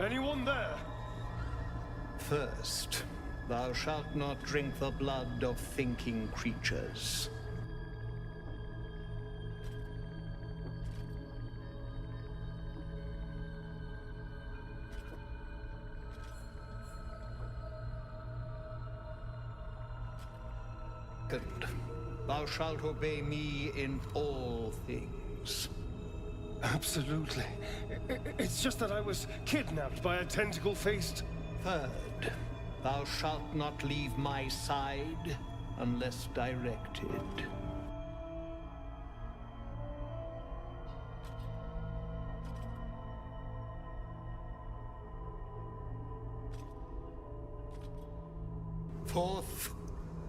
Anyone there? First, thou shalt not drink the blood of thinking creatures. Second, thou shalt obey me in all things. Absolutely. It's just that I was kidnapped by a tentacle-faced... Third, thou shalt not leave my side unless directed. Fourth,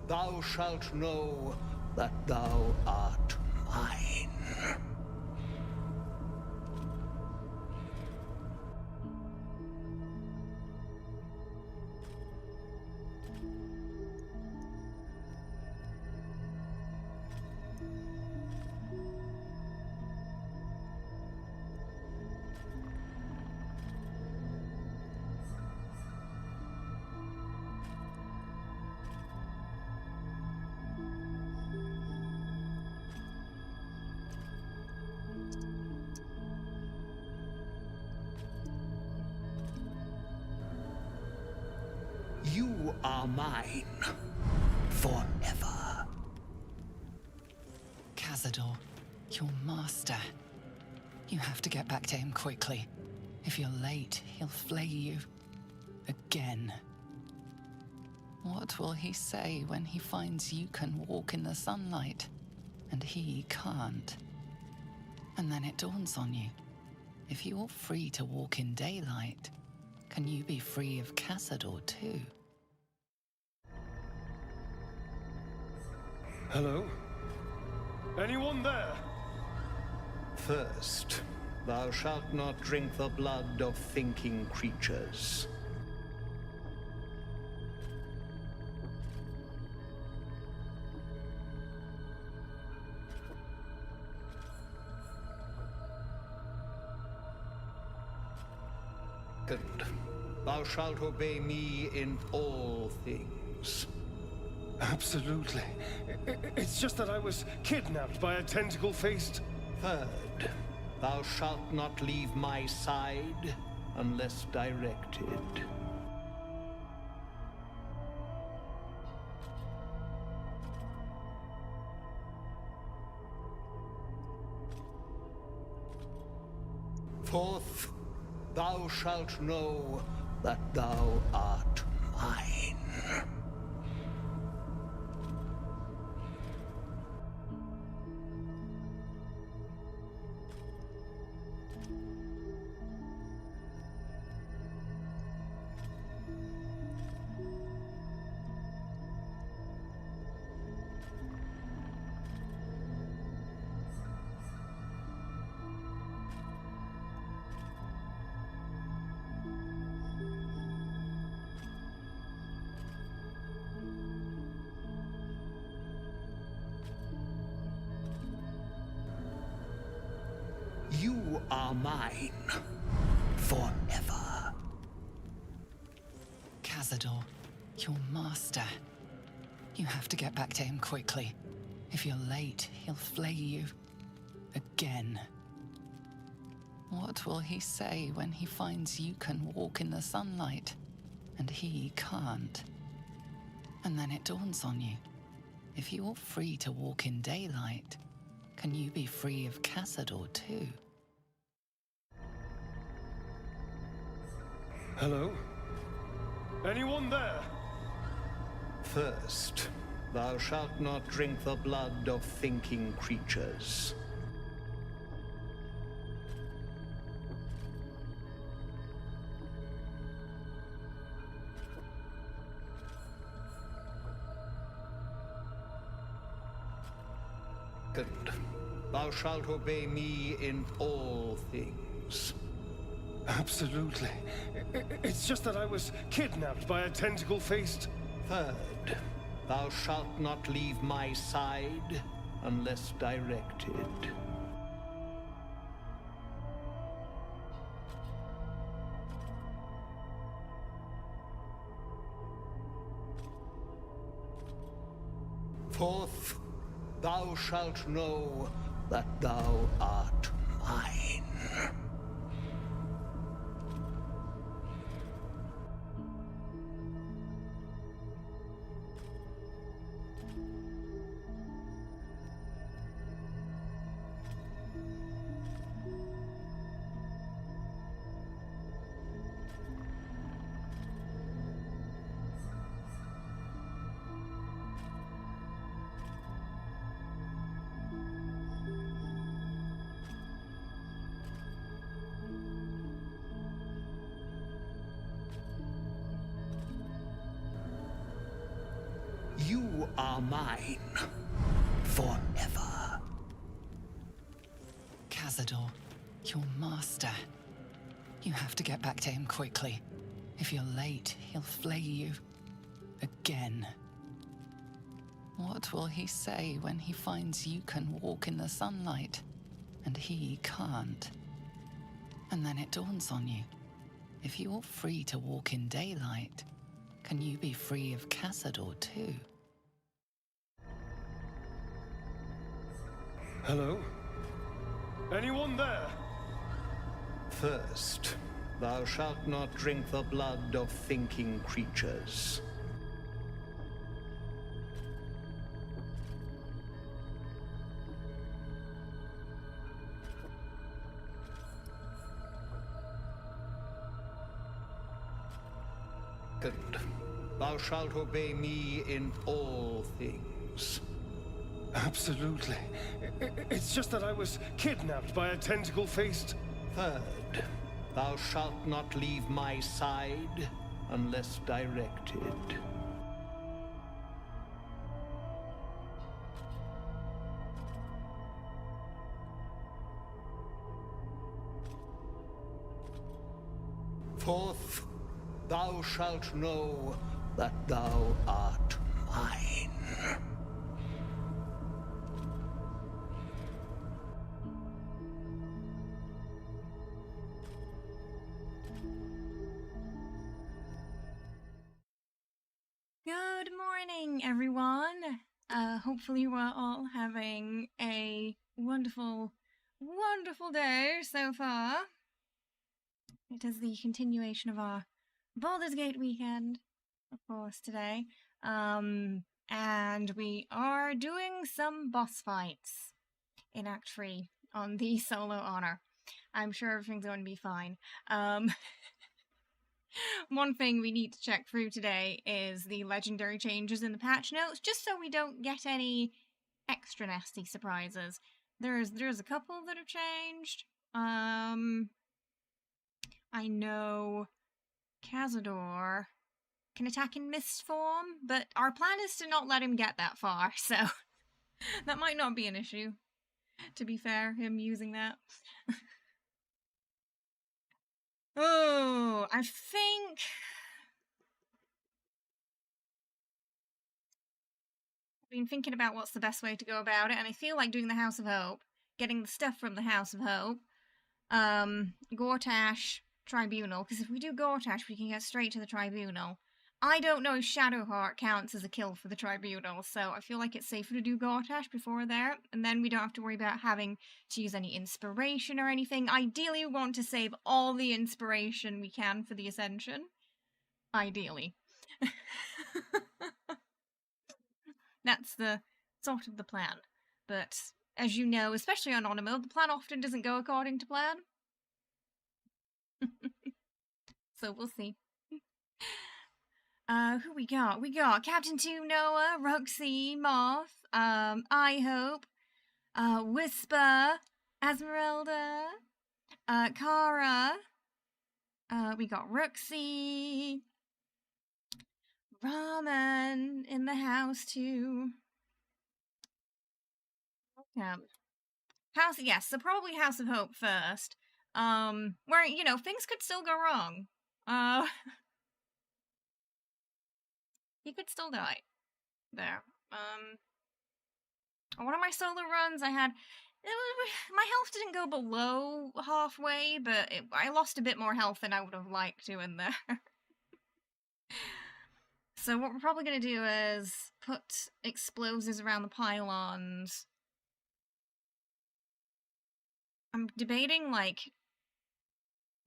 thou shalt know that thou art mine. You are mine forever. Cazador, your master. You have to get back to him quickly. If you're late, he'll flay you. Again. What will he say when he finds you can walk in the sunlight, and he can't? And then it dawns on you. If you're free to walk in daylight, can you be free of Cazador too? Hello? Anyone there? First, thou shalt not drink the blood of thinking creatures. Second, thou shalt obey me in all things. Absolutely. It's just that I was kidnapped by a tentacle-faced... Third, thou shalt not leave my side unless directed. Fourth, thou shalt know that thou art mine. You are mine forever. Cazador, your master. You have to get back to him quickly. If you're late, he'll flay you. Again. What will he say when he finds you can walk in the sunlight, and he can't? And then it dawns on you. If you're free to walk in daylight, can you be free of Cazador too? Hello? Anyone there? First, thou shalt not drink the blood of thinking creatures. Second, thou shalt obey me in all things. Absolutely. It's just that I was kidnapped by a tentacle-faced... Third, thou shalt not leave my side unless directed. Forth, thou shalt know that thou art mine. You are mine. Forever. Cazador, your master. You have to get back to him quickly. If you're late, he'll flay you. Again. What will he say when he finds you can walk in the sunlight, and he can't? And then it dawns on you. If you're free to walk in daylight, can you be free of Cazador too? Hello? Anyone there? First, thou shalt not drink the blood of thinking creatures. Second, thou shalt obey me in all things. Absolutely. It's just that I was kidnapped by a tentacle-faced... Third, thou shalt not leave my side unless directed. Fourth, thou shalt know that thou art mine. Good morning, everyone. Hopefully you are all having a wonderful, wonderful day so far. It is the continuation of our Baldur's Gate weekend, of course, today. And we are doing some boss fights in Act 3 on the solo honor. I'm sure everything's going to be fine. One thing we need to check through today is the legendary changes in the patch notes, just so we don't get any extra nasty surprises. There's a couple that have changed. I know Cazador can attack in mist form, but our plan is to not let him get that far, so that might not be an issue, to be fair, him using that. Oh, I think... I've been thinking about what's the best way to go about it, and I feel like doing the House of Hope, getting the stuff from the House of Hope, Gortash, Tribunal, because if we do Gortash, we can get straight to the Tribunal. I don't know if Shadowheart counts as a kill for the Tribunal, so I feel like it's safer to do Gortash before there, and then we don't have to worry about having to use any inspiration or anything. Ideally, we want to save all the inspiration we can for the Ascension. Ideally. That's the sort of the plan. But, as you know, especially on Onimo, the plan often doesn't go according to plan. So we'll see. Who we got? We got Captain 2 Noah, Roxy, Moth, I Hope, Whisper, Esmeralda, Kara, we got Roxy, Ramen in the house too. Yes, so probably House of Hope first. Where, you know, things could still go wrong. He could still die. There. One of my solo runs, my health didn't go below halfway, but I lost a bit more health than I would have liked to in there. So what we're probably going to do is put explosives around the pylons. I'm debating, like,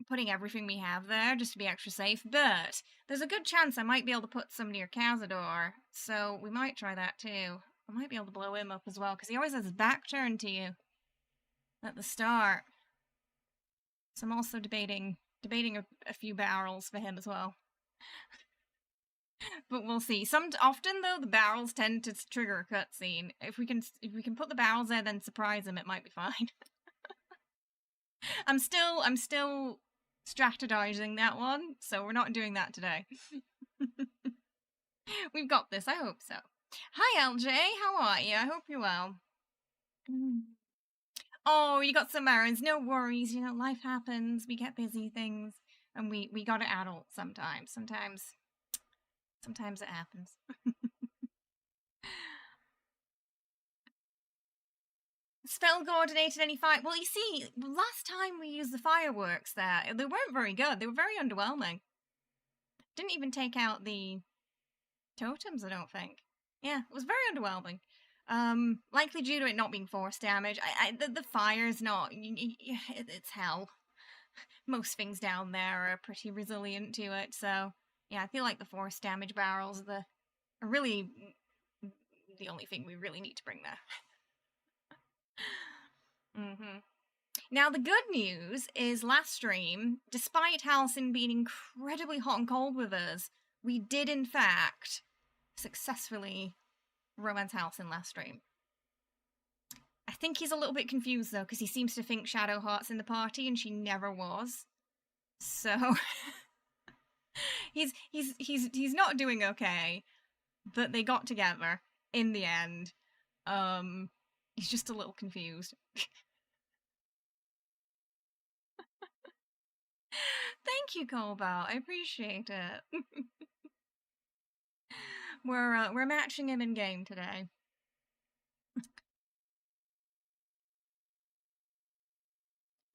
putting everything we have there just to be extra safe, but there's a good chance I might be able to put some near Cazador, so we might try that too. I might be able to blow him up as well, because he always has his back turned to you at the start. So I'm also debating a few barrels for him as well. But we'll see. Often though, the barrels tend to trigger a cutscene. If we can put the barrels there, then surprise him, it might be fine. I'm still strategizing that one, so we're not doing that today. We've got this, I hope so. Hi LJ, how are you? I hope you're well. Oh, you got some errands, no worries, you know, life happens, we get busy things, and we gotta adult sometimes. Sometimes it happens. Spell coordinated any fire? Well, you see, last time we used the fireworks there, they weren't very good. They were very underwhelming. Didn't even take out the totems, I don't think. Yeah, it was very underwhelming. Likely due to it not being force damage. The fire's not... It's hell. Most things down there are pretty resilient to it, so... Yeah, I feel like the force damage barrels are really the only thing we really need to bring there. Now, the good news is last stream, despite Halcyon being incredibly hot and cold with us, we did, in fact, successfully romance Halcyon last stream. I think he's a little bit confused, though, because he seems to think Shadowheart's in the party, and she never was. So... he's not doing okay, but they got together in the end. He's just a little confused. Thank you, Cobalt. I appreciate it. We're matching him in game today.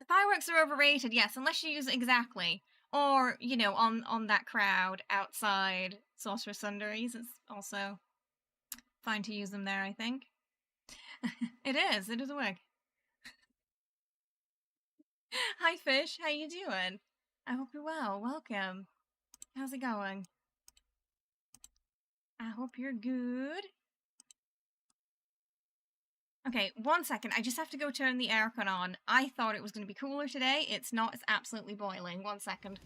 The fireworks are overrated, yes, unless you use it exactly. Or, you know, on that crowd outside Sorcerer's Sundries. It's also fine to use them there, I think. It is a wig. Hi Fish, how you doing? I hope you're well. Welcome. How's it going? I hope you're good. Okay, 1 second. I just have to go turn the aircon on. I thought it was going to be cooler today. It's not. It's absolutely boiling. 1 second.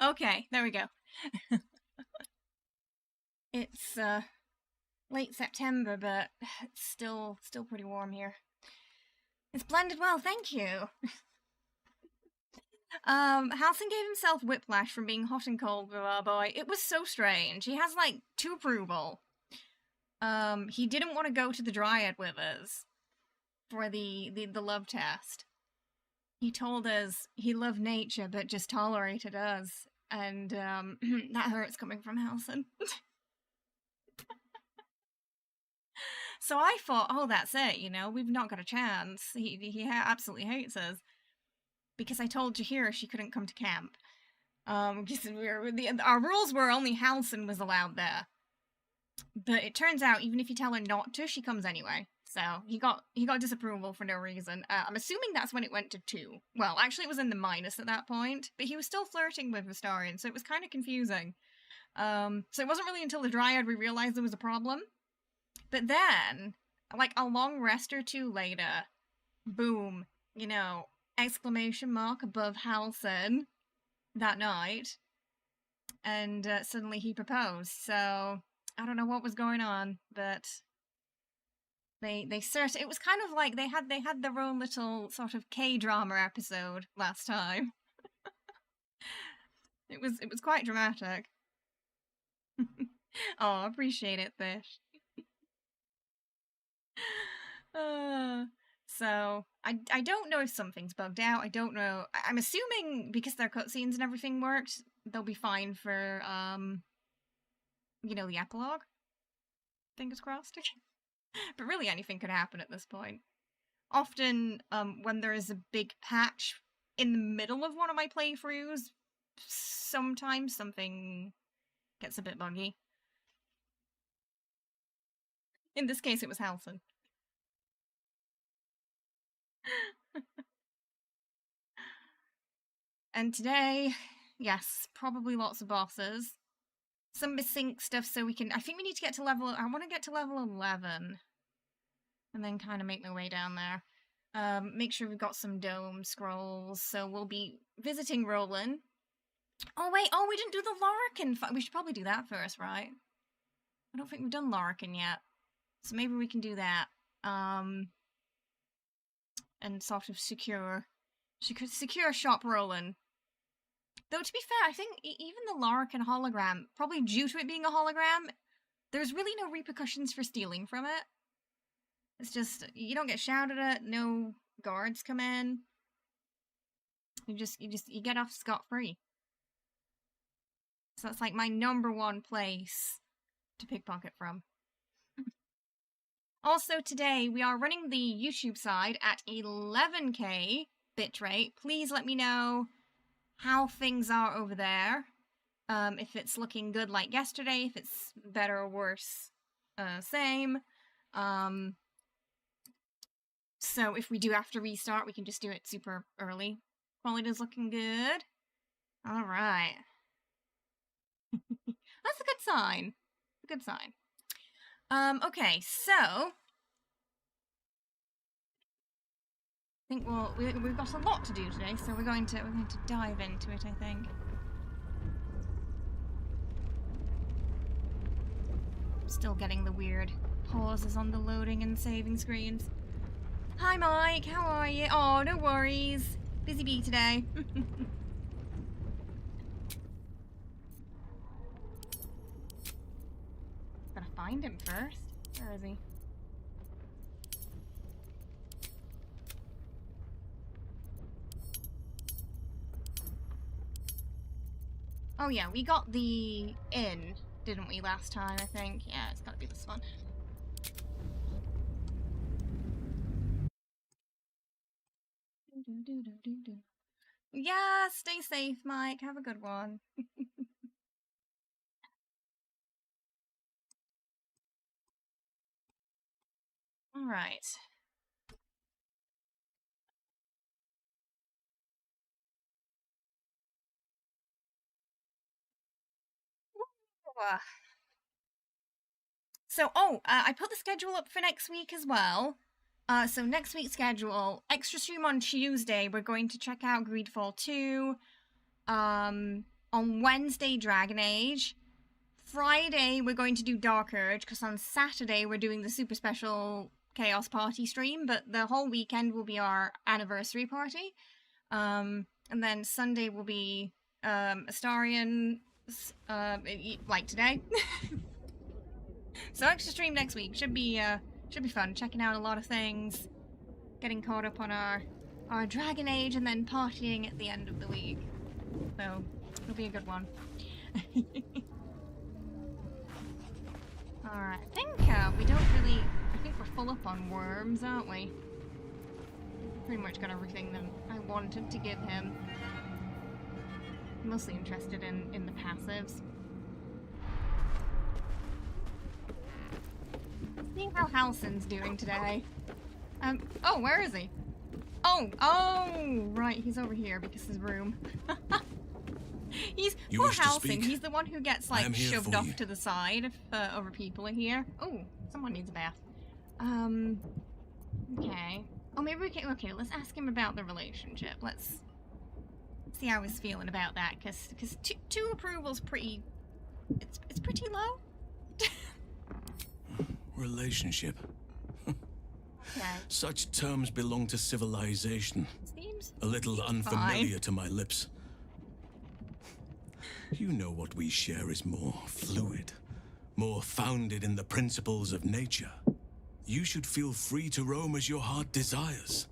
Okay, there we go. It's late September, but it's still pretty warm here. It's blended well, thank you. Halcyon gave himself whiplash from being hot and cold with our boy. It was so strange. He has like 2 approval. He didn't want to go to the Dryad with us for the love test. He told us he loved nature but just tolerated us, and that hurts coming from Halcyon. So I thought, oh, that's it, you know, we've not got a chance. He absolutely hates us. Because I told Jahira she couldn't come to camp. Because our rules were only Halcyon was allowed there. But it turns out, even if you tell her not to, she comes anyway. So he got disapproval for no reason. I'm assuming that's when it went to 2. Well, actually it was in the minus at that point, but he was still flirting with Astarion, so it was kind of confusing. So it wasn't really until the Dryad we realized there was a problem. But then, like a long rest or 2 later, boom, you know, exclamation mark above Halcyon that night, and suddenly he proposed. So I don't know what was going on, but they certainly, it was kind of like they had their own little sort of K-drama episode last time. It was quite dramatic. Oh, appreciate it, Fish. So I don't know if something's bugged out. I don't know. I'm assuming because their cutscenes and everything worked, they'll be fine for you know, the epilogue. Fingers crossed. But really, anything could happen at this point. Often, when there is a big patch in the middle of one of my playthroughs, sometimes something gets a bit buggy. In this case, it was Halcyon. And today, yes, probably lots of bosses. Some missing stuff so we can... I think we need to get to level... I want to get to level 11. And then kind of make my way down there. Make sure we've got some dome scrolls. So we'll be visiting Roland. Oh, wait. Oh, we didn't do the Larkin. We should probably do that first, right? I don't think we've done Larkin yet. So maybe we can do that. And sort of secure shop Roland. Though, to be fair, I think even the Larkin hologram, probably due to it being a hologram, there's really no repercussions for stealing from it. It's just, you don't get shouted at, no guards come in. You get off scot-free. So that's like my #1 place to pickpocket from. Also today, we are running the YouTube side at 11k bitrate. Please let me know how things are over there. If it's looking good like yesterday, if it's better or worse, same. So if we do have to restart, we can just do it super early. Quality's looking good. Alright. That's a good sign. A good sign. Okay, so... I think we've got a lot to do today, so we're going to dive into it, I think. Still getting the weird pauses on the loading and saving screens. Hi Mike, how are you? Oh, no worries. Busy bee today. Gotta find him first. Where is he? Oh yeah, we got the inn, didn't we, last time, I think? Yeah, it's gotta be this one. Yeah, stay safe, Mike. Have a good one. Alright. So, I put the schedule up for next week as well. So next week's schedule, extra stream on Tuesday, we're going to check out Greedfall 2. On Wednesday, Dragon Age. Friday, we're going to do Dark Urge, because on Saturday, we're doing the super special Chaos Party stream, but the whole weekend will be our anniversary party. And then Sunday will be, Astarion, like today. So extra stream next week. Should be fun. Checking out a lot of things. Getting caught up on our Dragon Age and then partying at the end of the week. So, it'll be a good one. Alright, I think we don't really... I think we're full up on worms, aren't we? Pretty much got everything that I wanted to give him. Mostly interested in the passives. Seeing how Halcin's doing today. Oh, where is he? Oh, right, he's over here because his room. Poor Halcyon, he's the one who gets, like, shoved off to the side if other people are here. Oh, someone needs a bath. Okay. Oh, maybe we can, okay, let's ask him about the relationship. Let's see how he's feeling about that, because two approval's pretty, it's pretty low. Relationship. Okay. Such terms belong to civilization. Seems a little unfamiliar to my lips. You know what we share is more fluid, more founded in the principles of nature. You should feel free to roam as your heart desires.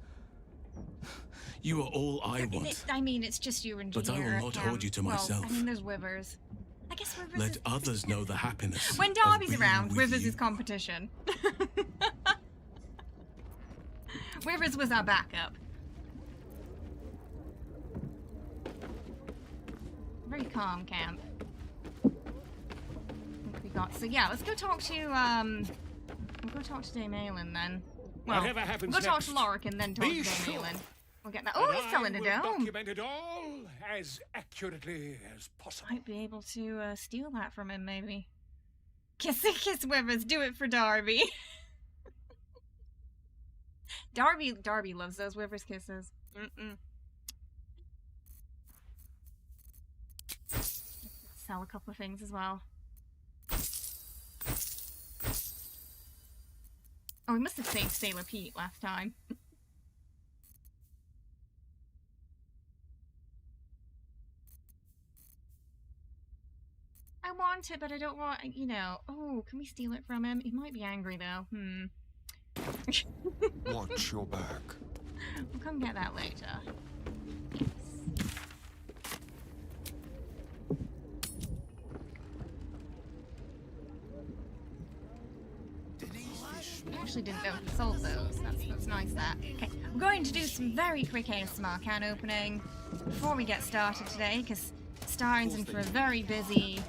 You are all I want. I mean, it's just you and But I will not hold you to well, myself. I mean, there's Withers. I guess Withers Let is... others know the happiness. When of Darby's being around, with Withers you. is competition. Withers was our backup. Very calm camp. What we got? So yeah, let's go talk to we'll go talk to Dame Aelin then. Well, Whatever happens we'll go talk to next, Lorik and then talk to be Dame sure Aelin. We'll get that. Oh, he fell in the I will dome. document it all as accurately as possible. Might be able to steal that from him, maybe. Kiss Withers, do it for Darby. Darby loves those Withers kisses. Sell a couple of things as well. Oh, we must have saved Sailor Pete last time. I want it, but I don't want, you know. Oh, can we steal it from him? He might be angry, though. Watch your back. We'll come get that later. I actually didn't know he sold those. That's nice, that. Okay, we're going to do some very quick ASMR can opening before we get started today, because Astarion's in for a very busy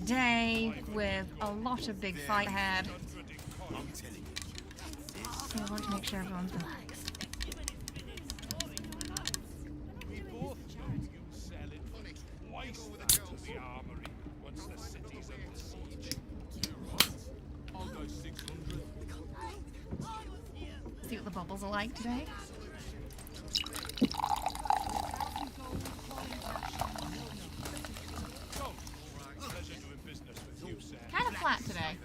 day with a lot of big fight ahead. So I want to make sure everyone's relaxed. See what the bubbles are like today. Kind of flat today.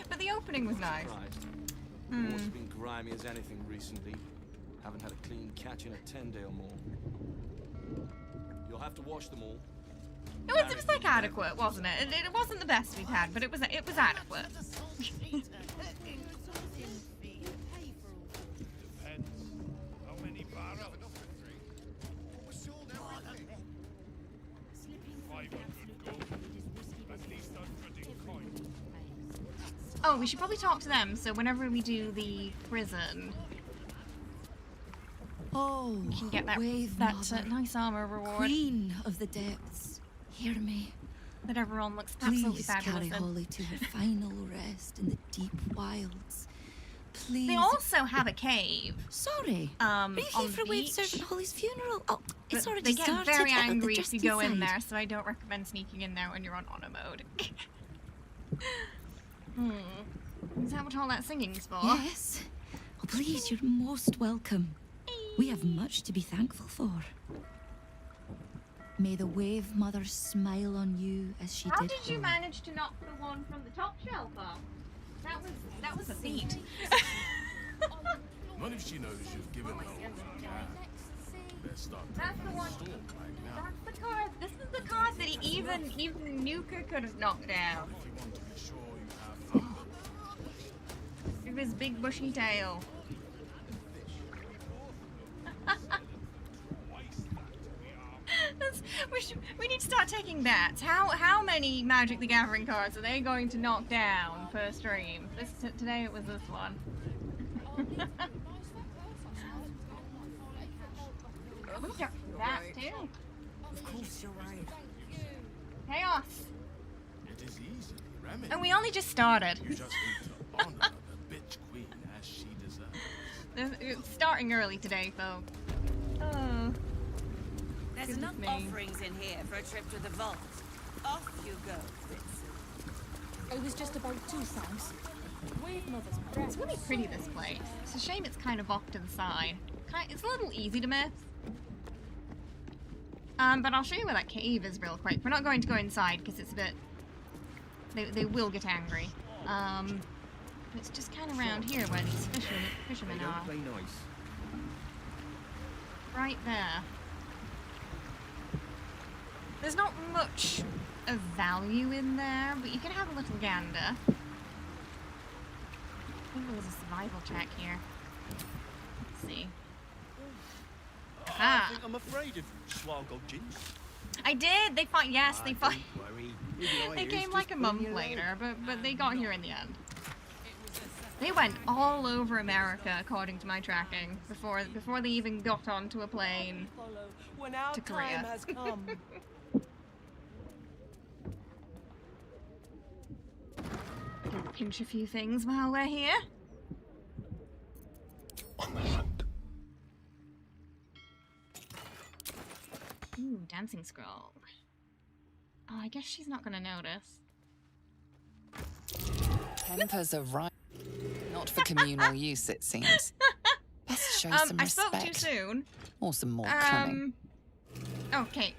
But the opening was nice. Water's been grimy as anything recently. Haven't had a clean catch in a 10-day or more. You'll have to wash them all. It was like adequate, wasn't it? It wasn't the best we've had, but it was adequate. Oh, we should probably talk to them, so whenever we do the prison, we can get that nice armor reward. Queen of the depths, hear me. That everyone looks absolutely Please fabulous carry in. Holly to her final rest in the deep wilds. Please. They also have a cave. Sorry. Are Are you here for Wave Servant Holly's funeral? Oh, it's already they get started. very at the angry if you go in Justin there, side. so I don't recommend sneaking in there when you're on auto mode. Is that what all that singing's for? Yes. Oh, please, you're most welcome. We have much to be thankful for. May the Wave Mother smile on you as she How did. did you Holly. manage to knock the one from the top shelf off? That was a feat. What if she knows you've given her all you can? Let's start That's the one. That's the card. This is the card that even Nuka could have knocked down. if you want to be sure you have With his big bushy tail. We need to start taking bets. How many Magic the Gathering cards are they going to knock down per stream? Today it was this one. That too. Of course, you're right. Chaos. It is easily remedied. And we only just started. You just need to honor the bitch queen as she deserves. It's starting early today, folks. Oh. There's Goodness enough me. offerings in here for a trip to the vault. Off you go, Fritz. It was just about 2 songs. Wave Mother's It's really pretty, this place. It's a shame it's kind of off to the side. It's a little easy to miss. But I'll show you where that cave is real quick. We're not going to go inside because it's a bit... They will get angry. It's just kind of around here where these fishermen are. Play nice. Right there. There's not much of value in there, but you can have a little gander. think there was a survival check here. Let's see. Ah. I think I'm afraid of Swalgoggins. I did! They fought, yes, they fought. Don't worry. Maybe I They used came to like a bring month you along. later, but they got here in the end. They went all over America, according to my tracking, before they even got onto a plane When our to Korea. time has come. Can pinch a few things while we're here. On the hunt. Ooh, dancing scroll. Oh, I guess she's not gonna notice. Tempers are right. Not for communal use, it seems. Best show some I respect. spoke too soon. Or some more cunning. Okay.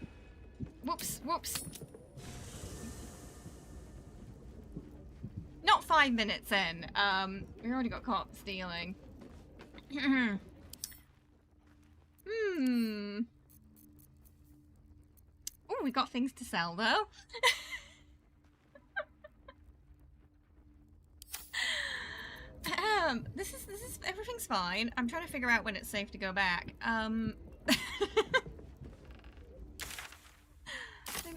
Whoops, whoops. Not 5 minutes in. We already got caught for stealing. Oh, we got things to sell though. This is everything's fine. I'm trying to figure out when it's safe to go back.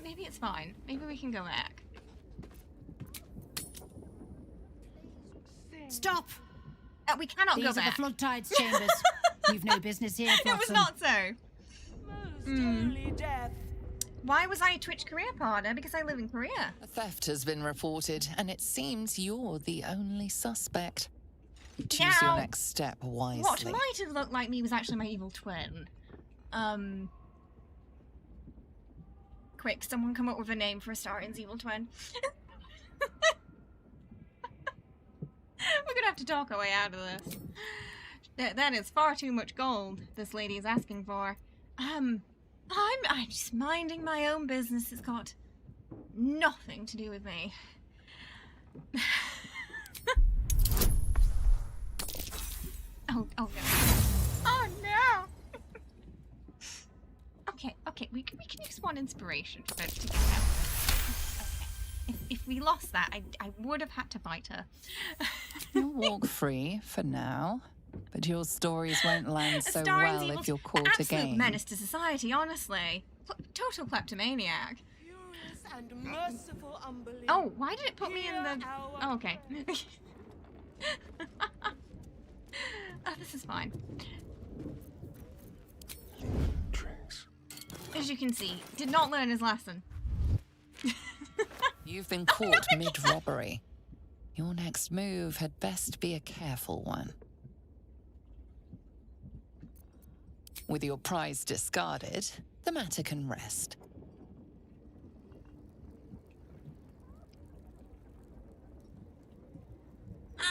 Maybe it's fine. Maybe we can go back. Stop! We cannot These go are the back. flood tides chambers. We've no business here, It was Flotsam. not so. Most holy death. Why was I a Twitch career partner? Because I live in Korea. A theft has been reported, and it seems you're the only suspect. Choose Now, your next step wisely. What might have looked like me was actually my evil twin. Quick, someone come up with a name for Astarion's evil twin. We're gonna have to talk our way out of this. That is far too much gold this lady is asking for. I'm just minding my own business. It's got nothing to do with me. Oh no. Oh no! Okay, we can use one inspiration to get out. Okay. If we lost that, I would have had to fight her. You'll walk free for now, but your stories won't land so Astarion's well evil if you're t- caught absolute again. menace to society, honestly. Total kleptomaniac. Furious and merciful unbelief. Oh, why did it put me in the... Hear our Oh, okay. Oh, this is fine. Tricks. As you can see, did not learn his lesson. You've been caught mid-robbery. Your next move had best be a careful one. With your prize discarded, the matter can rest.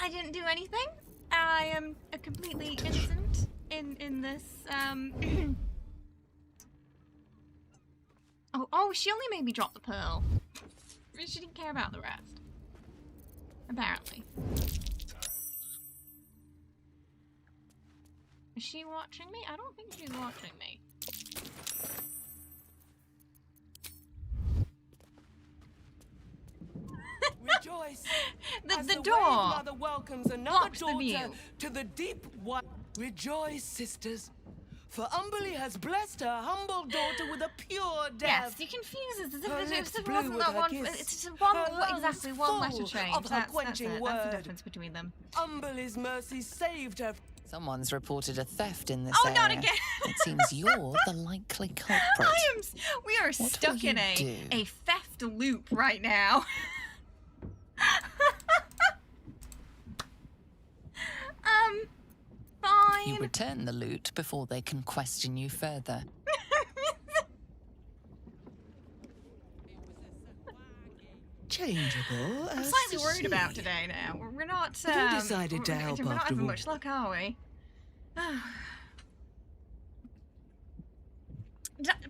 I didn't do anything. I am a completely innocent in this, Oh, she only made me drop the pearl. She didn't care about the rest. Apparently. Is she watching me? I don't think she's watching me. Rejoice. as The the door wave mother welcomes another blocks the view. daughter to the deep white. Rejoice, sisters, for Umberly has blessed her humble daughter with a pure Yes, death. you confuse us as Her if lips it blue wasn't with that her one. kiss. It's just one, Her lungs exactly one letter full change. of her That's quenching it. That's the word. difference between them. Umberly's mercy saved her. Someone's reported a theft in this Oh, area. not again! It seems you're the likely culprit. We are What will stuck in you do? a theft loop right now. Fine. You return the loot before they can question you further. Changeable. I'm slightly worried about today now. We're not. Have you decided to help We're not after having all? much luck, are we?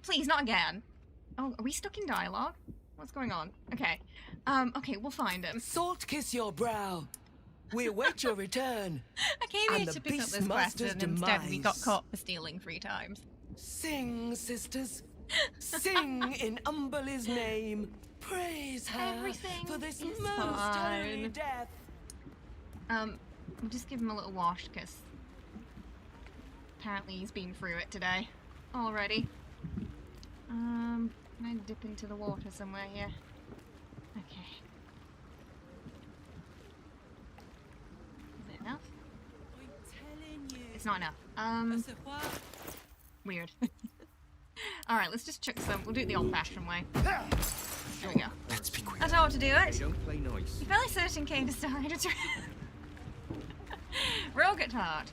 Please, not again. Oh, are we stuck in dialogue? What's going on? Okay. Okay, we'll find him. Salt kiss your brow. We await your return. I came And here the to pick up this Beastmaster's quest, and instead we got demise. caught for stealing 3 times. Sing, sisters. Sing in Umberly's name. Praise her Everything for this is most holy fine. death. We'll just give him a little wash, because apparently he's been through it today already. Can I dip into the water somewhere here? Okay. Is it enough? It's not enough. Weird. Alright, let's just chuck some. We'll do it the old-fashioned way. There we go. Let's be quick. That's how to do it. Don't play nice. You're fairly certain Kate is starting to Real good heart.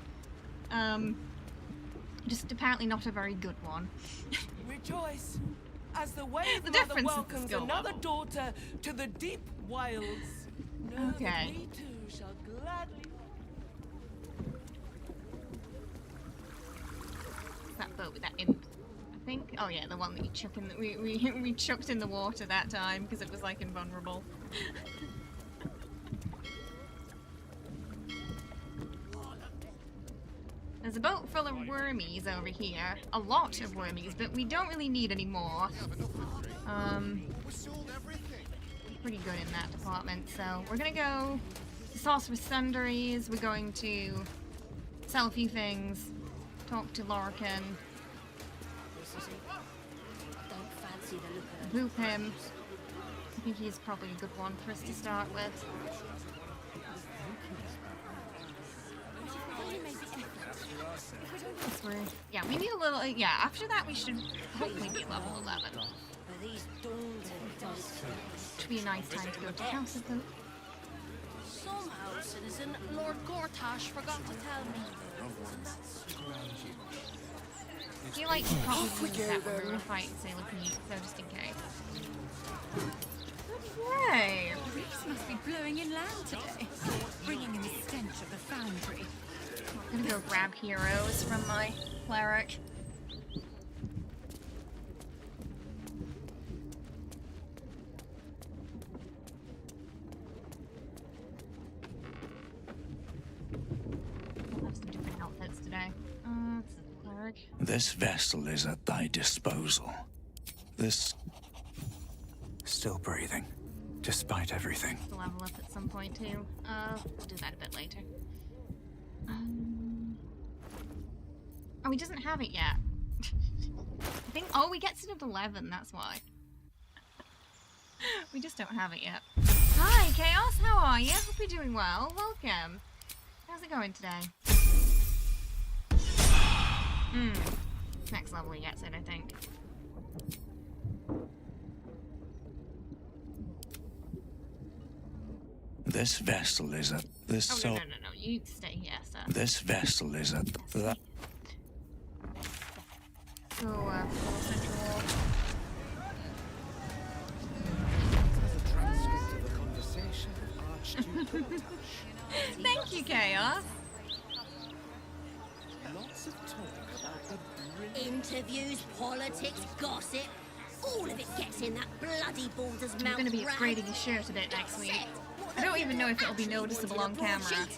Just apparently not a very good one. Rejoice, as the wave The mother difference is the welcomes skill another level. daughter to the deep wilds. Know Okay. that we too shall gladly. That boat with that imp, I think. Oh yeah, the one that you chuck in. We chucked in the water that time because it was like invulnerable. There's a boat full of wormies over here. A lot of wormies, but we don't really need any more. Pretty good in that department, so we're gonna go to Sorcerer's Sundries. We're going to sell a few things, talk to Larkin, boop him. I think he's probably a good one for us to start with. Yeah, we need a little. Yeah, after that we should hopefully be level 11. Should be a nice time to go to House of Hope. Somehow, citizen, Lord Gortash forgot to tell me. I feel like you probably use that when we're fighting Sailor Pete, so just in case. Yay! The reefs must be blowing inland today, bringing in the stench of the foundry. I'm gonna go grab heroes from my cleric. I'll have some different outfits today. It's the cleric. This vessel is at thy disposal. This... Still breathing, despite everything. To level up at some point too. We'll do that a bit later. Oh, he doesn't have it yet. I think. Oh, we get to 11. That's why. We just don't have it yet. Hi, Chaos. How are you? Hope you're doing well. Welcome. How's it going today? Next level he gets it, I think. This vessel is at this. Oh no, no, no, no! You stay here, sir. This vessel is at that. Go Central Wall. Thank you, Chaos. Lots of talk about the Interviews, politics, gossip. All of it gets in that bloody Balder's mouth. I'm going to be upgrading his shirt a bit next week. I don't even know if it'll be noticeable on camera.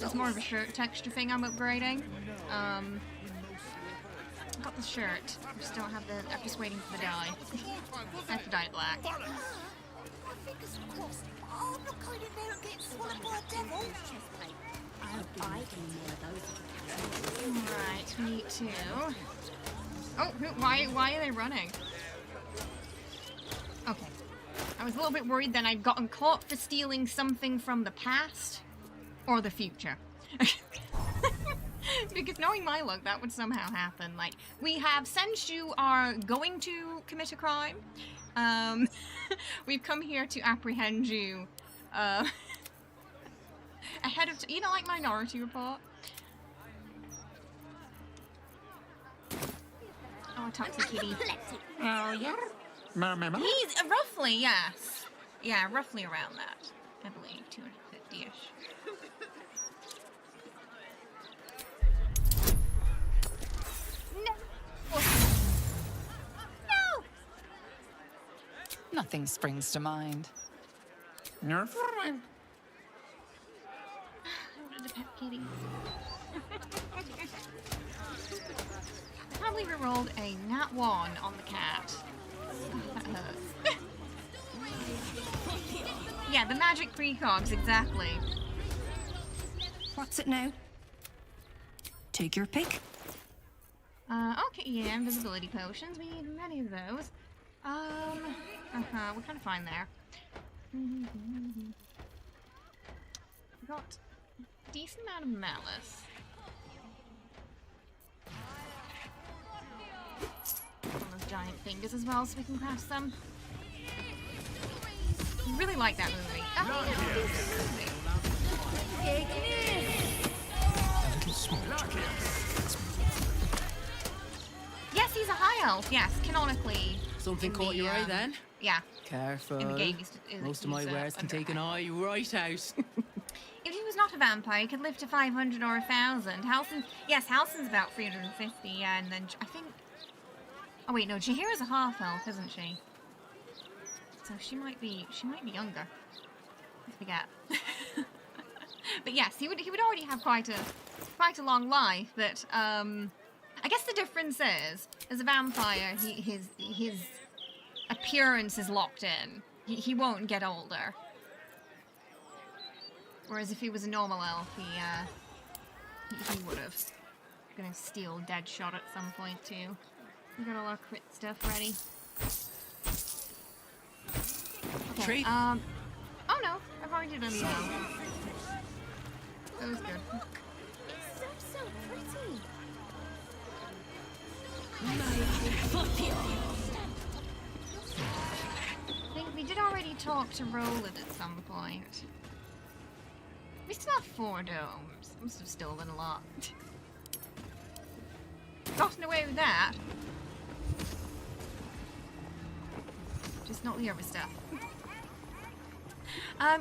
It's more of a shirt texture thing I'm upgrading. I got the shirt. I just don't have the. I'm just waiting for the dye. I have to dye it black. Fingers crossed. Oh, I'm not going in there and getting swallowed by a devil. I can one of those. Right, me too. Oh, why are they running? Okay. I was a little bit worried that I'd gotten caught for stealing something from the past or the future. Because knowing my luck, that would somehow happen. Like, we have, since you are going to commit a crime, we've come here to apprehend you ahead of, you know, like Minority Report? Oh, Toxic Kitty. Oh, yeah. He's roughly, yes. Yeah, roughly around that. I believe 250-ish. No! No! Nothing springs to mind. I wanted a pet kitty. I can't believe we rolled a nat 1 on the cat. Oh, that hurts. Yeah, the magic precogs, exactly. That's it now. Take your pick. Okay, yeah, invisibility potions. We need many of those. We're trying to find there. We got a decent amount of malice. One of those giant fingers as well, so we can craft some. I really like that movie. A little small. Yes, he's a high elf. Yes, canonically. Something in caught the, your eye then? Yeah. Careful. In the game, Most of my wares can take an eye right out. If he was not a vampire, he could live to 500 or 1,000. Halsin's about 350, yeah, and then I think... Oh wait, no, Chihira's a half-elf, isn't she? So she might be younger. I forget. But yes, he would already have quite a long life, but, I guess the difference is, as a vampire, his appearance is locked in. He won't get older. Whereas if he was a normal elf, he would have. Gonna steal Deadshot at some point too. We got all our crit stuff ready. Okay, oh no, I've already done the That was good. It's so pretty. I think we did already talk to Roland at some point. We still have 4 domes. Must have stolen a lot. Gotten away with that. Just not the other stuff.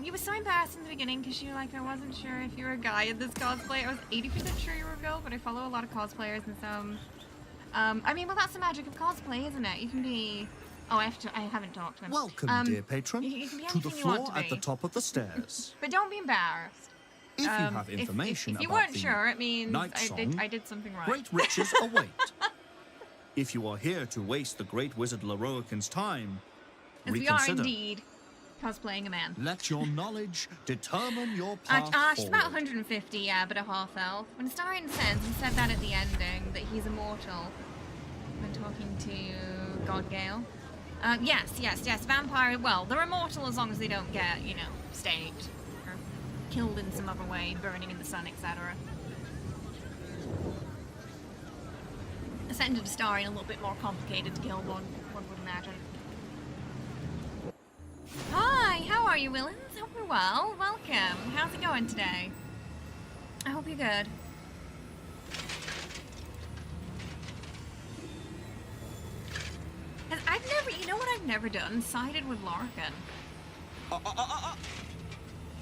You were so embarrassed in the beginning because you were like, I wasn't sure if you were a guy in this cosplay. I was 80% sure you were a girl, but I follow a lot of cosplayers and some... I mean, well, that's the magic of cosplay, isn't it? You can be... Oh, I haven't talked to him. Welcome, dear patron, you can be to the anything you want floor to at the be. top of the stairs. But don't be embarrassed. If you have information if you about weren't the sure, it means night song, I did something right. great riches await. If you are here to waste the great wizard Leroican's time, As we are indeed cosplaying a man. Let your knowledge determine your path She's forward. about 150, yeah, but a half-elf. When Astarion says, he said that at the ending, that he's immortal. When talking to God Gale. Yes, vampire, well, they're immortal as long as they don't get, you know, staked. Or killed in some other way, burning in the sun, etc. Ascended Astarion a little bit more complicated to kill, one would imagine. Hi, how are you, Willens? Hope you're well. Welcome. How's it going today? I hope you're good. You know what I've never done? Sided with Larkin.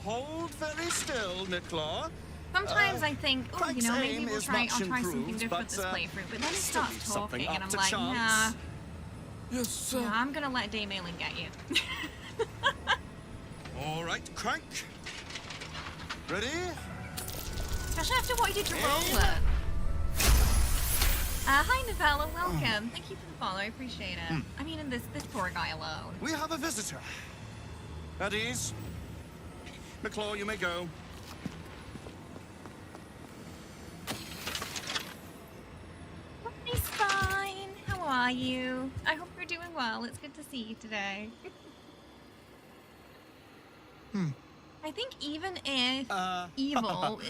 Hold very still, Nicola. Sometimes I think, oh, you know, maybe Axe I'll aim try is much something improved, different this but, playthrough. But then he still starts leave something talking, and up I'm to like, chance. nah. Yes, sir. Nah, I'm gonna let Dame Aelin get you. All right, crank. Ready? Especially after what you did to Roland. Hi, Novella. Welcome. Thank you for the follow. I appreciate it. I mean, and this poor guy alone. We have a visitor. At ease. McClaw, you may go. He's fine. How are you? I hope you're doing well. It's good to see you today. I think even if evil,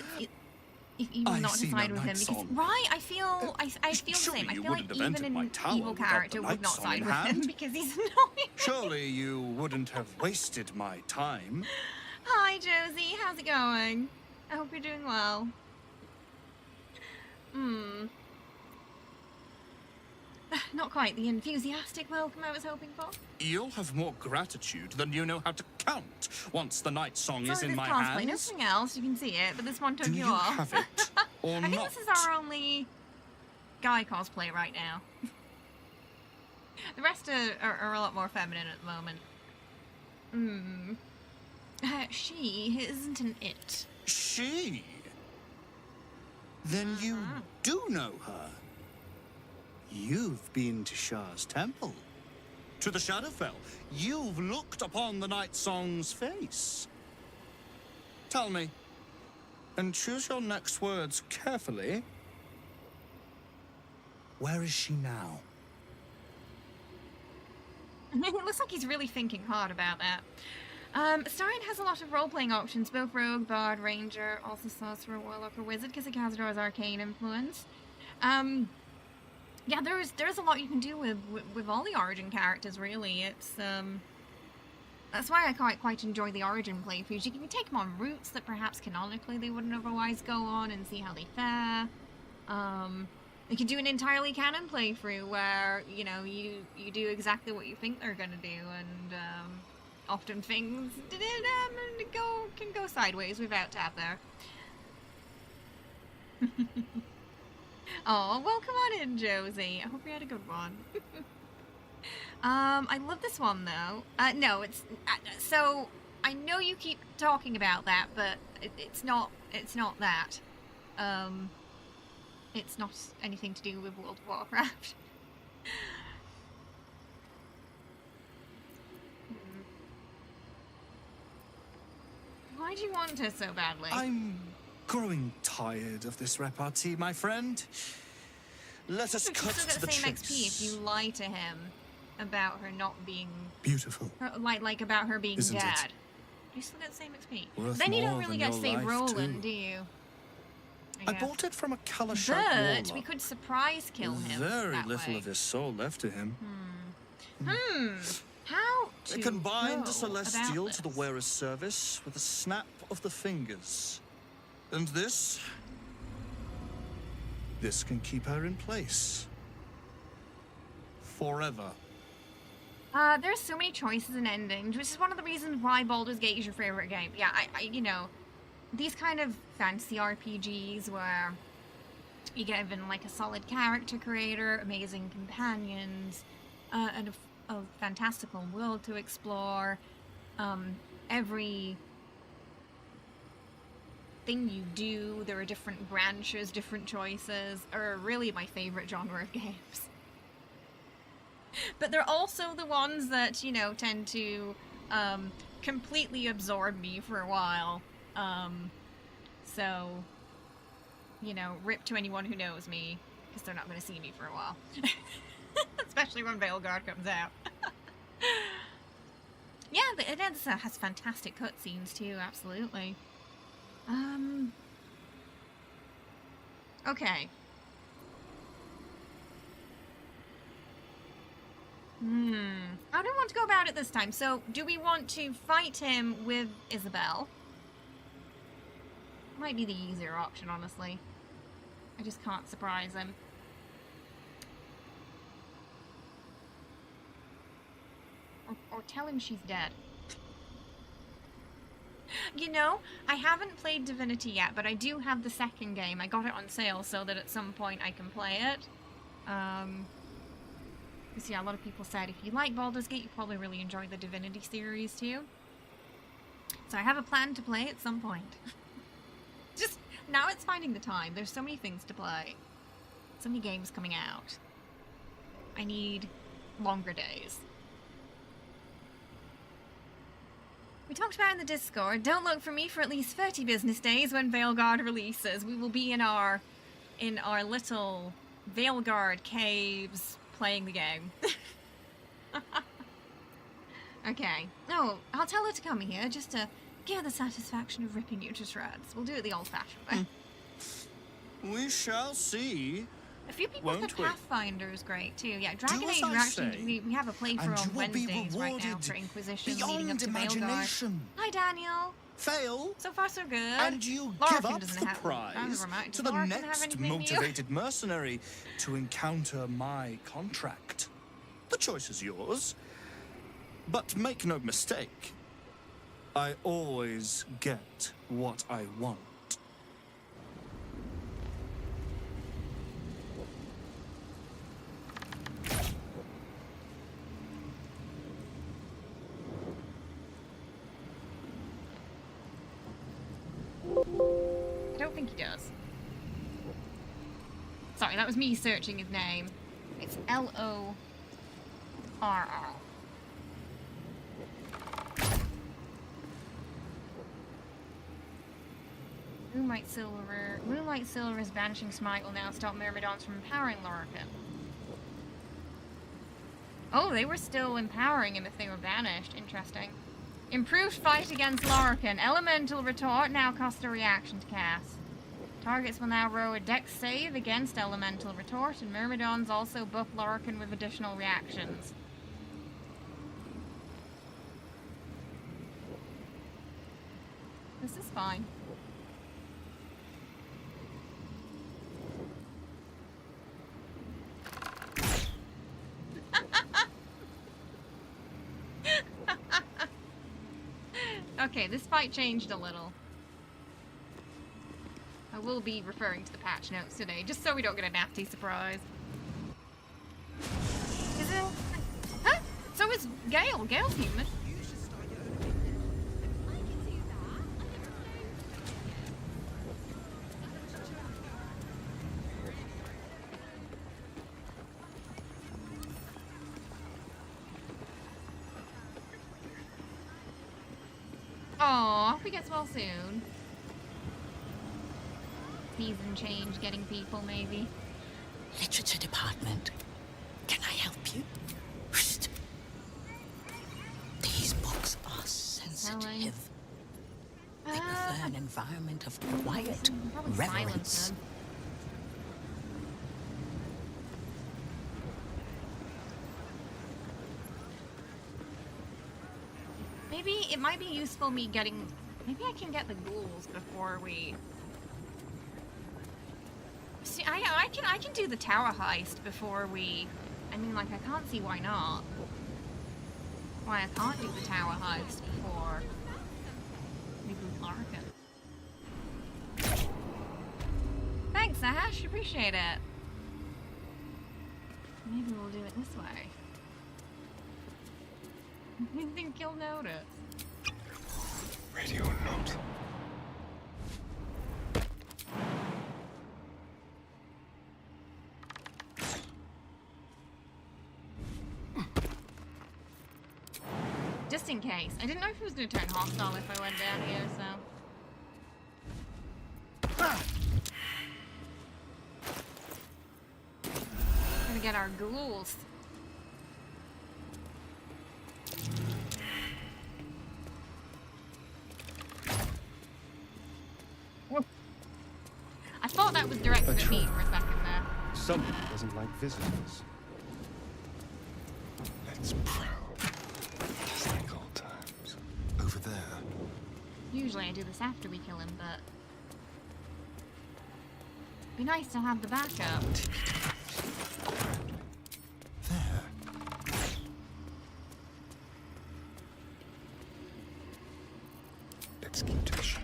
if evil not to side with him, because I feel the same. I feel like even an evil character would not side with him because he's annoying. Surely you wouldn't have wasted my time. Hi, Josie. How's it going? I hope you're doing well. Not quite the enthusiastic welcome I was hoping for. You'll have more gratitude than you know how to count once the night song is in my cosplay. hands. Nothing else, you can see it, but this one took Do you you off. have it or I think not? this is our only guy cosplay right now. The rest are a lot more feminine at the moment. She isn't an it. She? Then you do know her. You've been to Shah's temple. To the Shadowfell. You've looked upon the night song's face. Tell me, And choose your next words carefully. Where is she now? It looks like he's really thinking hard about that. Astarion has a lot of role-playing options, both Rogue, Bard, Ranger, also Sorcerer, Warlock, or Wizard, because of Cazador's arcane influence. Yeah, there's a lot you can do with all the Origin characters, really. It's, that's why I quite enjoy the Origin playthroughs. You can take them on routes that perhaps canonically they wouldn't otherwise go on and see how they fare. You could do an entirely canon playthrough where, you know, you do exactly what you think they're gonna do, and often things can go sideways without tab there. Oh, well, come on in, Josie. I hope you had a good one. I love this one though. No, it's so I know you keep talking about that, but it's not that. It's not anything to do with World of Warcraft. Why do you want her so badly? I'm growing tired of this repartee, my friend. Let us cut to the chase. Still get the same XP if you lie to him about her not being beautiful. Like about her being Isn't dead. it? You still get the same XP. Worth Then you don't more really than get to your save life, Roland, too. do you? I bought it from a Kalashite But warlock. we could surprise kill him. Very that little way. of his soul left to him. How to They can bind go a celestial about to the this? wearer's service with a snap of the fingers. And this can keep her in place. Forever. There's so many choices and endings, which is one of the reasons why Baldur's Gate is your favorite game. Yeah, I you know, these kind of fantasy RPGs where you get even like a solid character creator, amazing companions, and a fantastical world to explore. Every thing you do, there are different branches, different choices, are really my favorite genre of games. But they're also the ones that, you know, tend to completely absorb me for a while. So, you know, rip to anyone who knows me, because they're not going to see me for a while. Especially when Veilguard comes out. Yeah, it has fantastic cutscenes too, absolutely. Okay. I don't want to go about it this time. So, do we want to fight him with Isabel? Might be the easier option, honestly. I just can't surprise him. Or tell him she's dead. You know, I haven't played Divinity yet, but I do have the second game. I got it on sale so that at some point I can play it. Because yeah, a lot of people said if you like Baldur's Gate, you probably really enjoy the Divinity series too. So I have a plan to play at some point. Just, now it's finding the time. There's so many things to play. So many games coming out. I need longer days. We talked about in the Discord, don't look for me for at least 30 business days when Veilguard releases. We will be in our little Veilguard caves playing the game. Okay. Oh, I'll tell her to come here just to give her the satisfaction of ripping you to shreds. We'll do it the old-fashioned way. We shall see. A few people said Won't we? Pathfinder is great too. Yeah, Dragon Do as Age, I say, we have a playthrough and on you will be Wednesdays right now rewarded for Inquisition beyond leading up to Veilguard. imagination. Hi, Daniel. Fail, So far, so good. and you Laura give up doesn't the have, prize never mind. to the Laura doesn't have next anything new. motivated mercenary to encounter my contract. The choice is yours. But make no mistake, I always get what I want. I don't think he does. Sorry, that was me searching his name. It's Lorr. Moonlight Silver's banishing smite will now stop Myrmidons from empowering Lorcan. Oh, they were still empowering him if they were banished. Interesting. Improved fight against Lorcan. Elemental retort now costs a reaction to cast. Targets will now roll a dex save against elemental retort, and Myrmidons also buff Lorcan with additional reactions. This is fine. Okay, this fight changed a little. I will be referring to the patch notes today, just so we don't get a nasty surprise. Is it? Huh? So is Gale. Gale's human. Aw, hope he gets well soon. Season change, getting people, maybe. Literature department. Can I help you? Psst. These books are sensitive. They prefer an environment of quiet reverence. Maybe it might be useful me getting... Maybe I can get the ghouls before we... See, I can do the tower heist before we... I mean, like, I can't see why not. Why I can't do the tower heist before we boot Larkin. Thanks, Ash. Appreciate it. Maybe we'll do it this way. I think you'll notice. Radio note. Just in case. I didn't know if it was going to turn hostile if I went down here, so... Gonna get our ghouls. I thought that was directed at me for a second there. Someone doesn't like visitors. Let's prowl. Just like old times. Over there. Usually I do this after we kill him, but... It'd be nice to have the backup. There. Let's keep to the ship.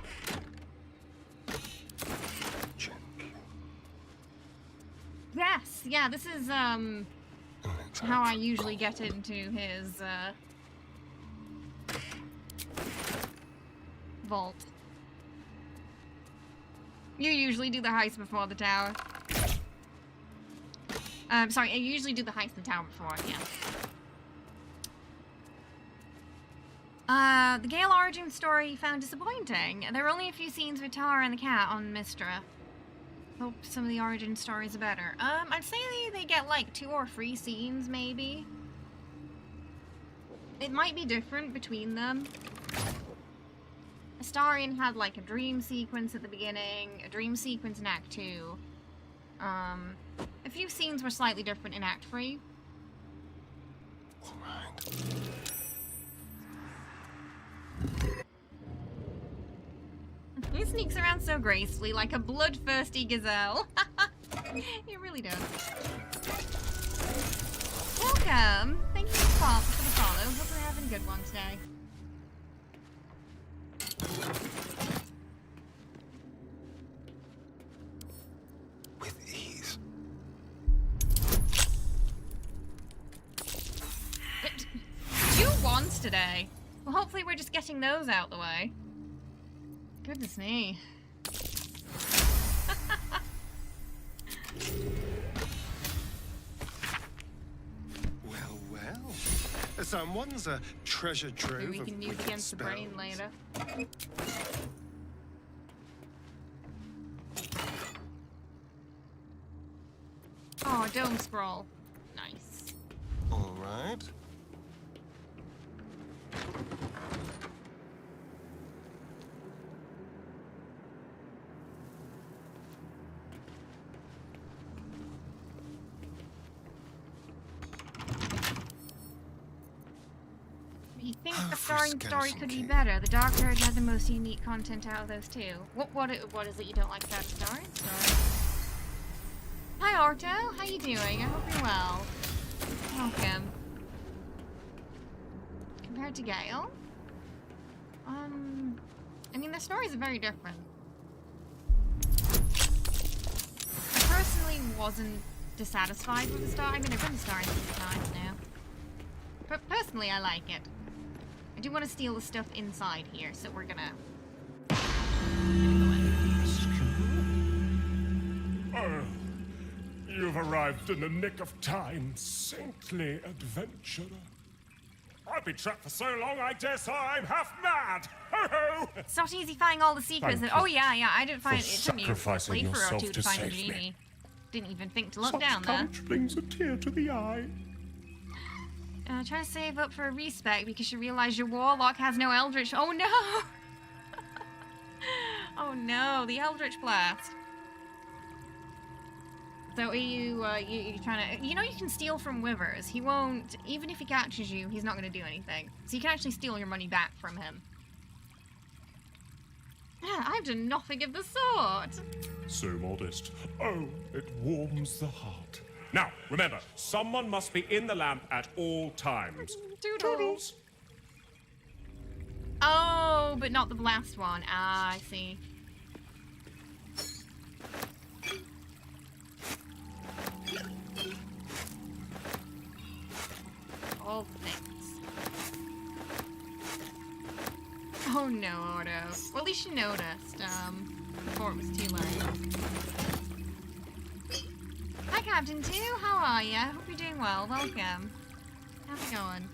Yes, yeah, this is, how I usually get into his, vault. You usually do the heist before the tower. Sorry, I usually do the heist in the tower before, yeah. The Gale origin story found disappointing. There were only a few scenes with Tara and the cat on Mistra. Hope some of the origin stories are better. I'd say they get like 2 or 3 scenes, maybe. It might be different between them. Astarion had like a dream sequence at the beginning, a dream sequence in Act 2. A few scenes were slightly different in Act 3. Alright. He sneaks around so gracefully, like a bloodthirsty gazelle. He really does. Welcome! Thank you for the follow. Hope you're having a good one today. With ease. 2 wands today. Well, hopefully we're just getting those out the way. Goodness me. Well. Someone's a treasure trove. Maybe we can use against the brain later. Oh, dome scroll. Nice. All right. You think Astarion story could be better? The Dark Herd had the most unique content out of those two. What is it you don't like about Astarion story? Hi Orto, how you doing? I hope you're well. Welcome. Compared to Gale? I mean, the stories are very different. I personally wasn't dissatisfied with the story. I mean, I've been Astarion a few times now. But personally, I like it. I do want to steal the stuff inside here, so we're gonna... Oh, you've arrived in the nick of time, saintly adventurer. I've been trapped for so long, I dare say I'm half mad! Ho ho! It's not easy finding all the secrets. Thank Oh you yeah, I didn't find it. It took me a sacrificing playthrough or yourself two to to find the save me. genie. Didn't even think to look Such down there. courage brings a tear to the eye. Try to save up for a respec because you realize your warlock has no eldritch. Oh no! Oh no, the eldritch blast. So are you trying to... You know you can steal from Withers. He won't... Even if he catches you, he's not going to do anything. So you can actually steal your money back from him. Yeah, I've done nothing of the sort. So modest. Oh, it warms the heart. Now, remember, someone must be in the lamp at all times. Toodles. Oh, but not the blast one. Ah, I see. All things. Oh no, Ordo. Well, at least you noticed, before it was too late. Hi, Captain 2. How are ya? Hope you're doing well. Welcome. How's it going?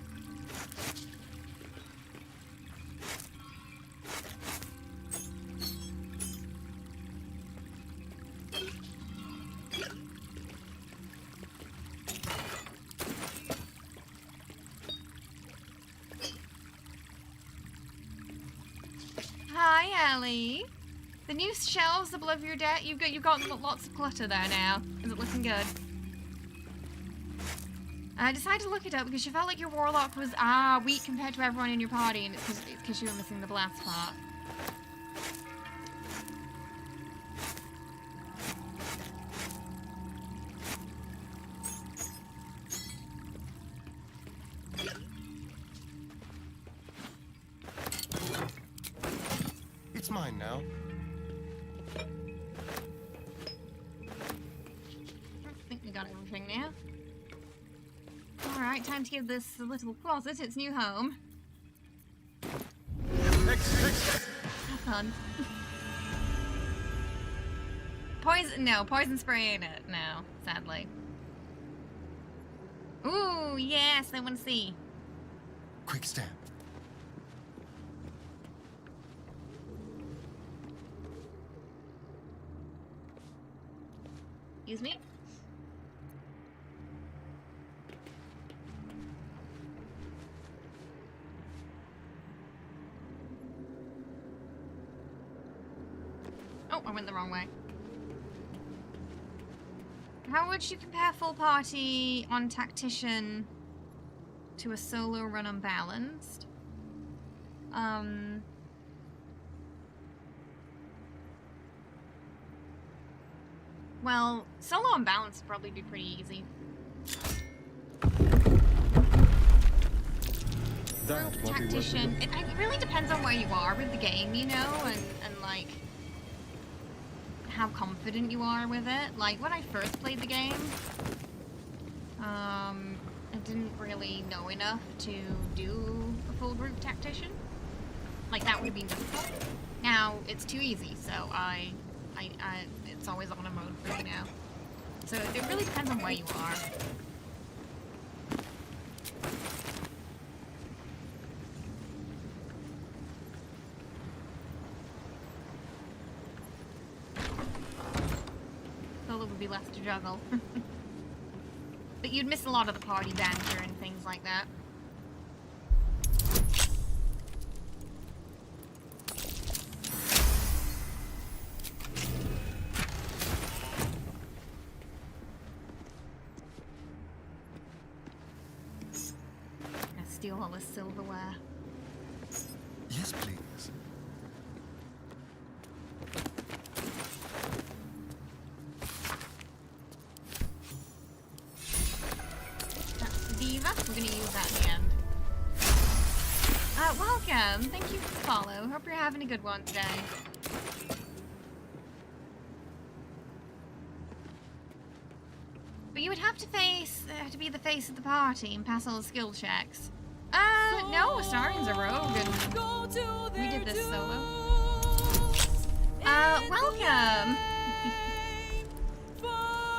Hi, Ellie. The new shelves above your deck. You've got lots of clutter there now. Is it looking good? I decided to look it up because you felt like your warlock was weak compared to everyone in your party, and it's because you were missing the blast part. It's mine now. I think we got everything now. Alright, time to give this little closet its new home. Have fun. Poison spray ain't it now, sadly. Ooh, yes, I want to see. Quick step. Excuse me? Oh, I went the wrong way. How would you compare full party on Tactician to a solo run unbalanced? Well, solo unbalanced would probably be pretty easy. Group Tactician, it really depends on where you are with the game, you know, and like how confident you are with it. Like when I first played the game, I didn't really know enough to do a full group Tactician. Like that would have been difficult. Now it's too easy, so it's always on a mode for me now. So it really depends on where you are. Solo would be less to juggle. But you'd miss a lot of the party banter and things like that. Gonna steal all this silverware. Yes, please. That's the diva. We're gonna use that in the end. Welcome. Thank you for the follow. Hope you're having a good one today. But you would have to be the face of the party and pass all the skill checks. No, Astarion's a rogue and we did this solo. Welcome.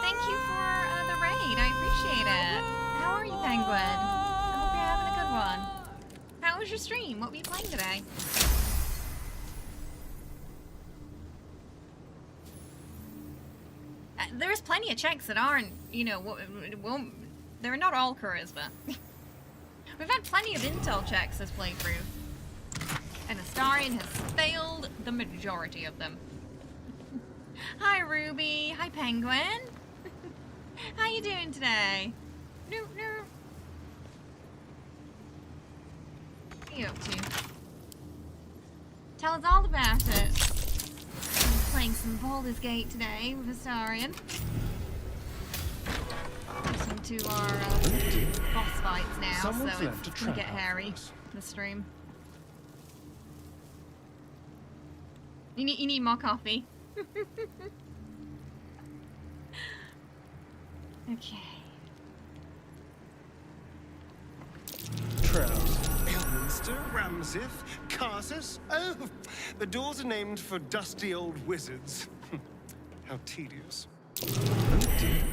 Thank you for the raid. I appreciate it. How are you, Penguin? I hope you're having a good one. How was your stream? What were you playing today? There's plenty of checks that aren't, you know, they're not all charisma. We've had plenty of intel checks this playthrough. And Astarion has failed the majority of them. Hi, Ruby. Hi, Penguin. How you doing today? Noop, noop. What are you up to? Tell us all about it. I'm playing some Baldur's Gate today with Astarion. Listen to our boss fights now, Someone's so left it's a gonna get trap out hairy for us. the stream. You need more coffee. Okay. Trout, Elminster, Ramsith, Carsus. Oh, the doors are named for dusty old wizards. How tedious. Oh dear.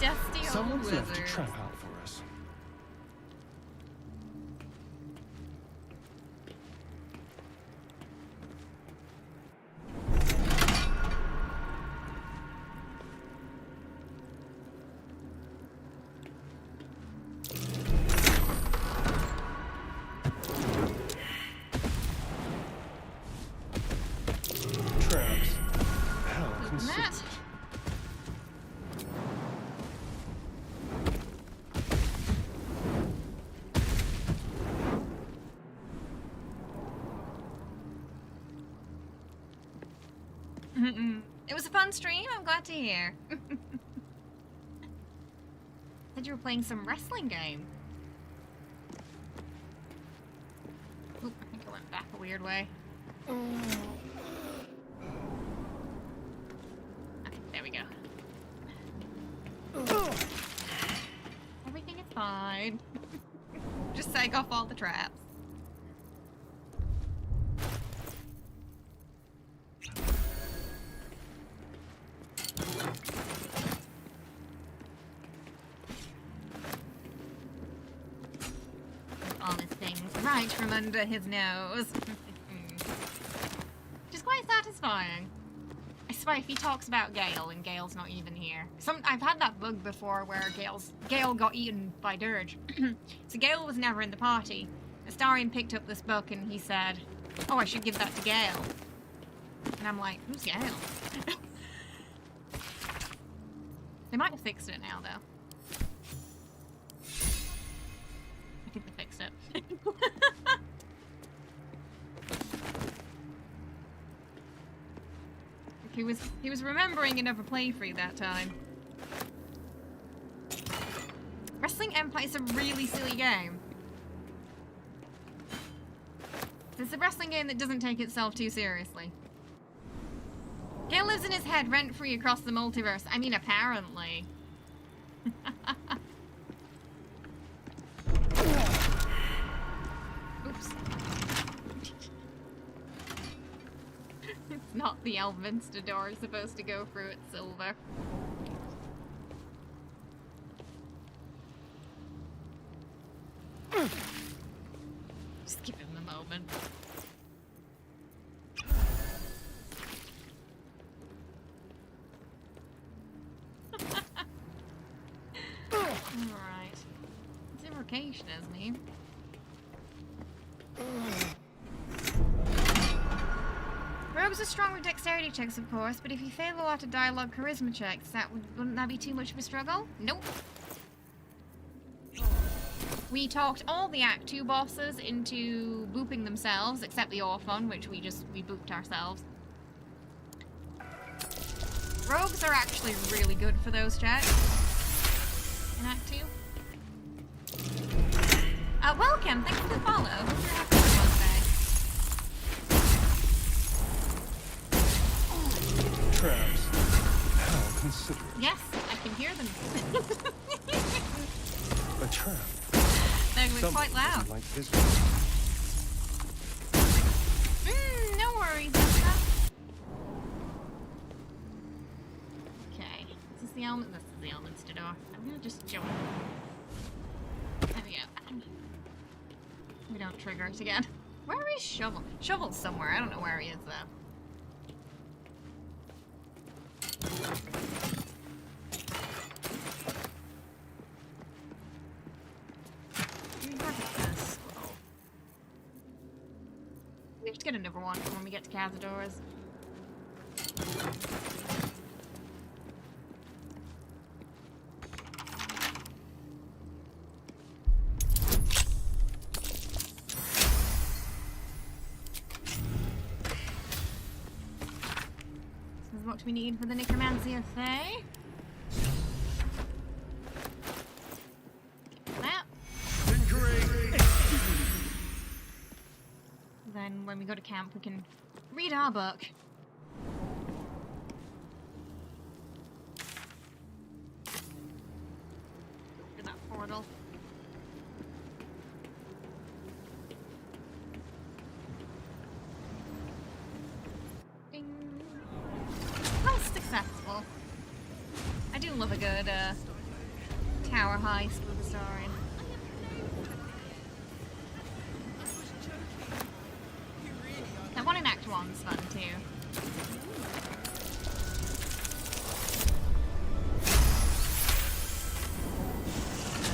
Dusty old Someone's wizards. left a trap out for us. Traps. How Open considerate. that. It was a fun stream, I'm glad to hear. Said you were playing some wrestling game. Oop, I think I went back a weird way. Okay, there we go. Everything is fine. Just take off all the traps. All his things right from under his nose. Which is quite satisfying. I swear, if he talks about Gale and Gale's not even here. I've had that bug before where Gale got eaten by Dirge. So Gale was never in the party. Astarion picked up this book and he said, "Oh, I should give that to Gale." And I'm like, who's Gale? They might have fixed it now, though. I think they fixed it. He was remembering another playthrough that time. Wrestling Empire is a really silly game. It's a wrestling game that doesn't take itself too seriously. Gale lives in his head rent-free across the multiverse. I mean, apparently. Oops. It's not the Elminster door it's supposed to go through, it's silver. Just give him a moment. communication as me. Rogues are strong with dexterity checks, of course, but if you fail a lot of dialogue charisma checks, wouldn't that be too much of a struggle? Nope. We talked all the Act 2 bosses into booping themselves, except the Orphan, which we booped ourselves. Rogues are actually really good for those checks in Act 2. Welcome, thanks for the follow. Hope you're having a good one today. Traps. How considerate. Yes, I can hear them. A trap. They're quite loud. Like this No worries, Jessica. Okay, is this the element? This is the elements to door. I'm gonna just jump. There we go. We don't trigger it again. Where is Shovel? Shovel's somewhere. I don't know where he is though. We have to get another one for when we get to Cazador's. This is what we need for the Necromancy of Fae. That. Then when we go to camp, we can read our book. To that portal. Ding. Most successful. I do love a good tower heist with Astarion. That one in Act 1's fun too.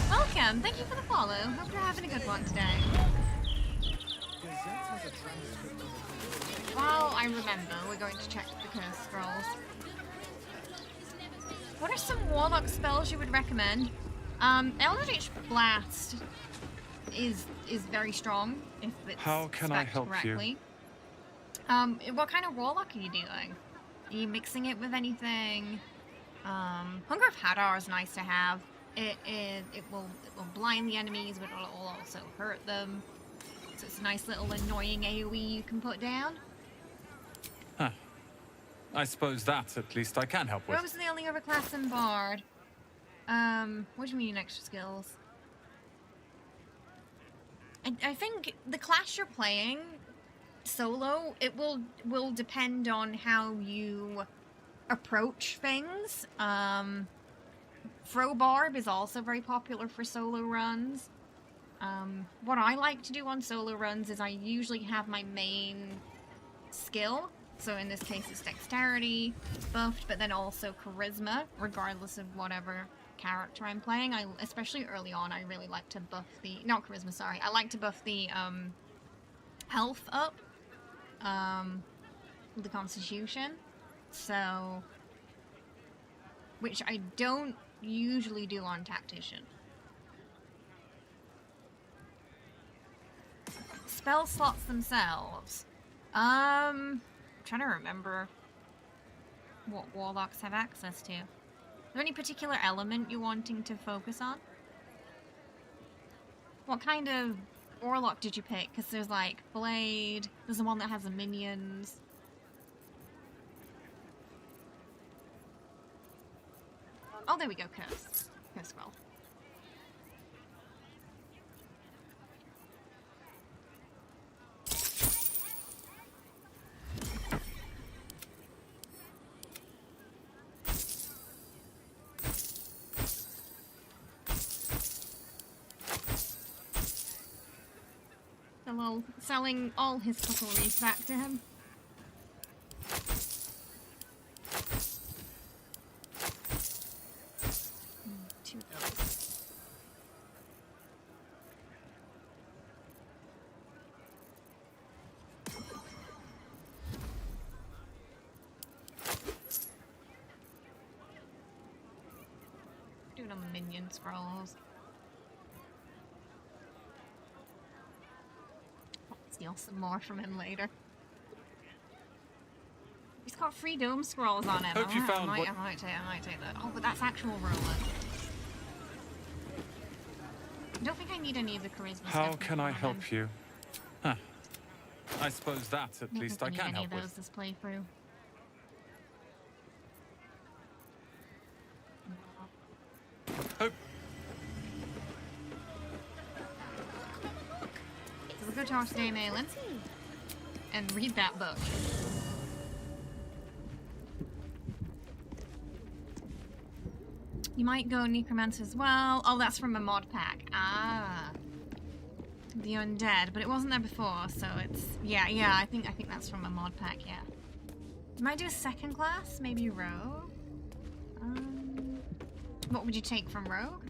Welcome, thank you for the follow. Hope you're having a good one today. While I remember, we're going to check the curse scrolls. What are some warlock spells you would recommend? Eldritch Blast is very strong if it's How can I help correctly. What kind of warlock are you doing? Are you mixing it with anything? Hunger of Hadar is nice to have. It will blind the enemies, but it will also hurt them. So it's a nice little annoying AoE you can put down. Huh. I suppose that at least I can help with. Rogues are the only other class in Bard. What do you mean extra skills? I think the class you're playing solo, it will depend on how you approach things. Throw Barb is also very popular for solo runs. What I like to do on solo runs is I usually have my main skill. So in this case it's dexterity buffed, but then also charisma, regardless of whatever character I'm playing. Especially early on, I really like to buff the... Not charisma, sorry. I like to buff the health up. The constitution. So... Which I don't usually do on tactician. Spell slots themselves. I'm trying to remember what warlocks have access to. Is there any particular element you're wanting to focus on? What kind of warlock did you pick? Because there's like blade, there's the one that has the minions. Oh, there we go, curse. Curse scroll. Hello, selling all his cutlery back to him. Doing on the minion scrolls. I'll steal some more from him later. He's got 3 dome scrolls on him. Hope you found I what- might take that. Oh, but that's actual roller. I don't think I need any of the charisma stuff. How can I on help him. you? Huh. I suppose that at I least don't I think can need help any of those with. this playthrough. Hope. So we'll go to our stay Malin and read that book. You might go Necromancer as well. Oh, that's from a mod pack. Ah. The Undead, but it wasn't there before, so it's... Yeah, I think that's from a mod pack, yeah. Might do a second class, maybe Rogue? What would you take from Rogue?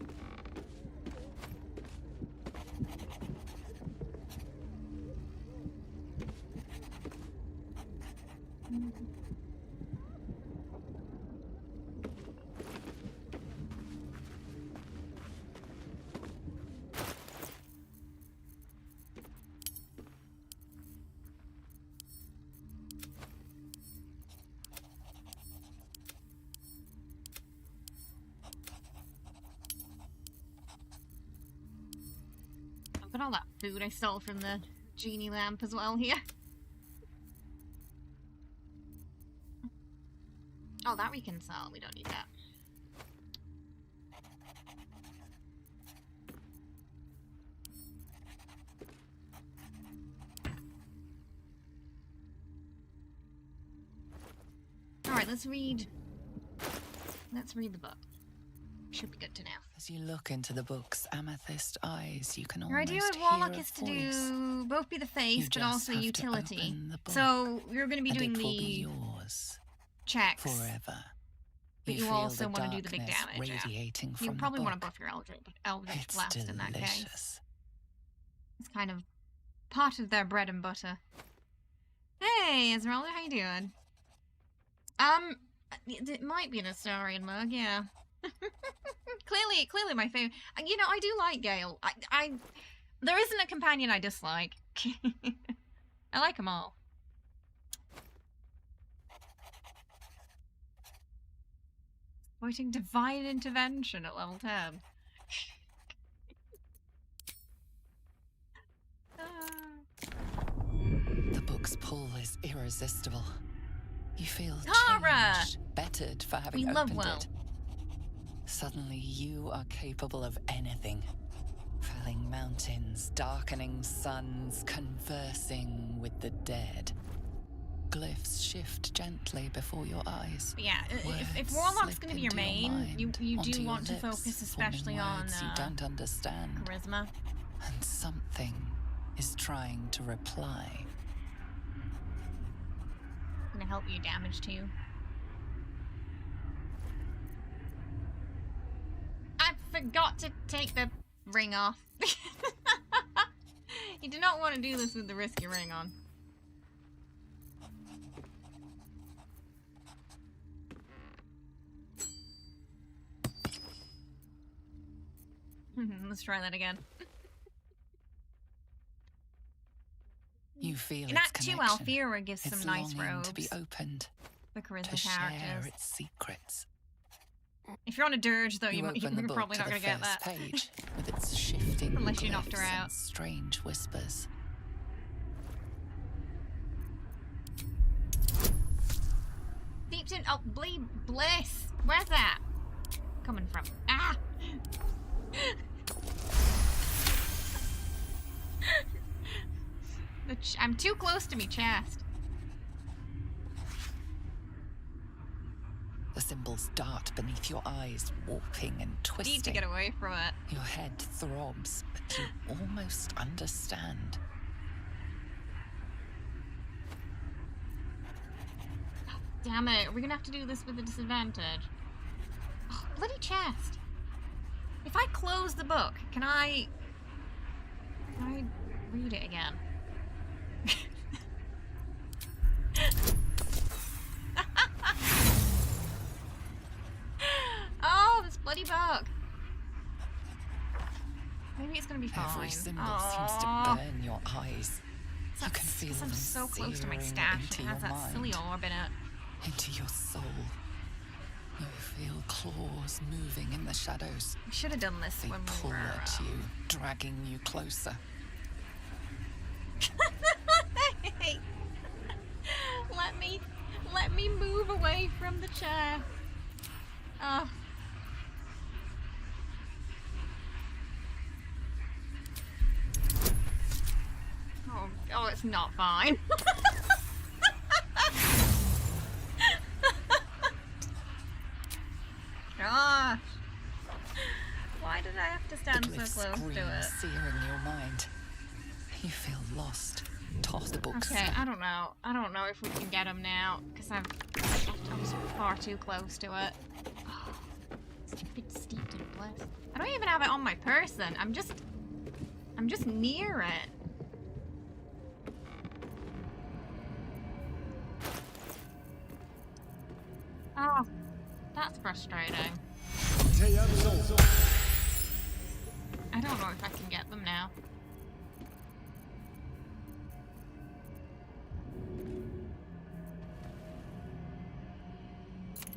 I've got all that food I stole from the genie lamp as well here. Oh, that we can sell. We don't need that. Alright, let's read the book. Should be good to know. As you look into the book's amethyst eyes, you can Your almost idea with hear Warlock a is to voice. do both be the face, You but just also have to utility. open the book, So you're going to be and doing it will the be yours checks, forever. but you feel also the want to do the big darkness damage. Yeah. radiating You from the probably want to book. buff your Eldritch It's Blast in that case. delicious. It's kind of part of their bread and butter. Hey, Esmeralda, how you doing? It might be an Astarion mug, yeah. clearly my favorite. You know, I do like Gale. There isn't a companion I dislike. I like them all. Waiting Divine Intervention at level 10. The book's pull is irresistible. You feel Tara! changed, bettered for having We love opened Will. it. Suddenly you are capable of anything. Felling mountains, darkening suns, conversing with the dead. Glyphs shift gently before your eyes. But yeah, if Words Warlock's slip going to be your into your main, you mind, onto do your want to lips, focus especially forming on words you don't understand. charisma. And something is trying to reply. Going to help you damage too. I forgot to take the ring off. You do not want to do this with the risky ring on. Let's try that again. You feel In its Act 2, connection, Alfira gives its some nice longing robes to be opened, for charisma to share characters. its secrets. If you're on a dirge, though, You you're open the book probably to not the going to get first that. page with its shifting Unless you knocked her glyphs out. and strange whispers. Deep in. Oh, bleed bliss. Where's that coming from? Ah! I'm too close to me chest. The symbols dart beneath your eyes, warping and twisting. Need to get away from it. Your head throbs, but you almost understand. Damn it, we're gonna have to do this with a disadvantage. Oh, bloody chest. If I close the book, can I read it again? Oh, this bloody book. Maybe it's gonna be fine. Every symbol seems to burn your eyes. You can feel them I'm so close to my searing stash. into It has your that silly mind, orb in it. into your soul. You feel claws moving in the shadows. We should have done this They when we pull were. at you, dragging you closer. Hey, let me move away from the chair. Oh. Oh, it's not fine. Gosh. Why did I have to stand so close to it? Searing your mind. You feel lost. Toss the books. Okay, I don't know. I don't know if we can get him now, because I was far too close to it. Oh, stupid steeped in bliss. I don't even have it on my person. I'm just near it. Oh, that's frustrating. I don't know if I can get them now.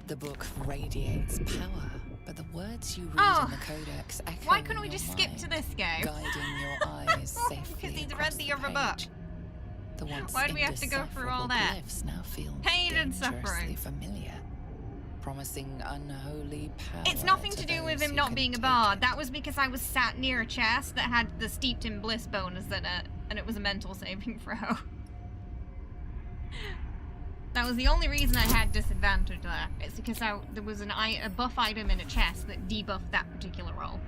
The book radiates power, but the words you read Oh, in the codex echo. why couldn't we in just your skip mind, to this game? guiding your eyes safely Because he's across read the other book. page. The once Why do we have to go through all that? glyphs now feel Pain and dangerously suffering. familiar, promising unholy power. It's nothing to do with those him who not can being a take bard. That was because I was sat near a chest that had the Steeped in Bliss bonus in it, and it was a mental saving throw. That was the only reason I had disadvantage there. It's because there was a buff item in a chest that debuffed that particular roll.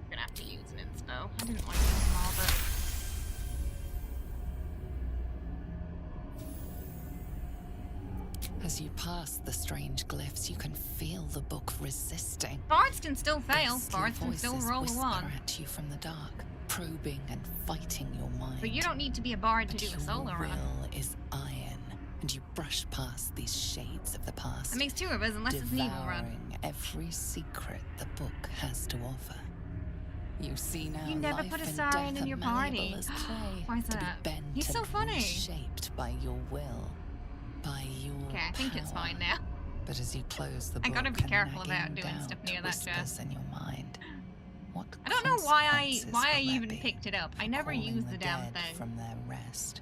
I'm gonna have to use an inspo. I didn't want to use them all, but... As you pass the strange glyphs, you can feel the book resisting. Bards can still fail. Ghostly Bards can still voices roll a whisper 1. at you from the dark, probing and fighting your mind. But you don't need to be a bard to do a solo Your run. will is iron, and you brush past these shades of the past. That makes 2 of us, unless it's an evil run. devouring every secret the book has to offer. You see now You never life put and Astarion death in your are malleable party. as clay, Why is to be that? bent He's so and funny. reshaped by your will, by your Okay, I think it's power. fine now. But as you close the I book, gotta be a careful about nagging doing stuff doubt near that whispers chest. in your mind. What I don't know why I consequences will even there be picked it up. I for never calling used the damn dead thing. from their rest.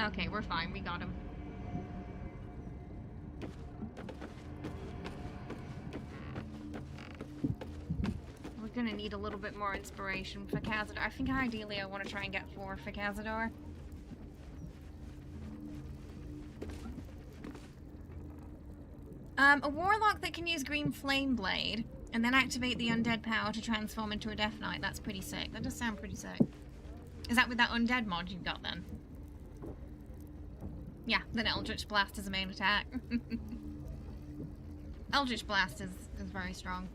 Okay, we're fine. We got him. We're gonna need a little bit more inspiration for Cazador. I think ideally I want to try and get 4 for Cazador. A warlock that can use Green Flame Blade and then activate the undead power to transform into a Death Knight. That's pretty sick. That does sound pretty sick. Is that with that undead mod you've got then? Yeah, then Eldritch Blast is a main attack. Eldritch Blast is very strong.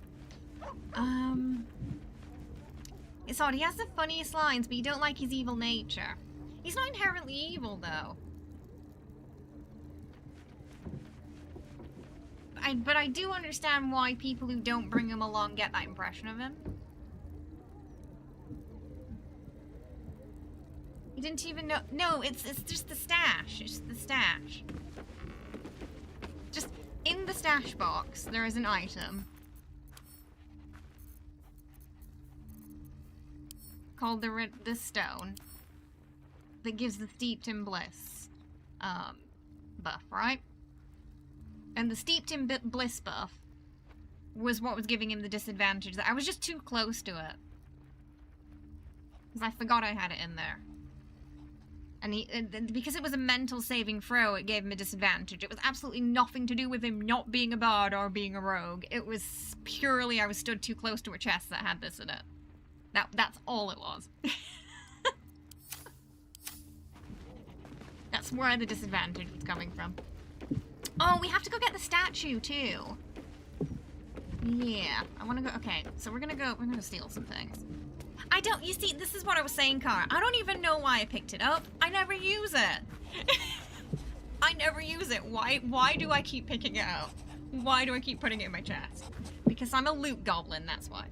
It's odd, he has the funniest lines, but you don't like his evil nature. He's not inherently evil, though. But I do understand why people who don't bring him along get that impression of him. You didn't even know. No, it's just the stash. It's the stash. Just in the stash box, there is an item called the stone that gives the Steeped in Bliss buff, right? And the Steeped in Bliss buff was what was giving him the disadvantage. I was just too close to it. Because I forgot I had it in there. And because it was a mental saving throw, it gave him a disadvantage. It was absolutely nothing to do with him not being a bard or being a rogue. It was purely I was stood too close to a chest that had this in it. That's all it was. That's where the disadvantage was coming from. Oh, we have to go get the statue, too. Yeah, I want to go. Okay, so we're gonna steal some things. You see, this is what I was saying, Car. I don't even know why I picked it up. I never use it. I never use it. Why do I keep picking it up? Why do I keep putting it in my chest? Because I'm a loot goblin, that's why.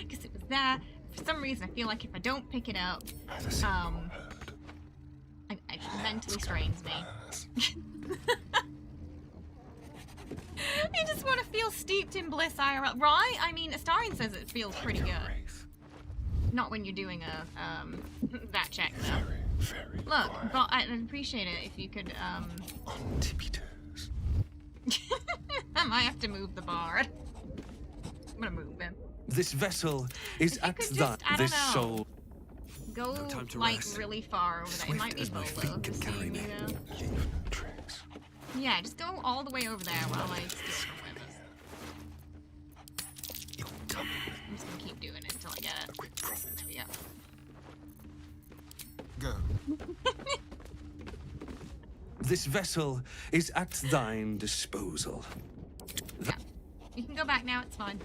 Because it was there. For some reason, I feel like if I don't pick it up, it mentally strains me. I just want to feel steeped in bliss IRL, right? I mean, Astarion says it feels pretty good. Not when you're doing that check though. Look, but I'd appreciate it if you could on tippy toes. I might have to move the bar. I'm gonna move him. This vessel is at this soul. Go like really far over there. It might be Baldur who's seeing me now. Yeah, just go all the way over there while I steal from women. I'm just gonna keep doing it until I get it. There we go. Go. This vessel is at thine disposal. Yeah. You can go back now, it's fine.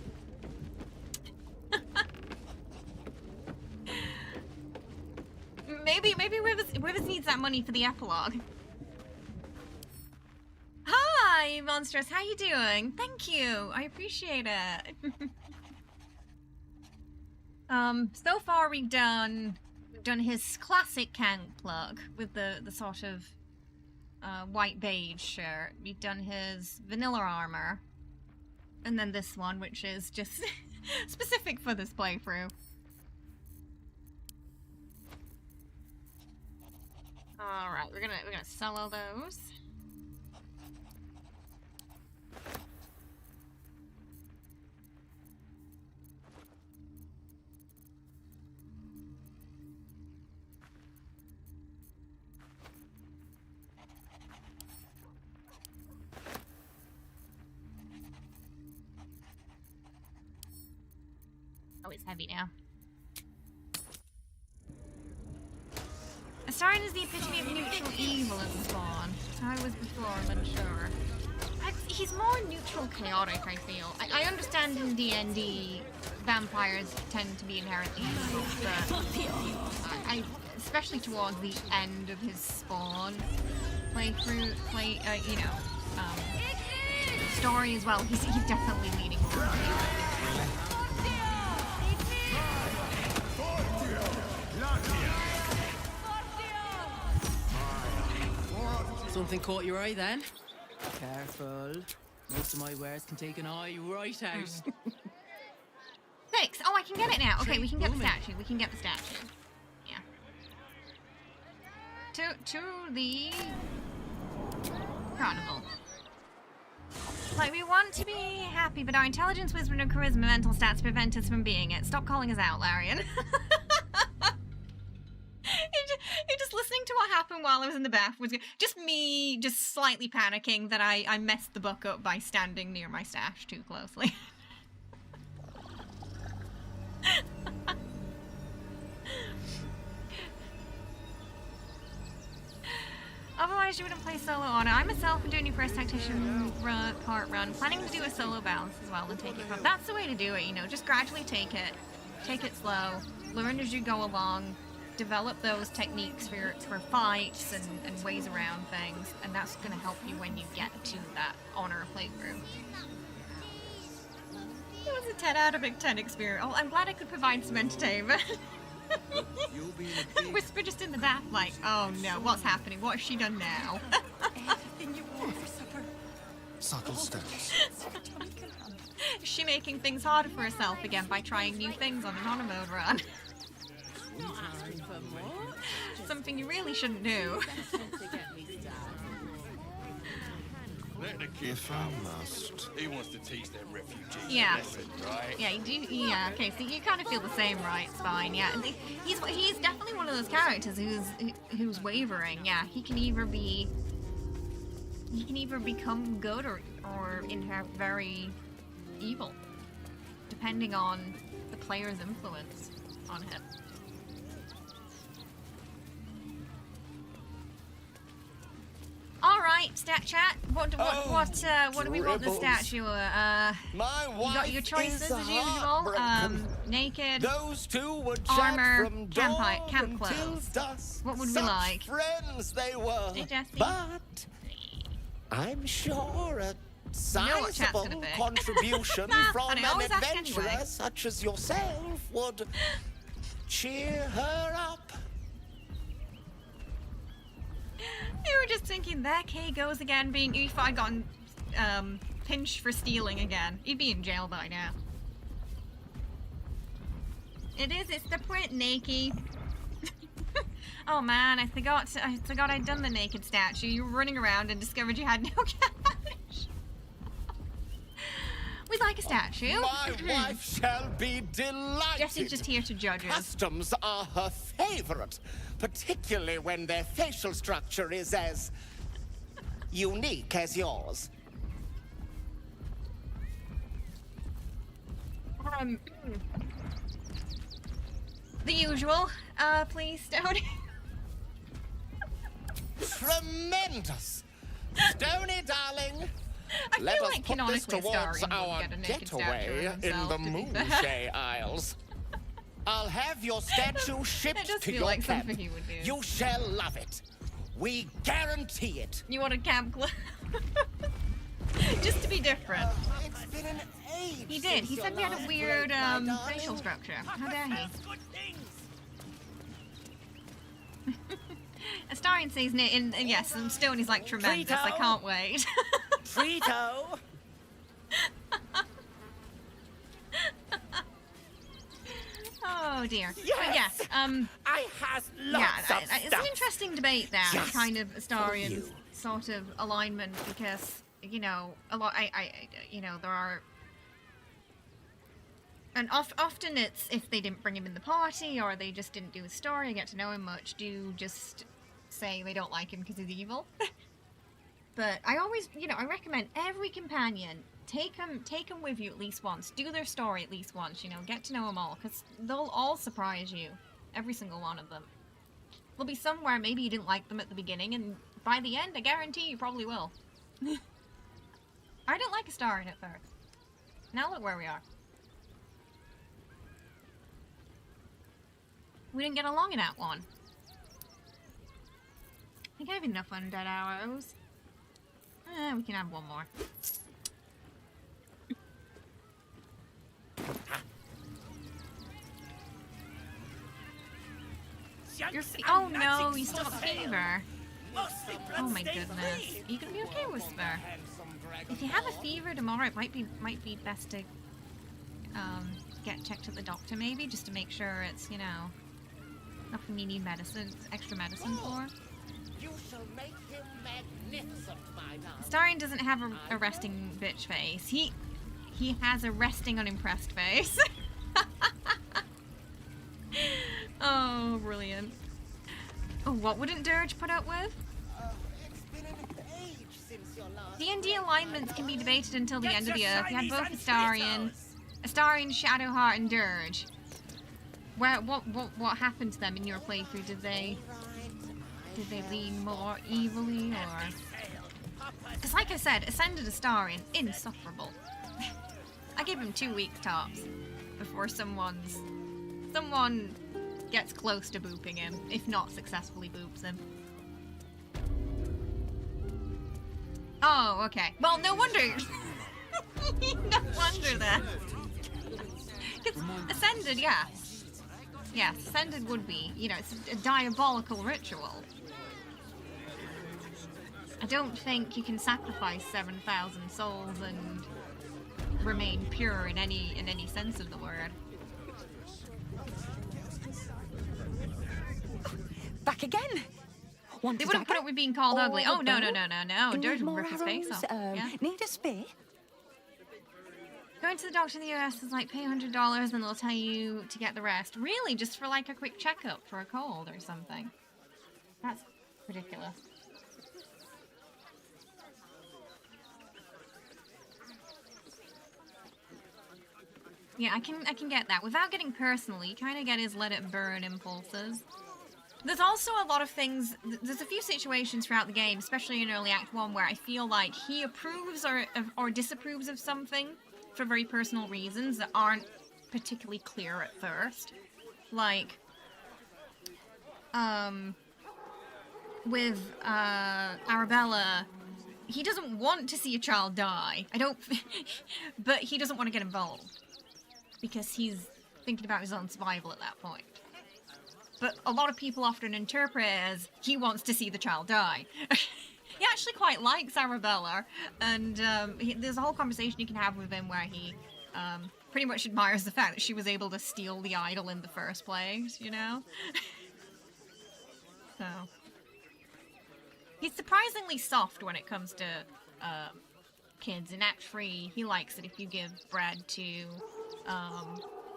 Maybe Rivers needs that money for the epilogue. Hi, Monstrous, how you doing? Thank you, I appreciate it. So far we've done his classic Kank plug with the sort of white beige shirt. We've done his vanilla armor, and then this one, which is just specific for this playthrough. All right, we're gonna sell all those. Oh, it's heavy now. Astarion is the epitome of neutral evil in the Spawn. I was before, I'm unsure. He's more neutral chaotic, I feel. I understand in D&D, vampires tend to be inherently evil, but especially towards the end of his Spawn playthrough, story as well, he's definitely leaning more on chaotic. Something caught your eye then? Careful. Most of my wares can take an eye right out. 6! Oh, I can get it now. Okay, we can get the statue. We can get the statue. Yeah. To the carnival. Like, we want to be happy, but our intelligence, wisdom, and charisma mental stats prevent us from being it. Stop calling us out, Larian. Just listening to what happened while I was in the bath was just me just slightly panicking that I messed the book up by standing near my stash too closely. Otherwise you wouldn't play solo on it. I myself am doing your first tactician part run, planning to do a solo balance as well and take it from. That's the way to do it, you know, just gradually take it slow, learn as you go along. Develop those techniques for fights and ways around things, and that's going to help you when you get to that honor playthrough. It was a 10 out of 10 experience. Oh, I'm glad I could provide some entertainment. Whisper just in the bath like, oh no, what's happening? What has she done now? Anything you want for supper. Subtle steps. Is she making things harder for herself again by trying new things on an honor mode run? Something you really shouldn't do. If I must. He wants to teach them refugees Yeah. a lesson, right? Yeah, you do. Yeah. Okay, so you kind of feel the same, right? It's fine. Yeah. He's definitely one of those characters who's wavering. Yeah. He can either become good or inherit very evil, depending on the player's influence on him. right, chat. What do we want the statue? My you got your choices as usual. Naked. Those two would armor, from camp clothes. Dusk. What would we Such like? Friends they were. Hey, Jesse. But I'm sure a sizable contribution from an adventurer such as yourself would cheer her up. You were just thinking, there Kay goes again, being if I got pinched for stealing again. He'd be in jail by now. It's the print, Nakey. Oh man, I forgot I'd done the naked statue. You were running around and discovered you had no cash. We'd like a statue. My wife shall be delighted. Jesse's just here to judge us. Customs are her favorite, particularly when their facial structure is as unique as yours. The usual, please, Stony. Tremendous! Stony, darling! I feel like put this canonically towards Astarion our would get a naked statue getaway of in himself, the to be Moonshay Isles. I'll have your statue shipped to feel your like camp. something he would do. You shall love it. We guarantee it. You want a camp club? Just to be different. It's been an age. He did. He said we had a weird facial structure. How dare he? Astarion says, yes, and Stoney's like tremendous. I can't wait. Frito. Oh dear. Yes. But yes. I has lots of it's stuff. an interesting debate there, Just kind of Astarion's sort of alignment, because a lot. There are. And often it's if they didn't bring him in the party or they just didn't do his story and get to know him much, do just say they don't like him because he's evil. But I always, I recommend every companion, take them with you at least once. Do their story at least once, get to know them all, because they'll all surprise you. Every single one of them. There'll be somewhere maybe you didn't like them at the beginning, and by the end, I guarantee you probably will. I didn't like Astarion at first. Now look where we are. We didn't get along in Act 1. I think I have enough undead arrows. We can have one more. Oh no, he's still got fever. Oh my goodness. Are you gonna be okay, Whisper? If you have a fever tomorrow, it might be best to get checked at the doctor maybe, just to make sure it's, nothing you need extra medicine for. You shall make him magnificent, my darling. Astarion doesn't have a resting bitch face. He has a resting unimpressed face. Oh, brilliant. Oh, what wouldn't Dirge put up with? It's been an age since your last. D&D alignments can be debated until the end of the earth. You had both Astarion, Shadowheart, and Dirge. What happened to them in your playthrough? Did they lean more evilly, or? Because like I said, Ascended Astarion, insufferable. I give him 2 weeks tops before someone gets close to booping him, if not successfully boops him. Oh, okay. Well, no wonder. No wonder then. Because Ascended, yeah. Yes, Ascended would be, it's a diabolical ritual. I don't think you can sacrifice 7,000 souls and remain pure in any sense of the word. Back again. They wouldn't put up with being called ugly. Oh, no. Dirge would rip his face off. Yeah. Need a spear? Going to the doctor in the US is like pay $100 and they'll tell you to get the rest. Really? Just for like a quick checkup for a cold or something? That's ridiculous. Yeah, I can get that. Without getting personal, you kind of get his let it burn impulses. There's also a lot of things, there's a few situations throughout the game, especially in early Act 1, where I feel like he approves or disapproves of something for very personal reasons that aren't particularly clear at first. Like, with Arabella, he doesn't want to see a child die. But he doesn't want to get involved. Because he's thinking about his own survival at that point. But a lot of people often interpret it as he wants to see the child die. He actually quite likes Arabella, and there's a whole conversation you can have with him where he pretty much admires the fact that she was able to steal the idol in the first place, you know? So... he's surprisingly soft when it comes to kids. In Act 3, he likes it if you give bread to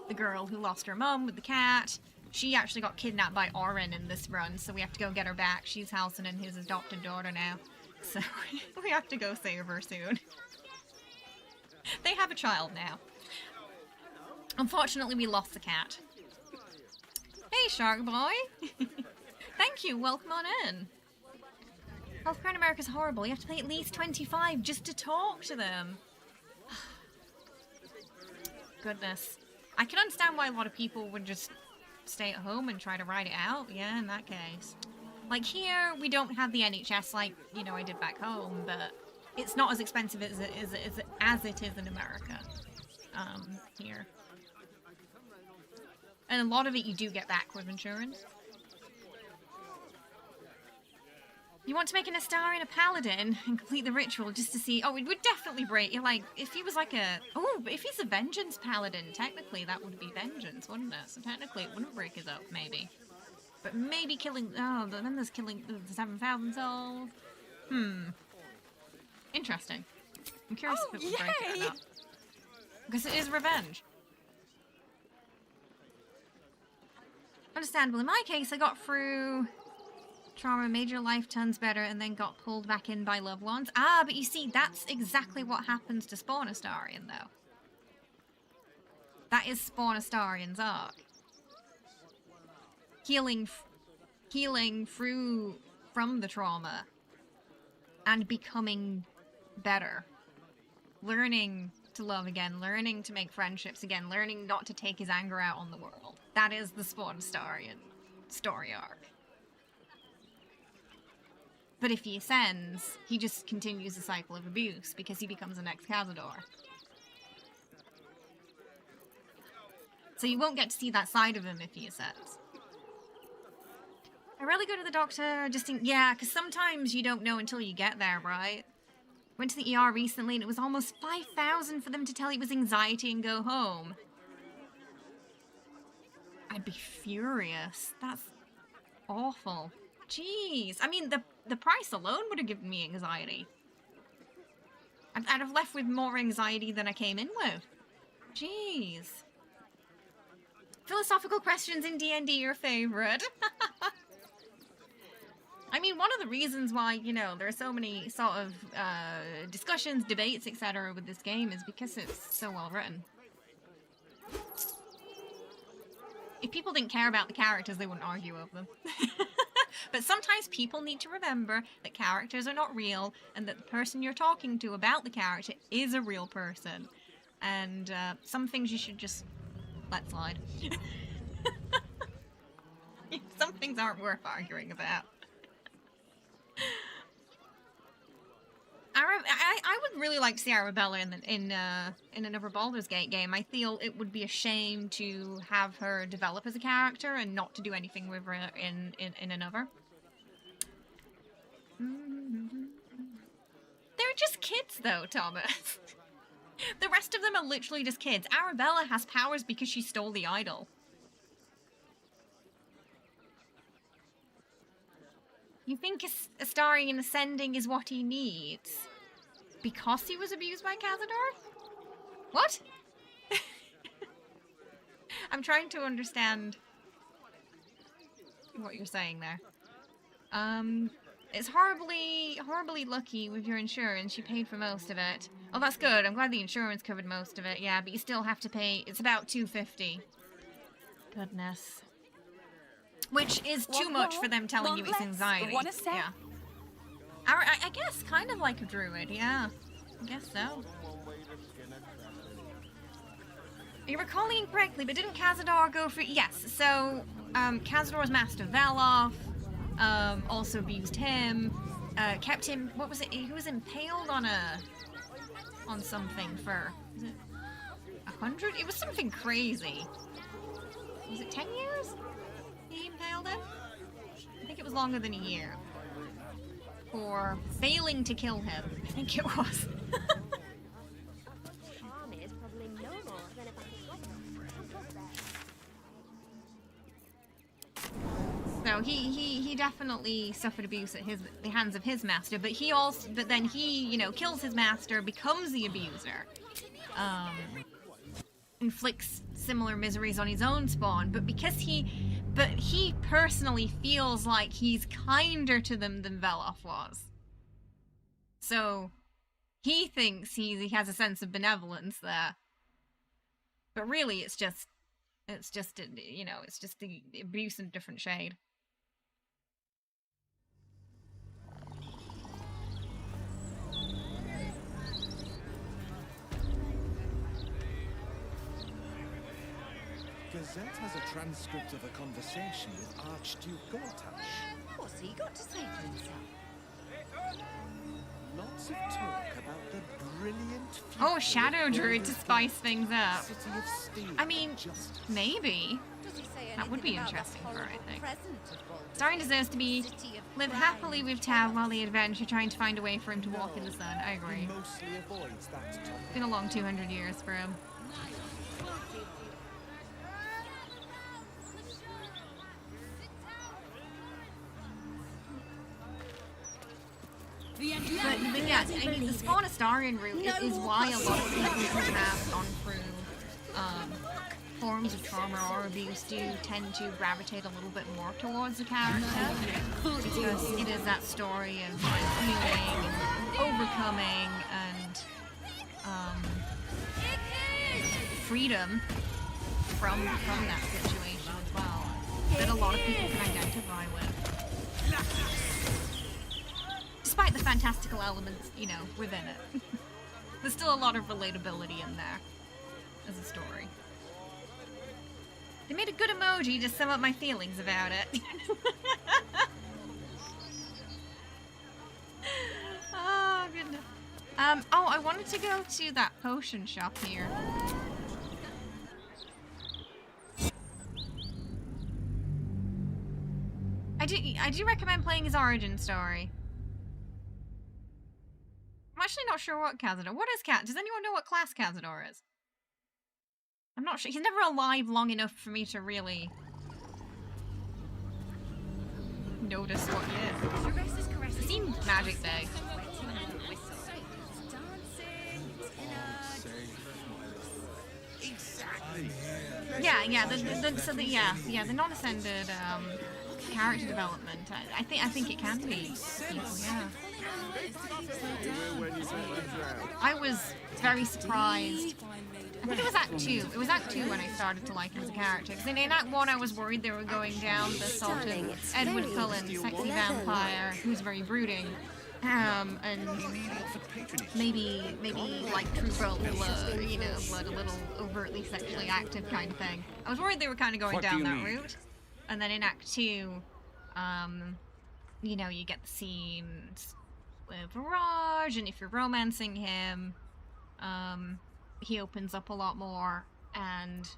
the girl who lost her mum with the cat. She actually got kidnapped by Orin in this run, so we have to go get her back. She's Halcyon and his adopted daughter now. So we have to go save her soon. They have a child now. Unfortunately, we lost the cat. Hey, Shark Boy! Thank you, welcome on in. Healthcare in America is horrible. You have to pay at least 25 just to talk to them. Goodness. I can understand why a lot of people would just stay at home and try to ride it out. Yeah, in that case. Like here, we don't have the NHS like, you know, I did back home, but it's not as expensive as it is in America. Here. And a lot of it you do get back with insurance. You want to make an Astarion a paladin and complete the ritual just to see... oh, it would definitely break... you're like, if he was like a... oh, but if he's a vengeance paladin, technically that would be vengeance, wouldn't it? So technically it wouldn't break his oath, maybe. But maybe killing... oh, but then there's killing the 7,000 souls. Interesting. I'm curious if it would break it or not. Because it is revenge. Understandable. In my case, I got through... trauma, made your life tons better, and then got pulled back in by loved ones. Ah, but you see, that's exactly what happens to Spawn Astarion, though. That is Spawn Astarion's arc. Healing from the trauma and becoming better. Learning to love again, learning to make friendships again, learning not to take his anger out on the world. That is the Spawn Astarion story arc. But if he ascends, he just continues the cycle of abuse because he becomes the next Cazador. So you won't get to see that side of him if he ascends. I rarely go to the doctor, just think, yeah, because sometimes you don't know until you get there, right? Went to the ER recently and it was almost 5,000 for them to tell it was anxiety and go home. I'd be furious. That's awful. Jeez. I mean, the price alone would have given me anxiety. I'd have left with more anxiety than I came in with. Jeez. Philosophical questions in D&D, your favorite. I mean, one of the reasons why, you know, there are so many sort of discussions, debates, etc. with this game is because it's so well written. If people didn't care about the characters, they wouldn't argue over them. But sometimes people need to remember that characters are not real and that the person you're talking to about the character is a real person. And some things you should just let slide. Some things aren't worth arguing about. I would really like to see Arabella in another Baldur's Gate game. I feel it would be a shame to have her develop as a character and not to do anything with her in another. They're just kids, though, Thomas. The rest of them are literally just kids. Arabella has powers because she stole the idol. You think Astarion ascending is what he needs? Because he was abused by Cazador? What? I'm trying to understand what you're saying there. It's horribly lucky with your insurance. You paid for most of it. Oh, that's good. I'm glad the insurance covered most of it. Yeah, but you still have to pay. It's about $250. Goodness. Which is too much for them telling you it's anxiety. Yeah. I guess kind of like a druid, yeah. I guess so. You're recalling correctly, but didn't Cazador go for... Yes, so Cazador's master Veloth also abused him, kept him... What was it? He was impaled on something for... Was it 100? It was something crazy. Was it 10 years? He impaled him? I think it was longer than a year. For failing to kill him. I think it was. So he definitely suffered abuse at the hands of his master, but then he, you know, kills his master, becomes the abuser. Inflicts similar miseries on his own spawn, but he personally feels like he's kinder to them than Veloth was. So he thinks he has a sense of benevolence there. But really it's just you know, it's just the abuse in a different shade. Gazette has a transcript of a conversation with Archduke Gortash. What's he got to say for himself? Lots of talk about the brilliant Oh, Shadow Druid to spice things up. City of Steel. I mean, maybe. That would be interesting for her, I think. Astarion deserves to live happily with Tav while they adventure, trying to find a way for him to walk in the sun. I agree. It's been a long 200 years for him. But yeah, I mean, the Spawn Astarion route is why a lot of people who have gone through forms of trauma or abuse do tend to gravitate a little bit more towards the character, because it is that story of healing, overcoming, and freedom from that situation as well, that a lot of people can identify with. Despite the fantastical elements, you know, within it. There's still a lot of relatability in there as a story. They made a good emoji to sum up my feelings about it. Oh, goodness. Oh, I wanted to go to that potion shop here. I do recommend playing his origin story. I'm actually not sure what Cazador... What is Does anyone know what class Cazador is? I'm not sure. He's never alive long enough for me to really notice what he is. He seemed magic day. Yeah, the non-ascended character development. I think it can be people, yeah. I was very surprised. I think it was Act 2. It was Act 2 when I started to like him as a character. Because in Act 1 I was worried they were going down the sort of Edward Cullen, sexy vampire, who's very brooding. And maybe like True Blood, you know, blood a little overtly sexually active kind of thing. I was worried they were kind of going down that route. And then in Act 2, you know, you get the scenes with Viraj, and if you're romancing him, he opens up a lot more, and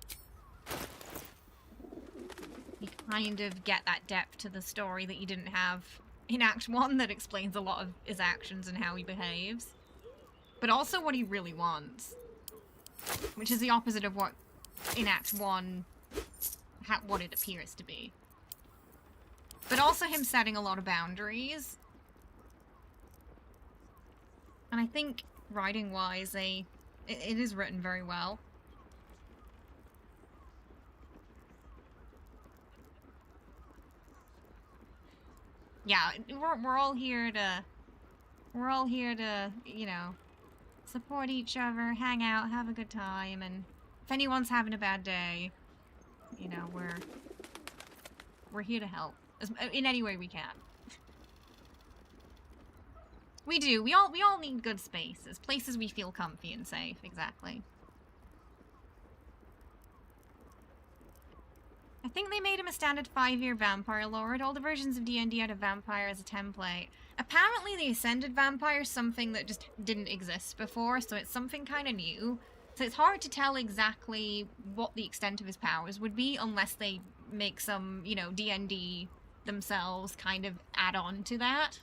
you kind of get that depth to the story that you didn't have in Act 1 that explains a lot of his actions and how he behaves. But also what he really wants. Which is the opposite of what, in Act 1, what it appears to be. But also him setting a lot of boundaries. And I think, writing-wise, it is written very well. Yeah, we're all here to, you know, support each other, hang out, have a good time, and if anyone's having a bad day, you know, We're here to help in any way we can. We do. We all need good spaces, places we feel comfy and safe. Exactly. I think they made him a standard 5-year vampire lord. All the versions of D&D had a vampire as a template. Apparently the Ascended Vampire is something that just didn't exist before, so it's something kind of new. So it's hard to tell exactly what the extent of his powers would be unless they make some, you know, D&D themselves kind of add on to that.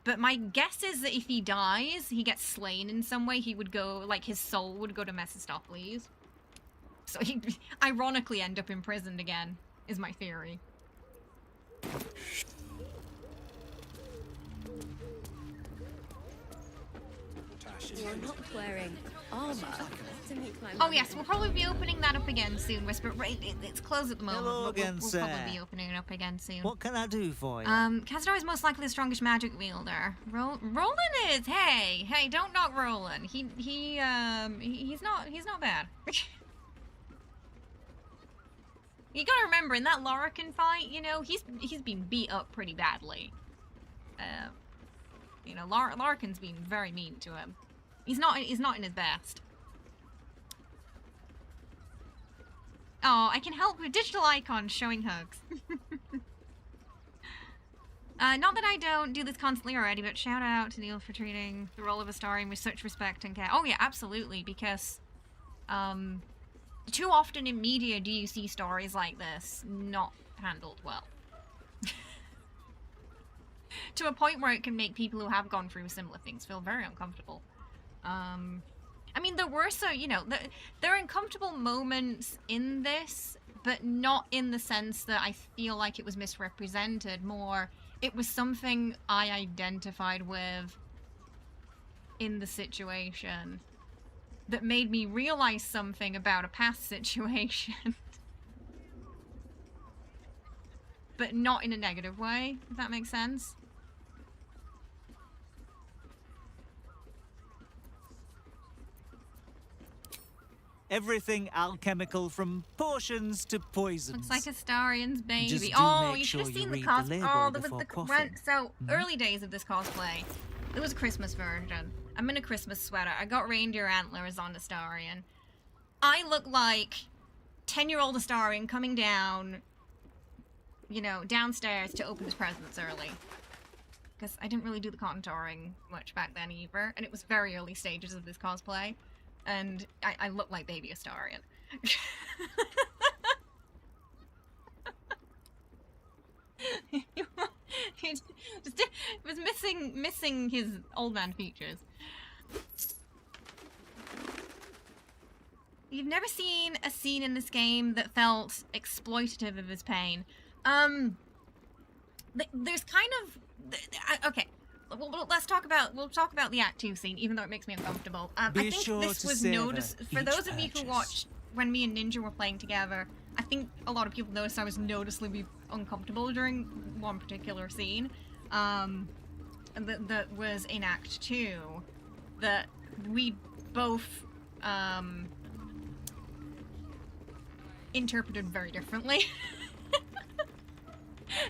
But my guess is that if he dies, he gets slain in some way, he would go, like, his soul would go to Mephistopheles. So he'd ironically end up imprisoned again, is my theory. You're not wearing armor to meet my Oh yes, we'll probably be opening that up again soon, Whisper. Right, it's closed at the moment. Hello again, we'll sir. probably be opening it up again soon. What can I do for you? Castro is most likely the strongest magic wielder. Roland is. Hey, don't knock Roland. He's not bad. You gotta remember, in that Larkin fight, you know, he's been beat up pretty badly. You know, Larkin's been very mean to him. He's not in his best. Oh, I can help with digital icons showing hugs. Not that I don't do this constantly already, but shout out to Neil for treating the role of Astarion with such respect and care. Oh yeah, absolutely, because too often in media do you see stories like this not handled well. To a point where it can make people who have gone through similar things feel very uncomfortable. I mean, there were there are uncomfortable moments in this, but not in the sense that I feel like it was misrepresented. More, it was something I identified with in the situation that made me realize something about a past situation. But not in a negative way, if that makes sense. Everything alchemical from potions to poisons. Looks like Astarion's baby. Just do Oh, make you should sure have you seen the read cosplay. the label Oh, there was before the coughing. early days of this cosplay. There was a Christmas version. I'm in a Christmas sweater. I got reindeer antlers on Astarion. I look like 10-year-old Astarion coming down, you know, downstairs to open his presents early. Because I didn't really do the contouring much back then either, and it was very early stages of this cosplay. And I look like baby Astarion. It was missing his old man features. You've never seen a scene in this game that felt exploitative of his pain. There's kind of okay. We'll talk about the Act 2 scene, even though it makes me uncomfortable. I think this was noticed for those of you who watched when me and Ninja were playing together. I think a lot of people noticed I was noticeably uncomfortable during one particular scene, that was in Act 2, that we both interpreted very differently.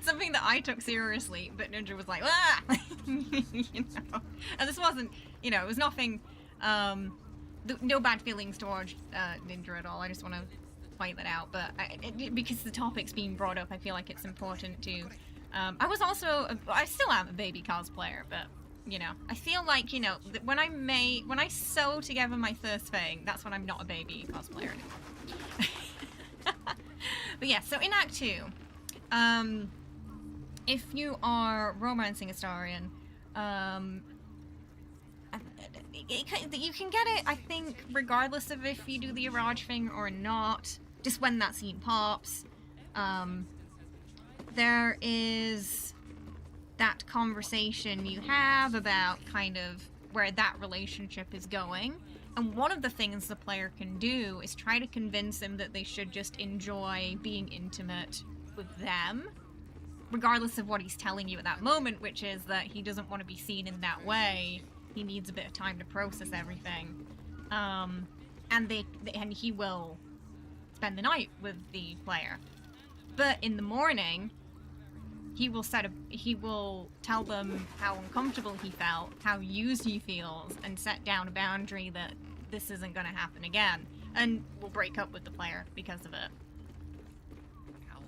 Something that I took seriously, but Ninja was like, ah! You know? And this wasn't, you know, it was nothing, no bad feelings towards Ninja at all. I just want to point that out. But because the topic's being brought up, I feel like it's important to... I still am a baby cosplayer, but, you know, I feel like, you know, when I sew together my first thing, that's when I'm not a baby cosplayer anymore. But yeah, so in Act 2... if you are romancing Astarion, you can get it, I think, regardless of if you do the Iraj thing or not, just when that scene pops. There is that conversation you have about kind of where that relationship is going. And one of the things the player can do is try to convince him that they should just enjoy being intimate with them, regardless of what he's telling you at that moment, which is that he doesn't want to be seen in that way. He needs a bit of time to process everything. And he will spend the night with the player. But in the morning, he will tell them how uncomfortable he felt, how used he feels, and set down a boundary that this isn't going to happen again, and will break up with the player because of it.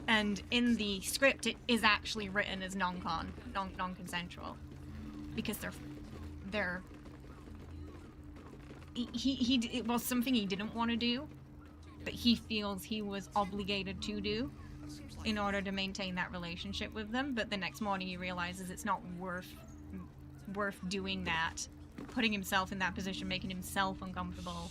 And in the script, it is actually written as non-consensual, because it was something he didn't want to do, but he feels he was obligated to do in order to maintain that relationship with them. But the next morning he realizes it's not worth doing that, putting himself in that position, making himself uncomfortable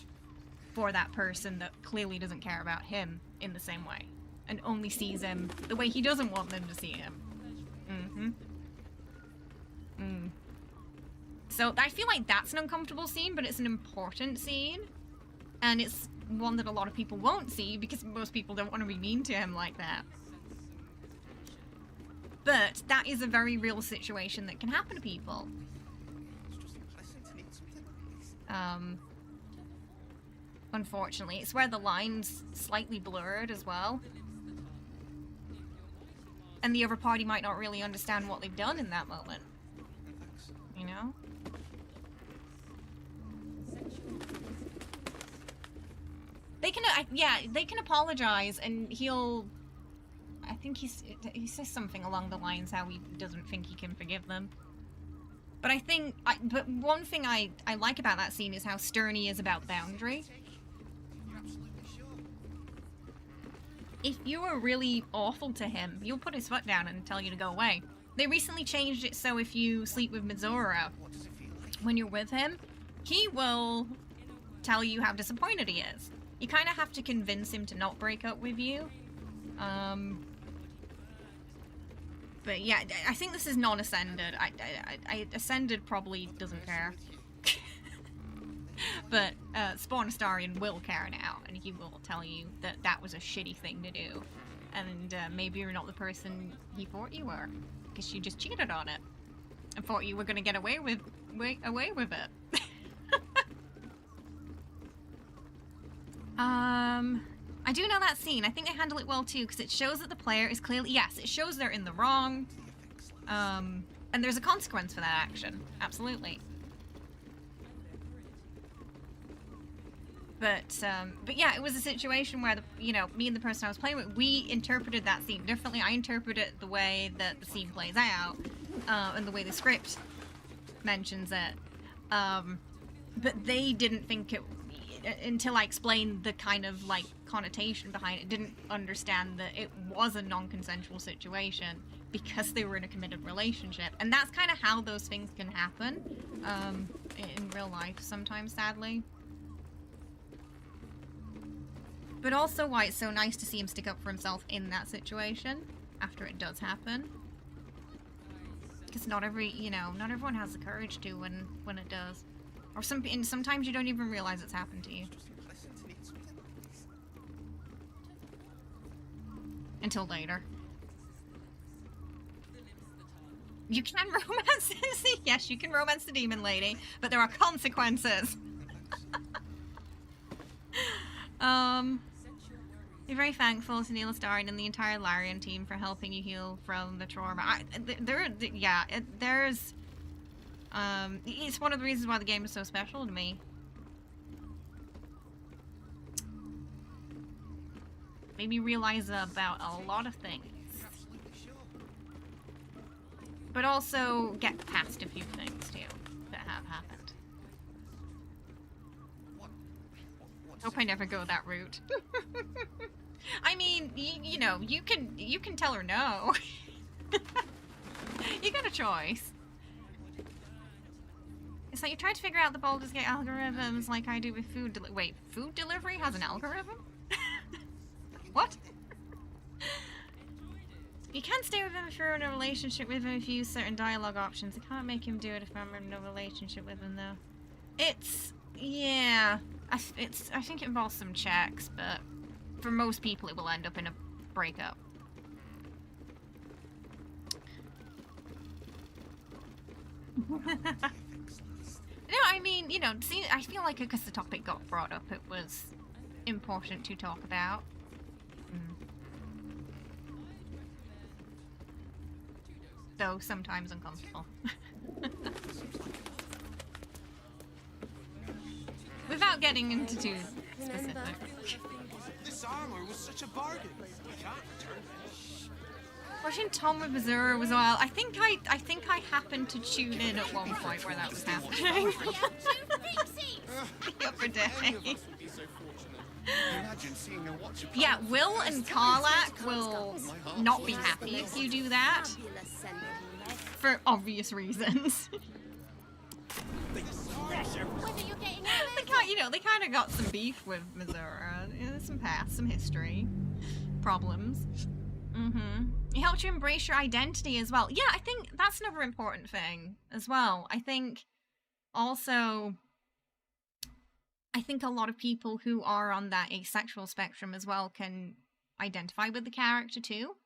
for that person that clearly doesn't care about him in the same way, and only sees him the way he doesn't want them to see him. So I feel like that's an uncomfortable scene, but it's an important scene, and it's one that a lot of people won't see because most people don't want to be mean to him like that. But that is a very real situation that can happen to people. Unfortunately, it's where the line's slightly blurred as well. And the other party might not really understand what they've done in that moment. You know? They can, they can apologize, and I think he says something along the lines how he doesn't think he can forgive them. But but one thing I like about that scene is how stern he is about boundary. If you are really awful to him, he'll put his foot down and tell you to go away. They recently changed it so if you sleep with Mizora, when you're with him, he will tell you how disappointed he is. You kind of have to convince him to not break up with you. But yeah, I think this is non-Ascended. Ascended probably doesn't care. But Spawn Astarion will care now, and he will tell you that that was a shitty thing to do. And maybe you're not the person he thought you were, because you just cheated on it. And thought you were going to get away with it. I do know that scene. I think they handle it well too, because it shows that the player is clearly, yes, it shows they're in the wrong. And there's a consequence for that action. Absolutely. But yeah, it was a situation where me and the person I was playing with, we interpreted that scene differently. I interpreted it the way that the scene plays out, and the way the script mentions it. But they didn't think it, until I explained the kind of like connotation behind it, didn't understand that it was a non-consensual situation because they were in a committed relationship. And that's kind of how those things can happen in real life sometimes, sadly. But also why it's so nice to see him stick up for himself in that situation after it does happen. Because not everyone has the courage to when it does. Or sometimes you don't even realize it's happened to you. Until later. You can romance yes, you can romance the demon lady, but there are consequences. You're very thankful to Neil Astarion and the entire Larian team for helping you heal from the trauma. It's one of the reasons why the game is so special to me. Made me realize about a lot of things. But also get past a few things too that have happened. Hope I never go that route. I mean, you can tell her no. You got a choice. It's like you tried to figure out the Baldur's Gate algorithms like I do with food wait, food delivery has an algorithm? What? You can't stay with him if you're in a relationship with him if you use certain dialogue options. I can't make him do it if I'm in a relationship with him though. Yeah. I think it involves some checks, but for most people it will end up in a breakup. No, I mean, see, I feel like because the topic got brought up, it was important to talk about. Though sometimes uncomfortable. Without getting into too specific. This armor was such a bargain. We can't return it. Watching Tom with Missouri was well. I think I happened to tune in at one point where that was happening. The other day. Yeah, Will and Karlach will not be happy if you do that. For obvious reasons. They kind of got some beef with Missouri. Some past, some history. Problems. It helps you embrace your identity as well. Yeah, I think that's another important thing as well. I think also... I think a lot of people who are on that asexual spectrum as well can identify with the character too.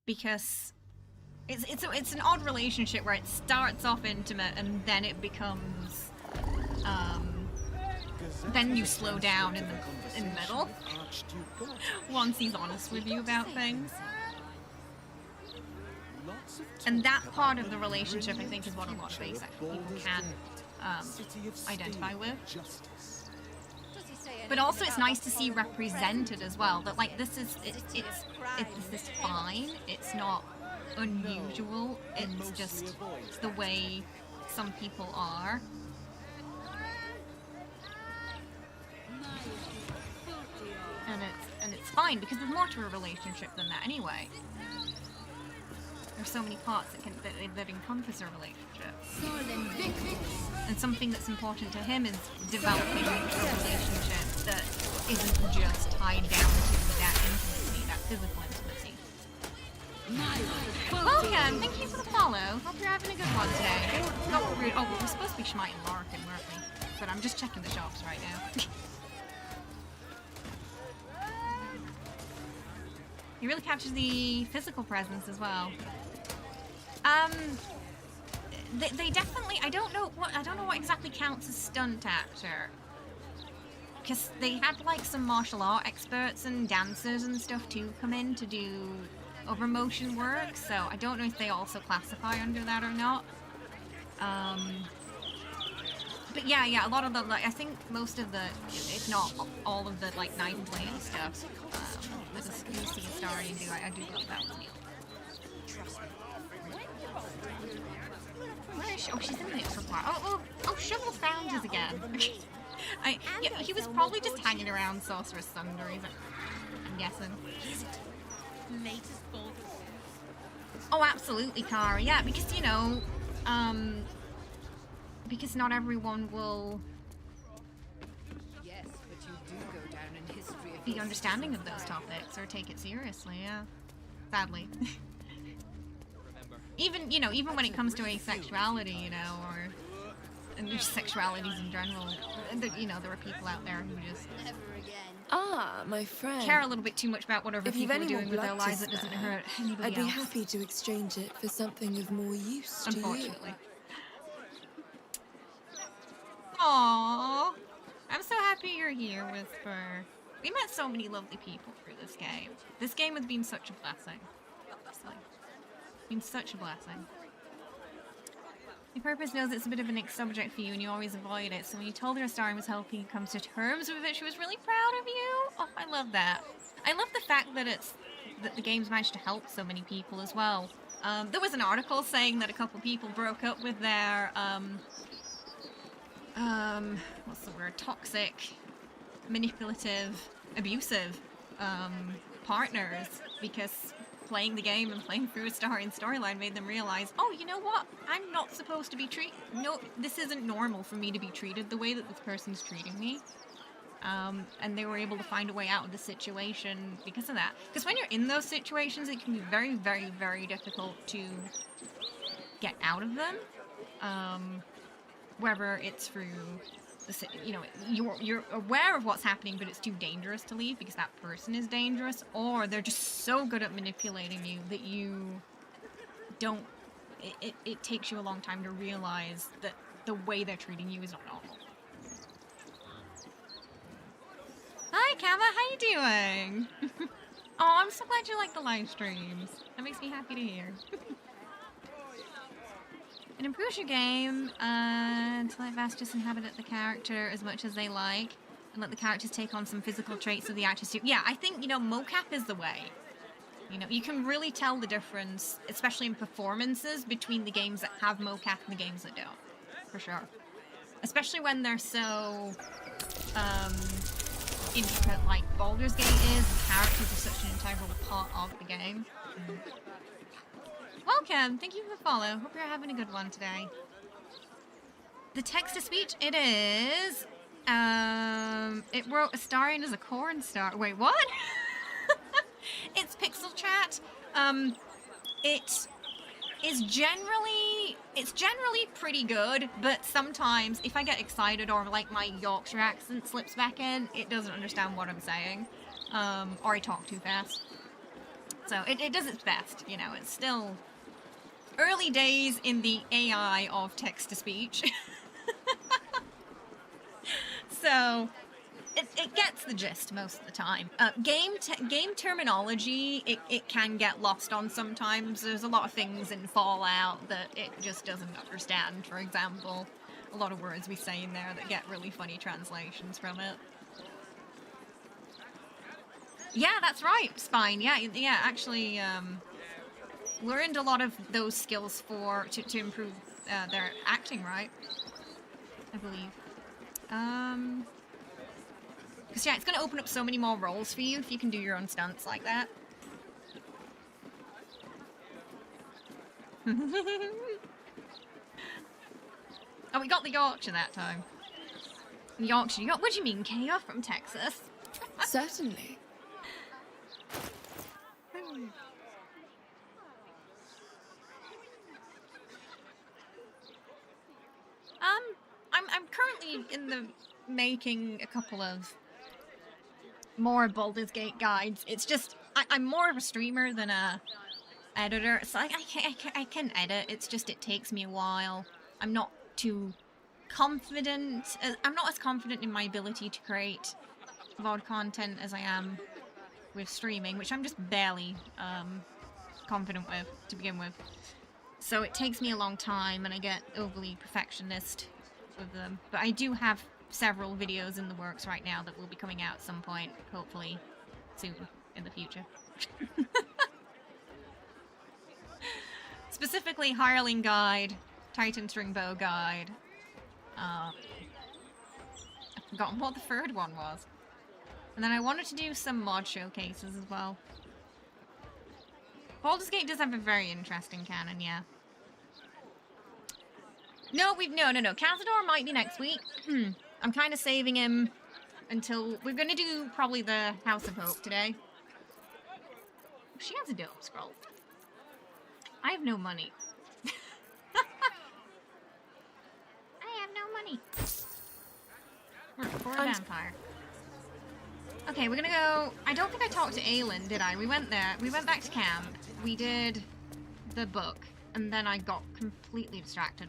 Because it's an odd relationship where it starts off intimate and then it becomes then you slow down in the middle once he's honest with you about things. And that part of the relationship I think is what a lot of asexual people can identify with. But also it's nice to see represented as well, that like this is it's fine, it's not unusual, it's just the way some people are. And it's fine because there's more to a relationship than that anyway. There's so many parts that encompass a relationship. And something that's important to him is developing a relationship that isn't just tied down to that intimacy, that physical intimacy. Welcome! Thank you for the follow. Hope you're having a good one today. Oh, we're supposed to be schmiting Larkin, weren't we? But I'm just checking the shops right now. He really captures the physical presence as well. They definitely. I don't know what exactly counts as stunt actor. Because they had like some martial art experts and dancers and stuff too come in to do other motion work. So I don't know if they also classify under that or not. But yeah, a lot of the I think most of the, if not all of the like knife and blade stuff. You see Astarion do. I do love that one. Where is she? Oh, she's in the upper part. Oh, Shovel found us again. Yeah, he was probably just hanging around Sorcerer's Thunder, I'm guessing. Oh, absolutely, Kara. Yeah, because, because not everyone will be understanding of those topics or take it seriously, yeah. Sadly. Even when it comes to asexuality, and just sexualities in general, there are people out there who just my friend. Care a little bit too much about whatever people are doing with their lives that doesn't hurt anybody else. I'd be else. happy to exchange it for something of more use to you. Unfortunately. Aww. I'm so happy you're here, Whisper. We met so many lovely people through this game. This game has been such a blessing. It's been such a blessing. Your purpose knows it's a bit of an ick subject for you and you always avoid it, so when you told her Astarion was helping you come to terms with it, she was really proud of you. Oh, I love that. I love the fact that that the game's managed to help so many people as well. There was an article saying that a couple people broke up with their, what's the word? Toxic, manipulative, abusive, partners because playing the game and playing through Astarion's storyline made them realize, oh, you know what? I'm not supposed to be no, this isn't normal for me to be treated the way that this person's treating me. And they were able to find a way out of the situation because of that. Because when you're in those situations, it can be very, very, very difficult to get out of them. Whether it's through you're aware of what's happening, but it's too dangerous to leave because that person is dangerous, or they're just so good at manipulating you that you don't. It takes you a long time to realize that the way they're treating you is not normal. Hi, Kava. How you doing? Oh, I'm so glad you like the live streams. That makes me happy to hear. It improves your game to let Vast just inhabit the character as much as they like, and let the characters take on some physical traits of the actors too. Yeah, I think, you know, mocap is the way. You know, you can really tell the difference, especially in performances, between the games that have mocap and the games that don't. For sure. Especially when they're so intricate like Baldur's Gate is, and characters are such an integral part of the game. Welcome! Thank you for the follow. Hope you're having a good one today. The text-to-speech, it is... it wrote Astarion as a corn star. Wait, what? It's pixel chat. It's generally pretty good, but sometimes if I get excited or like my Yorkshire accent slips back in, it doesn't understand what I'm saying, or I talk too fast. So it does its best, you know. It's still early days in the AI of text-to-speech. So it gets the gist most of the time. Game terminology, it can get lost on sometimes. There's a lot of things in Fallout that it just doesn't understand, for example. A lot of words we say in there that get really funny translations from it. Yeah, that's right, Spine. Yeah, actually, learned a lot of those skills to improve their acting, right? I believe. Because yeah, it's going to open up so many more roles for you if you can do your own stunts like that. Oh, we got the Yorkshire that time. Yorkshire. What do you mean, Kay? You're from Texas. Certainly. I'm currently in the making a couple of more Baldur's Gate guides. It's just I'm more of a streamer than a editor, so I can edit. It's just it takes me a while. I'm not too confident. I'm not as confident in my ability to create VOD content as I am with streaming, which I'm just barely confident with to begin with. So it takes me a long time, and I get overly perfectionist with them. But I do have several videos in the works right now that will be coming out at some point, hopefully soon in the future. Specifically, Hireling Guide, Titan Stringbow Guide. I've forgotten what the third one was. And then I wanted to do some mod showcases as well. Baldur's Gate does have a very interesting canon, yeah. No. Cazador might be next week. I'm kind of saving him until... We're going to do probably the House of Hope today. She has a dope scroll. I have no money. I have no money. We're a vampire. Okay, we're gonna go... I don't think I talked to Aelin, did I? We went there. We went back to camp. We did the book. And then I got completely distracted.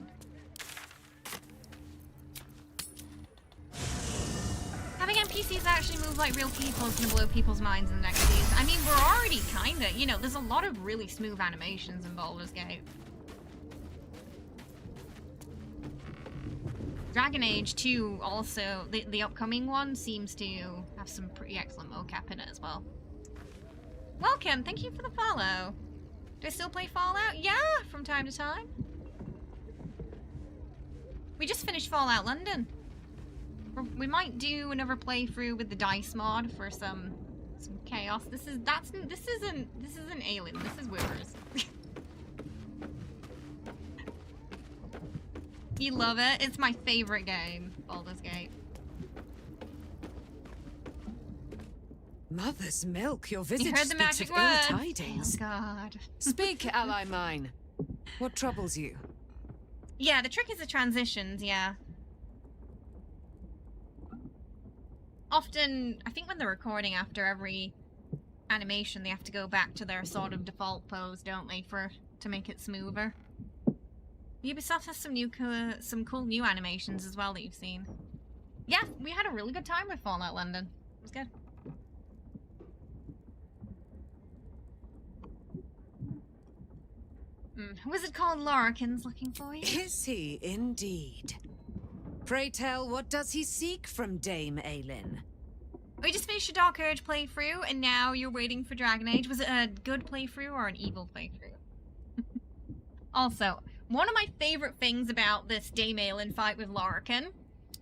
Having NPCs actually move like real people is gonna blow people's minds in the next season. I mean, we're already kinda... You know, there's a lot of really smooth animations in Baldur's Gate. Dragon Age 2 also, the upcoming one, seems to have some pretty excellent mocap in it as well. Welcome, thank you for the follow. Do I still play Fallout? Yeah, from time to time. We just finished Fallout London. We might do another playthrough with the dice mod for some chaos. This isn't Alien, this is Withers. You love it? It's my favorite game, Baldur's Gate. Mother's milk, your visit You heard the speaks magic of ill word. tidings. Oh God. Speak, ally mine. What troubles you? Yeah, the trick is the transitions, yeah. Often, I think when they're recording after every animation, they have to go back to their sort of default pose, don't they, to make it smoother. Ubisoft has some cool new animations as well that you've seen. Yeah, we had a really good time with Fallout London. was good. A wizard called Larkin's looking for you. Is he indeed? Pray tell, what does he seek from Dame Aelin? We just finished a Dark Urge playthrough, and now you're waiting for Dragon Age. Was it a good playthrough or an evil playthrough? Also, one of my favorite things about this Dame Aelin fight with Larkin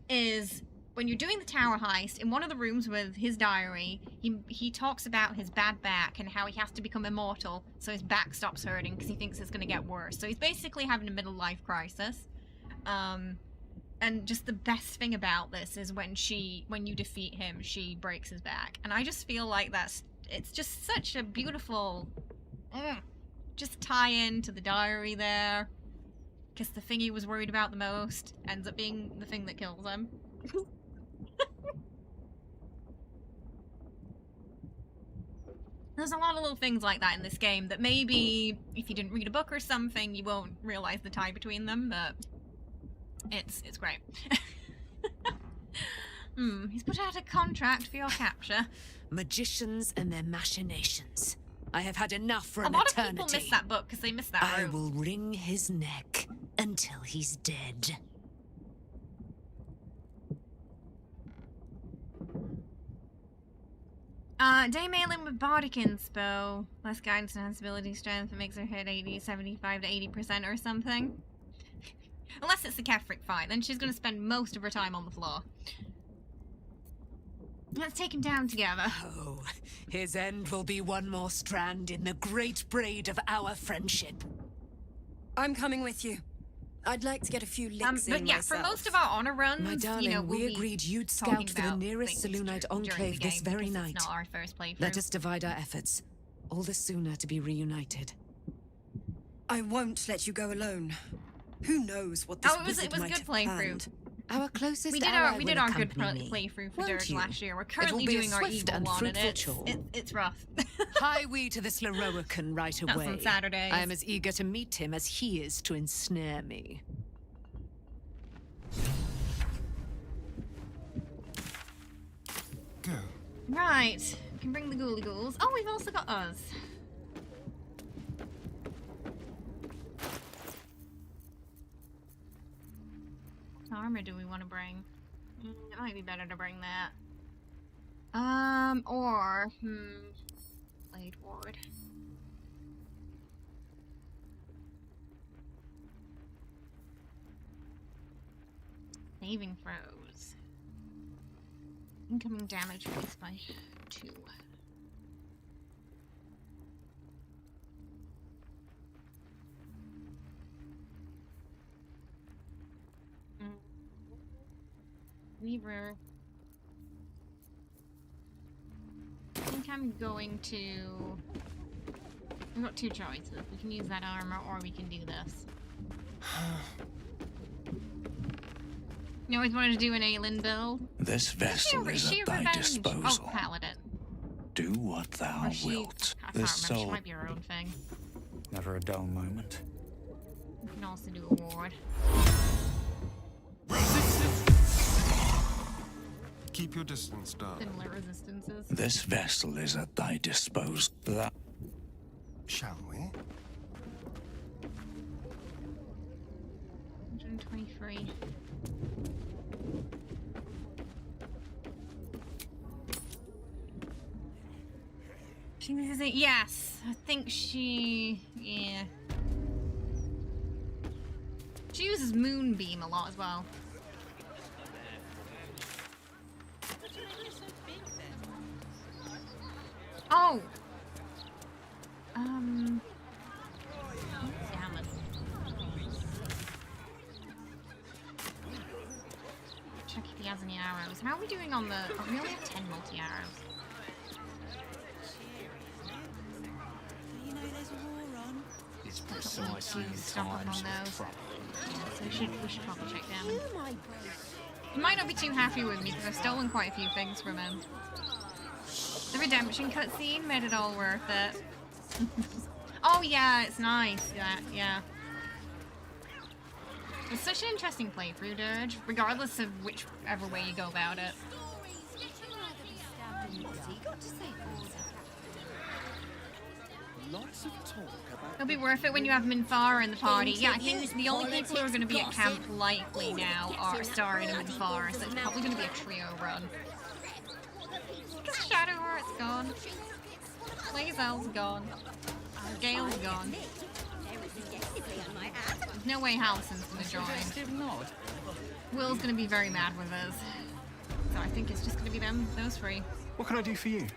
is when you're doing the tower heist, in one of the rooms with his diary, he talks about his bad back and how he has to become immortal so his back stops hurting because he thinks it's going to get worse. So he's basically having a middle-life crisis. And just the best thing about this is when you defeat him, she breaks his back. And I just feel like it's just such a beautiful, just tie in to the diary there. Because the thing he was worried about the most ends up being the thing that kills him. There's a lot of little things like that in this game that maybe if you didn't read a book or something, you won't realize the tie between them, but it's great. He's put out a contract for your capture. Magicians and their machinations. I have had enough for a an lot eternity. of people miss that book because they missed that I room. will wring his neck until he's dead. Dame Aelin with Bardic Inspo. Less guidance and sensibility strength that makes her hit 75 to 80% or something. Unless it's the Kefric fight, then she's going to spend most of her time on the floor. Let's take him down together. Oh, his end will be one more strand in the great braid of our friendship. I'm coming with you. I'd like to get a few licks but in yeah, myself. for most of our honor runs, My darling, we'll we agreed you'd scout for the nearest Selûnite enclave this very night. It's not our first playthrough. Let us divide our efforts. All the sooner to be reunited. I won't let you go alone. Who knows what this it was a good playthrough. Our closest we did our good playthrough for Dirge last year. We're currently doing our evil one, and it's rough. Hie we to this Leroican right away. That's on Saturdays. I am as eager to meet him as he is to ensnare me. Go. Right, we can bring the ghouly ghouls. Oh, we've also got us. What armor do we want to bring? It might be better to bring that. Blade Ward. Saving throws. Incoming damage raised by 2. Weaver. I think I'm going to... We've got 2 choices. We can use that armor or we can do this. You always wanted to do an Aelin build? This vessel is at thy disposal. Oh, Paladin. Do what thou wilt. I can't remember. She might be her own thing. Never a dull moment. We can also do a ward. Keep your distance, darling. Similar resistances. This vessel is at thy disposal. Shall we? 123. She uses it. Yes, I think she. Yeah. She uses Moonbeam a lot as well. Oh! Damn it. Check if he has any arrows. How are we doing on the... Oh, we only have 10 multi-arrows. You know there's a war on. It's precisely in stock up times on of those. trouble. So we should probably check damage. He might not be too happy with me because I've stolen quite a few things from him. The redemption cutscene made it all worth it. Oh yeah, it's nice. Yeah. It's such an interesting playthrough, Dirge, regardless of whichever way you go about it. What's he got to say for himself? Lots of talk about. It'll be worth it when you have Minthara in the party. Yeah, I think the only people who are going to be at camp likely now are Astarion and Minthara, so it's probably going to be a trio run. Because Shadowheart's gone. lae'zel's gone. Gale's gone. There's no way Hallison's going to join. Will's going to be very mad with us. So I think it's just going to be them, those three. What can I do for you?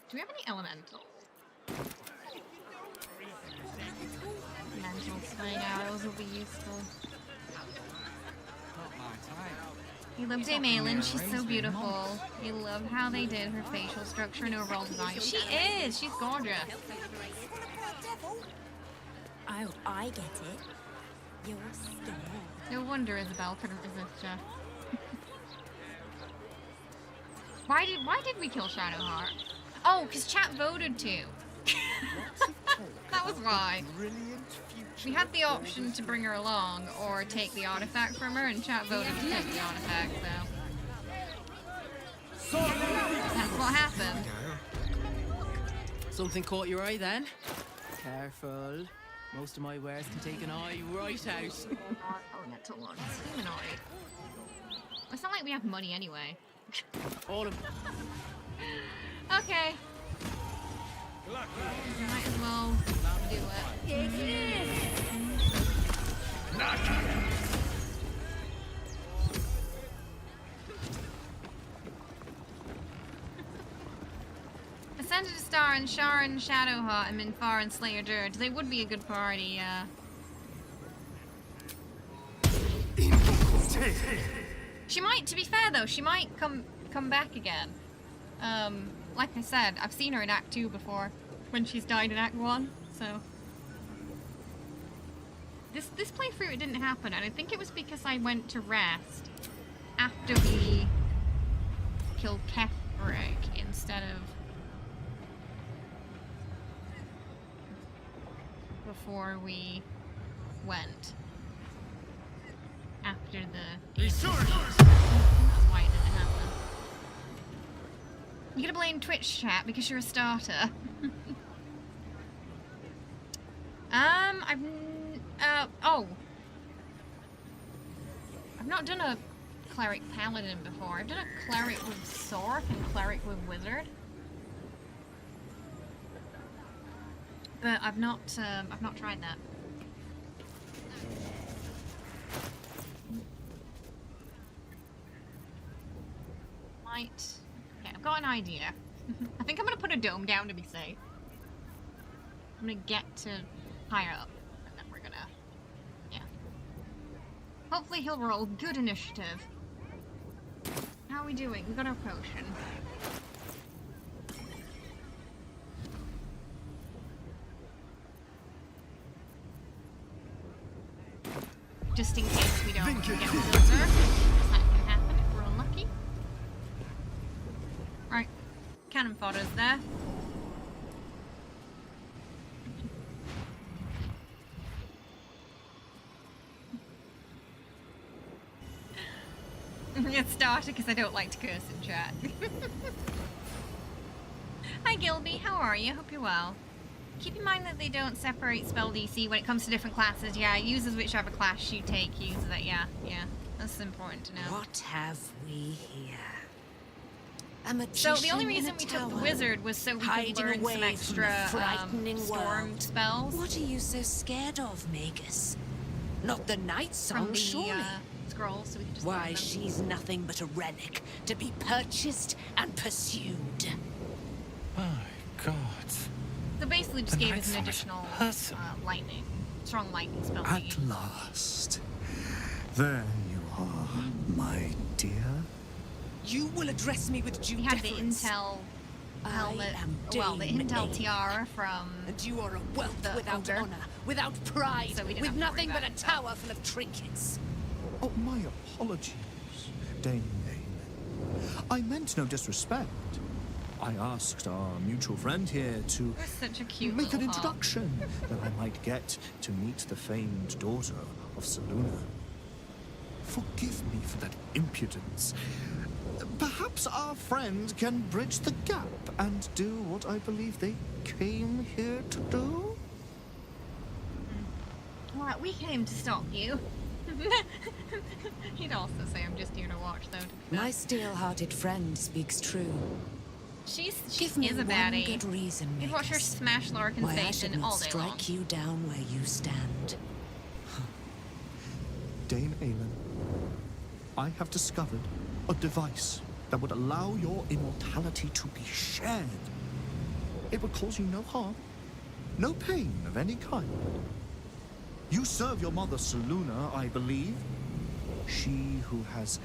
Do we have any elementals? Elemental swing arrows will be useful. You love Dame Aelin, she's so beautiful. You love how they did her facial structure and overall design. She is! She's gorgeous. Oh, I get it. You're scared. No wonder Isabel couldn't resist you. Why did we kill Shadowheart? Oh, because chat voted to. That was why. We had the option to bring her along or take the artifact from her, and chat voted to take the artifact, so that's what happened. Something caught your eye then? Careful. Most of my wares can take an eye right out. Elemental ones. Humanoid. It's not like we have money anyway. All of Okay. Might as well do it. Ascended a Star and Sharon, Shadowheart, and Minthara and Slayer Dirge. They would be a good party, She might, to be fair though, she might come back again. Like I said, I've seen her in Act 2 before, when she's died in Act 1, so... This playthrough, it didn't happen, and I think it was because I went to rest after we killed Kefric instead of before we went. After the... That's why it didn't happen. You gotta blame Twitch chat because you're a starter. I've not done a cleric paladin before. I've done a cleric with Sork and cleric with wizard. But I've not tried that. Okay, I've got an idea. I think I'm gonna put a dome down to be safe. I'm gonna get to higher up, and then we're gonna, yeah. Hopefully he'll roll good initiative. How are we doing? We got our potion. Just in case we don't get the filter. That can happen if we're unlucky. Right, cannon fodder's there. I'm gonna get started because I don't like to curse in chat. Hi Gilby, how are you? Hope you're well. Keep in mind that they don't separate spell DC when it comes to different classes. Yeah, it uses whichever class you take, uses it. Yeah. That's important to know. What have we here? A magician so the only reason we took the wizard was so we could learn some extra storm spells. What are you so scared of, Magus? Not the night song, surely. Scrolls, so we can just why, she's nothing but a relic to be purchased and pursued. My God. So basically just gave us an additional strong lightning spell. At last. There you are, my dear. You will address me with due deference. We had the intel helmet, well, the intel tiara from and you are a whelp without honor, without pride, so with nothing but a tower full of trinkets. Oh, my apologies, Dame Aelin. I meant no disrespect. I asked our mutual friend here to That's such a cute make an little heart. introduction that I might get to meet the famed daughter of Selûne. Forgive me for that impudence. Perhaps our friend can bridge the gap and do what I believe they came here to do? Alright, we came to stop you. He'd also say I'm just here to watch, though. To be My fair. steel-hearted friend speaks true. She Give me is a one baddie. good reason, You'd watch her Magus, smash Larkin why I should Station not all day long. strike you down where you stand. Dame Aelin, I have discovered a device that would allow your immortality to be shared. It would cause you no harm, no pain of any kind. You serve your mother Selûne, I believe. She who has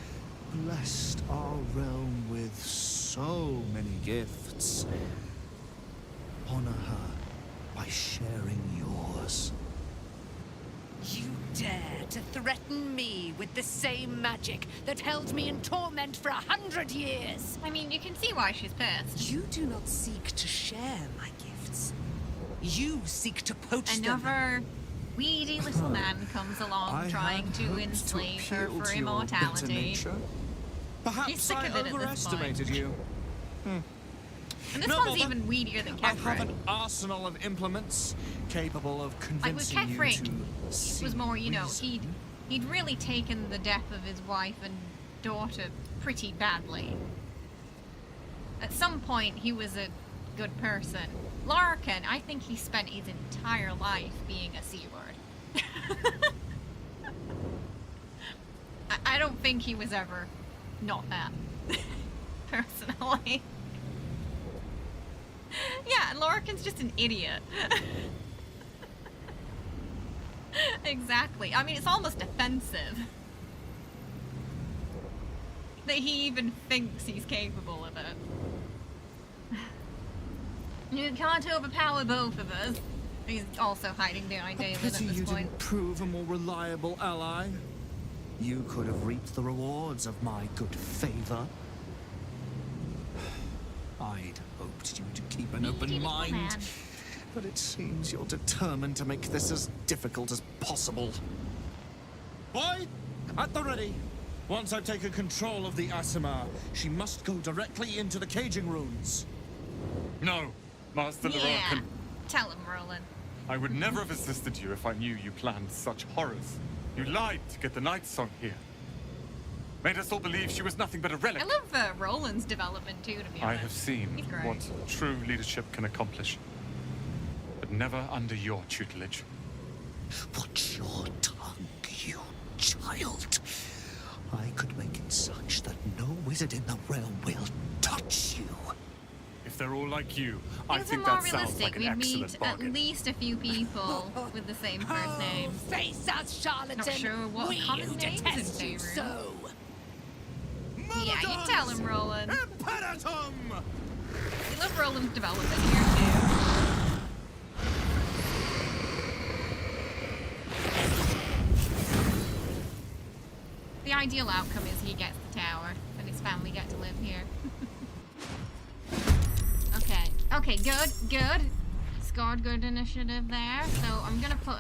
blessed our realm with so many gifts. Honor her by sharing yours. You dare to threaten me with the same magic that held me in torment for 100 years? I mean, you can see why she's pissed. You do not seek to share my gifts. You seek to poach them. Another weedy little man comes along trying to enslave her for immortality. She's Perhaps sick I of it at this overestimated point. you. And this No one's bother. even weedier than I have Kefren. an arsenal of implements capable of Like with convincing you Kefren, to it see was more, you know, reason. he'd really taken the death of his wife and daughter pretty badly. At some point, he was a good person. Larkin, I think he spent his entire life being a C-word. I don't think he was ever not that, personally. Yeah, Larkin's just an idiot. Exactly. I mean, it's almost offensive that he even thinks he's capable of it. You can't overpower both of us. He's also hiding behind David at Pity this you point. didn't prove a more reliable ally. You could have reaped the rewards of my good favor. I'd hoped you to keep an open mind, but it seems you're determined to make this as difficult as possible. Boy, at the ready. Once I've taken control of the Aasimar, she must go directly into the caging rooms. No, Master Yeah. Larkin. Tell him, Roland. I would never have assisted you if I knew you planned such horrors. You lied to get the Night Song here. Made us all believe she was nothing but a relic. I love Roland's development too, to be honest. I have seen He's great. what true leadership can accomplish. But never under your tutelage. Watch your tongue, you child. I could make it such that no wizard in the realm will touch you. If they're all like you, I If think they're more that sounds realistic, like an we'd excellent meet bargain. at least a few people with the same first name. Face us, charlatan! Not sure what we common who names detest in you Faerun. so! Yeah, you tell him, Roland. Imperatum! We love Roland's development here too. The ideal outcome is he gets the tower and his family get to live here. Okay, good. Scored good initiative there. So I'm gonna put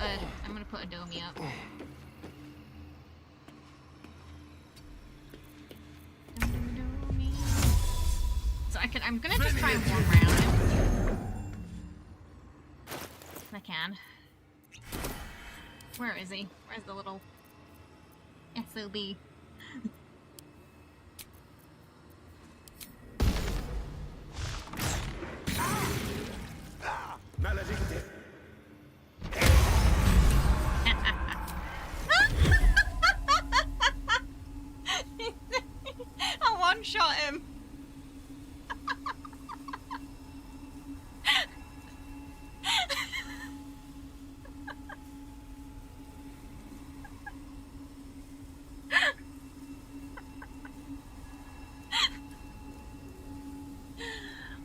a domey up. So I'm gonna just try and warm around him. If I can. Where is he? Where's the little SOB? Maledicte. I one-shot him.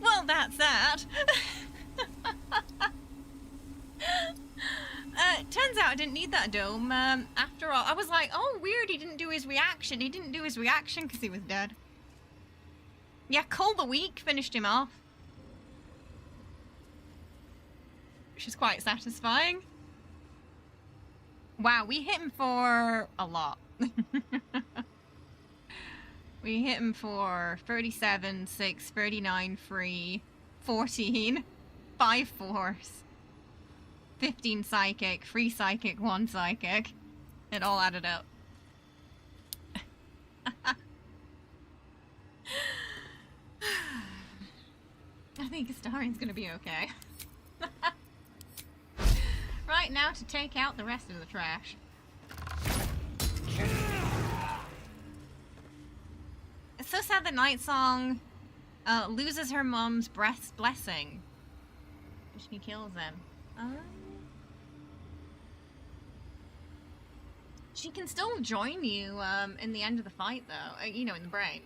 Well, that's that. Turns out I didn't need that dome. After all, I was like, oh, weird, he didn't do his reaction. He didn't do his reaction because he was dead. Yeah, Call the Week finished him off. Which is quite satisfying. Wow, we hit him for a lot. We hit him for 37, 6, 39, 3, 14, 5 force, 15 psychic, 3 psychic, 1 psychic. It all added up. I think Astarion's gonna be okay. Right, now to take out the rest of the trash. It's so sad that Night Song loses her mom's blessing. She kills them. She can still join you in the end of the fight, though. You know, in the brain.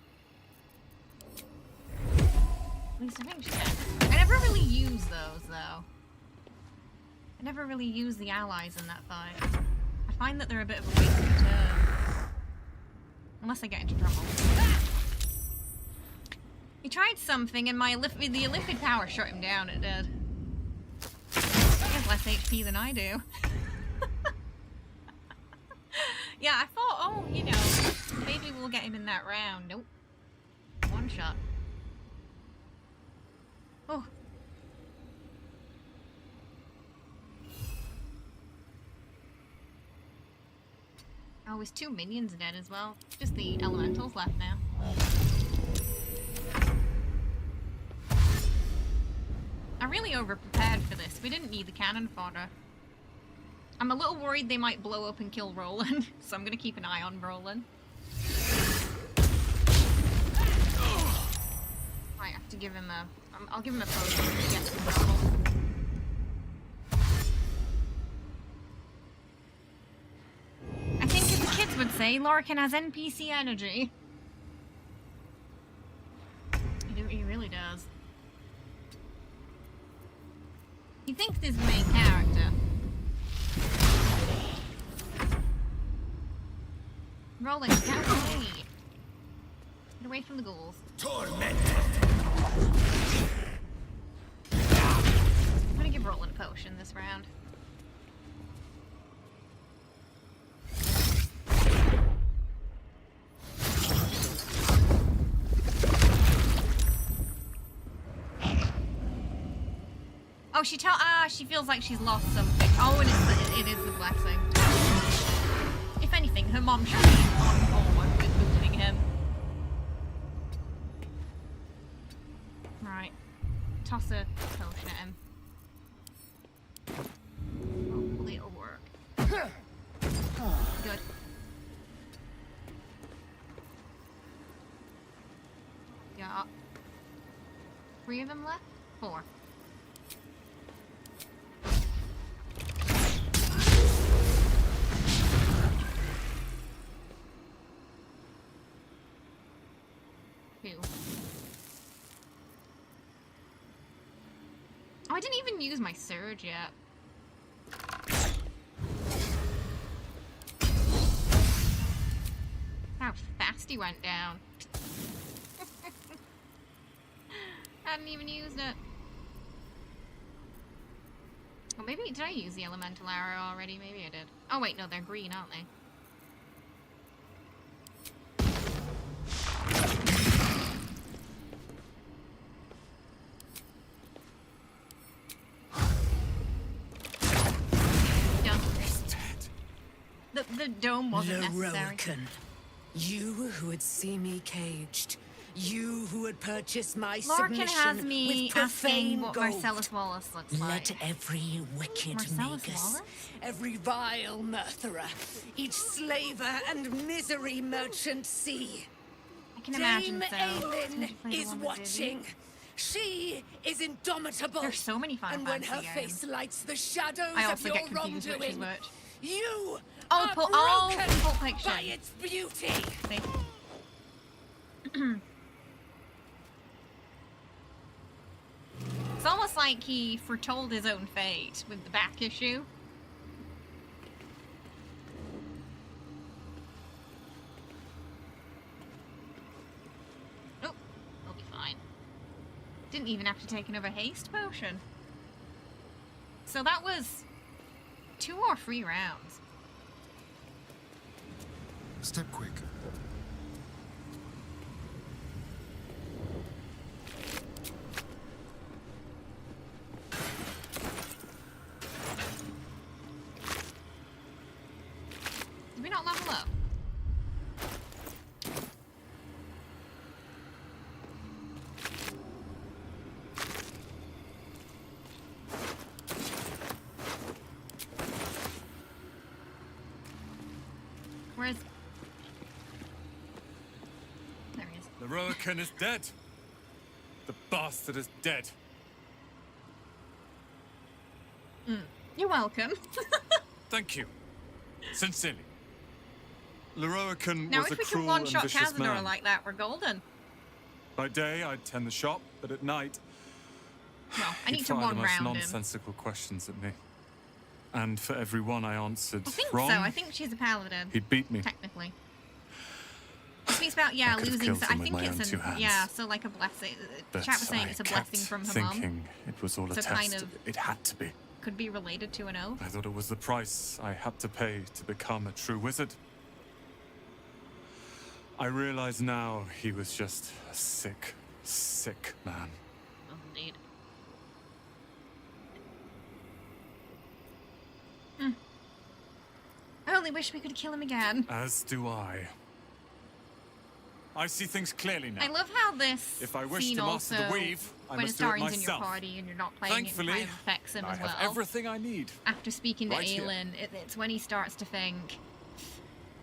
At least I think she can. I never really use those, though. I never really use the allies in that fight. I find that they're a bit of a waste of turn. Unless I get into trouble. He tried something and the Olympic power shut him down, it did. He has less HP than I do. Yeah, I thought, oh, you know, maybe we'll get him in that round. Nope. One shot. Oh. Oh, his 2 minions are dead as well. Just the elementals left now. I really over-prepared for this. We didn't need the cannon fodder. I'm a little worried they might blow up and kill Roland, so I'm gonna keep an eye on Roland. Might have to give him a... I'll give him a potion if he gets in trouble. I think as the kids would say, Lorcan has NPC energy. He really does. You think this is the main character? Roland, get away! Get away from the ghouls. Tormented! I'm gonna give Roland a potion this round. Oh, she feels like she's lost something. Oh, and it is the blessing. If anything, her mom should be on board with boosting him. Right. Toss a potion at him. Hopefully it'll work. Good. Got 3 of them left? 4. Oh, I didn't even use my surge yet. How fast he went down. Hadn't even used it. Well, maybe, did I use the elemental arrow already? Maybe I did. Oh wait, no, they're green, aren't they? The dome wasn't necessary. You who would see me caged, you who would purchase my Lorcan submission has me with profane asking what gold. Marcellus Wallace looks like. Let every wicked Marcellus magus, Wallace? every vile murtherer, each slaver and misery merchant see. I can imagine Dame so. Aelin is Dizzy. watching. She is indomitable. There's so many Final And when Fantasy her games. face lights the shadows I of also your get confused which is wrongdoing, which. you Oh, are Pulp broken Fiction. by its beauty. See? It's almost like he foretold his own fate with the back issue. Oh, I'll be fine. didn't even have to take another haste potion. So that was 2 or 3 rounds. Step quick. Did we not level up? Where's... There he is. Leroican is dead. The bastard is dead. You're welcome. Thank you. Sincerely. Leroican Now was a if we can cruel and one-shot vicious Cazador man. like that, we're golden. By day, I'd tend the shop, but at night, Well, I he'd need to fire the most one-round him. nonsensical questions at me. And for every one I answered I think wrong, so. I think she's a paladin. he'd beat me. Technically. It speaks about, I yeah, could have losing. killed So I him with think my it's own 2 hands. yeah, so like a blessing. But Chat was saying I it's a kept blessing from her thinking mom. it was all a So test. kind of It had to be. could be related to an oath. I thought it was the price I had to pay to become a true wizard. I realize now he was just a sick, sick man. Oh, indeed. I only wish we could kill him again. As do I. I see things clearly now. I love how this If I wish scene to master also, the weave, I when must do it Astarion's in your myself. party and you're not playing Thankfully, it, kind of affects him I as well. have everything I need. After speaking Right to here. Aelin, it's when he starts to think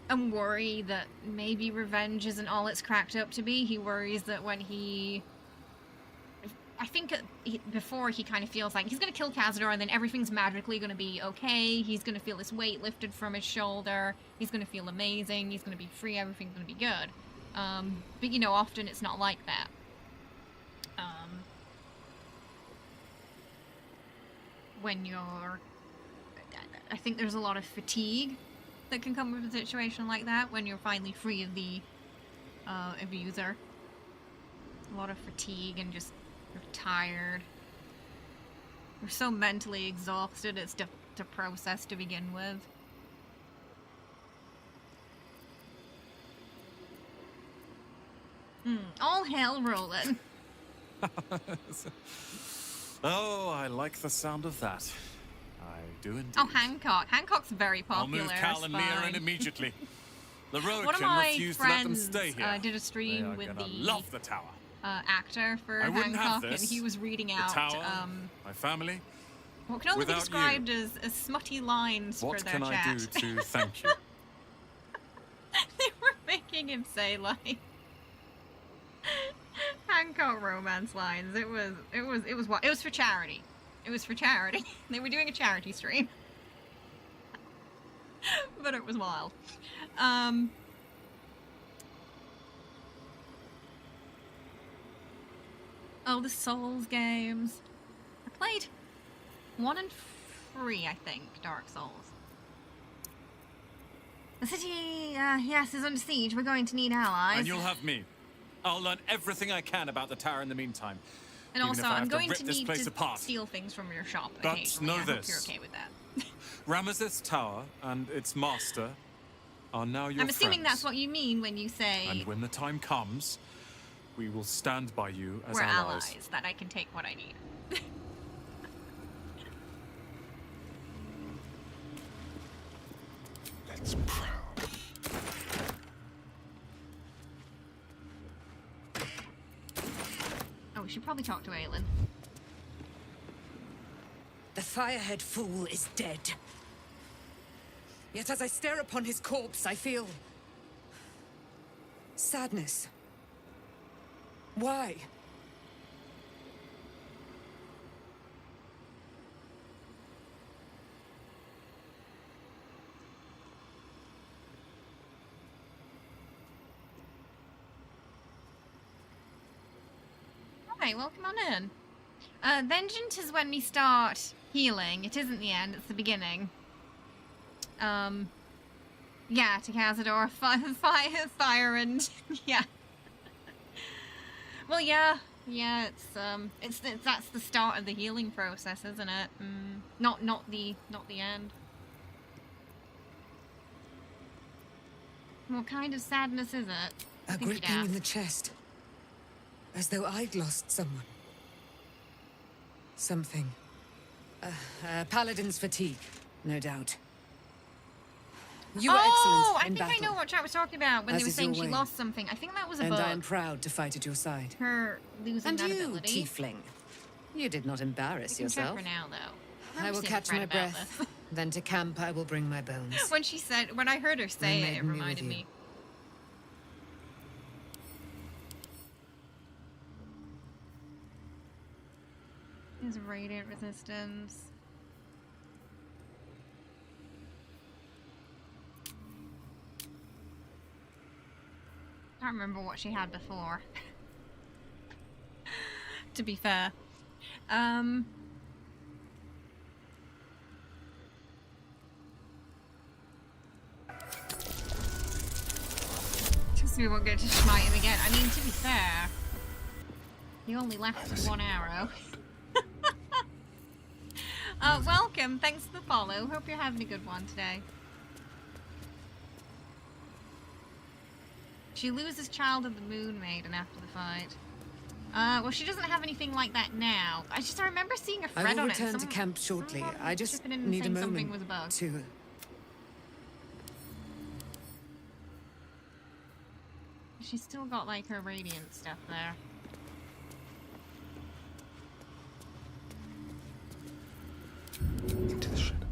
and worry that maybe revenge isn't all it's cracked up to be. He worries that when he... I think before he kind of feels like he's going to kill Cazador and then everything's magically going to be okay. He's going to feel this weight lifted from his shoulder. He's going to feel amazing. He's going to be free. Everything's going to be good. But, you know, often it's not like that. When you're... I think there's a lot of fatigue that can come with a situation like that when you're finally free of the abuser. A lot of fatigue and just you're tired. You're so mentally exhausted, it's to process to begin with. All hell rolling. Oh, I like the sound of that. I do indeed. Oh, Hancock. Hancock's very popular. I'll move Cal it's and Mia fine. in immediately. One of Leroican my refused to let them friends stay here. did a They stream are with gonna the love the tower. Actor for I wouldn't have Hancock, and this. he was reading The out tower, my family. what can only be without described as smutty lines What for their can chat. I do to thank you? They were making him say like Hancock romance lines. It was for charity. It was for charity. They were doing a charity stream. But it was wild. Oh, the Souls games. I played 1 and 3, I think, Dark Souls. The city, yes, is under siege. We're going to need allies. And you'll have me. I'll learn everything I can about the tower in the meantime. And even also, if I I'm have to going rip to this need place to apart. steal things from your shop But occasionally. know I hope this. you're okay with that. Ramesses Tower and its master are now your I'm assuming friends. that's what you mean when you say And when the time comes, we will stand by you as we're allies. allies, that I can take what I need. Let's prowl. Oh, we should probably talk to Aelin. The firehead fool is dead. Yet as I stare upon his corpse, I feel... sadness. Why? Alright, well, come on in. Vengeance is when we start healing. It isn't the end, it's the beginning. Yeah, to Cazador, fire, and... yeah. Well, yeah, Yeah, it's that's the start of the healing process, isn't it? Not the end. What kind of sadness is it? A gripping in the chest. As though I'd lost someone. Something. Paladin's fatigue, no doubt. You were excellent in battle. I think I know what Chat was talking about when they were saying she lost something. I think that was a bug. And I am proud to fight at your side. Her losing that ability. Tiefling. You did not embarrass yourself. For now, though. I will catch my breath. Then to camp I will bring my bones. When I heard her say it, it reminded me. Is radiant resistance. I can't remember what she had before. To be fair. Just we won't get to smite him again. I mean, to be fair, he only left with one arrow. Welcome. Thanks for the follow. Hope you're having a good one today. She loses Child of the Moon Maiden after the fight. Well, she doesn't have anything like that now. I remember seeing a thread on it. I will return to camp shortly. I just need a moment was a bug. to... She's still got, like, her radiant stuff there. Into the shadows.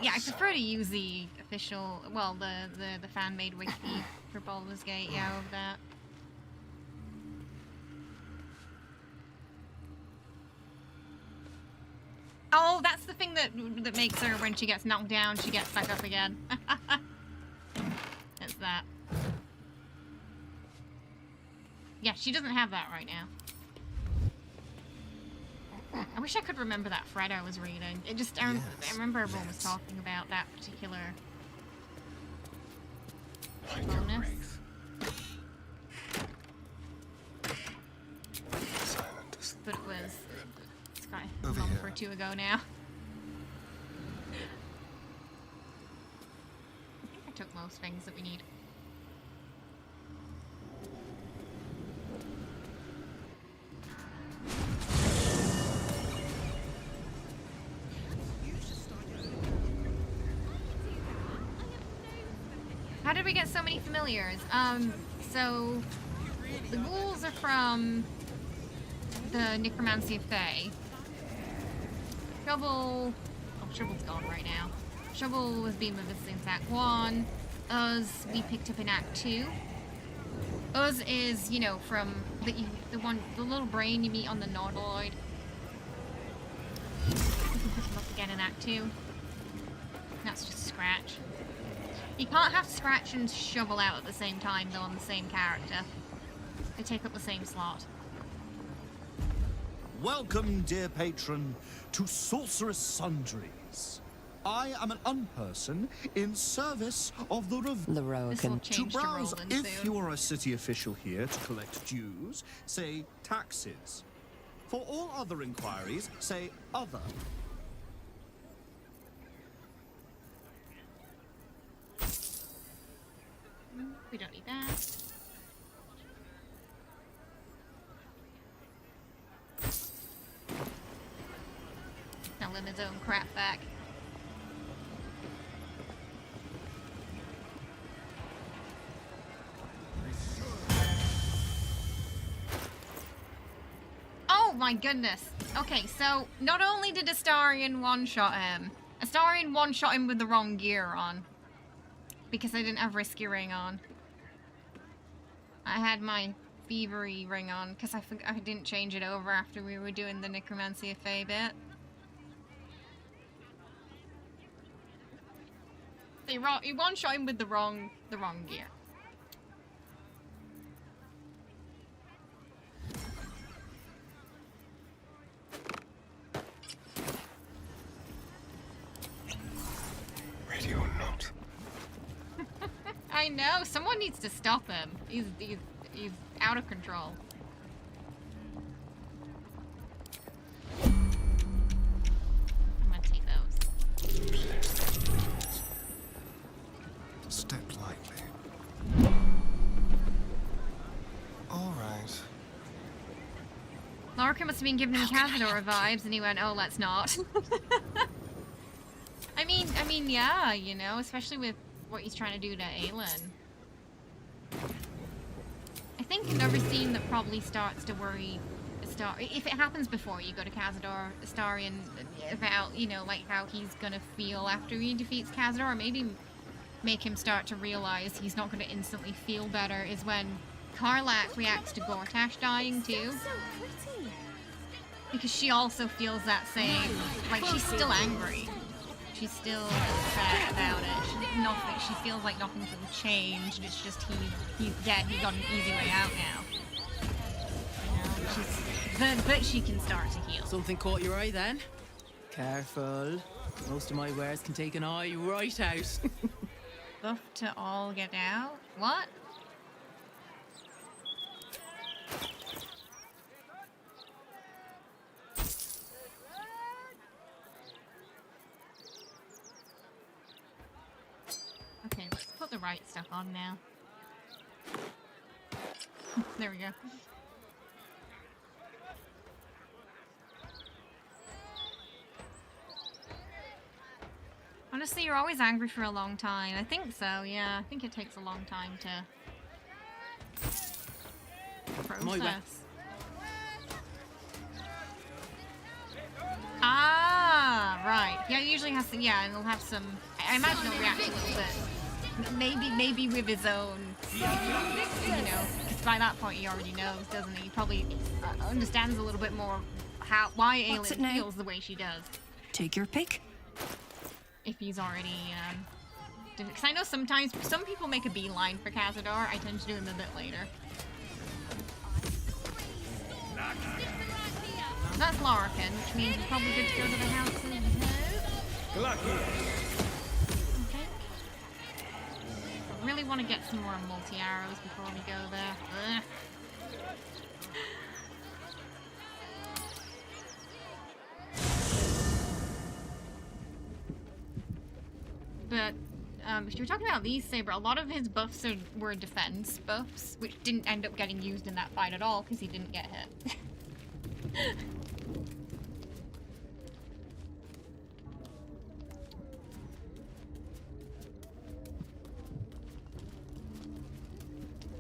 Yeah, I prefer to use the official, well, the fan-made wiki for Baldur's Gate, yeah, over that. Oh, that's the thing that makes her, when she gets knocked down, she gets back up again. That's that. Yeah, she doesn't have that right now. I wish I could remember that thread I was reading. It just, I remember everyone was talking about that particular bonus. But it was, it's got a month or two ago now. I think I took most things that we need. How did we get so many familiars? So the ghouls are from the Necromancy of Fae. Shovel's gone right now. Shovel was being with us since Act 1. Uz, we picked up in Act 2. Uz is, you know, from the little brain you meet on the Nautiloid. We can pick him up again in Act 2. That's just Scratch. You can't have Scratch and Shovel out at the same time, though, on the same character. They take up the same slot. Welcome, dear patron, to Sorceress Sundries. I am an unperson in service of the Leroican. To browse, if you are a city official here to collect dues, say taxes. For all other inquiries, say other. We don't need that. Selling his own crap back. Oh my goodness. Okay, so not only did Astarion one-shot him, Astarion one-shot him with the wrong gear on. Because I didn't have Risky Ring on. I had my Thievery Ring on, because I didn't change it over after we were doing the Necromancy of Fae bit. He one-shot him with the wrong gear. Ready or not. I know. Someone needs to stop him. He's out of control. I'm gonna take those. Step lightly. All right. Lorcan must have been giving him Cazador vibes, and he went, "Oh, let's not." I mean, yeah, you know, especially with what he's trying to do to Aelin. I think another scene that probably starts to worry if it happens before you go to Cazador, Astarion, about, you know, like how he's gonna feel after he defeats Cazador, or maybe make him start to realize he's not gonna instantly feel better, is when Karlach reacts to Gortash dying too. Because she also feels that same, like, she's still angry. She's still upset about it. She feels like nothing's really changed. It's just he's dead. He got an easy way out now. You know, but she can start to heal. Something caught your eye then? Careful. Most of my wares can take an eye right out. Buff to all get out? What? Okay, let's put the right stuff on now. There we go. Honestly, you're always angry for a long time. I think so, yeah. I think it takes a long time to process. Ah, right. Yeah, it usually has to, yeah, and it'll have some, I imagine it'll react a little bit. Maybe with his own, you know, because by that point he already knows, doesn't he? He probably understands a little bit more why Aelin feels the way she does. Take your pick. If he's already, because I know sometimes some people make a beeline for Cazador. I tend to do him a bit later. That's Lorcan, which means it's probably good to go to the house of Hope. Okay. I really want to get some more multi-arrows before we go there. Ugh. But if you're talking about these, Saber, a lot of his buffs were defense buffs, which didn't end up getting used in that fight at all because he didn't get hit.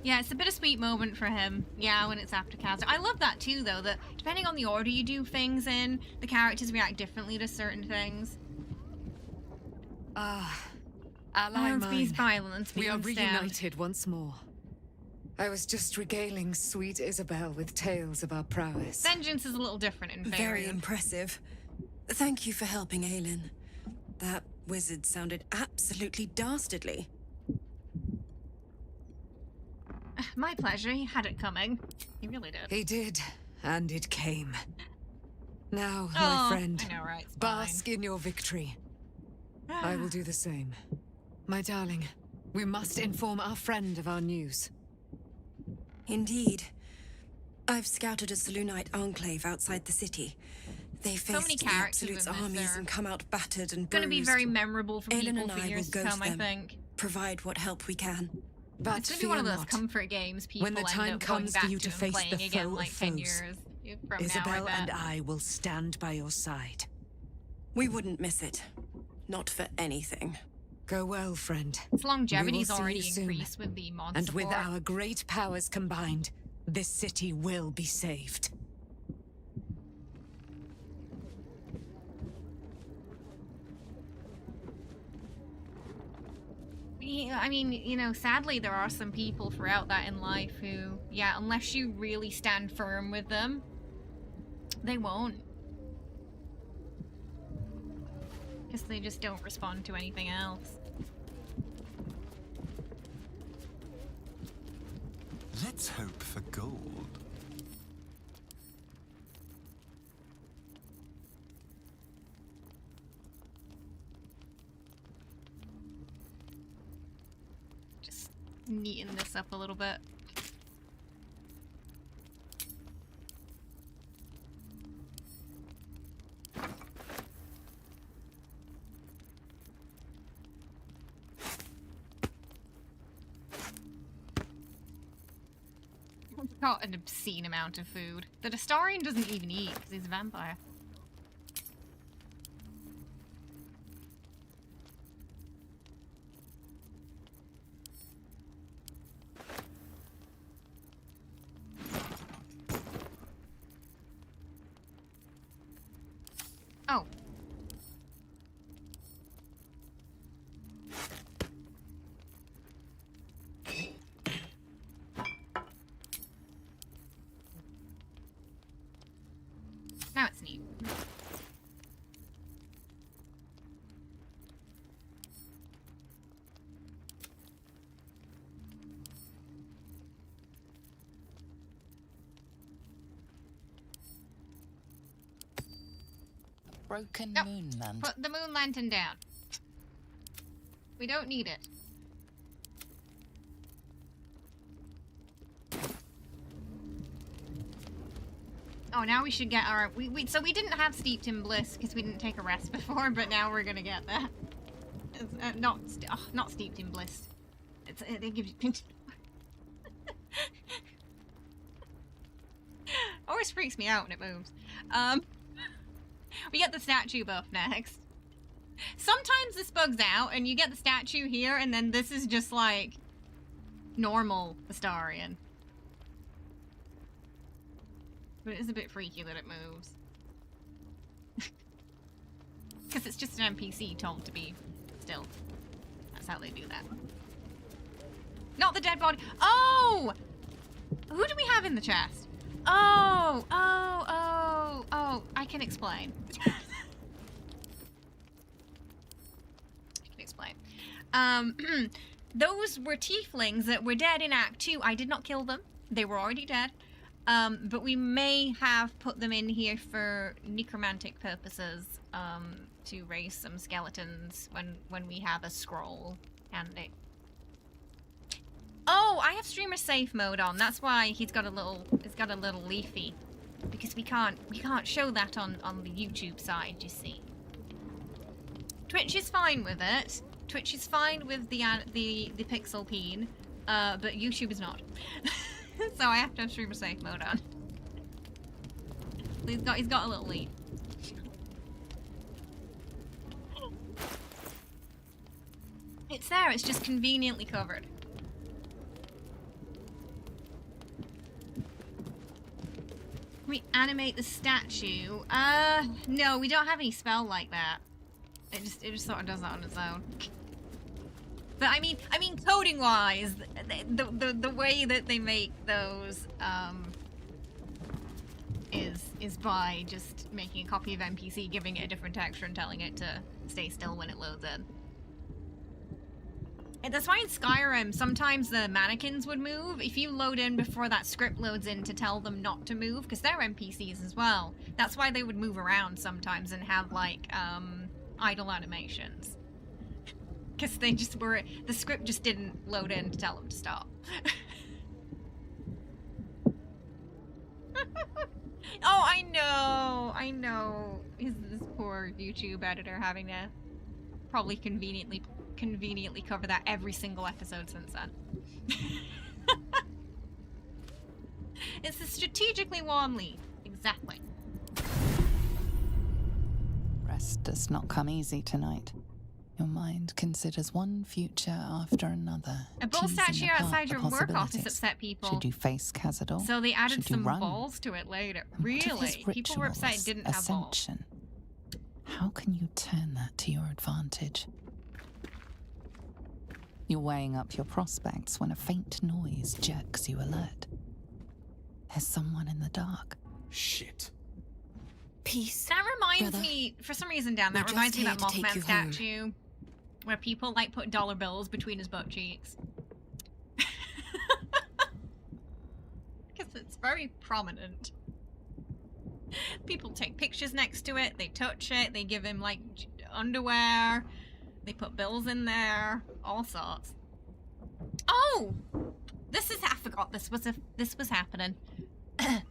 Yeah, it's a bittersweet moment for him. Yeah, when it's after Cazador. I love that too, though, that depending on the order you do things in, the characters react differently to certain things. Ally mine. Violence, we are reunited once more. I was just regaling sweet Isabel with tales of our prowess. Vengeance is a little different in Faerûn. Very impressive. Thank you for helping Aelin. That wizard sounded absolutely dastardly. My pleasure. He had it coming. He really did. He did, and it came. Now, my friend, I know, right? bask in your victory. I will do the same. My darling, we must inform our friend of our news. Indeed. I've scouted a Selûnite enclave outside the city. They faced the Absolute's armies and come out battered and bruised. It's going to be very memorable for Aelin people and for I years will to come, I them, think. provide what help we can. But it's going to be one of those comfort games people when the time end up going comes back for you to and face playing the again foe like of 10 foes, years from Isabel now, and I will stand by your side. We wouldn't miss it. Not for anything. Go well, friend. Its longevity's We will see already you soon. increased with the mod And with support. our great powers combined, this city will be saved. I mean, you know, sadly there are some people throughout that in life who, yeah, unless you really stand firm with them, they won't. Because they just don't respond to anything else. Let's hope for gold. neaten this up a little bit. I've got an obscene amount of food that Astarion doesn't even eat because he's a vampire. Oh. Now it's neat. Broken Nope. moonland. Put the moon lantern down. We don't need it. Oh, now we should get our... So we didn't have Steeped in Bliss because we didn't take a rest before, but now we're gonna get that. It's, not Steeped in Bliss. It gives you... Always freaks me out when it moves. We get the statue buff next. Sometimes this bugs out and you get the statue here and then this is just like normal Astarion. But it is a bit freaky that it moves. Because it's just an NPC told to be still. That's how they do that. Not the dead body. Oh! Who do we have in the chest? Oh! I can explain. I can explain. Those were tieflings that were dead in Act 2. I did not kill them. They were already dead. But we may have put them in here for necromantic purposes, to raise some skeletons when we have a scroll handy. Oh, I have streamer safe mode on. That's why it's got a little leafy. Because we can't show that on the YouTube side, you see. Twitch is fine with it. Twitch is fine with the pixel peen, but YouTube is not. So I have to have streamer safe mode on. He's got a little lead. It's there, it's just conveniently covered. We animate the statue. No, we don't have any spell like that. It just sort of does that on its own. But I mean, coding wise, the way that they make those is by just making a copy of NPC, giving it a different texture, and telling it to stay still when it loads in. And that's why in Skyrim, sometimes the mannequins would move. If you load in before that script loads in to tell them not to move, because they're NPCs as well. That's why they would move around sometimes and have, like, idle animations. Because they just were... The script just didn't load in to tell them to stop. Oh, I know. This poor YouTube editor having to probably conveniently cover that every single episode since then. It's the strategically won lead. Exactly. Rest does not come easy tonight. Your mind considers one future after another. A bull statue outside your work office upset people. Should you face Cazador? So they added some run? balls to it later. Really? People were upset it didn't have balls. How can you turn that to your advantage? You're weighing up your prospects when a faint noise jerks you alert. There's someone in the dark. Shit. Peace. That reminds brother. me, for some reason, Dan, that We're reminds just me of that here to take Mothman you statue where people like put dollar bills between his butt cheeks. Because it's very prominent. People take pictures next to it, they touch it, they give him like underwear, they put bills in there, all sorts. Oh! forgot this was happening. I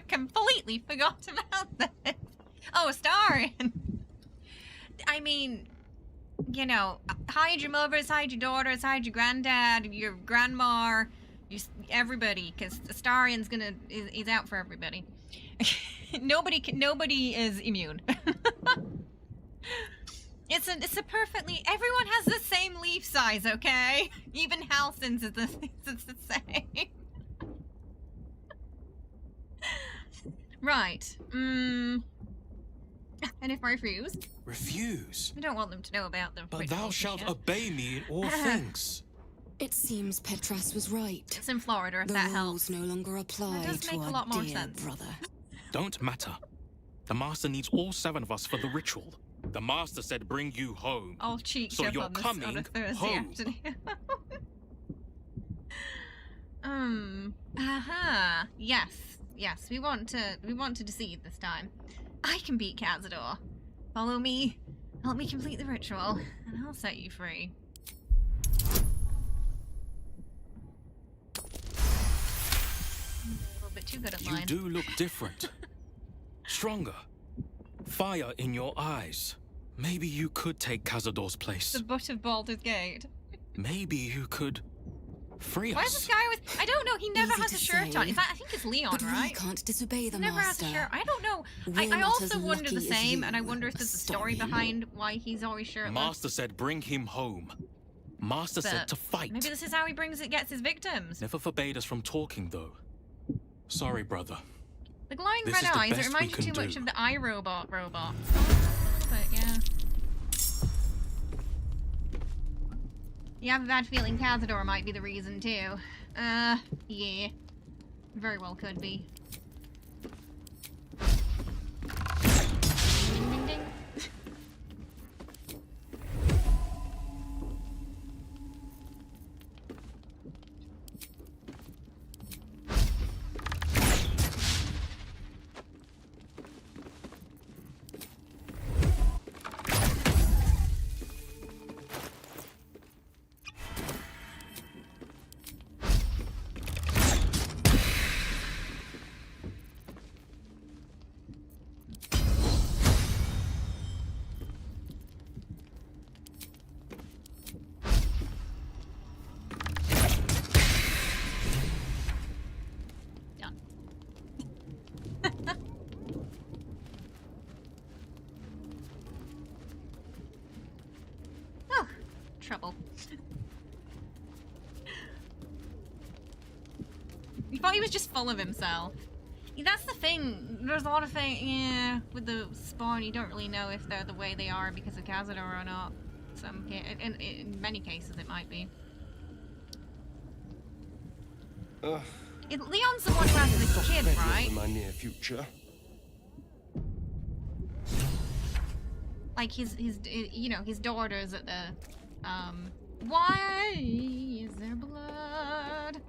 completely forgot about this. Oh, Astarion. I mean, you know, hide your mothers, hide your daughters, hide your granddad, your grandma, everybody, because Astarion's he's out for everybody. Nobody is immune. It's a perfectly, everyone has the same leaf size, okay? Even Halsin's is the same. Right. And if I refuse? Refuse? I don't want them to know about them. But thou shalt obey me in all things. It seems Petras was right. It's in Florida, if that helps. The rules no longer apply That does to make a our lot more dear sense. brother. Don't matter. The Master needs all 7 of us for the ritual. The Master said bring you home. I'll cheat so you're on a coming Thursday home. afternoon. Yes, we want to deceive this time. I can beat Cazador. Follow me, help me complete the ritual, and I'll set you free. A little bit too good at mine. You do look different. Stronger. Fire in your eyes. Maybe you could take Cazador's place. The butt of Baldur's Gate. Maybe you could free us. Why is this guy with... I don't know, he never has a shirt on. Is that, I think it's Leon, but right? we can't disobey the never Master. has a shirt. I don't know. I also wonder the same, and I wonder if there's a story behind why he's always shirtless. Master said bring him home. Master said to fight. Maybe this is how he gets his victims. Never forbade us from talking, though. Sorry, brother. The glowing This red is the eyes, it best reminds we you too can much do. of the iRobot robot. But yeah. You have a bad feeling Cazador might be the reason too. Yeah. Very well could be. Ding, ding, ding. Trouble. He thought he was just full of himself. Yeah, that's the thing. There's a lot of things, yeah, with the spawn, you don't really know if they're the way they are because of Cazador or not. In many cases, it might be. Leon's the one who has the kid, right? In my near future. Like his you know, his daughter's at the why is there blood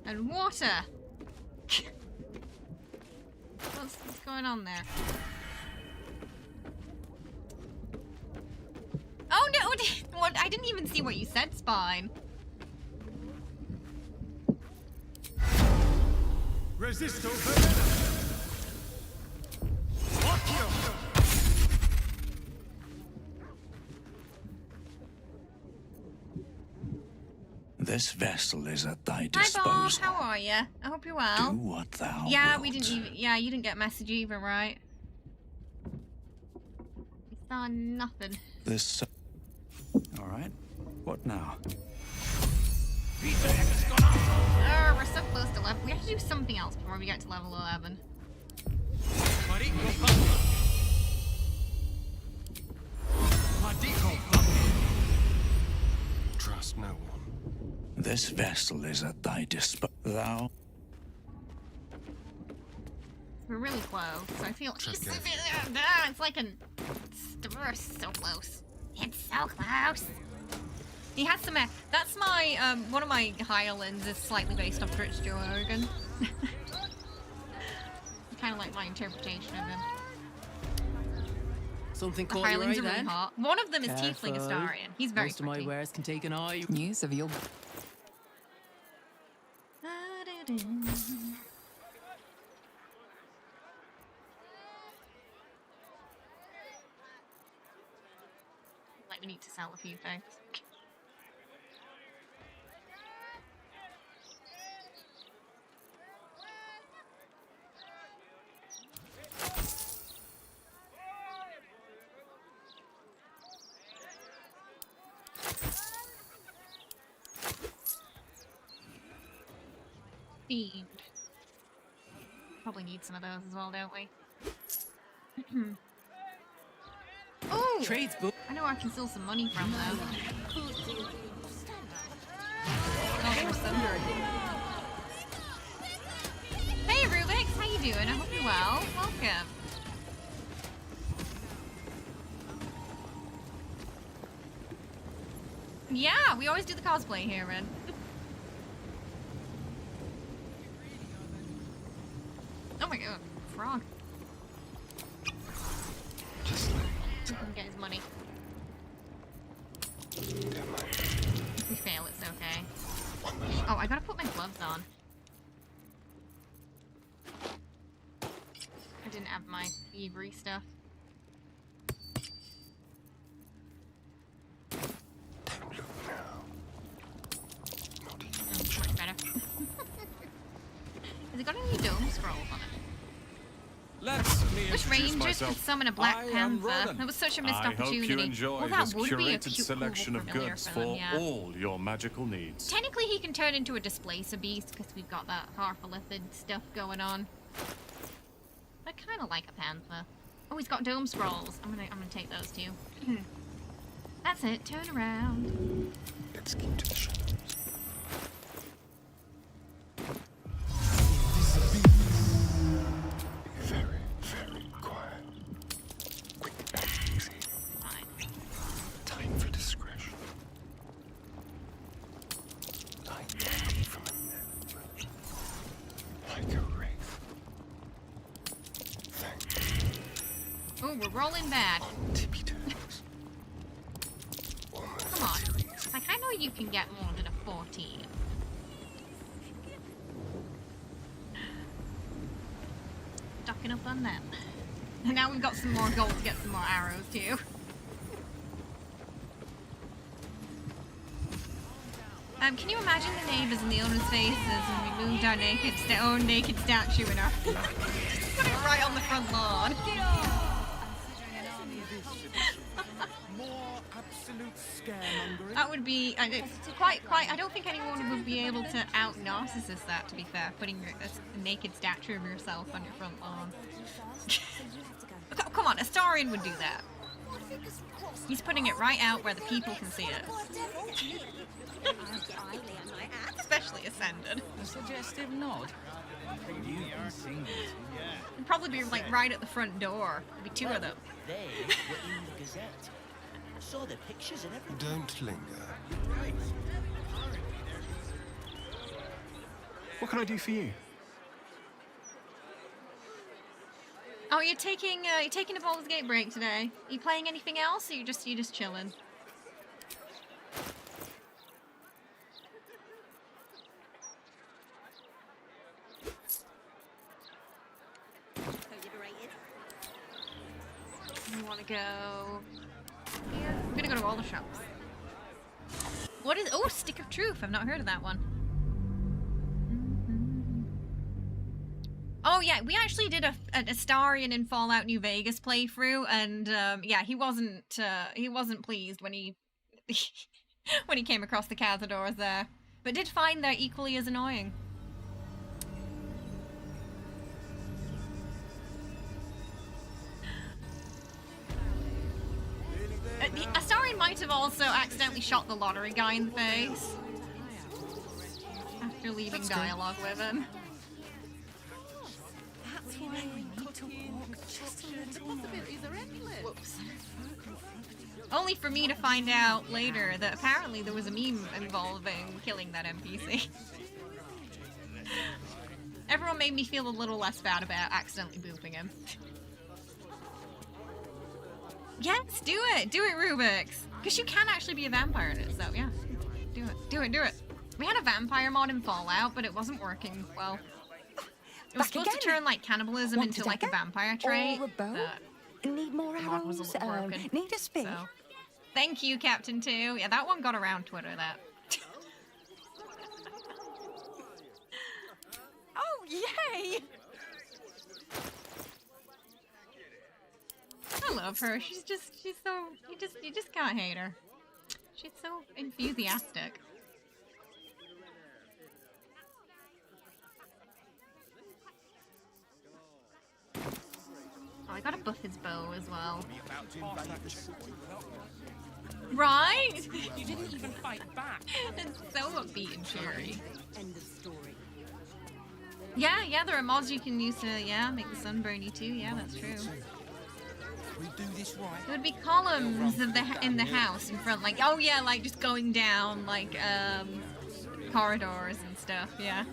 and water? What's going on there? Oh no! What? I didn't even see what you said, Spine. Resisto Veneno! Occhio! This vessel is at thy Hi disposal. Bob, how are you? I hope you're well. Do what thou Yeah, wilt. we didn't even. Yeah, you didn't get a message either, right? We saw nothing. This. All right. What now? We're so close to level. We have to do something else before we get to level 11. Trust no one. This vessel is at thy disposal. Thou. We're really close. So I feel it's like an. We're so close. It's so close. He has some. That's my one of my Highlands is slightly based off Rich Joe Oregon. Kind of like my interpretation of him. Something The caught your eye Highlands are really then? hot. One of them is Tiefling Careful. Astarion. He's very Most of my pretty. wares can take an eye. News of your Like, we need to sell a few things. Themed. Probably need some of those as well, don't we? Oh! Trades book. I know I can steal some money from them. Hey Rubix, how you doing? I hope you're well. Welcome. Yeah, we always do the cosplay here, man. Oh my god, frog. Just Get his money. If we fail, it's okay. Oh, I gotta put my gloves on. I didn't have my thievery stuff. Much better. Has it got any dome scrolls on it? Which rangers could summon a black panther? That was such a missed opportunity. I hope you enjoy Well, that this would be a curated cute, selection cool of familiar goods for them, for yeah. all your magical needs. Technically, he can turn into a displacer beast because we've got that Harfalithid stuff going on. I kind of like a panther. Oh, he's got dome scrolls. I'm gonna take those too. That's it. Turn around. Let's keep to the shadows. Very, very quiet. Quick and easy. Fine. Time for discretion. I came from a net, like a wraith. Thank you. Oh, we're rolling bad. On tippy toes. Come on. Like, I know you can get more than a 14. Stocking up on them. And now we've got some more gold to get some more arrows too. Can you imagine the neighbours and the owners' faces when we moved our own naked statue in our put it right on the front lawn. More absolute scaremongering. That would be it's quite. I don't think anyone would be able to out narcissist that. To be fair, putting a naked statue of yourself on your front lawn. Come on, Astarion would do that. He's putting it right out where the people can see it. Especially Ascended. A suggestive nod. You can sing it. It'd probably be like right at the front door. There'd be two of them. They were in the Gazette. Saw the pictures and everything. Don't linger. What can I do for you? Oh, you're taking a Baldur's Gate break today. Are you playing anything else, or you just chilling? We want to go here. We're gonna go to all the shops. What is? Oh, Stick of Truth. I've not heard of that one. Oh yeah, we actually did an Astarion in Fallout New Vegas playthrough, and yeah, he wasn't pleased when he when he came across the Cazadors there, but did find they're equally as annoying. Astarion might have also accidentally shot the lottery guy in the face after leaving dialogue with him. That's why we need to walk just a little. The possibilities are endless. Whoops. Only for me to find out later that apparently there was a meme involving killing that NPC. Everyone made me feel a little less bad about accidentally booping him. Yes, do it! Do it, Rubix! Because you can actually be a vampire in it, so yeah. Do it. Do it, do it. We had a vampire mod in Fallout, but it wasn't working well. It was supposed to turn like cannibalism into like a vampire trait. Need more The mod wasn't arrows? working. Need a spear? So. Thank you, Captain 2. Yeah, that one got around Twitter, that. Oh, yay! I love her. She's so, you just can't hate her. She's so enthusiastic. Oh, I gotta buff his bow as well. Right? You didn't even fight back. It's so upbeat and cheery. End of story. Yeah, there are mods you can use to, make the sun burn you too. Yeah, that's true. We do this right. It would be columns of in the house in front, like, oh yeah, like just going down, like, corridors and stuff, yeah.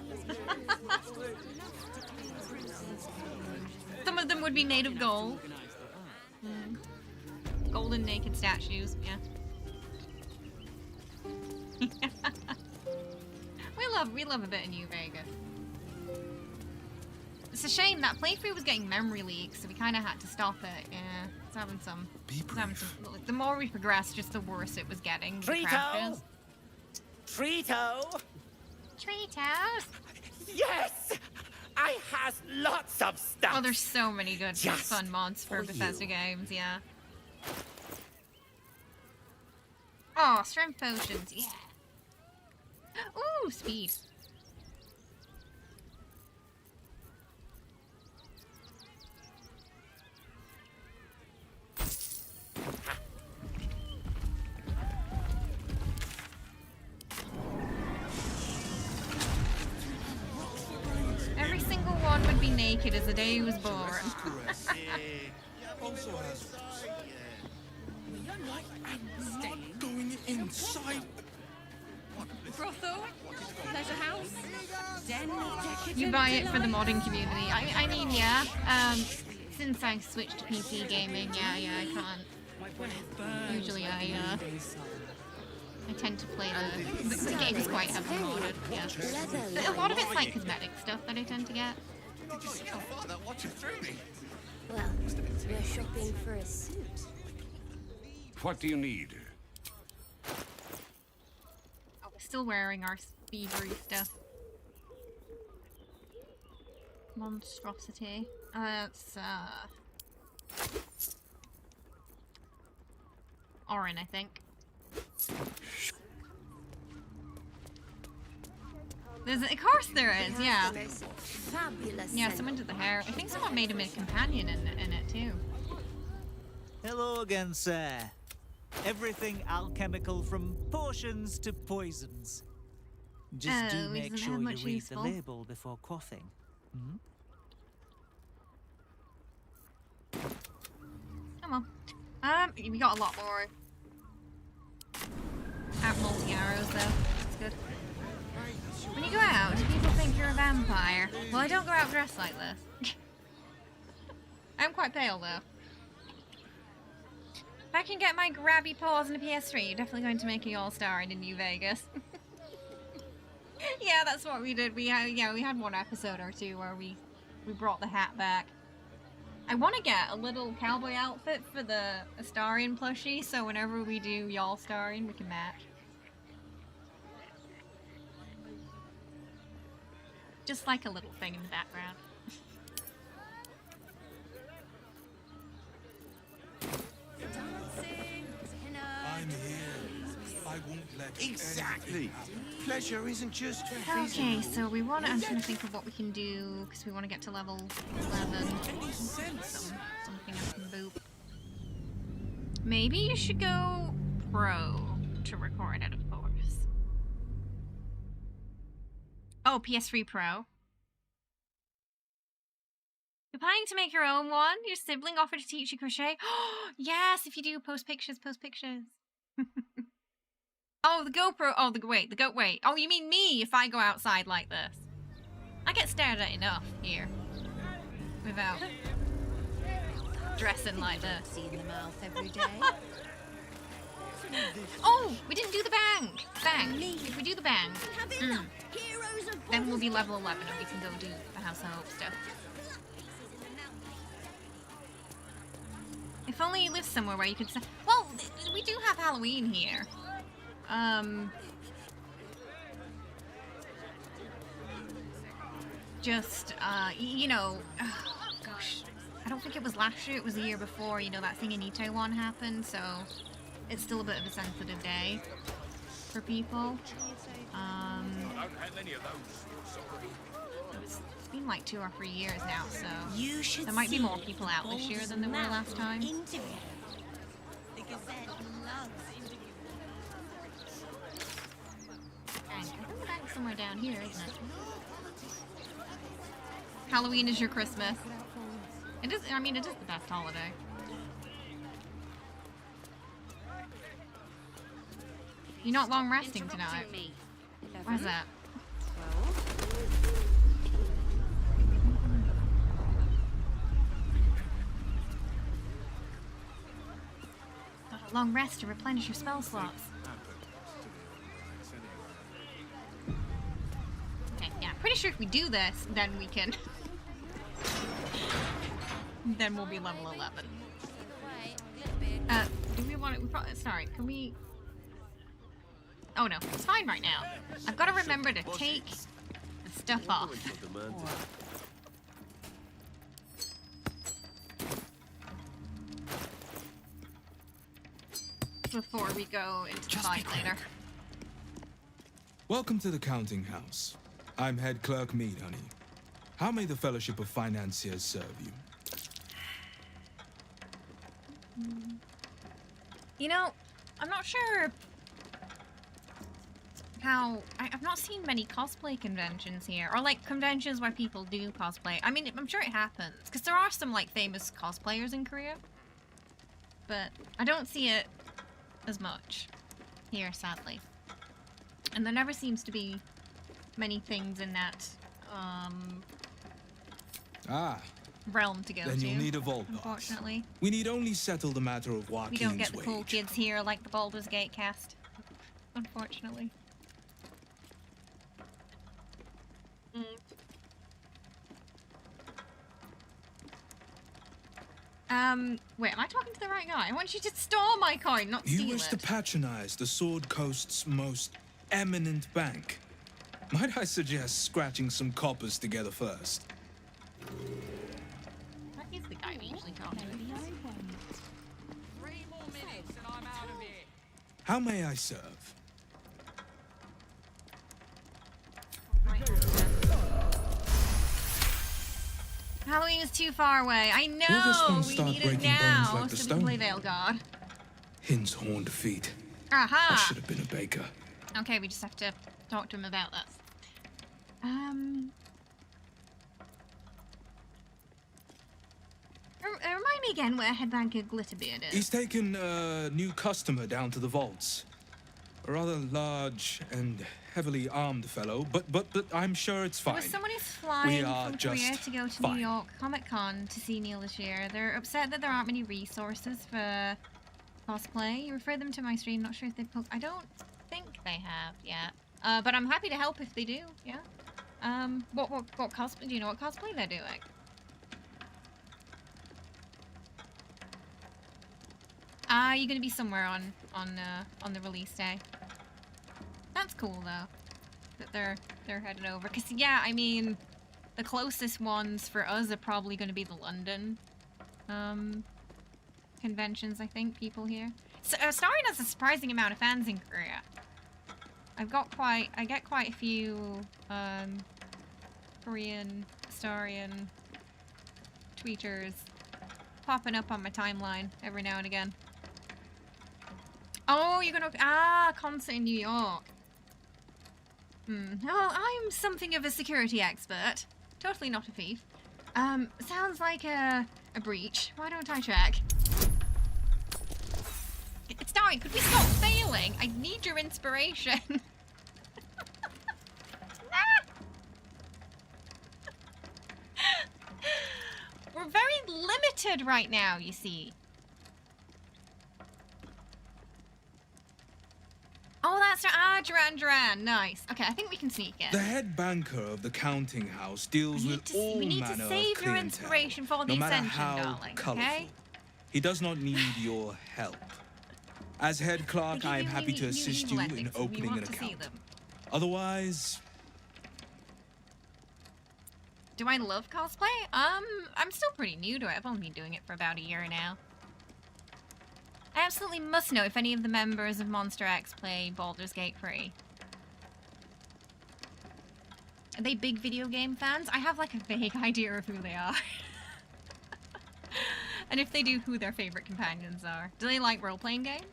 Some of them would be made of gold. Golden naked statues, yeah. we love a bit of New Vegas. It's a shame that playthrough was getting memory leaks, so we kind of had to stop it. Yeah, it's having some. The more we progressed, just the worse it was getting. Trito! Trito! Tritos! Yes! I has lots of stuff! Oh, there's so many good fun mods for Bethesda games, yeah. Oh, strength potions, yeah. Ooh, speed. Every single one would be naked as the day he was born. Going inside. Brothel? Pleasure house? Den of decadent You buy it for the modding community. I mean, yeah. Since I switched to PC gaming, yeah, I can't. Usually I tend to play the game is quite heavily modded, yeah. But a lot of it's like cosmetic stuff that I tend to get. Did you see how far that watcher threw me? Well, we're shopping for a suit. What do you need? Oh, we're still wearing our speedery stuff. Monstrosity. That's Orin, I think. Of course there is, yeah. Fabulous. Yeah, someone did the hair. I think someone made him a companion in it too. Hello again, sir. Everything alchemical from potions to poisons. Just do make sure you read the label before quaffing. Hmm? Come on. We got a lot more. Multi-arrows though. That's good. When you go out, do people think you're a vampire? Well, I don't go out dressed like this. I'm quite pale though. If I can get my grabby paws in a PS3, you're definitely going to make an all-star in New Vegas. Yeah, that's what we did. We had one episode or two where we brought the hat back. I want to get a little cowboy outfit for the Astarion plushie, so whenever we do y'all starring, we can match. Just like a little thing in the background. I'm here. I won't let Exactly. Pleasure isn't just Okay, so we want to. I'm trying to think of what we can do because we want to get to level 11. Something I can boop. Maybe you should go pro to record it, of course. Oh, PS3 Pro. You're planning to make your own one? Your sibling offered to teach you crochet? Yes, if you do, post pictures, post pictures. Oh, the GoPro. Oh, wait. Oh, you mean me if I go outside like this? I get stared at enough here. Without dressing like this. See in the mouth every day. Oh, we didn't do the bang. Bang. If we do the bang, then we'll be level 11 and we can go do the House of Hope stuff. If only you lived somewhere where you could say, well, we do have Halloween here. You know, oh, gosh, I don't think it was last year, it was the year before, you know, that thing in Itaewon happened, so it's still a bit of a sensitive day for people. It's been like 2 or 3 years now, so there might be more people out this year than there were last time. The Gazette loves interviews. I think the bank's somewhere down here, isn't it? Halloween is your Christmas. It is, I mean, it is the best holiday. You're not long resting tonight. Where's that? Got a long rest to replenish your spell slots. Okay, yeah, pretty sure if we do this, then we can... then we'll be level 11. Do we want to... Sorry, can we... Oh no, it's fine right now. I've got to remember to take the stuff off. Before we go into the fight later. Welcome to the counting house. I'm head clerk Mead, honey. How may the Fellowship of Financiers serve you? You know, I'm not sure how... I've not seen many cosplay conventions here, or like conventions where people do cosplay. I mean, I'm sure it happens, because there are some like famous cosplayers in Korea, but I don't see it as much here, sadly. And there never seems to be many things in that realm to go then to. you'll need a vault pass. Unfortunately, We need only settle the matter of Joaquin's we don't get the wage. cool kids here like the Baldur's Gate cast. Unfortunately. Wait, am I talking to the right guy? I want you to store my coin, not steal it. You wish to patronize the Sword Coast's most eminent bank. Might I suggest scratching some coppers together first? That is the guy we usually talk to. 3 more minutes and I'm out of here. How may I serve? Halloween is too far away. I Will this know. one We start need it breaking bones now like the so we can play stone? Veil God. Hin's horned feet. I Aha! should have been a baker. Okay, we just have to talk to him about that. Remind me again where Headbanker Glitterbeard is. He's taken a new customer down to the vaults. A rather large and heavily armed fellow, but I'm sure it's fine. There was someone who's flying from Korea just to go to New York Comic Con to see Neil this year. They're upset that there aren't many resources for cosplay. You refer them to my stream. Not sure if they poke. I don't think they have yet. But I'm happy to help if they do. Yeah. What cosplay? Do you know what cosplay they're doing? You're gonna be somewhere on the release day. That's cool though, that they're heading over. Cause yeah, I mean, the closest ones for us are probably gonna be the London conventions. I think people here. So Astarion has a surprising amount of fans in Korea. I get quite a few Korean Astarion tweeters popping up on my timeline every now and again. Oh, you're gonna... concert in New York. Oh, I'm something of a security expert. Totally not a thief. Sounds like a breach. Why don't I check? It's Darren, could we stop failing? I need your inspiration. We're very limited right now, you see. Andran, nice. Okay, I think we can sneak in. The head banker of the counting house deals with all we need manner to of save your clientele, inspiration for the no matter Ascension, how darling, colorful. okay? He does not need your help. As head clerk, I am happy to assist you in opening an account. Otherwise... Do I love cosplay? I'm still pretty new to it. I've only been doing it for about a year now. I absolutely must know if any of the members of Monster X play Baldur's Gate 3. Are they big video game fans? I have like a vague idea of who they are. And if they do, who their favorite companions are. Do they like role-playing games?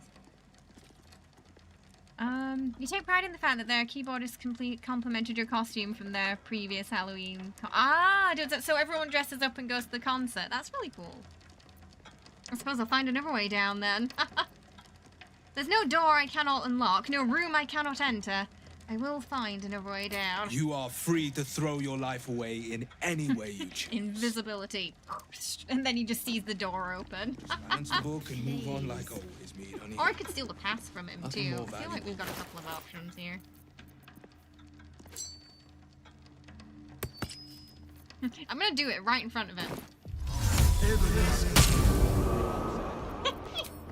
You take pride in the fact that their keyboardist complimented your costume from their previous Halloween. So everyone dresses up and goes to the concert. That's really cool. I suppose I'll find another way down then. There's no door I cannot unlock, no room I cannot enter. I will find another way down. You are free to throw your life away in any way you choose. Invisibility. And then he just sees the door open. Silence the book and move on like always, me, honey. Or I could steal the pass from him Nothing too. more I feel like we've got a couple of options here. I'm gonna do it right in front of him.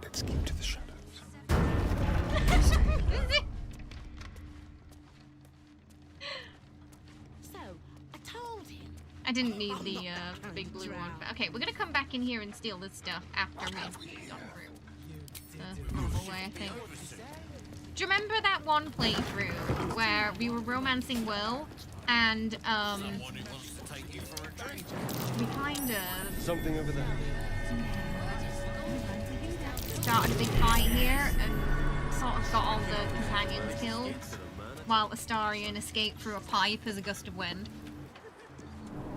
Let's keep to the shadows. So, I told him. I didn't need the big blue one. But okay, we're gonna come back in here and steal this stuff after we've gone through the normal way, I think. Do you remember that one playthrough where we were romancing Will and we kind of something over there. Started a big fight here and sort of got all the companions killed while Astarion escaped through a pipe as a gust of wind.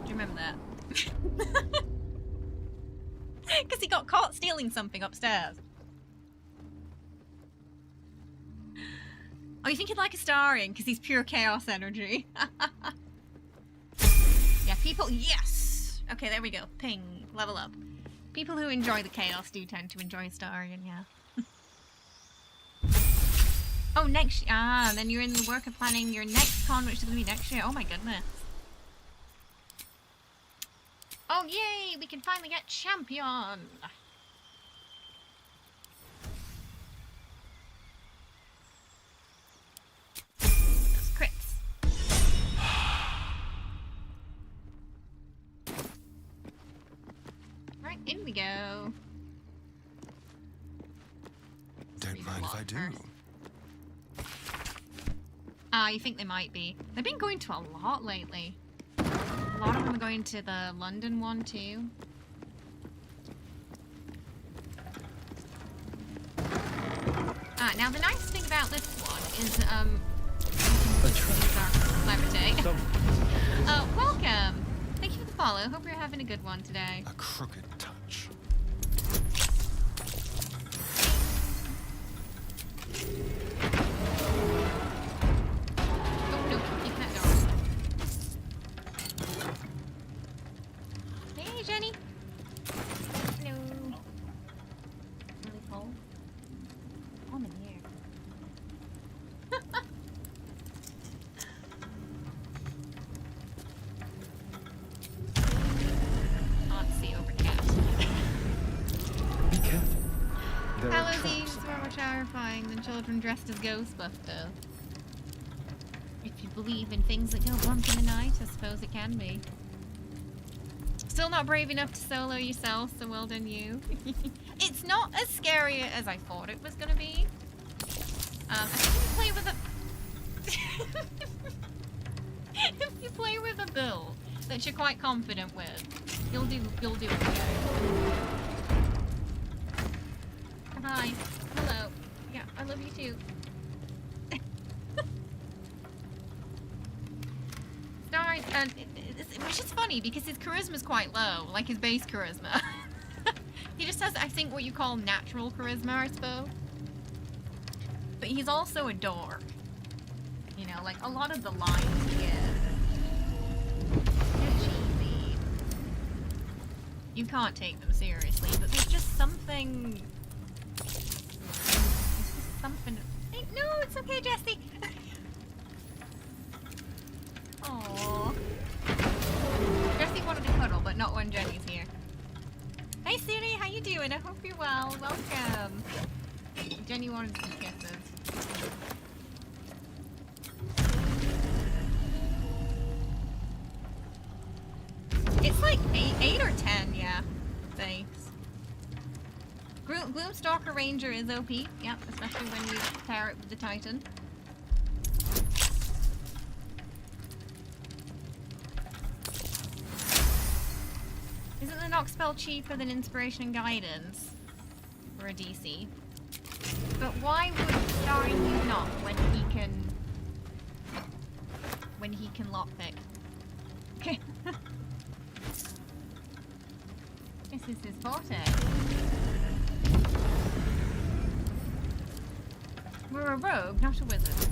Do you remember that? Because he got caught stealing something upstairs. Oh, you think you'd like Astarion because he's pure chaos energy? Yeah, people... Yes! Okay, there we go. Ping. Level up. People who enjoy the chaos do tend to enjoy Astarion, yeah. Oh, next... Ah, then you're in the work of planning your next con, which is going to be next year. Oh my goodness. Oh, yay! We can finally get champion! Those crits. Right, in we go. Don't mind if I do. Ah, you think they might be. They've been going to a lot lately. A lot of them are going to the London one too. Ah, now the nice thing about this one is, celebrity. Welcome! Thank you for the follow. Hope you're having a good one today. A crooked touch. Oh, no, you can't go. Hey, Jenny. Hello. Really cold? I'm in here. Can't see overcast. Be careful. There are Halloweens were more terrifying than children dressed as Ghostbusters. If you believe in things that go bump in the night, I suppose it can be. Still not brave enough to solo yourself, so well done you. It's not as scary as I thought it was gonna be. I think if you play with a if you play with a build that you're quite confident with, you'll do okay. Hi. Hello. Yeah, I love you too. Sorry, which is funny because his charisma's quite low, like his base charisma. He just has, I think, what you call natural charisma, I suppose. But he's also a dork. You know, like a lot of the lines he gets. They're cheesy. You can't take them seriously, but there's just something... There's just something... Hey, no, it's okay, Jessie! Aww. Jessie wanted to cuddle, but not when Jenny's here. Hey Siri, how you doing? I hope you're well. Welcome. Jenny wanted some kisses. It's like 8 or 10, yeah. Thanks. Gloomstalker Ranger is OP, yep, especially when you pair it with the Titan. Isn't the Nox spell cheaper than Inspiration and Guidance for a DC? But why would Astarion use Nox when he can lockpick? This is his forte. We're a rogue, not a wizard.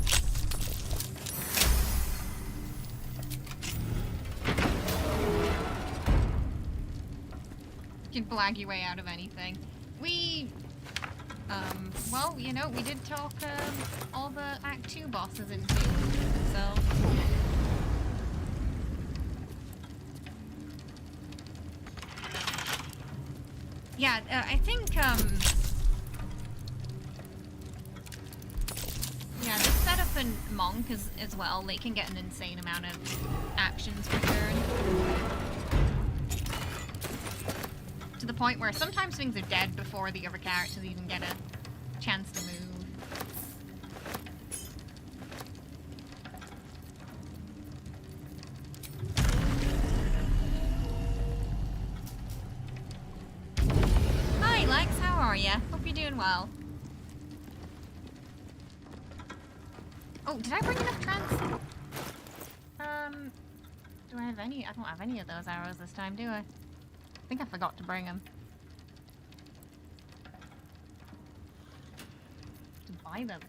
You can blag your way out of anything. Well, you know, we did talk all the Act 2 bosses into themselves. Yeah, I think, yeah, this setup in Monk as well, they can get an insane amount of actions per turn. To the point where sometimes things are dead before the other characters even get a chance to move. Hi Lex, how are ya? Hope you're doing well. Oh, did I bring enough trans? Do I have any? I don't have any of those arrows this time, do I? I think I forgot to bring them. To buy them.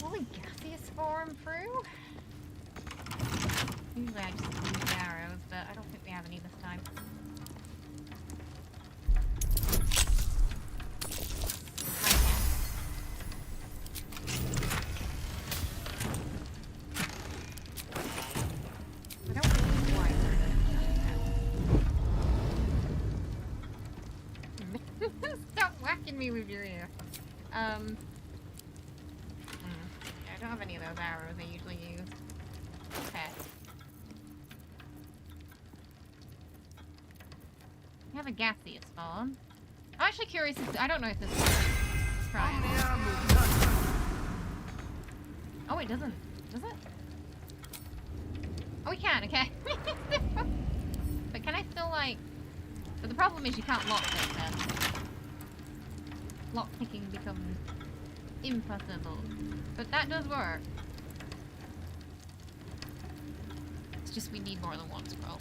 Will the gaseous form through? Usually I just use the arrows, but I don't think we have any this time. Me with your ear. Yeah, I don't have any of those arrows I usually use. Okay. We have a gaseous spawn. I'm actually curious if I don't know if this works. Let's try it. Oh, it doesn't. Does it? Oh, we can, okay. But can I still, like... But the problem is you can't lock it then. Lockpicking becomes impossible. But that does work. It's just we need more than one scroll.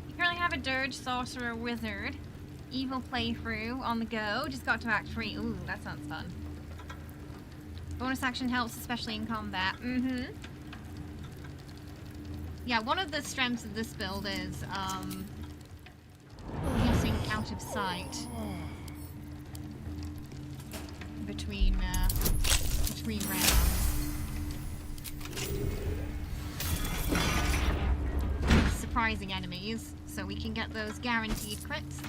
You currently have a Dirge, Sorcerer, Wizard. Evil playthrough on the go. Just got to Act 3. Ooh, that sounds fun. Bonus action helps, especially in combat. Yeah, one of the strengths of this build is getting out of sight between rounds. Surprising enemies, so we can get those guaranteed crits.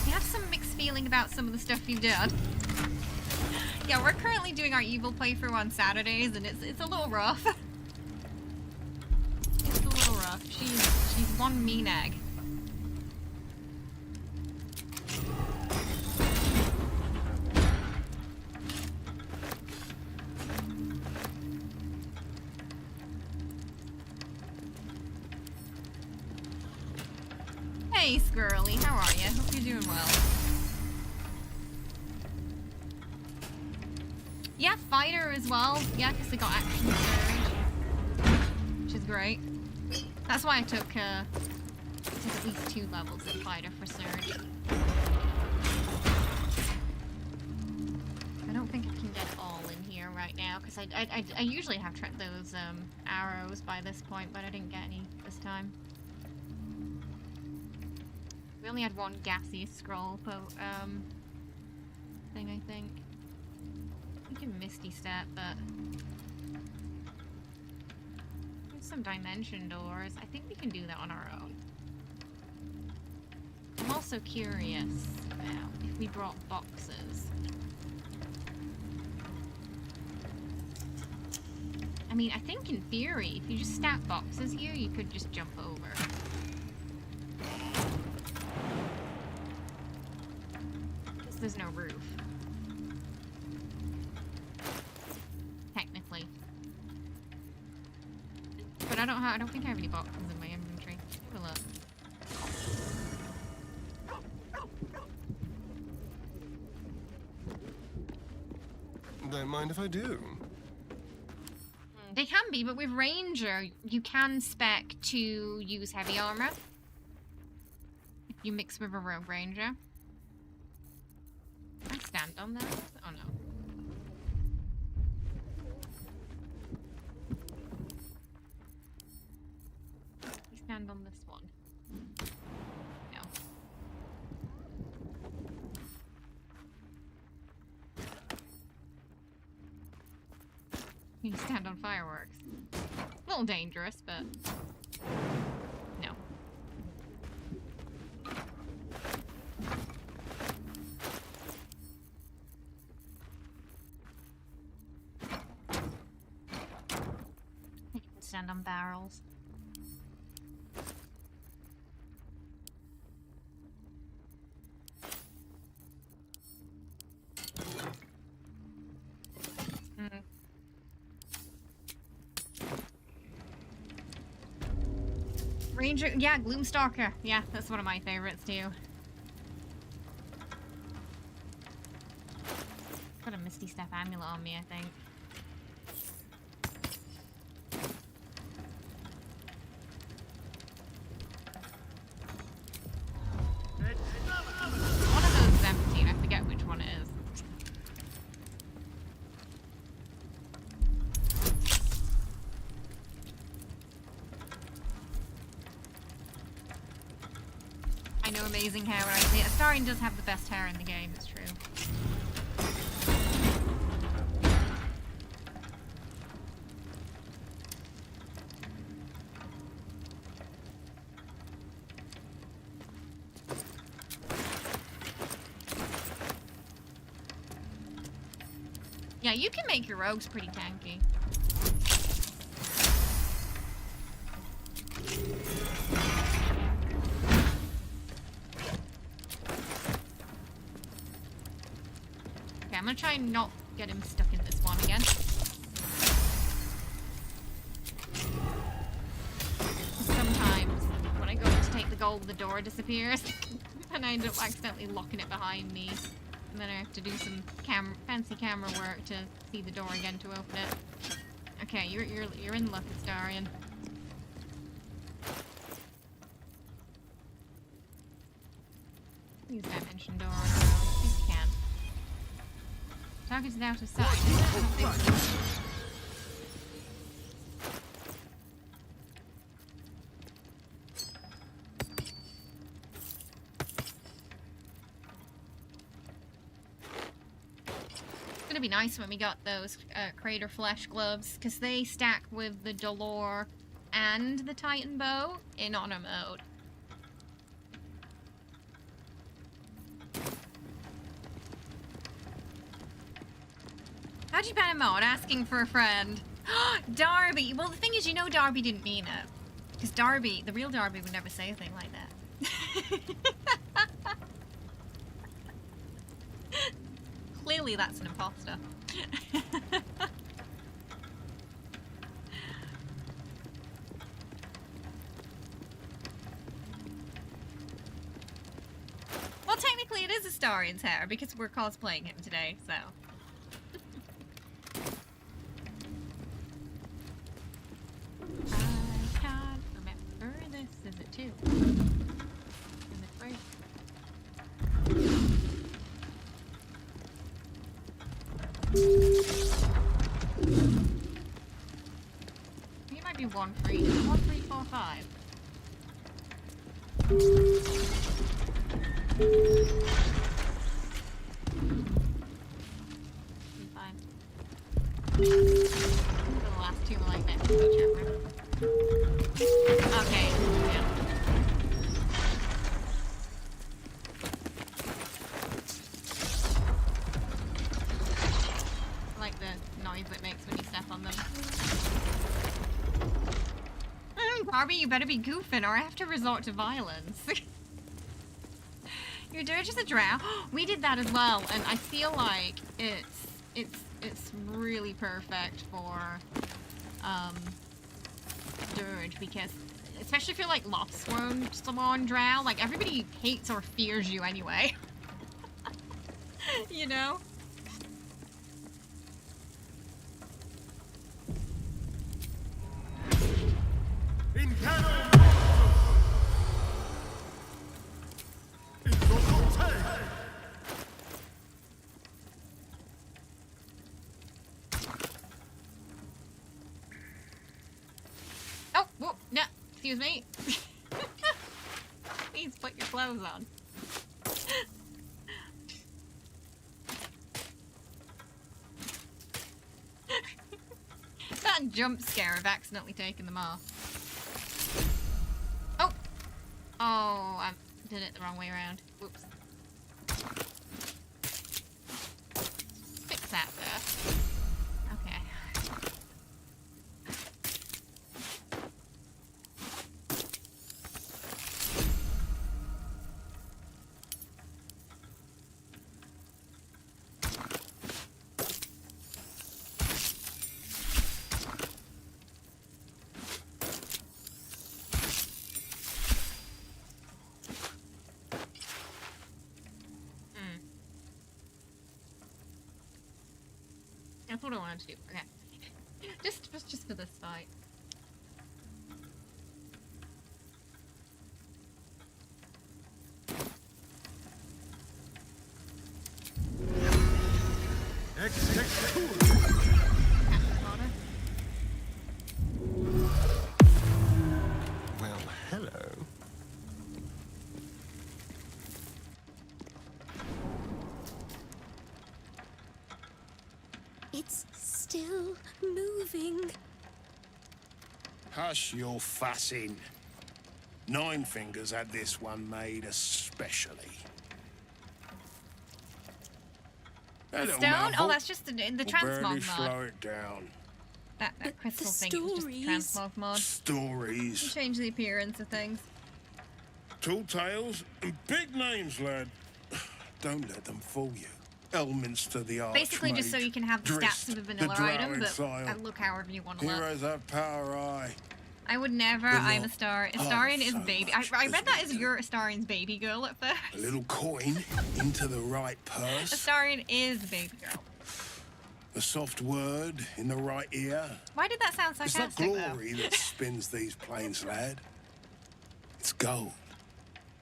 You have some mixed feeling about some of the stuff you've done. Yeah, we're currently doing our evil playthrough on Saturdays, and it's a little rough. It's a little rough. She's one mean egg. Hey, Squirrely, how are you? Hope you're doing well. Yeah, fighter as well. Yeah, because they got action surge, which is great. That's why I took at least 2 levels of fighter for surge. I don't think I can get it all in here right now because I usually have those arrows by this point, but I didn't get any this time. We only had one gaseous scroll thing, I think. We can Misty Step, but there's some dimension doors. I think we can do that on our own. I'm also curious about if we brought boxes. I mean, I think in theory, if you just stack boxes here, you could just jump over. Because there's no roof. Technically. But I don't think I have any boxes in my inventory. Have a look. Don't mind if I do. They can be, but with Ranger, you can spec to use heavy armor. If you mix with a Rogue Ranger. Can I stand on those? Oh no. You stand on this one. No. You stand on fireworks. A little dangerous, but no. You can stand on barrels. Ranger, yeah, Gloomstalker. Yeah, that's one of my favorites too. Put a Misty Step amulet on me, I think. One of those is empty, and I forget which one it is. I know amazing hair when I see it. Astarion does have the best hair in the game, it's true. Yeah, you can make your rogues pretty tanky. Okay, I'm gonna try and not get him stuck in this one again. Sometimes when I go to take the gold, the door disappears and I end up accidentally locking it behind me. And then I have to do some fancy camera work to see the door again to open it. Okay, you're in luck, Astarion. Use dimension door on our own. I think you can. Target's out of sight. I don't think so. It's gonna be nice when we got those Crater Flesh gloves, because they stack with the Dolor and the Titan bow in honor mode. How'd you ban a mod? Asking for a friend. Darby! Well, the thing is, you know Darby didn't mean it. Because Darby, the real Darby, would never say a thing like that. Clearly that's an imposter. Well, technically it is Astarion's hair, because we're cosplaying him today, so... I can't remember this. Is it two? Is it three? I think it might be 1, 3, 1, 3, 4, 5. Harvey, you better be goofing or I have to resort to violence. Your dirge is a drow. We did that as well, and I feel like it's really perfect for dirge because especially if you're like Lothsworn drow, like everybody hates or fears you anyway. You know? Oh, whoa, no, excuse me. Please put your clothes on. That jump scare of accidentally taking them off. Oh! Oh, I did it the wrong way around. Whoops. Fix that first. Okay. That's what I wanted to do. Okay. Just for this fight. Well, hello. It's still moving. Hush your fussing. Nine Fingers had this one made especially. The stone? Oh, that's just the transmog barely mod. slow it down. That crystal thing is just the transmog mod. Stories. You change the appearance of things. Tall tales and big names, lad. Don't let them fool you. Elminster the Archmage. Basically just so you can have the stats of a vanilla item, but look however you want to look. Heroes have power, aye. I would never. I'm a star. Astarion is baby. I read that as your Astarion's baby girl at first. A little coin into the right purse. Astarion is baby girl. A soft word in the right ear. Why did that sound sarcastic? It's not glory that spins these plains, lad. It's gold.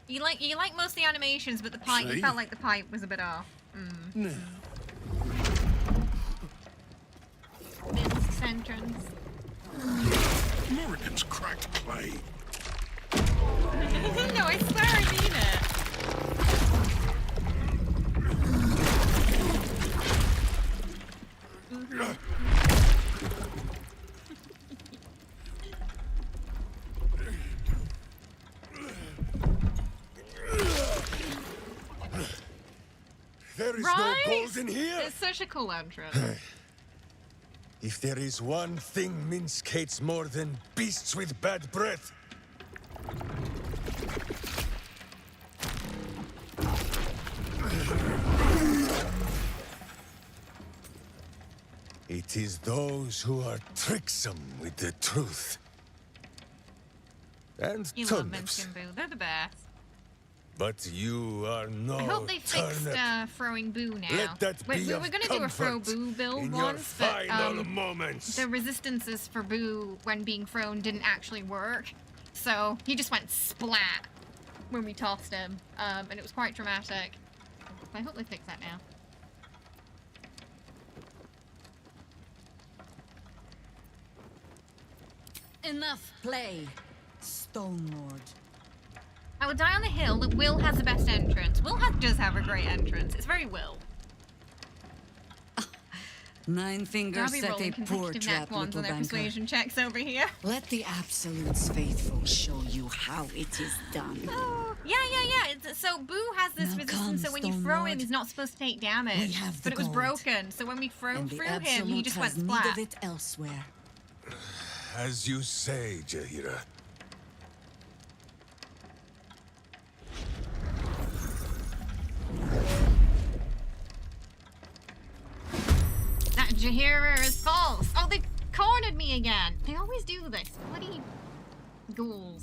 You like most of the animations, but the pipe. You felt like the pipe was a bit off. No. Minced entrance. Morrigan's cracked clay. No, I swear I mean it. There is Right? no gold in here. It's such a cool entrance. If there is one thing Minsk hates more than beasts with bad breath, it is those who are tricksome with the truth. And You love turnips. Minsk and Boo. They're the best. But you are no I hope they fixed turnip. throwing Boo now. Let that we be were of going to do a throw comfort Boo build in your once, but final moments. the resistances for Boo when being thrown didn't actually work. So he just went splat when we tossed him, and it was quite dramatic. I hope they fix that now. Enough play, Stone Lord. I would die on the hill that Will has the best entrance. Will does have a great entrance. It's very Will. Nine Fingers Darby set a rolling poor consecutive trap, nat ones little on their banker. persuasion checks over here. Let the Absolute's faithful show you how it is done. Yeah. So Boo has this Now resistance, come, so when you Stone throw Lord. him, he's not supposed to take damage. We have the but it was gold. broken, so when we throw And the through him, Absolute he just went has need splat. of it elsewhere. As you say, Jaheira, Jaheira is false. Oh, they cornered me again. They always do this. Bloody ghouls.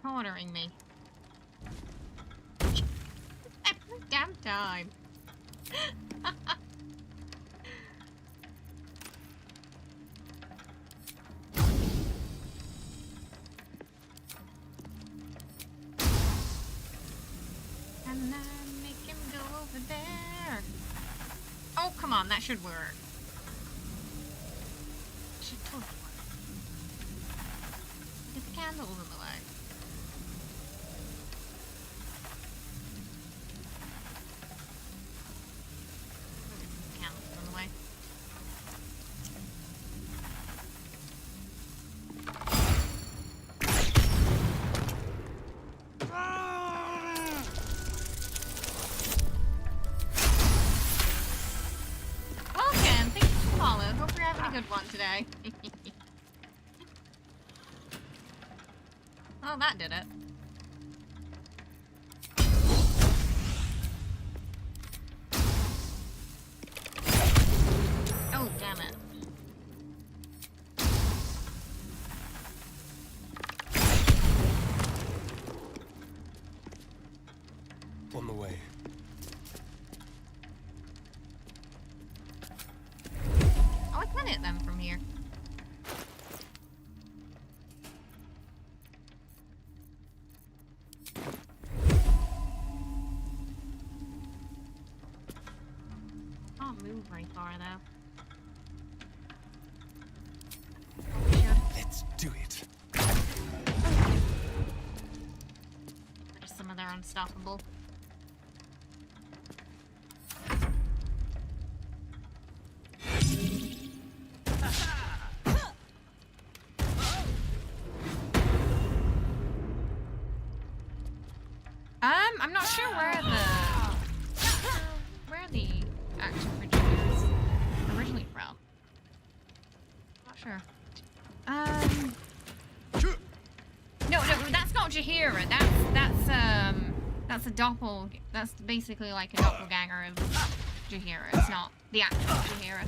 Cornering me. Every damn time. And I make him go over there. Oh, come on, that should work. Should totally work. Get the candles in the way. Get the candles in the way. Welcome, thank you for following. Hope you're having a good one today. Oh, that did it. Oh, damn it. On the way. Oh, I can hit them from here. Can't move very far though. Let's do it. There's some of their unstoppable. I'm not sure where the action producers originally from. Not sure. No, that's not Jaheira. That's a that's basically like a doppelganger of Jaheira. It's not the actual Jaheira.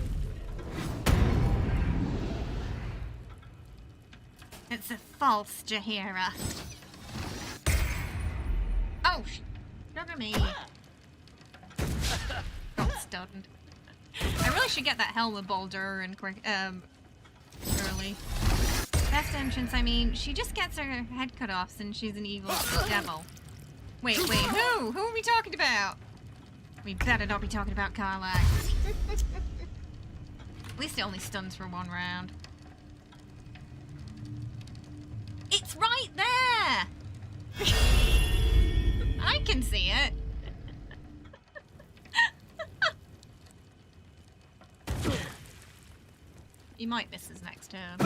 It's a false Jaheira. Oh, sugar me. Got stunned. I really should get that helm of Baldur and early. Best entrance, I mean, she just gets her head cut off and she's an evil devil. Wait, who? Who are we talking about? We better not be talking about Karlach. At least it only stuns for 1 round. It's right there! I can see it. He might miss his next turn.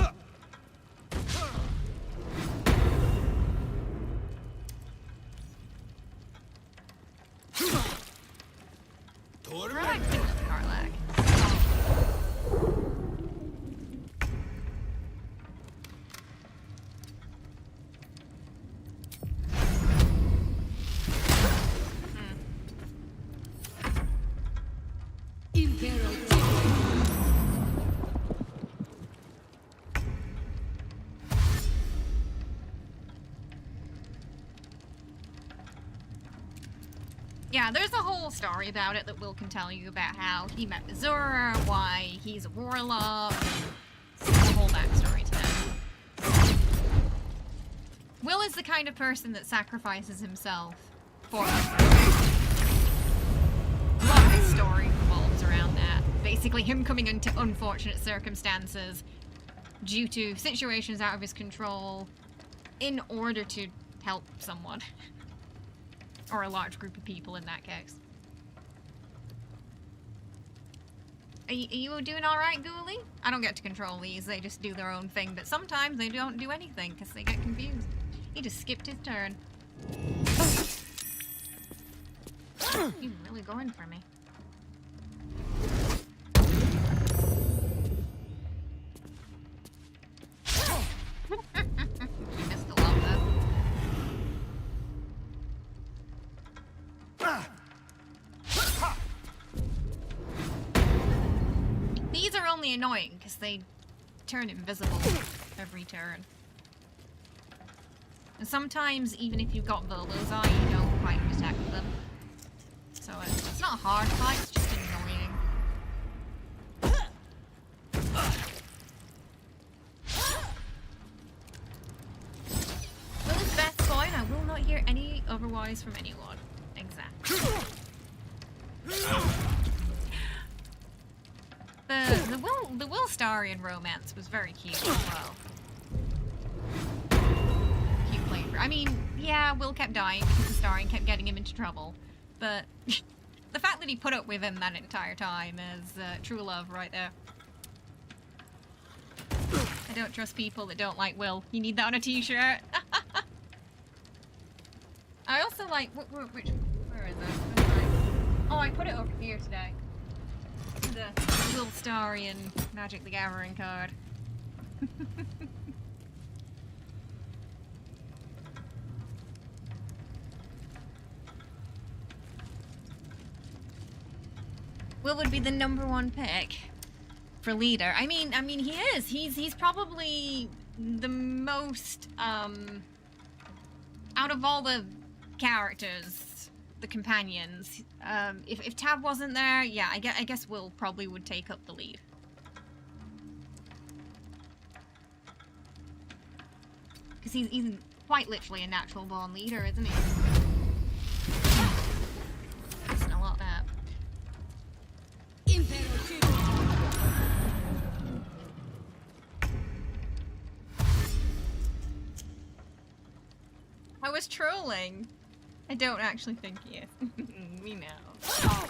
Right, Karlach. Yeah, there's a whole story about it that Will can tell you about how he met Missoura, why he's a warlock. It's a whole backstory to that. Will is the kind of person that sacrifices himself for others. A lot of his story revolves around that. Basically, him coming into unfortunate circumstances due to situations out of his control in order to help someone. Or a large group of people in that case. Are you doing alright, Ghoulie? I don't get to control these, they just do their own thing, but sometimes they don't do anything because they get confused. He just skipped his turn. He's really going for me. She missed a lot though. annoying because they turn invisible every turn. And sometimes, even if you've got Voldos on, you don't quite protect them. So it's not a hard fight, it's just annoying. Will is best coin? I will not hear any otherwise from anyone. Exactly. The Will Astarion romance was very cute as well. Cute flavor. I mean, yeah, Will kept dying because Astarion kept getting him into trouble, but the fact that he put up with him that entire time is true love right there. I don't trust people that don't like Will. You need that on a t-shirt. I also like where is it? Oh, I put it over here today. The Will Astarion Magic the Gathering card. Will would be the #1 pick for leader. I mean he is. He's probably the most out of all the characters, the companions. If Tab wasn't there, yeah, I guess Will probably would take up the lead. Because he's quite literally a natural born leader, isn't he? Listen a lot of that. I was trolling. I don't actually think he is. We know. Oh.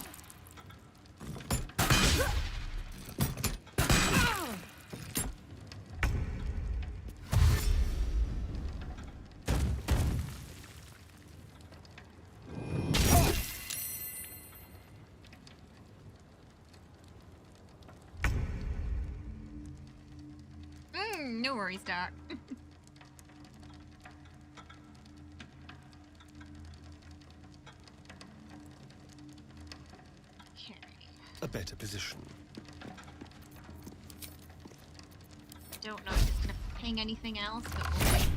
No worries, Doc. A better position. I don't know if it's gonna ping anything else, but we'll wait.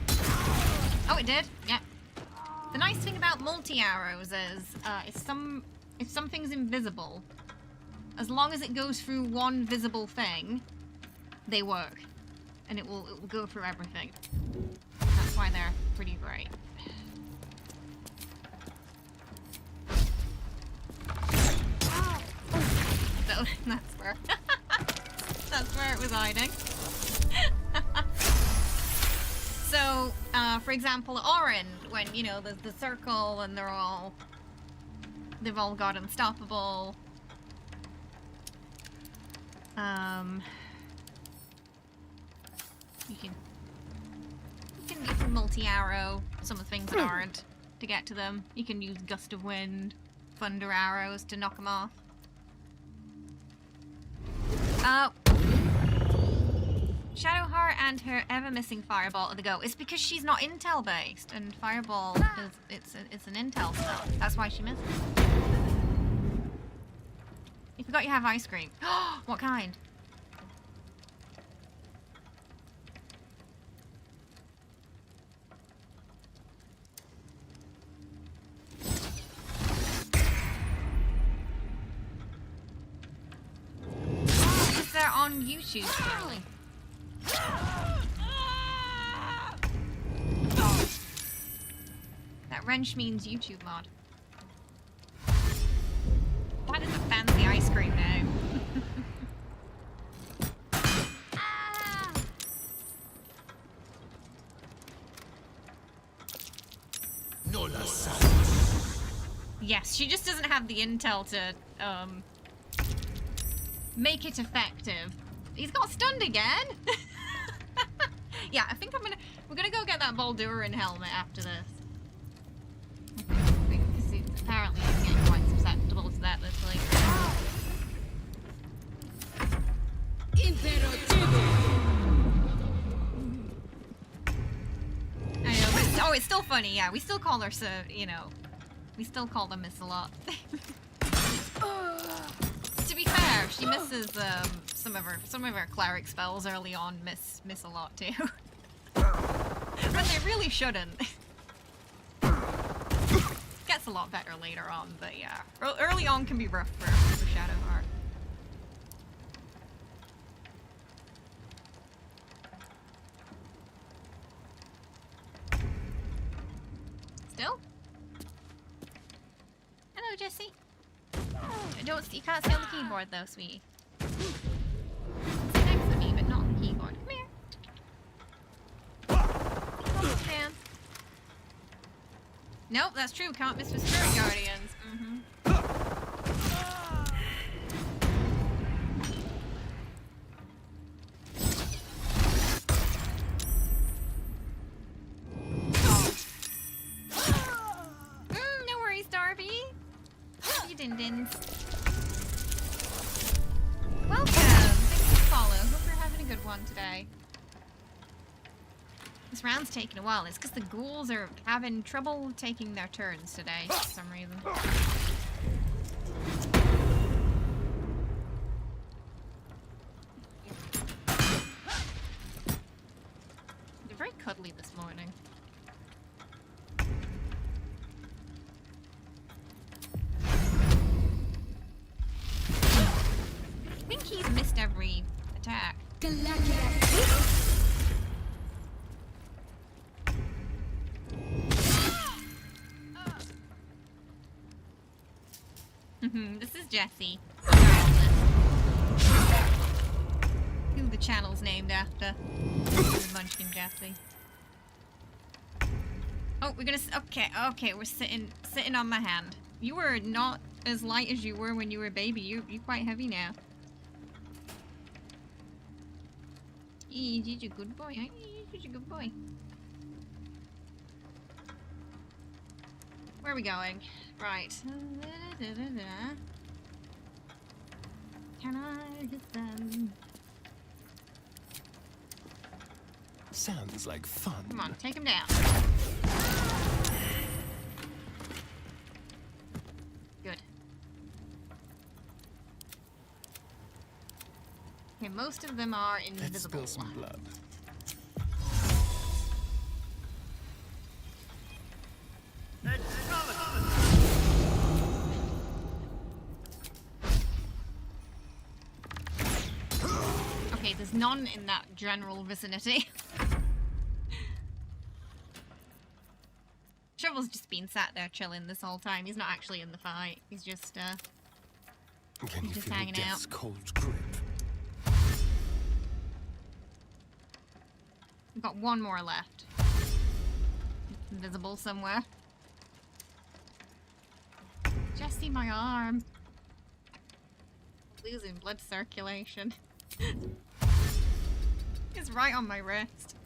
Oh, it did. Yeah. The nice thing about multi-arrows is, if something's invisible, as long as it goes through one visible thing, they work, and it will go through everything. That's why they're pretty great. So that's where it was hiding. So, for example, Orin, when, you know, there's the circle and they've all got unstoppable. You can multi-arrow some of the things that aren't to get to them. You can use Gust of Wind, Thunder Arrows to knock them off. Shadowheart and her ever-missing Fireball are the go. It's because she's not intel-based, and Fireball it's an intel spell. That's why she missed it. You forgot you have ice cream. What kind? They're on YouTube, surely. That wrench means YouTube mod. That is a fancy ice cream now. Yes, she just doesn't have the intel to make it effective. He's got stunned again. Yeah, I think we're gonna go get that Baldur helmet after this. Because apparently he's getting quite susceptible to that this week. I know, but it's still funny. Yeah, we still call her we still call them Miss a lot. To be fair, she misses some of our cleric spells early on miss a lot too. But they really shouldn't. Gets a lot better later on, but yeah. Early on can be rough for Shadowheart. Still? Hello, Jesse. You can't see on the keyboard though, sweetie. Sit next to me, but not on the keyboard. Come here. Come on, man. Nope, that's true. Can't miss with Spirit Guardians. No worries, Darby. You din-dins. Welcome. Thanks for the follow. Hope you're having a good one today. This round's taking a while. It's because the ghouls are having trouble taking their turns today for some reason. They're very cuddly this morning. I think he's missed every attack. This is Jesse. Who the channel's named after. Munchkin Jesse. Oh, we're gonna. Okay, we're sitting on my hand. You were not as light as you were when you were a baby. You're quite heavy now. You're a good boy, aren't you? You're a good boy. Where are we going? Right. Can I get them? Sounds like fun. Come on, take him down. Good. Okay, most of them are invisible. Let's spill some blood. Okay, there's none in that general vicinity. Shovel's just been sat there chilling this whole time. He's not actually in the fight. He's just Can you just feel hanging death's out. cold grip? We've got one more left. Invisible somewhere. Jesse, my arm. Losing blood circulation. It's right on my wrist.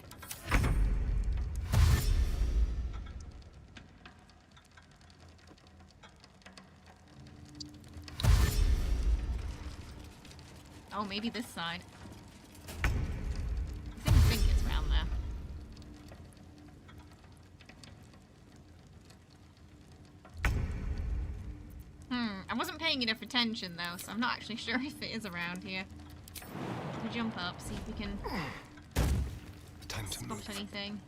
Oh, maybe this side. I think it's around there. I wasn't paying enough attention though, so I'm not actually sure if it is around here. We'll jump up, see if we can Time to spot anything.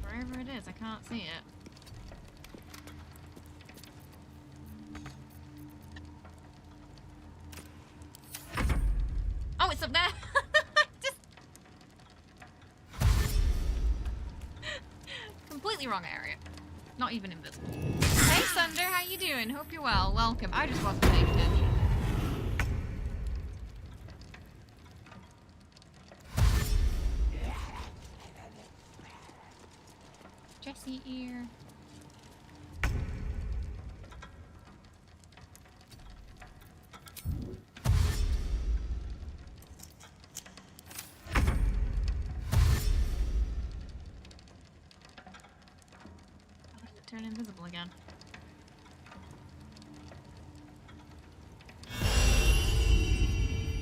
Wherever it is, I can't see it. Oh, it's up there! Just... completely wrong area. Not even invisible. Hey Sunder, how you doing? Hope you're well. Welcome. I just wasn't paying attention. Jesse ear. Turn invisible again.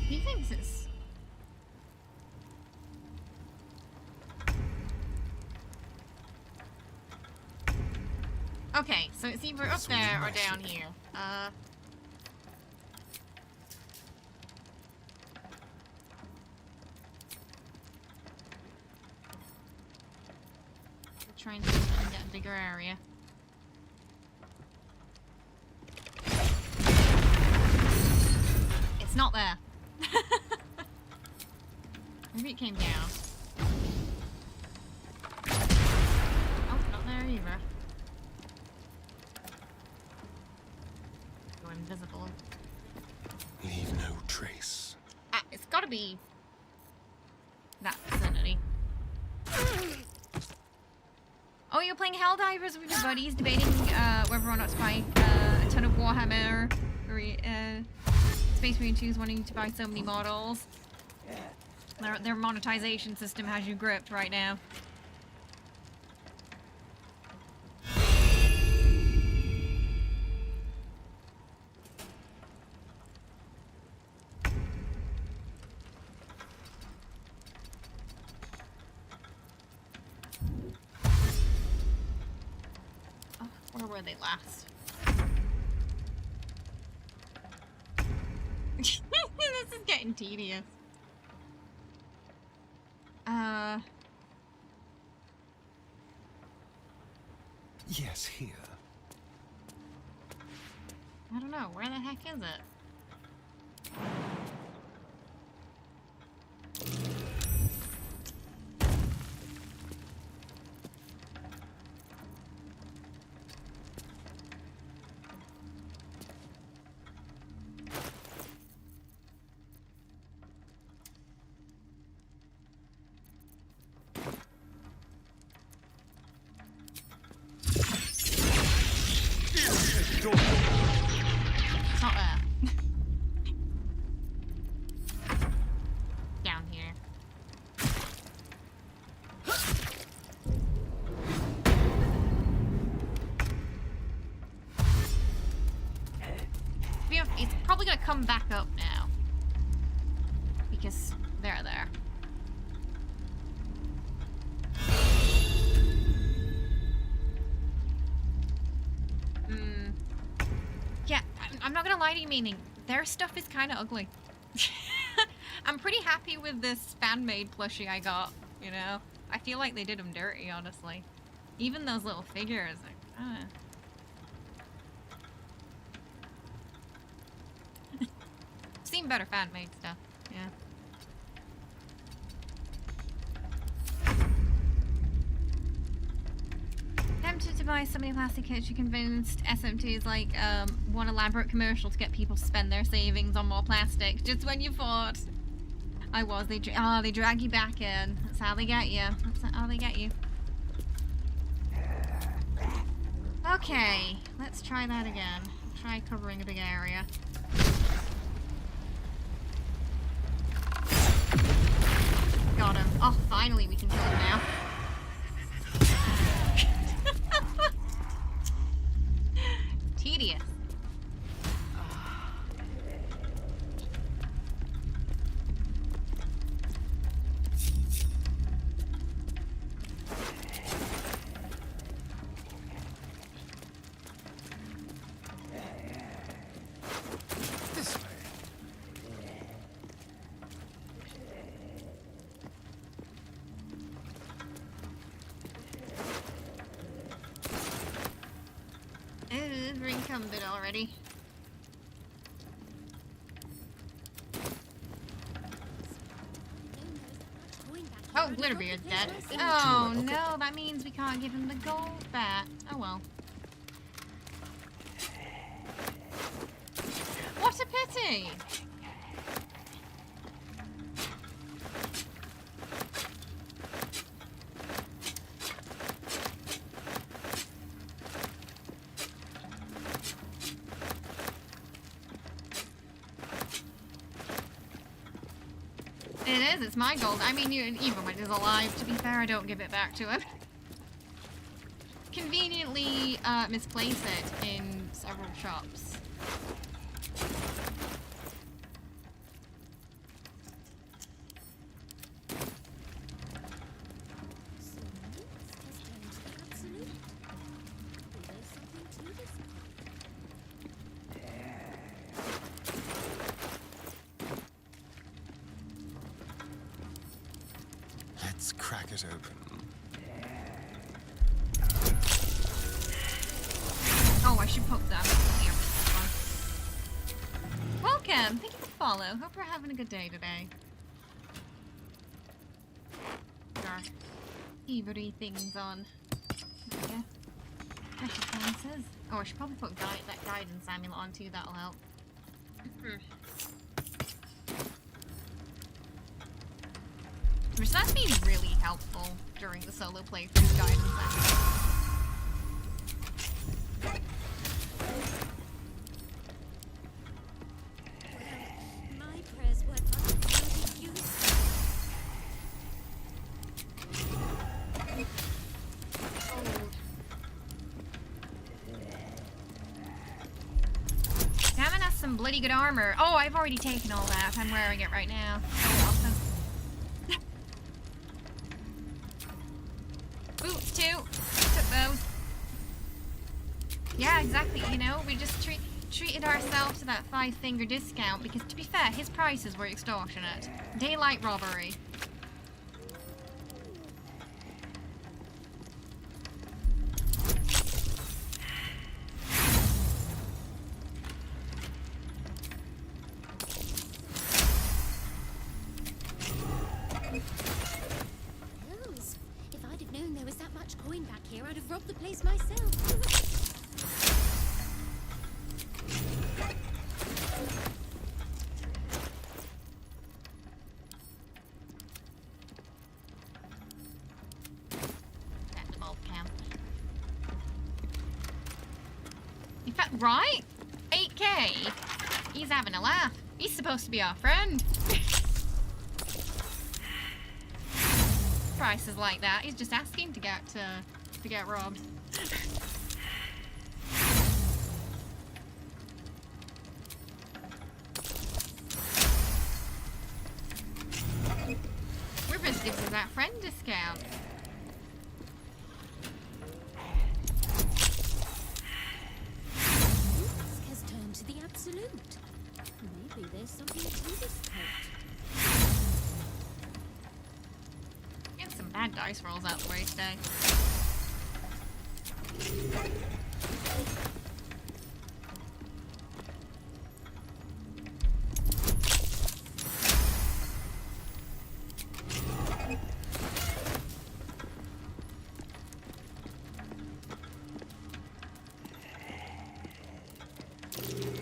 He thinks it's... Okay, so it's either up there or down here. Trying to get a bigger area. It's not there. Maybe it came down. Oh, not there either. Go invisible. Leave no trace. Ah, it's gotta be that vicinity. Oh, you're playing Helldivers with your buddies, debating whether or not to buy a ton of Warhammer or Space Marine 2's wanting to buy so many models. Their monetization system has you gripped right now. Where were they last? This is getting tedious. Yes, here. I don't know. Where the heck is it? It's not there. Down here. It's probably gonna come back up now. Because they're there. Yeah, I'm not gonna lie to you, meaning their stuff is kind of ugly. I'm pretty happy with this fan-made plushie I got, you know? I feel like they did them dirty, honestly. Even those little figures, like, I've seen better fan-made stuff, yeah. Tempted to buy so many plastic kits, you're convinced SMT is like one elaborate commercial to get people to spend their savings on more plastic. Just when you thought they drag you back in. That's how they get you. That's how they get you. Okay, let's try that again. Try covering a big area. Got him. Oh, finally we can kill him now. Tedious. This way. Incumbent already. Oh, Glitterbeard's dead. Oh no, that means we can't give him the gold back. Oh well. What a pity! It is, it's my gold. I mean, even when he's alive, to be fair, I don't give it back to him. Conveniently misplace it in several shops. Let's crack it open. Oh, I should poke that. Welcome! Thank you for the follow. Hope you're having a good day today. Our everything's on. There we go. Pressure chances. Oh, I should probably put that guidance amulet on too, that'll help. Which that's been really helpful during the solo playthrough, guidance amulet. My prayers weren't much bloody use. Gammon has some bloody good armor. Oh, I've already taken all that. I'm wearing it right now. So awesome. Boots too. Took those. Yeah, exactly. You know, we just treated ourselves to that 5-finger discount because, to be fair, his prices were extortionate. Daylight robbery. Hells. If I'd have known there was that much coin back here, I'd have robbed the place myself. In fact, right? 8K? He's having a laugh. He's supposed to be our friend. Prices like that, he's just asking to get robbed. Rivers gives us that friend discount. Dusk has turned to the absolute. Maybe there's something to this cult. Get some bad dice rolls out the way today.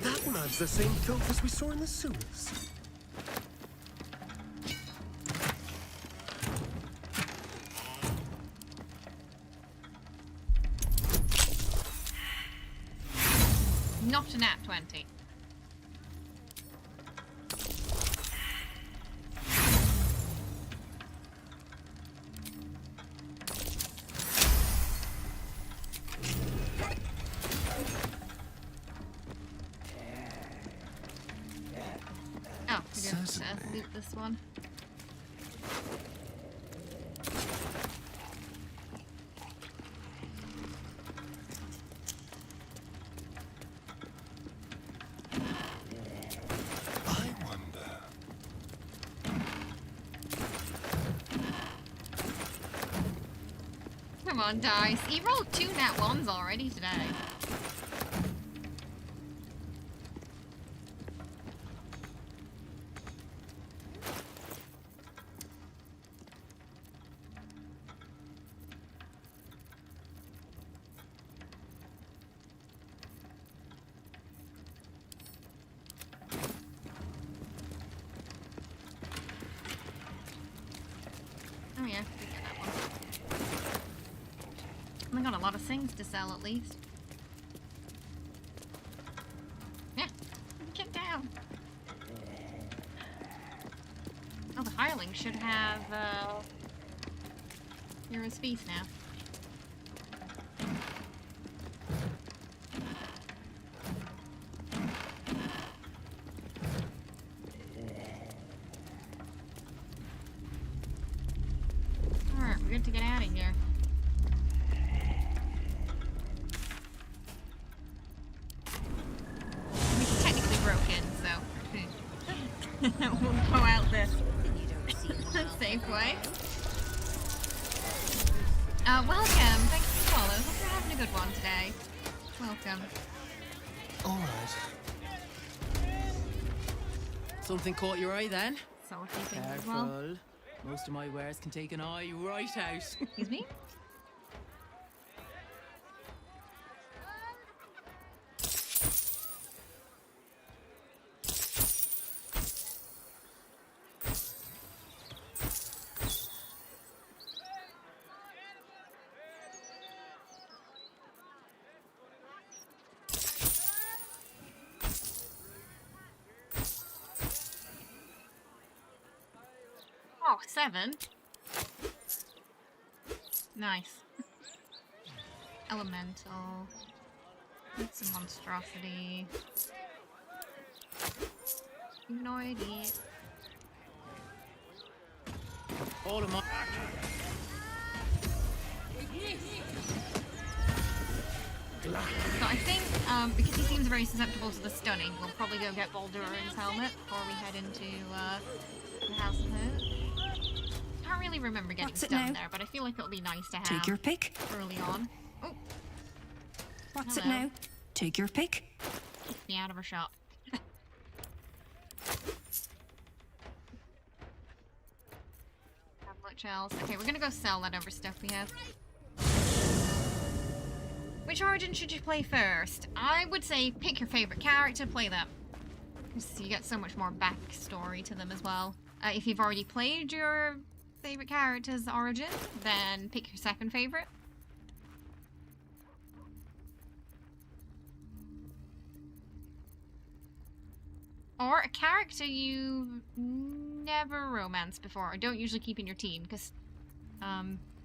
That mud's the same filth as we saw in the sewers. Not a nat 20. Oh, we didn't loot this one. Come on, dice. He rolled 2 nat 1s already today. Oh yeah, we get that one. I got a lot of things to sell at least. Yeah, get down. Oh, the hireling should have Hero's Feast now. Alright, we're good to get out of here. It's technically broken, so we'll go out the safe way. Welcome. Thanks for the follow. Hope you're having a good one today. Welcome. Alright. Something caught your eye then? Salty things as Careful. well. Most of my wares can take an eye right out. Excuse me? Oh, 7. Nice. Elemental. It's a monstrosity. Ignored it. All of my... So I think, because he seems very susceptible to the stunning, we'll probably go get Baldur's helmet before we head into the House of Hope. I can't really remember getting What's it stunned now? there, but I feel like it'll be nice to have. Take your pick. Early on. Oh. What's Hello. it now? Take your pick. Keep me out of her shop. Have much else. Okay, we're gonna go sell that other stuff we have. Which origin should you play first? I would say pick your favorite character, play them. Because you get so much more backstory to them as well. If you've already played your favorite character's origin, then pick your second favorite. Or a character you've never romanced before, or don't usually keep in your team, because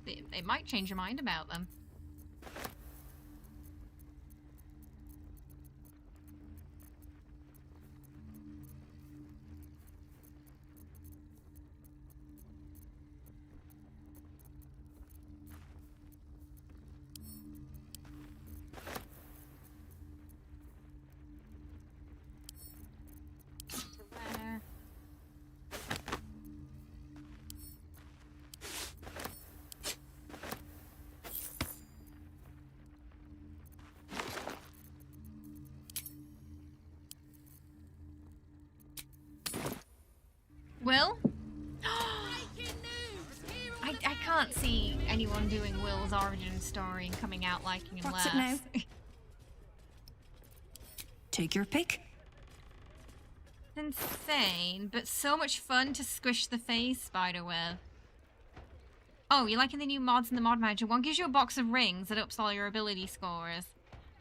it might change your mind about them. There. Will? I can't see anyone doing Will's origin story and coming out liking him What's less. it now? Take your pick. Insane, but so much fun to squish the face spider with. Oh, you're liking the new mods in the mod manager. One gives you a box of rings that ups all your ability scores.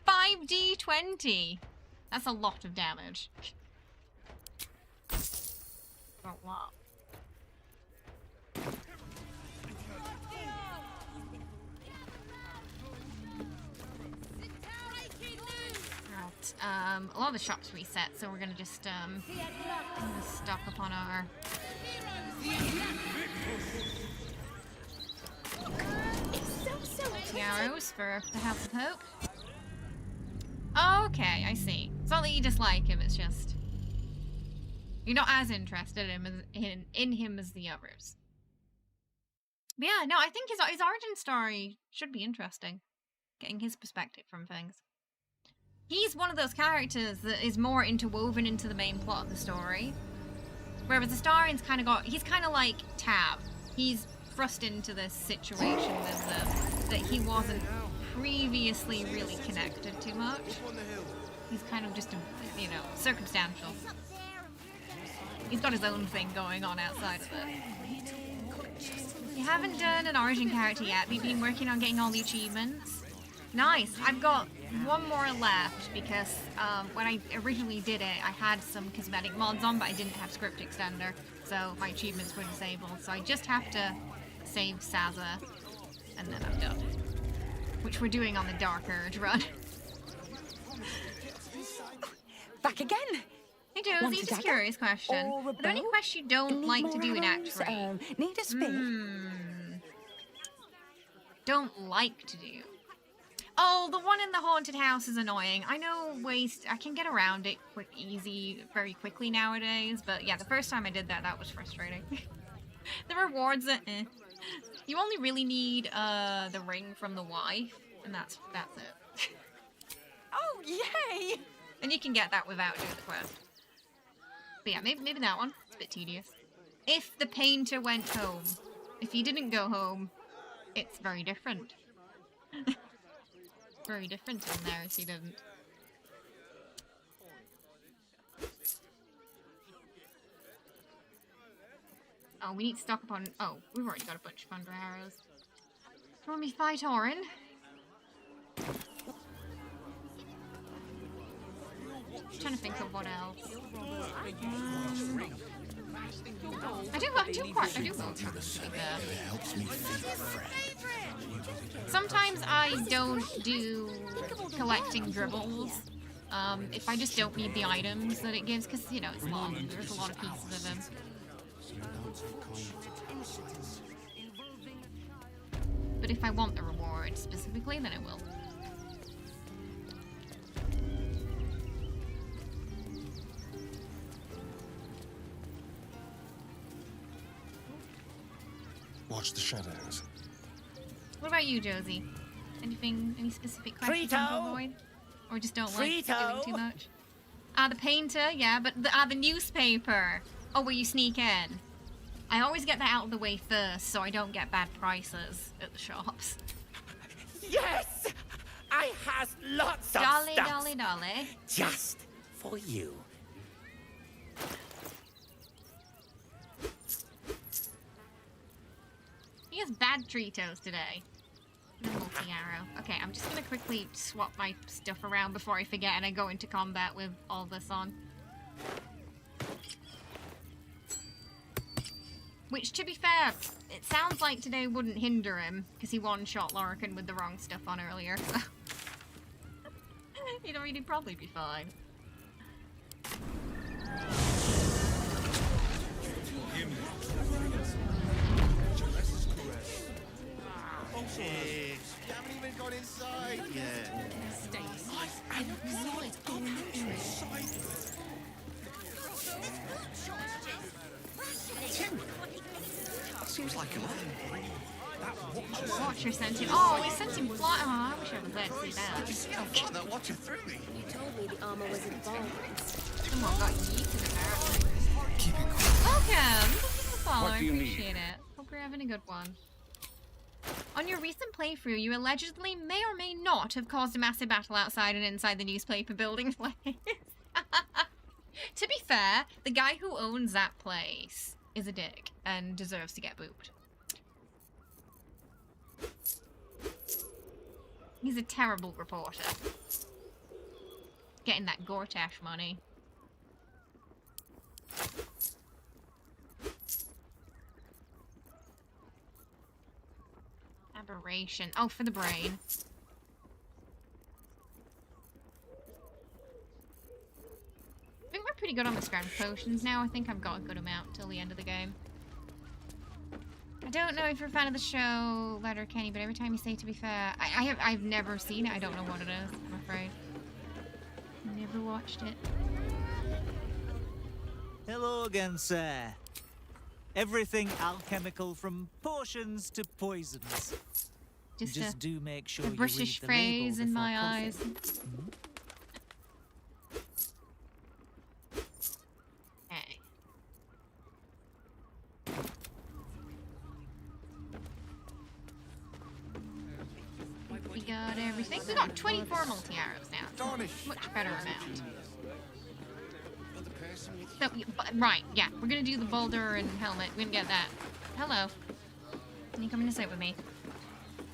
5d20! That's a lot of damage. A lot. Right, a lot of the shops reset, so we're gonna just stock up on our tiaros for the House of Hope. Okay, I see. It's not that you dislike him, it's just you're not as interested in him as the others. But yeah, no, I think his origin story should be interesting. Getting his perspective from things. He's one of those characters that is more interwoven into the main plot of the story. Whereas Astarion's he's kind of like Tab. He's thrust into this situation with them that he wasn't previously really connected to much. He's kind of just, circumstantial. He's got his own thing going on outside of it. You haven't done an origin character yet, but you've been working on getting all the achievements. Nice. I've got one more left because when I originally did it, I had some cosmetic mods on, but I didn't have script extender, so my achievements were disabled. So I just have to save Saza, and then I'm done. Which we're doing on the Dark Urge run. Back again. Hey Josie, just a curious question. Are there any quests you don't like to do in Act 3? Need a spade? Don't like to do. Oh, the one in the haunted house is annoying. I know I can get around it very quickly nowadays, but yeah, the first time I did that was frustrating. The rewards are You only really need the ring from the wife, and that's it. Oh, yay! And you can get that without doing the quest. But yeah, maybe that one. It's a bit tedious. If the painter went home. If he didn't go home, it's very different. Very different in there if he didn't. Oh, we need to stock up on... Oh, we've already got a bunch of thunder arrows. Do you want me to fight Orin? I'm trying to think of what else. I do quite to be fair. Sometimes I don't do collecting dribbles. If I just don't need the items that it gives, because, you know, it's long. There's a lot of pieces of them. But if I want the reward specifically, then I will. Watch the shadows. What about you, Josie? Any specific questions you want to avoid? Or just don't like doing too much? The painter, yeah, but the newspaper. Oh, where you sneak in. I always get that out of the way first, so I don't get bad prices at the shops. Yes! I has lots of Dolly, stuff. dolly, dolly. Just for you. He has bad Tritos today. Multi-arrow. Okay, I'm just gonna quickly swap my stuff around before I forget and I go into combat with all this on. Which, to be fair, it sounds like today wouldn't hinder him, because he one-shot Lorcan with the wrong stuff on earlier, so... he'd probably be fine. You haven't even got inside yet. That seems like a lie. Watcher sent him. Oh, he sent him fly. Oh, I wish I was there to see that. That watcher through me. You told me the armor was in Baldur. Someone got yeeted apparently. Keep it quiet. Welcome! Thank you for the follow. I appreciate it. Hope you're having a good one. On your recent playthrough, you allegedly may or may not have caused a massive battle outside and inside the newspaper building place. To be fair, the guy who owns that place is a dick and deserves to get booped. He's a terrible reporter. Getting that Gortash money. Aberration. Oh, for the brain. I think we're pretty good on the strength potions now. I think I've got a good amount till the end of the game. I don't know if you're a fan of the show, Letterkenny, but every time you say to be fair, I've never seen it. I don't know what it is, I'm afraid. Never watched it. Hello again, sir. Everything alchemical from potions to poisons. Just do make sure a you British read the phrase label in my before eyes. coughing. Okay. We got everything. We got 24 multi-arrows now. Much better amount. So, right, yeah, we're gonna do the Baldur and helmet. We're gonna get that. Hello. Can you come in to sit with me?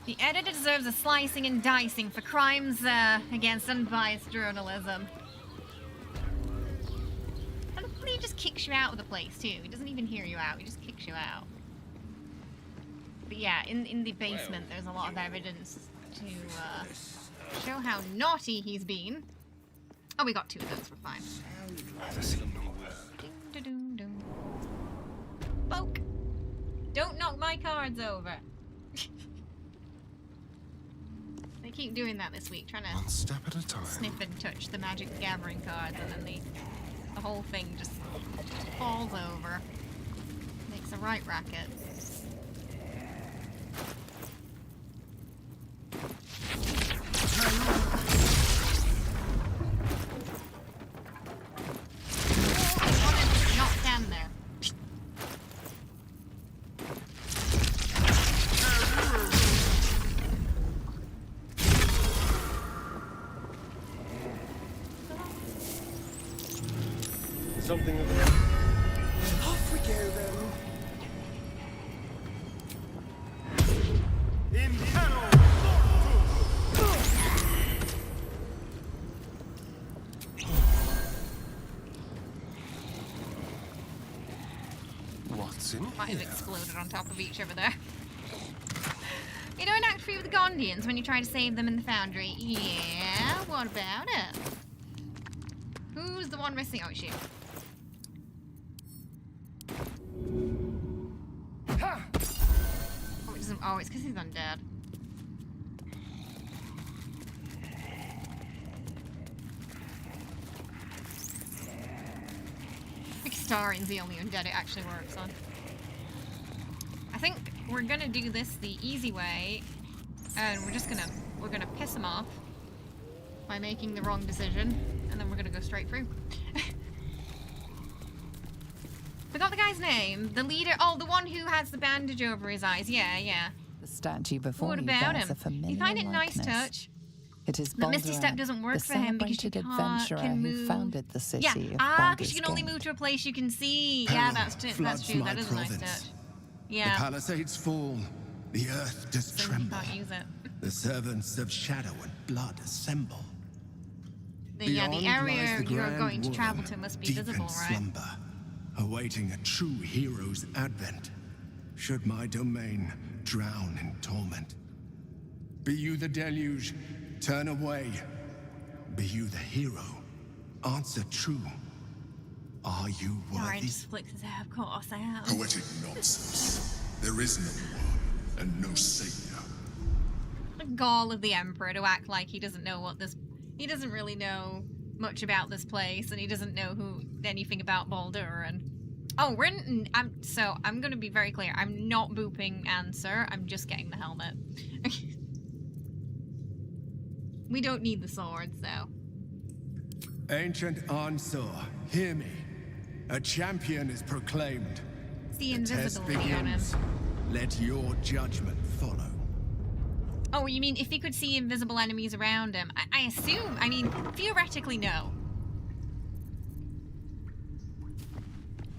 The editor deserves a slicing and dicing for crimes against unbiased journalism. And he just kicks you out of the place too. He doesn't even hear you out. He just kicks you out. But yeah, in the basement, there's a lot of evidence to show how naughty he's been. Oh, we got 2 of those. We're fine. Poke! Don't knock my cards over. They keep doing that this week, trying to One step at a time. sniff and touch the Magic the Gathering cards, and then the whole thing just falls over. Makes a right racket. something of a... Off we go, then. In peril! What's in Might have here? exploded on top of each other there. You know, in Act 3 with the Gondians, when you try to save them in the foundry? Yeah, what about it? Who's the one missing? Oh, it's you. Oh, it's because he's undead. I think Astarion's the only undead it actually works on. I think we're gonna do this the easy way, and we're gonna piss him off by making the wrong decision, and then we're gonna go straight through. Forgot the guy's name. The leader. Oh, the one who has the bandage over his eyes. Yeah, yeah. The statue before What you about bears him? a familiar You find it a nice likeness. touch. It is The Misty Step Baldur, doesn't work the for him because you celebrated can't, adventurer can move. who founded the city Yeah, of because Baldur's you can only Gate. move to a place you can see. Peril Yeah, that's true. floods That my is a nice province. touch. Yeah. The palisades fall, the earth does So you tremble. can't use it. The servants of shadow and blood assemble. Yeah, the Beyond area lies the you're grand going to wood, travel to must be deep visible, in right? slumber, awaiting a true hero's advent. Should my domain drown in torment. Be you the deluge, turn away. Be you the hero, answer true. Are you Alright, worthy? just flicks his hair. Of course I am. Poetic nonsense. There is no one and no savior. The gall of the Emperor to act like he doesn't know what this... He doesn't really know much about this place, and he doesn't know anything about Baldur, and... Oh, I'm gonna be very clear. I'm not booping answer. I'm just getting the helmet. We don't need the swords, though. Ancient Ansor, hear me. A champion is proclaimed. See The test invisibility on him. begins. Let your judgment follow. Oh, you mean if he could see invisible enemies around him? I assume. I mean, theoretically, no.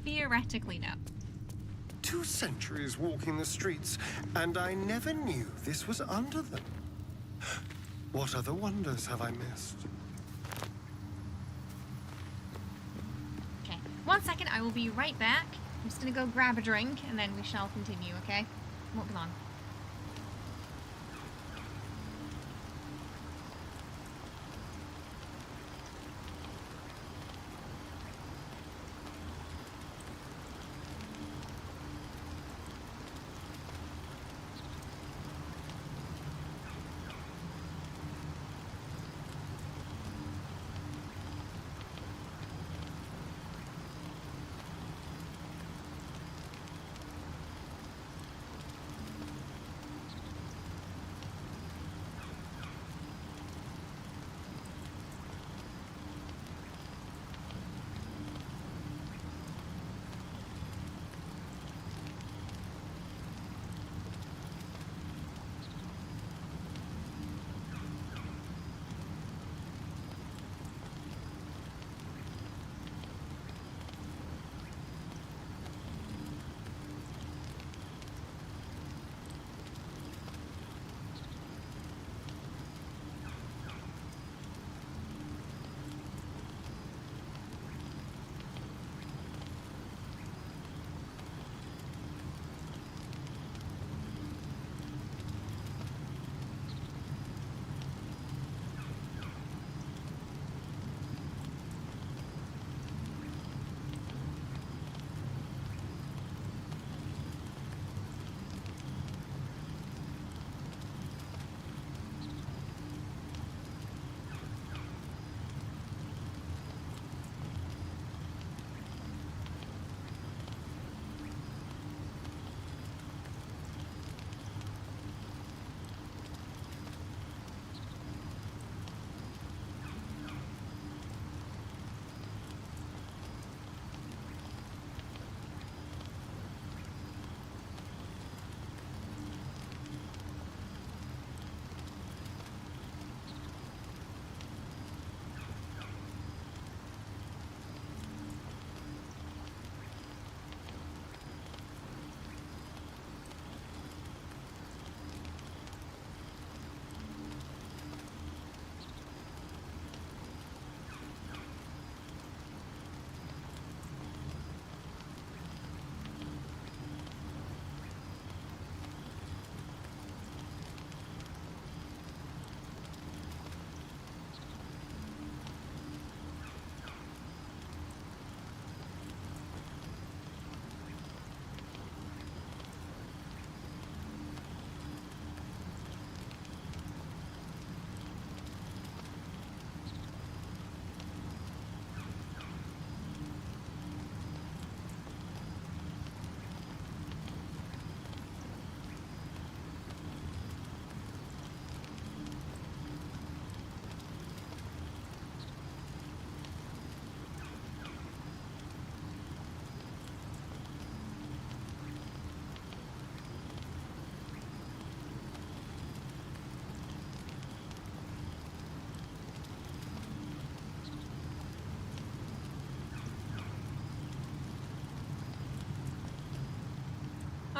Theoretically, no. 2 centuries walking the streets, and I never knew this was under them. What other wonders have I missed? Okay. 1 second, I will be right back. I'm just gonna go grab a drink, and then we shall continue, okay? Won't be long.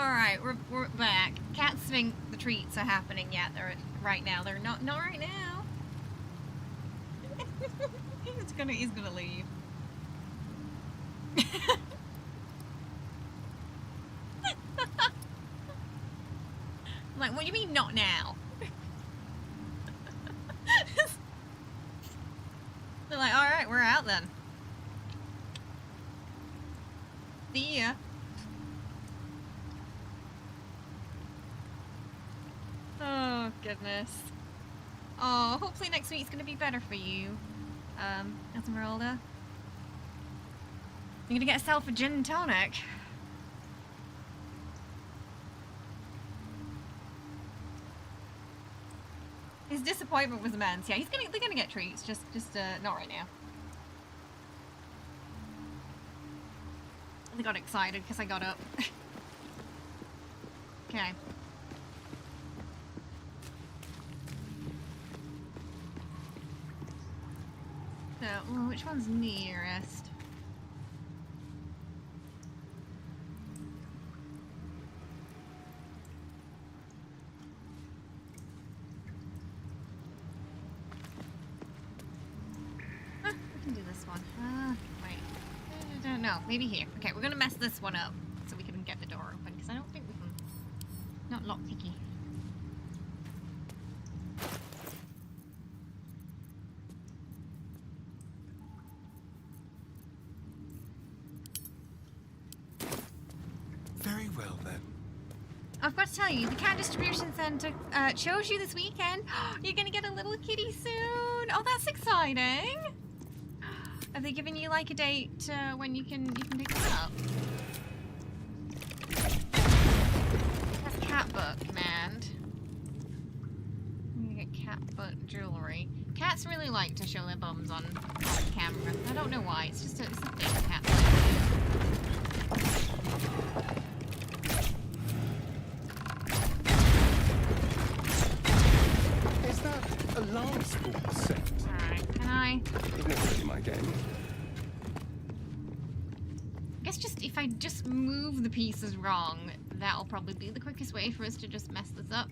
Alright, we're back. Can't think the treats are happening yet. They're right now. They're not right now. He's gonna leave. I'm like, what do you mean not now? They're like, alright, we're out then. See ya. Oh, goodness. Oh, hopefully next week's gonna be better for you, Esmeralda. You're gonna get yourself a gin and tonic. His disappointment was immense. Yeah, they're gonna get treats, just not right now. They got excited because I got up. Okay. So, well, which one's nearest? We can do this one. Wait. I don't know. Maybe here. Okay, we're gonna mess this one up so we can get the door open because I don't think we can. Not lockpicky. Very well, then. I've got to tell you, the cat distribution centre chose you this weekend. You're gonna get a little kitty soon. Oh, that's exciting. Have they given you like a date when you can pick them up? That's cat book command. I'm gonna get cat book jewelry. Cats really like to show their bums on camera. I don't know why. It's just it's a thing cats like to do. Is that a lance ball set? Alright, can I? It's not really my game. I guess just if I just move the pieces wrong, that'll probably be the quickest way for us to just mess this up.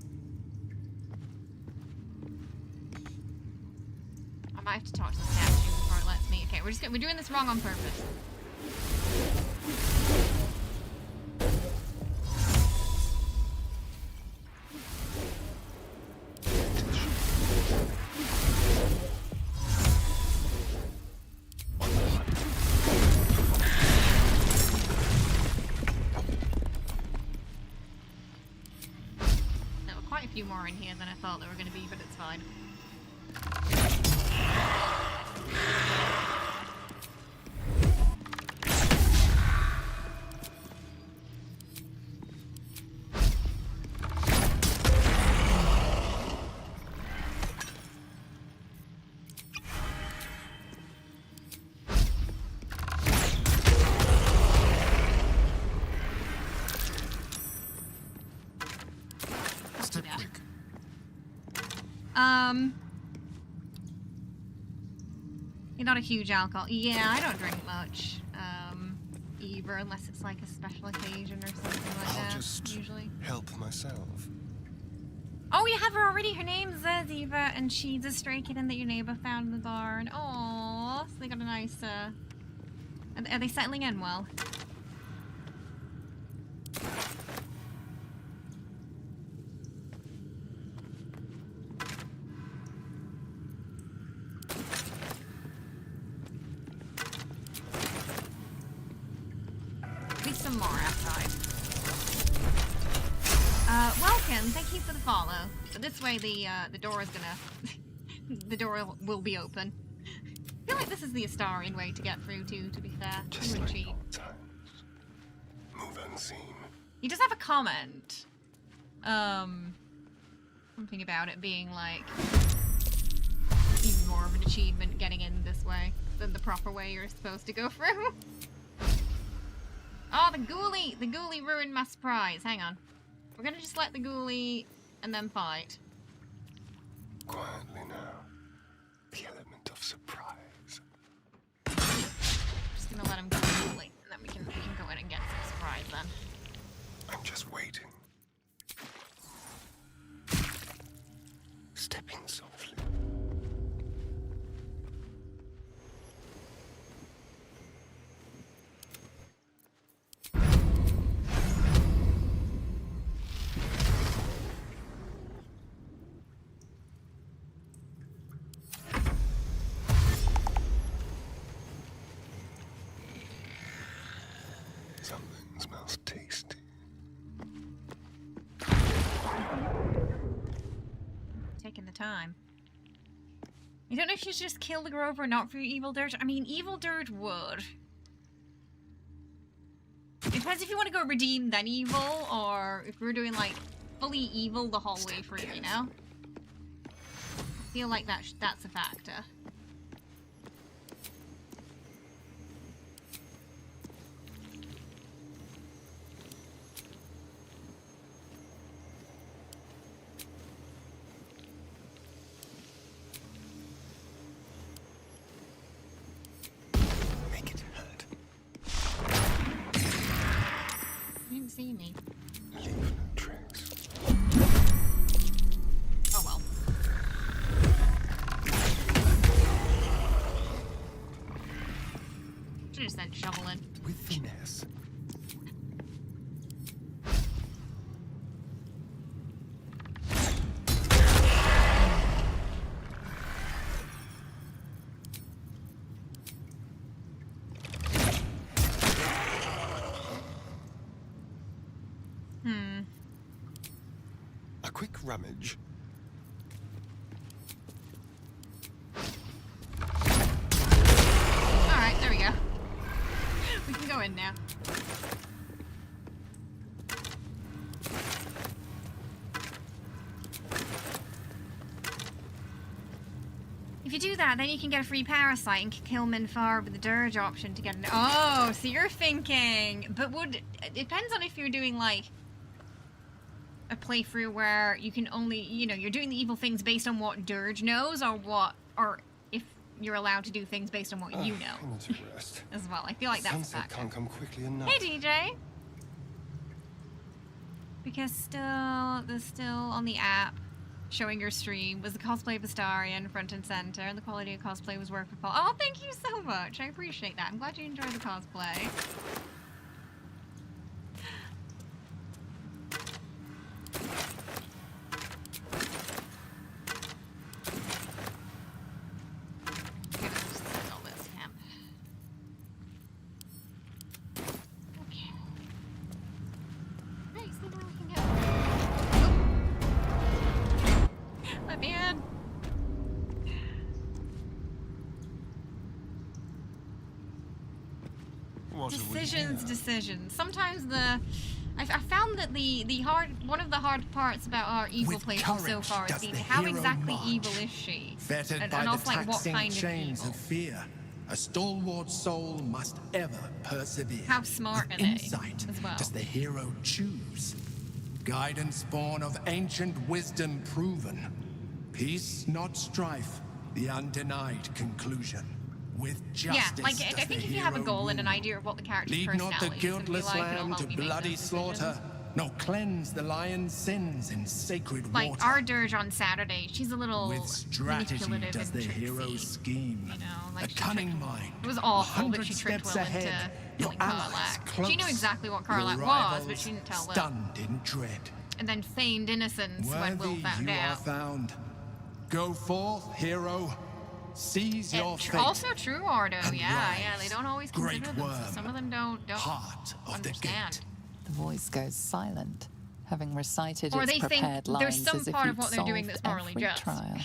I might have to talk to the statue before it lets me. Okay, we're doing this wrong on purpose. A few more in here than I thought there were going to be, but it's fine. You're not a huge alcohol. Yeah, I don't drink much. Either, unless it's like a special occasion or something like that. I'll just usually help myself. Oh, you have her already. Her name's Eva, and she's a stray kitten that your neighbor found in the barn. Aww, so they got a nice. Are they settling in well? Some more outside. Welcome. Thank you for the follow. So this way, the door is gonna, the door will be open. I feel like this is the Astarion way to get through too. To be fair, Just like like old times. Move unseen. He does have a comment. Something about it being like even more of an achievement getting in this way than the proper way you're supposed to go through. Oh, the ghoulie ruined my surprise. Hang on. We're gonna just let the ghoulie and then fight. Quietly now. The element of surprise. Just gonna let him go ghoulie, and then we can go in and get some surprise then. I'm I'm just waiting. Stepping softly. Something smells tasty. Taking the time. I don't know if you should just kill the Grover or not for your evil dirt. I mean, evil dirt would. It depends if you want to go redeem then evil, or if we're doing like fully evil the whole way through, you know? I feel like that's a factor. You didn't see me. Leave no trace. Oh well. Should have sent shovel in. With finesse. A quick rummage. Alright, there we go. We can go in now. If you do that, then you can get a free parasite and kill Minfar with the dirge option to get an— oh, so you're thinking— but it depends on if you're doing like a playthrough where you can only, you know, you're doing the evil things based on what dirge knows, or if you're allowed to do things based on what you know. I need to rest. As well. I feel like that's a Sunset factor. can't come quickly enough. Hey, DJ! Because they're still on the app showing your stream was the cosplay of Astarion front and center, and the quality of cosplay was worth for. Oh, thank you so much. I appreciate that. I'm glad you enjoyed the cosplay. Decisions. Sometimes I found that one of the hard parts about our evil playthrough so far is being how exactly evil is she, Fettered and also like what kind chains of evil. Of fear, a stalwart soul must ever persevere. How smart With are they insight as well? does the hero choose? Guidance born of ancient wisdom proven. Peace, not strife, the undenied conclusion. With justice, yeah, like I think if you have a goal and an idea of what the character's lead not personality the is gonna be guiltless like, it'll lamb help to me make bloody those slaughter, decisions. nor cleanse the lion's sins in sacred Like water. our dirge on Saturday, she's a little With strategy manipulative does and the tricksy, hero scheme. You know, like a she cunning tricked— mind. it was awful that 100 she tricked steps Will ahead. into Your killing allies Karlach. She knew close. exactly what Your Karlach was, rivals but she didn't tell Will. stunned in dread. And then feigned innocence when Will Worthy found you are out. found. Go forth, hero. Seize your fate. Also true, Ardo. and Yeah, rise. they don't always Great consider them. worm. So some of them don't Heart of the understand. gate. The voice goes silent, having recited Or its they think prepared there's lines some as if part he'd of what they're doing solved that's morally every just. trial.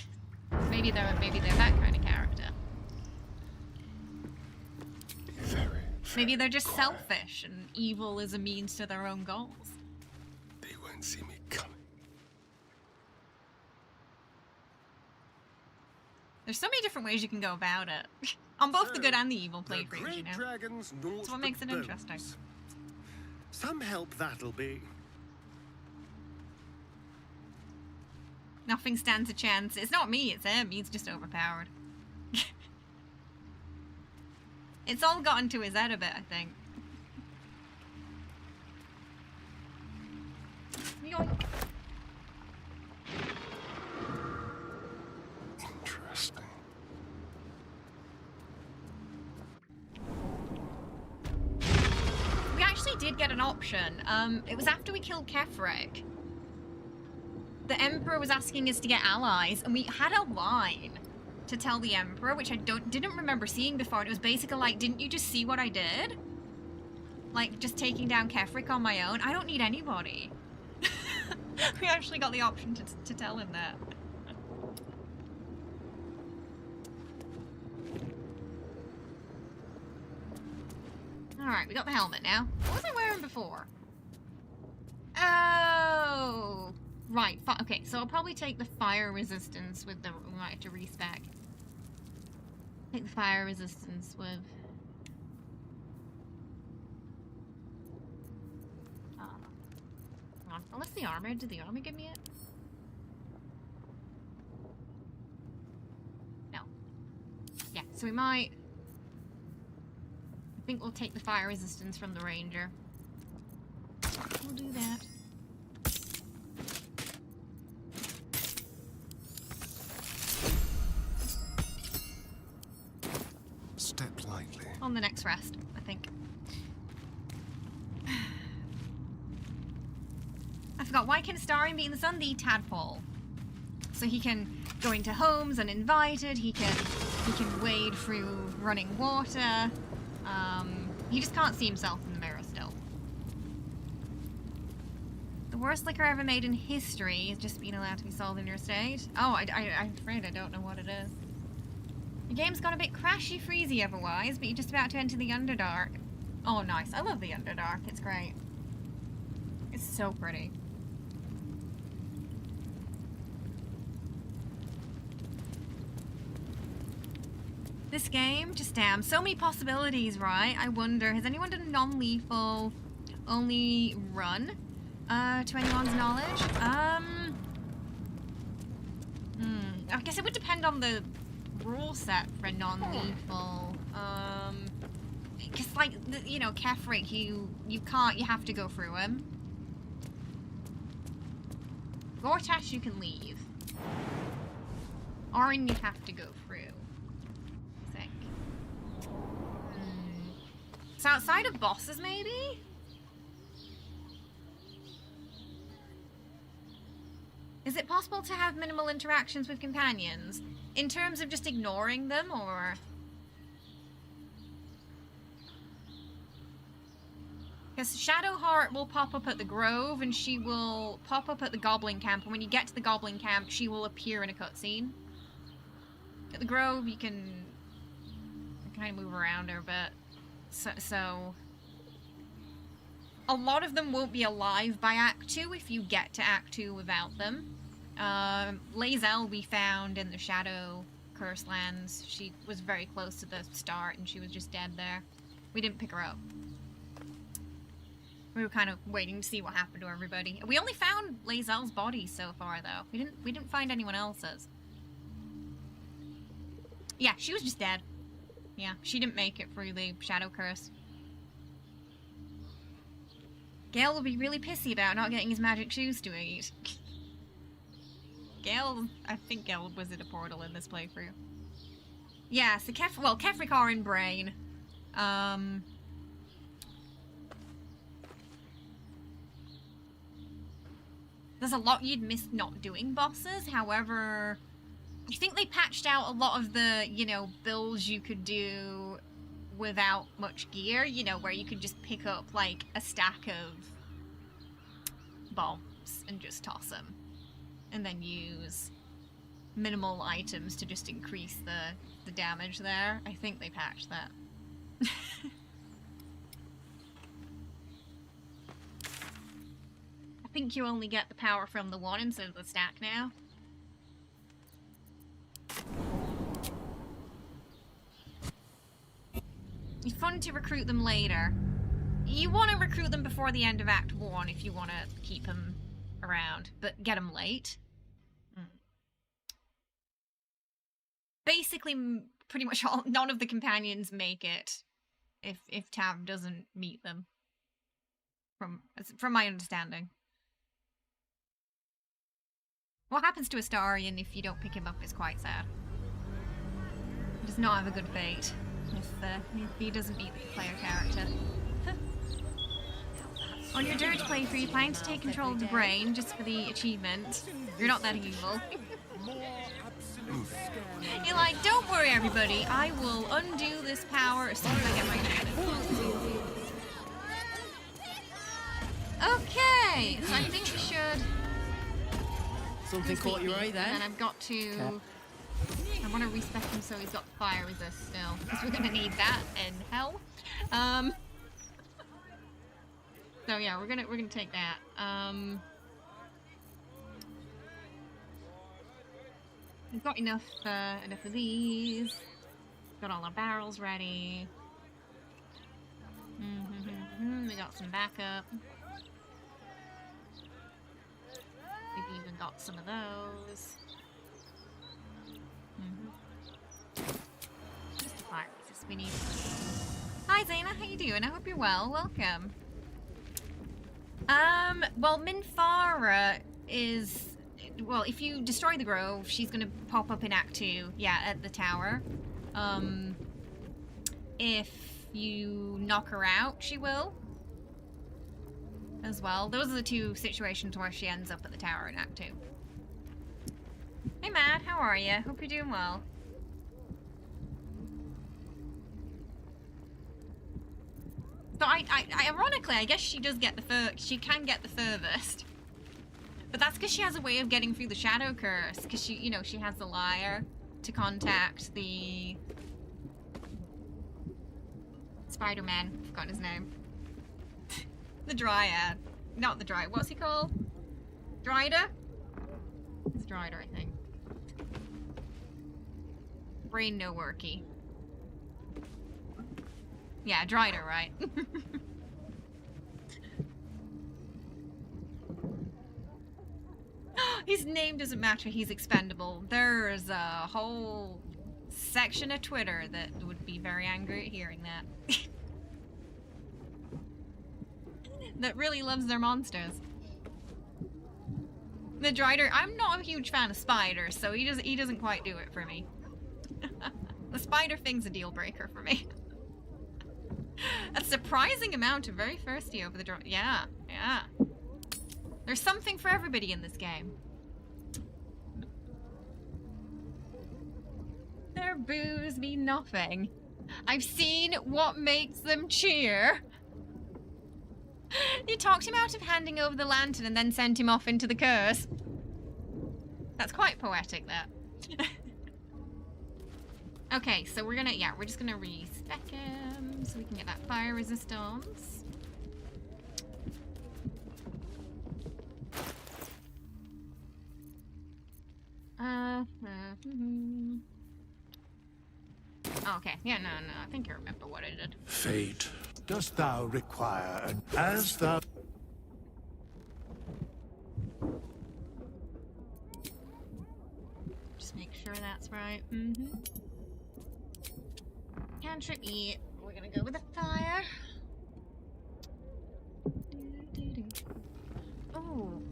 Maybe they're that kind of character. Maybe they're just selfish and evil is a means to their own goals. They won't see me coming. There's so many different ways you can go about it. On both the good and the evil playthroughs, you know. Dragons, That's what makes it interesting. Some help that'll be. Nothing stands a chance. It's not me, it's him. He's just overpowered. It's all gotten to his head a bit, I think. yoink. Interesting. We actually did get an option. It was after we killed Kefric. The Emperor was asking us to get allies, and we had a line to tell the Emperor, which I didn't remember seeing before. And it was basically like, didn't you just see what I did? Like, just taking down Kefric on my own. I don't need anybody. We actually got the option to tell him that. Alright, we got the helmet now. What was I wearing before? Oh! Right, okay, so I'll probably take the fire resistance with the... We might have to respec. Take the fire resistance with... Hold on. Unless the armor... Did the armor give me it? No. Yeah, so we might... I think we'll take the fire resistance from the ranger. We'll do that. Step lightly. On the next rest, I think. I forgot, why can Astarion be in the sun? The tadpole. So he can go into homes uninvited, he can wade through running water. He just can't see himself in the mirror still. The worst liquor ever made in history is just being allowed to be sold in your estate. Oh, I'm afraid I don't know what it is. The game's gone a bit crashy freezy otherwise, but you're just about to enter the Underdark. Oh, nice. I love the Underdark. It's great. It's so pretty. This game, just damn, so many possibilities, right? I wonder, has anyone done a non-lethal only run? To anyone's knowledge? I guess it would depend on the rule set for non-lethal. Because like, you know, Kefric, you can't, you have to go through him. Gortash, you can leave. Orin, you have to go through. I think. So outside of bosses, maybe? Is it possible to have minimal interactions with companions? In terms of just ignoring them, or... Because Shadowheart will pop up at the Grove, and she will pop up at the Goblin Camp, and when you get to the Goblin Camp, she will appear in a cutscene. At the Grove, you can kind of move around her, but... So... A lot of them won't be alive by Act 2 if you get to Act 2 without them. lae'zel we found in the Shadow Curse Lands. She was very close to the start and she was just dead there. We didn't pick her up. We were kind of waiting to see what happened to everybody. We only found lae'zel's body so far though. We didn't find anyone else's. Yeah, she was just dead. Yeah, she didn't make it through the Shadow Curse. Gale will be really pissy about not getting his magic shoes to eat. I think Gale wizard a portal in this playthrough. Yeah, so Kefric are in Brain. There's a lot you'd miss not doing bosses, however, I think they patched out a lot of the, you know, builds you could do without much gear, you know, where you could just pick up, like, a stack of bombs and just toss them. And then use minimal items to just increase the damage there. I think they patched that. I think you only get the power from the one instead of the stack now. It's fun to recruit them later. You want to recruit them before the end of Act 1 if you want to keep them around, but get them late. Basically, pretty much none of the companions make it if Tav doesn't meet them. From my understanding. What happens to Astarion if you don't pick him up is quite sad. He does not have a good fate if he doesn't beat the player character. On your Dirge playthrough, you plan to take control of the brain just for the achievement. You're not that evil. You're like, don't worry everybody, I will undo this power as soon as I get my cannon. Okay, so I think we should... Something caught your eye then? And I've got to... I want to respec him so he's got fire resist still, because we're gonna need that in hell. So yeah, we're gonna take that. We've got enough of these. Got all our barrels ready. We got some backup. We've even got some of those. Just a fire resist we need. Hi Zaina, how you doing? I hope you're well. Welcome. Well, Minthara is... Well, if you destroy the grove, she's gonna pop up in Act 2. Yeah, at the tower. If you knock her out, she will. As well. Those are the two situations where she ends up at the tower in Act 2. Hey Matt, how are you? Hope you're doing well. So ironically, I guess she does get she can get the furthest. But that's because she has a way of getting through the Shadow Curse, because she, you know, she has the Lyre to contact the... Spider-Man, forgot his name. The Dryad. Not the Dryad, what's he called? Dryder? It's Dryder, I think. Brain no worky. Yeah, Dryder, right? His name doesn't matter, he's expendable. There's a whole section of Twitter that would be very angry at hearing that. That really loves their monsters. The Dryder, I'm not a huge fan of spiders, so he doesn't quite do it for me. The spider thing's a deal breaker for me. A surprising amount of very thirsty over the draw. Yeah, yeah. There's something for everybody in this game. Their boos mean nothing. I've seen what makes them cheer. You talked him out of handing over the lantern and then sent him off into the curse. That's quite poetic, that. Okay, so we're just gonna respec him so we can get that fire resistance. Okay, yeah, no, I think I remember what I did. Fate, dost thou require an as thou... Just make sure that's right. Cantrip eat. We're gonna go with the fire. Oh.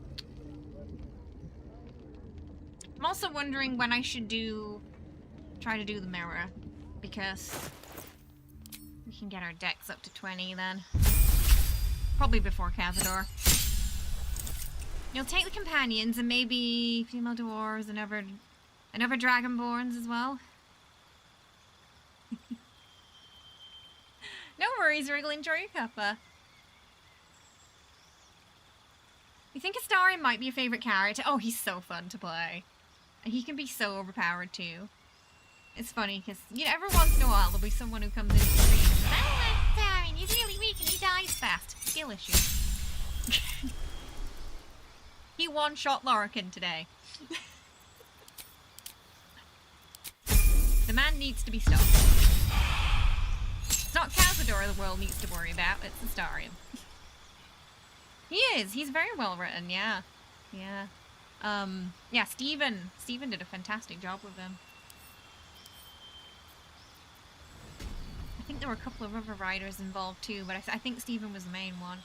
I'm also wondering when I should try to do the mirror, because we can get our dex up to 20 then. Probably before Cazador. You'll take the companions and maybe female dwarves and other dragonborns as well. No worries, Wriggle. Enjoy your cuppa. You think Astarion might be your favourite character? Oh, he's so fun to play. And he can be so overpowered too. It's funny because, you know, every once in a while there'll be someone who comes in the stream and says, "Oh, Astarion, he's really weak and he dies fast." Skill issue. He one-shot Lorcan today. The man needs to be stopped. It's not Cazador the world needs to worry about, it's Astarion. He is. He's very well written, yeah. Yeah. Yeah, Steven did a fantastic job with him. I think there were a couple of other writers involved too, but I think Steven was the main one.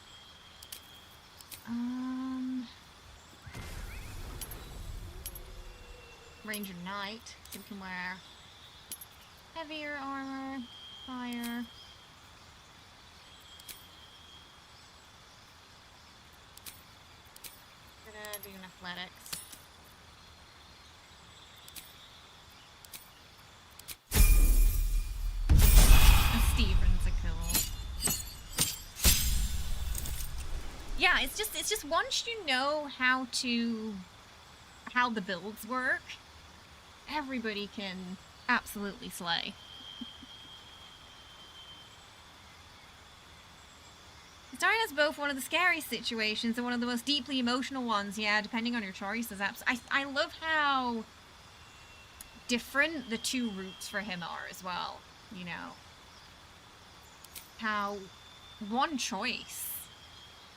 Ranger Knight, so we can wear heavier armor, fire. Gonna do an athletics. Steven's a cool. Yeah, it's just once you know how the builds work, everybody can absolutely slay. Astarion has both one of the scariest situations and one of the most deeply emotional ones, yeah, depending on your choices. I love how different the two routes for him are as well, you know. How one choice,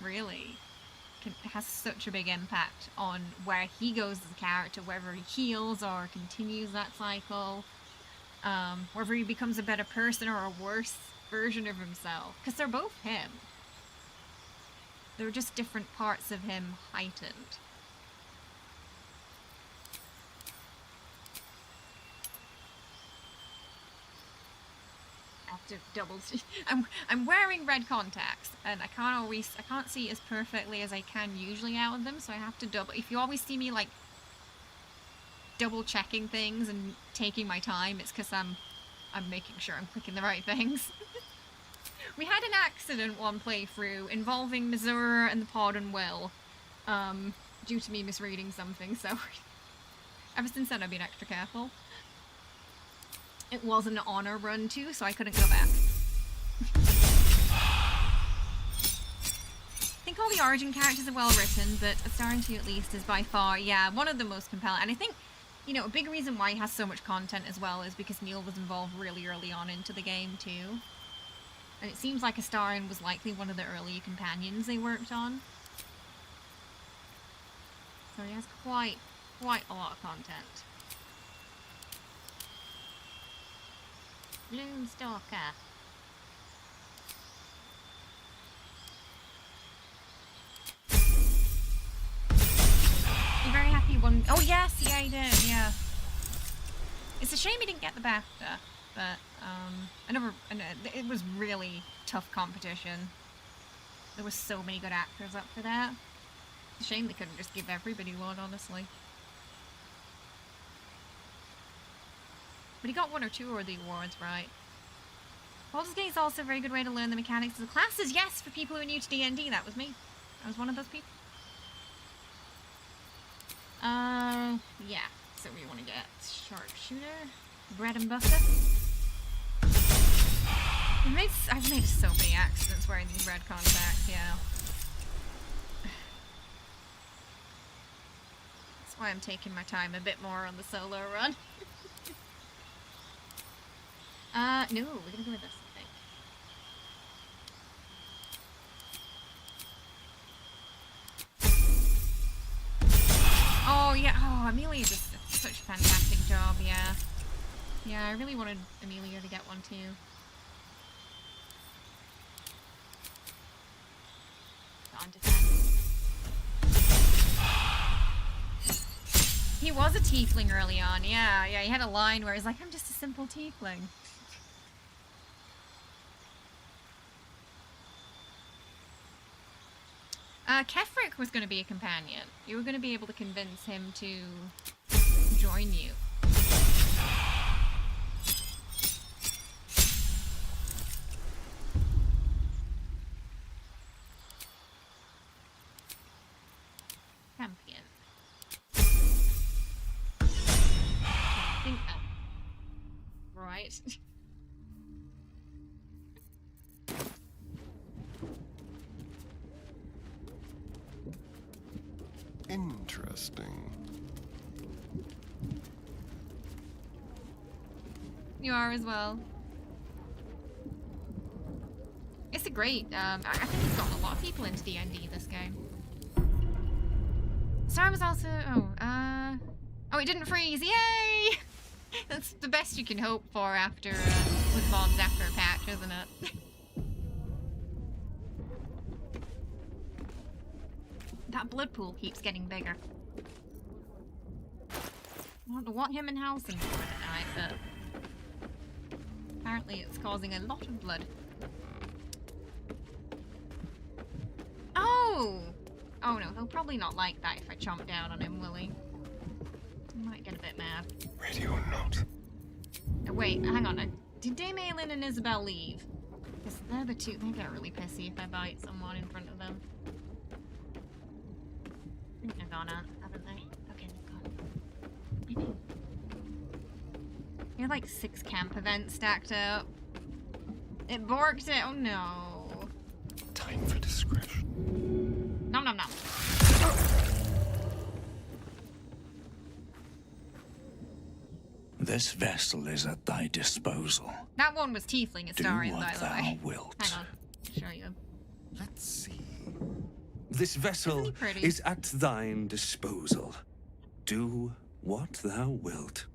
really, has such a big impact on where he goes as a character, whether he heals or continues that cycle, whether he becomes a better person or a worse version of himself, because they're both him. They're just different parts of him heightened. I have to double. I'm wearing red contacts, and I can't see as perfectly as I can usually out of them, so I have to double. If you always see me like double checking things and taking my time, it's because I'm making sure I'm clicking the right things. We had an accident one playthrough involving Missouri and the Pod and Will, due to me misreading something, so ever since then I've been extra careful. It was an honor run too, so I couldn't go back. I think all the origin characters are well written, but Astarion 2 at least is by far, yeah, one of the most compelling. And I think, you know, a big reason why he has so much content as well is because Neil was involved really early on into the game too. And it seems like Astarion was likely one of the early companions they worked on. So he has quite a lot of content. Bloomstalker. You're very happy one. Oh yes, yeah, he did. Yeah. It's a shame he didn't get the BAFTA, but it was really tough competition. There were so many good actors up for that. It's a shame they couldn't just give everybody one, honestly. But he got one or two of the awards right. Baldur's Gate is also a very good way to learn the mechanics of the classes. Yes, for people who are new to D&D, that was me. I was one of those people. Yeah. So we want to get sharpshooter, bread and butter. I've made so many accidents wearing these red contacts, yeah. That's why I'm taking my time a bit more on the solo run. No, we're gonna go with this, I think. Oh, yeah, oh, Amelia did such a fantastic job, yeah. Yeah, I really wanted Amelia to get one too. On defense. He was a tiefling early on, yeah, he had a line where he's like, I'm just a simple tiefling. Kefric was going to be a companion. You were going to be able to convince him to join you. Champion. I think that. Right. Interesting. You are as well. It's a great, I think it's gotten a lot of people into D&D this game. Sarah was also, oh, it didn't freeze, yay! That's the best you can hope for after, with mods after a patch, isn't it? That blood pool keeps getting bigger. I don't know what him and Halson do at night, but apparently it's causing a lot of blood. Oh! Oh no, he'll probably not like that if I chomp down on him, will he? He might get a bit mad. Ready or not? Oh, wait, hang on. Did Dame Aelin and Isabel leave? Because they're the two. They get really pissy if I bite someone in front of them. I think they're gone out, haven't they? Okay, they've gone. You have like 6 camp events stacked up. It borked it. Oh no. Time for discretion. Nom nom nom. This vessel is at thy disposal. That one was Tiefling Astarion, by what the way. thou wilt. Hang on. I'll show you. Let's see. This vessel pretty? is at thine disposal. Do what thou wilt.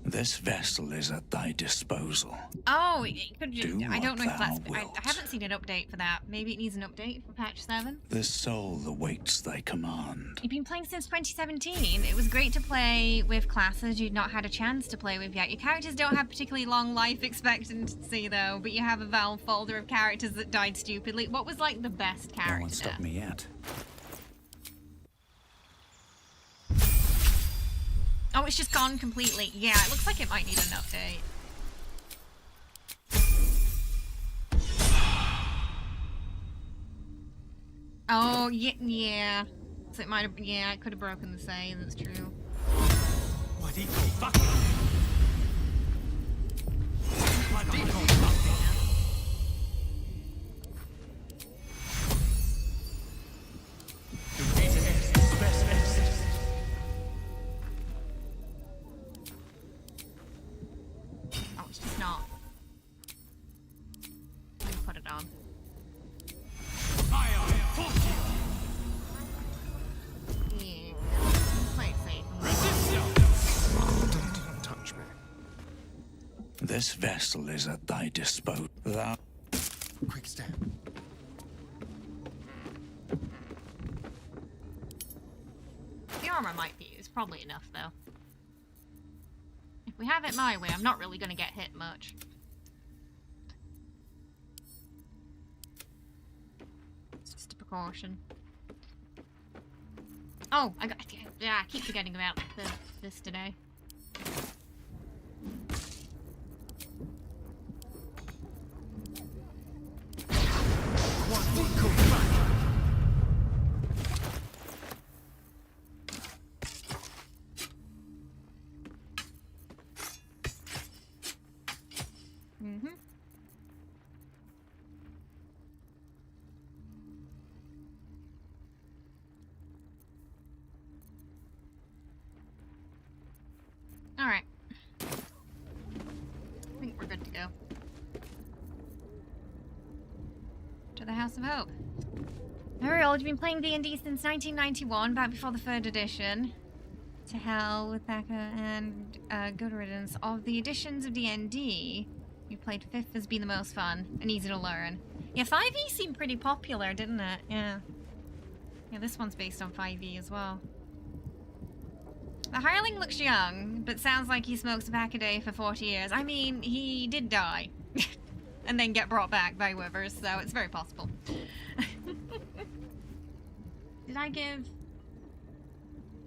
This vessel is at thy disposal. Oh, it could just, Do I don't know what if that's. thou I wilt. haven't seen an update for that. Maybe it needs an update for patch 7. This soul awaits thy command. You've been playing since 2017. It was great to play with classes you'd not had a chance to play with yet. Your characters don't have particularly long life expectancy though, but you have a Valve folder of characters that died stupidly. What was like the best character? No one stopped me yet. Oh, it's just gone completely. Yeah, it looks like it might need an update. Oh, yeah. So it might have, yeah, it could have broken the save, that's true. What do you fuck? What do you fuck? Oh, it's just not. Let me put it on. Yeah. Play it safe. Don't touch me. This vessel is at thy disposal. Thou Quick step. The armor might be used. Probably enough, though. If we have it my way, I'm not really going to get hit much. It's just a precaution. Oh, yeah, I keep forgetting about this today. Mm-hmm. All right. I think we're good to go. To the House of Hope. Very old. You've been playing D&D since 1991, back before the 3rd edition. To hell with Thacker and good riddance. Of the editions of D&D, you played 5th has been the most fun and easy to learn. Yeah, 5e seemed pretty popular, didn't it? Yeah. Yeah, this one's based on 5e as well. The hireling looks young, but sounds like he smokes a pack a day for 40 years. I mean, he did die. And then get brought back by Withers, so it's very possible. Did I give...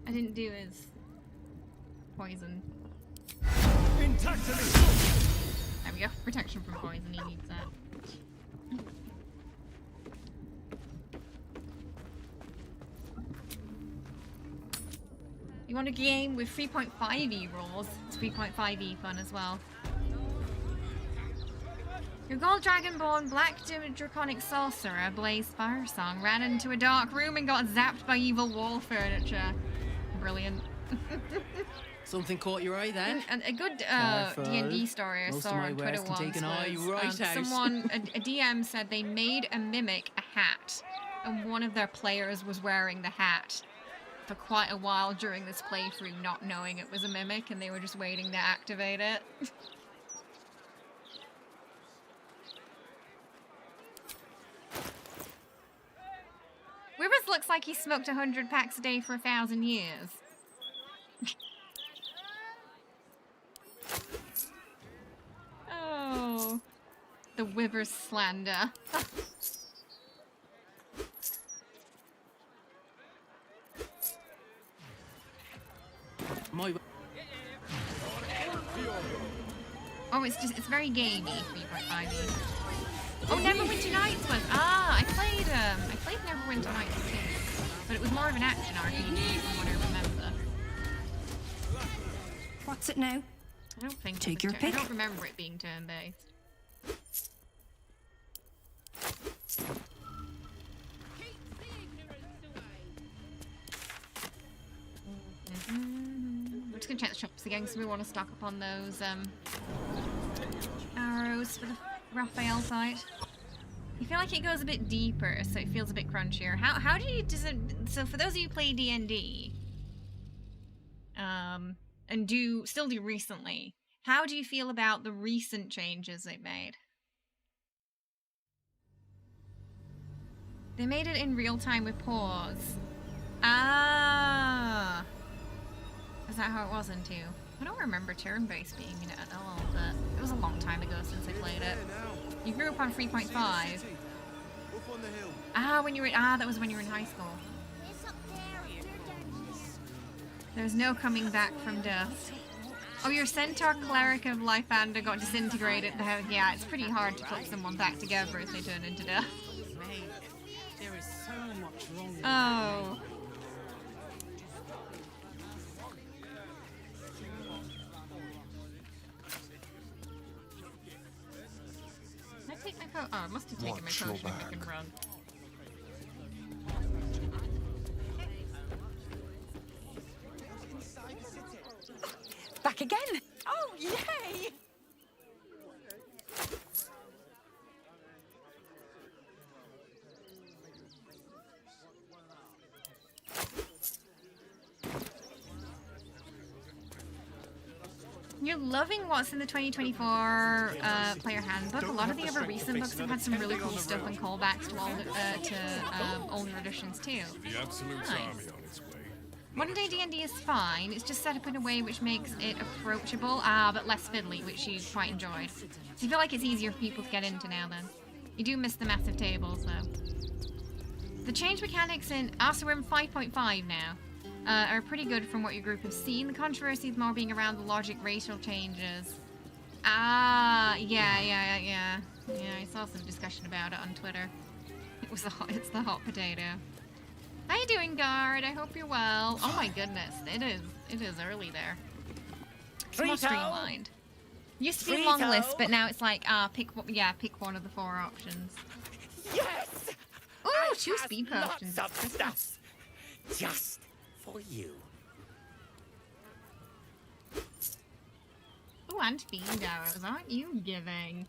I didn't do his... poison. There we go. Protection from poison, he needs that. You want a game with 3.5e rules? It's 3.5e fun as well. Your gold dragonborn black draconic sorcerer, Blaze Firesong, ran into a dark room and got zapped by evil wall furniture. Brilliant. Something caught your eye then? And a good D&D story I Most saw of my on Twitter wares can once take an eye was right out. someone, a DM said they made a mimic a hat, and one of their players was wearing the hat for quite a while during this playthrough, not knowing it was a mimic, and they were just waiting to activate it. looks like he smoked 100 packs a day for 1,000 years. Oh, the Wyver's slander. Oh, it's very gamey. 3.5. Oh, Neverwinter Nights was. Ah, I played Neverwinter Nights too, but it was more of an action RPG from what I remember. What's it now? I don't think Take your pick. I don't remember it being turn-based. We're just gonna check the shops again because we want to stock up on those arrows for the Raphael fight. I feel like it goes a bit deeper, so it feels a bit crunchier. How do you so for those of you who play D&D, and still do recently, how do you feel about the recent changes they made? They made it in real time with pause. Ah, is that how it was in 2? I don't remember turn-based being in it at all, but it was a long time ago since I played it. You grew up on 3.5. Ah, that was when you were in high school. There's no coming back from death. Oh, your centaur cleric of Lythander got disintegrated. Yeah, it's pretty hard to put someone back together if they turn into death. There is so much wrong. Oh. Can I take my coat? Oh, I must have taken my potion if I can run. Back again? Oh, yay! You're loving what's in the 2024 player handbook. A lot of the other recent books have had some really cool stuff and callbacks to older editions too. The absolute Nice. army on its way. Modern day D&D is fine. It's just set up in a way which makes it approachable, but less fiddly, which you quite enjoyed. So you feel like it's easier for people to get into now then. You do miss the massive tables though. The change mechanics in so we're in 5.5 now. Are pretty good from what your group has seen. The controversy is more being around the logic racial changes. Ah, yeah. I saw some discussion about it on Twitter. It's the hot potato. How you doing, Guard? I hope you're well. Oh my goodness, it is early there. It's more streamlined. Used to be long list, but now it's like pick one of the 4 options. Yes! Ooh, 2 speed potions. Lots of stuff. Just for you. Ooh, and fiend arrows, aren't you giving?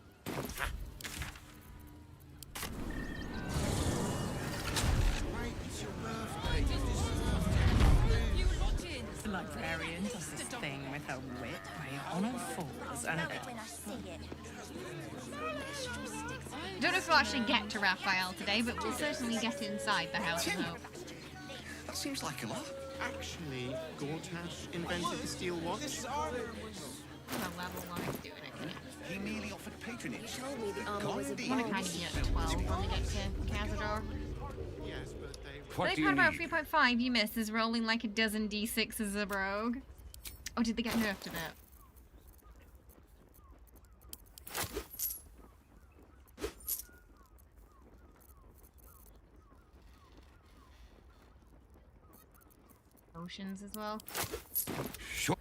The librarian does this thing with her wit way on her falls and Don't know if we'll actually get to Raphael today, but we'll certainly get inside the House of Hope. That seems like a lot. Actually, Gortash invented the steel watch. What a level 1 is doing it, can it? He merely offered patronage. I want to kind of get 12 when we get to Cazador. Yes, but they... The only part about 3.5 you miss is rolling like a dozen d6 as a rogue. Oh, did they get nerfed a bit? Potions as well. Sure.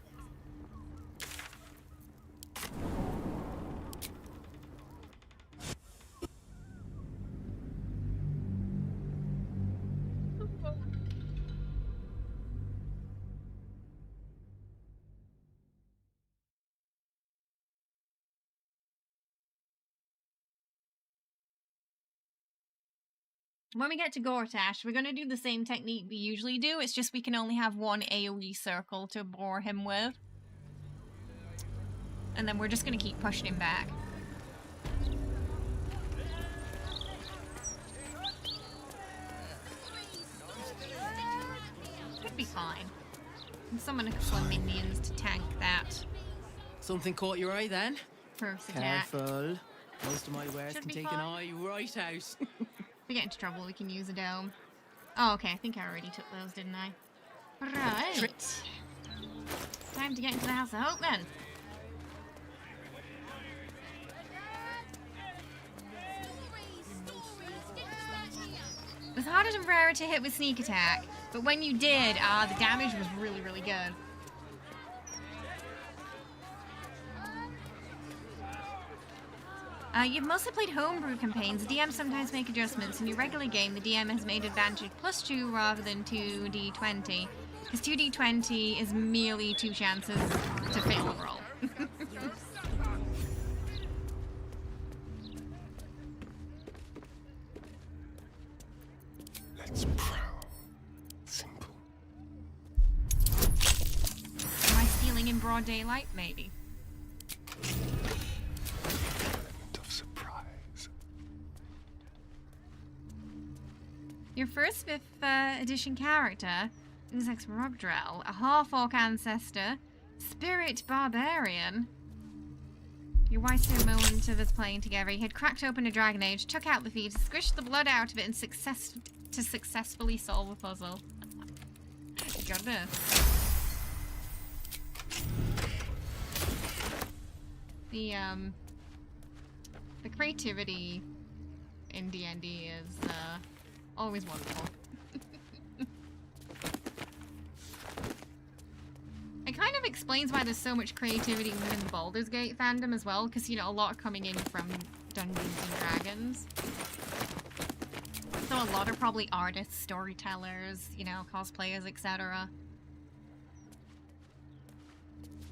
When we get to Gortash, we're going to do the same technique we usually do. It's just we can only have one AoE circle to bore him with. And then we're just going to keep pushing him back. should be fine. And summon a couple of minions to tank that Something caught your eye then? first attack. Careful. Most of my wares Should can be take an fine. eye right out. If we get into trouble, we can use a dome. Oh, okay. I think I already took those, didn't I? Right. Time to get into the House of Hope then. It was harder than Rara to hit with sneak attack, but when you did, the damage was really, really good. You've mostly played homebrew campaigns. The DM sometimes make adjustments. In your regular game, the DM has made advantage +2 rather than 2d20. Because 2d20 is merely 2 chances to fail a roll. Let's prowl. Simple. Am I stealing in broad daylight? Maybe. Of surprise. Your first 5th edition character is ex-Rugdrell, a half-orc ancestor, spirit barbarian. Your wisest moment of us playing together, he had cracked open a dragon age, took out the feet, squished the blood out of it, and successfully solve a puzzle. Goodness. The creativity in D&D is always wonderful. It kind of explains why there's so much creativity within the Baldur's Gate fandom as well, because, you know, a lot are coming in from Dungeons and Dragons. So a lot are probably artists, storytellers, you know, cosplayers, etc.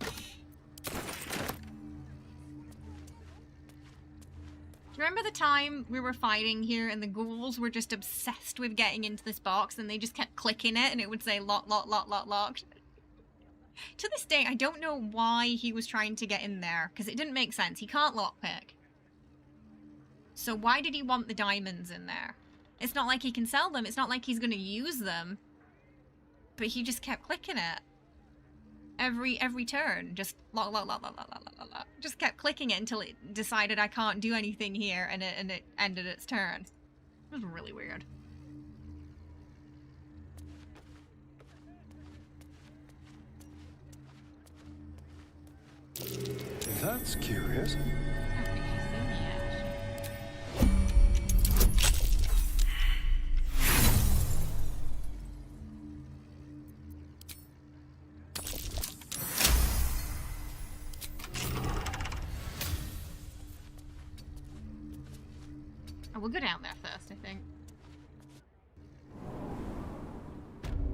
Do you remember the time we were fighting here and the ghouls were just obsessed with getting into this box and they just kept clicking it and it would say locked? To this day, I don't know why he was trying to get in there, because it didn't make sense. He can't lockpick. So why did he want the diamonds in there? It's not like he can sell them. It's not like he's going to use them. But he just kept clicking it. Every turn. Just lock. Just kept clicking it until it decided I can't do anything here, and it ended its turn. It was really weird. That's curious. Oh, we'll go down there first, I think.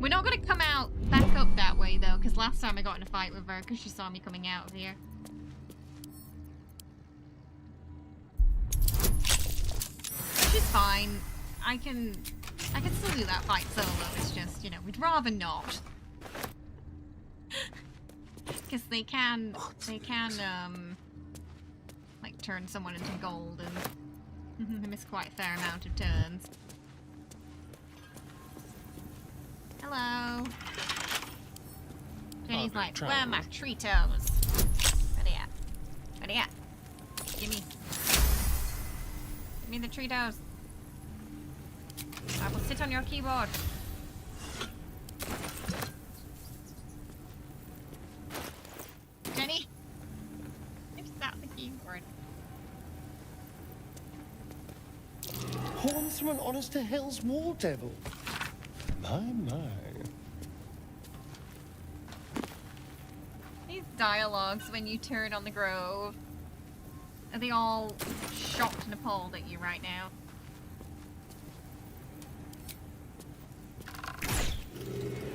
We're not going to come out back up that way, though, because last time I got in a fight with her because she saw me coming out of here. Which is fine. I can still do that fight solo. It's just, you know, we'd rather not. Because they can, like, turn someone into gold, and they miss quite a fair amount of turns. Hello. Jenny's like, where are my Tritos? Where they at? Where they at? Give me the Tritos. I will sit on your keyboard. Jenny? I just sat on the keyboard. Horns from an honest to hell's war devil. My. These dialogues when you turn on the grove, are they all shocked and appalled at you right now?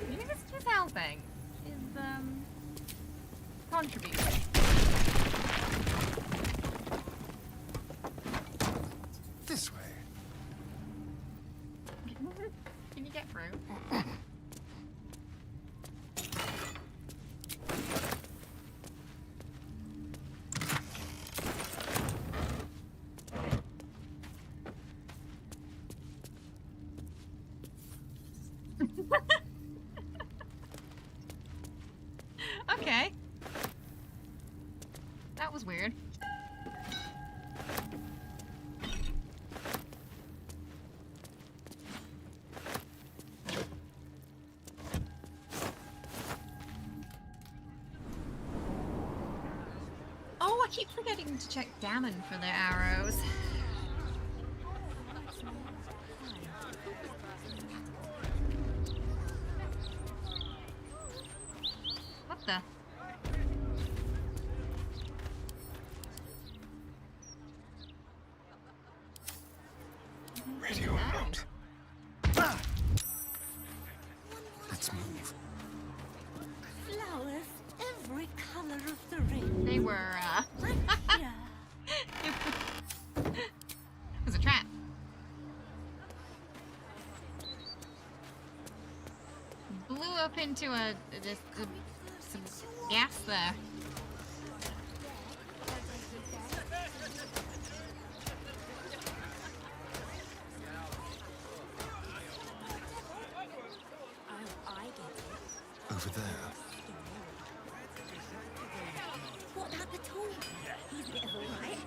Maybe this is helping. Is contributing. This way. Can you get through? keep forgetting to check Dammon for their arrows. What the? Ready or not? Let's move. Flowers, every color of the rainbow. They were, Yeah. It was a trap. Blew up into some gas there. Over there. What happened to him? He's a bit of a riot.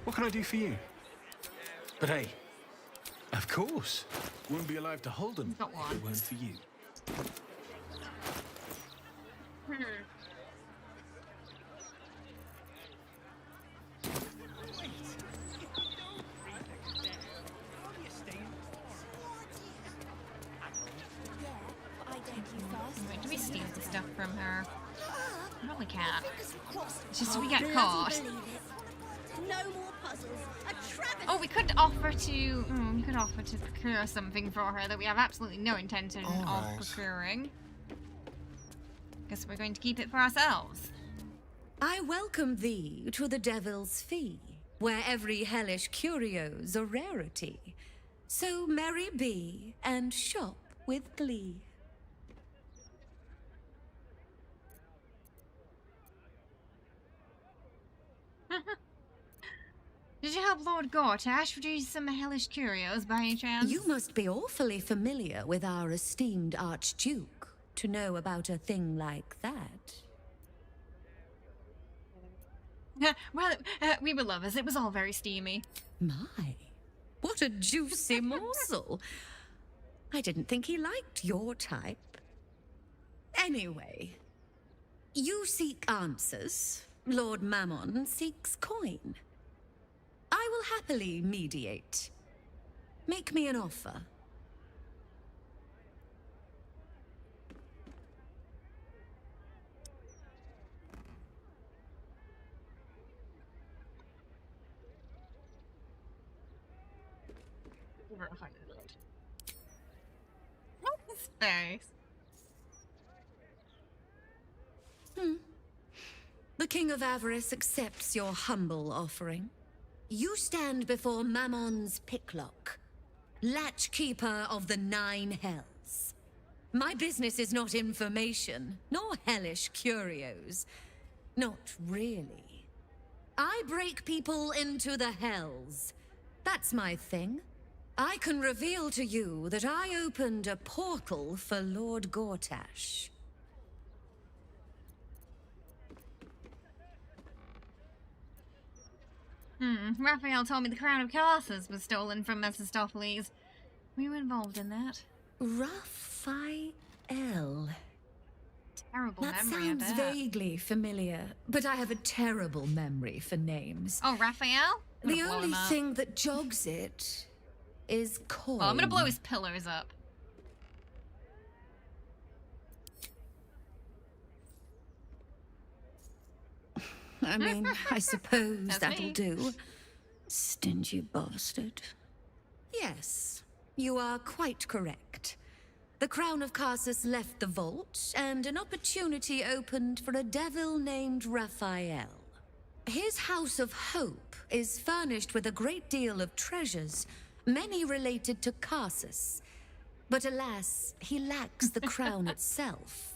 What can I do for you? But hey, of course. Wouldn't be alive to hold them Got one. if it weren't for you. Wait, do we steal the stuff from her? I probably can't. It's just we get caught. No more puzzles. A travesty. Oh, we could offer to. Procure something for her that we have absolutely no intention of procuring. Guess we're going to keep it for ourselves. I welcome thee to the Devil's Fee, where every hellish curio's a rarity. So merry be and shop with glee. Did you help Lord Gortash produce some hellish curios by any chance? You must be awfully familiar with our esteemed Archduke to know about a thing like that. Well, we were lovers. It was all very steamy. My, what a juicy morsel. I didn't think he liked your type. Anyway, you seek answers. Lord Mammon seeks coin. I will happily mediate. Make me an offer. His face. The King of Avarice accepts your humble offering. You stand before Mammon's picklock, latchkeeper of the 9 hells. My business is not information, nor hellish curios. Not really. I break people into the hells. That's my thing. I can reveal to you that I opened a portal for Lord Gortash. Raphael told me the crown of Carthus was stolen from Mephistopheles. We were involved in that. Raphael. Terrible That memory, sounds I bet. vaguely familiar, but I have a terrible memory for names. Oh, Raphael? The only thing that jogs it is coin. Oh, I'm gonna blow his pillars up. I mean, I suppose That's that'll me. do. Stingy bastard. Yes, you are quite correct. The Crown of Carthus left the vault, and an opportunity opened for a devil named Raphael. His House of Hope is furnished with a great deal of treasures, many related to Carthus. But alas, he lacks the crown itself.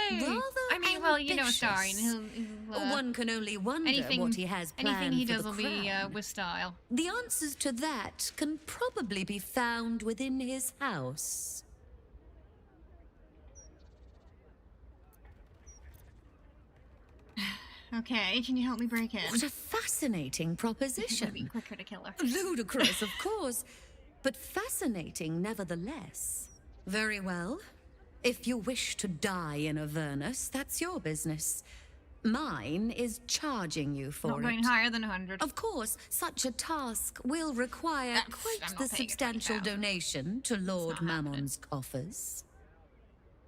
He's rather I mean, well, you know ambitious. Astarion. One can only wonder what he has planned Anything he for does the will be crown. with style. The answers to that can probably be found within his house. Okay, can you help me break in? What a fascinating proposition. It'd be quicker to kill her. Ludicrous, of course, but fascinating nevertheless. Very well. If you wish to die in Avernus, that's your business. Mine is charging you for it. Not going higher than 100. Of course, such a task will require quite the substantial donation to Lord Mammon's coffers.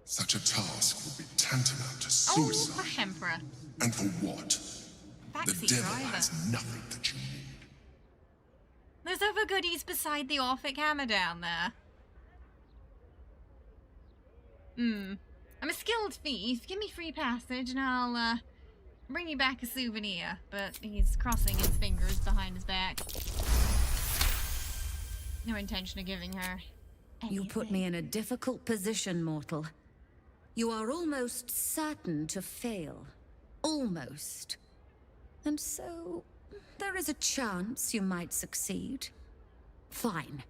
Such a task would be tantamount to Oh, suicide. the Emperor. And for what? The Backseat devil driver. has nothing that you need. There's other goodies beside the Orphic hammer down there. I'm a skilled thief. Give me free passage and I'll bring you back a souvenir. But he's crossing his fingers behind his back. No intention of giving her anything. You put me in a difficult position, mortal. You are almost certain to fail. Almost. And so, there is a chance you might succeed. Fine.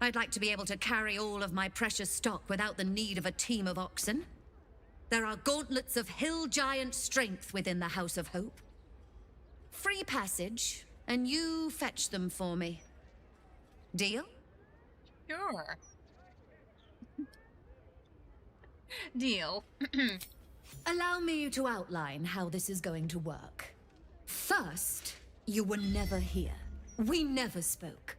I'd like to be able to carry all of my precious stock without the need of a team of oxen. There are gauntlets of hill giant strength within the House of Hope. Free passage, and you fetch them for me. Deal? Sure. Deal. Allow me to outline how this is going to work. First, you were never here. We never spoke.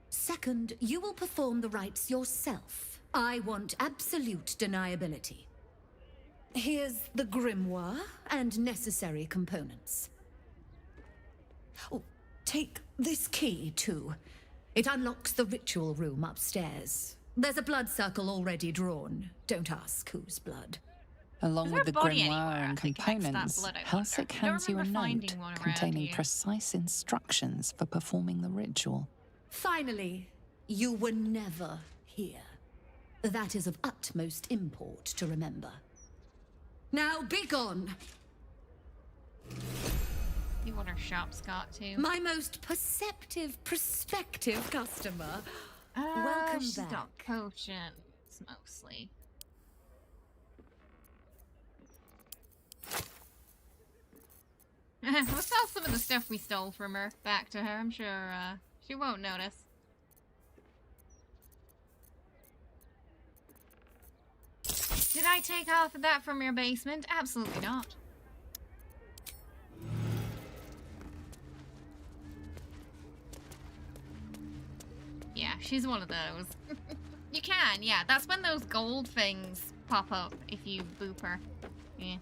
Second, you will perform the rites yourself. I want absolute deniability. Here's the grimoire and necessary components. Oh, take this key, too. It unlocks the ritual room upstairs. There's a blood circle already drawn. Don't ask whose blood. Along with the grimoire and components, blood, Halsik hands you a remember note finding one around containing here. precise instructions for performing the ritual. Finally, you were never here. That is of utmost import to remember. Now be gone! You want her shop, Scott, too? My most perceptive, prospective customer. Welcome she's back. got potions, mostly. We'll sell some of the stuff we stole from her back to her. I'm sure she won't notice. Did I take half of that from your basement? Absolutely not. Yeah, she's one of those. You can, yeah. That's when those gold things pop up if you boop her. Yeah.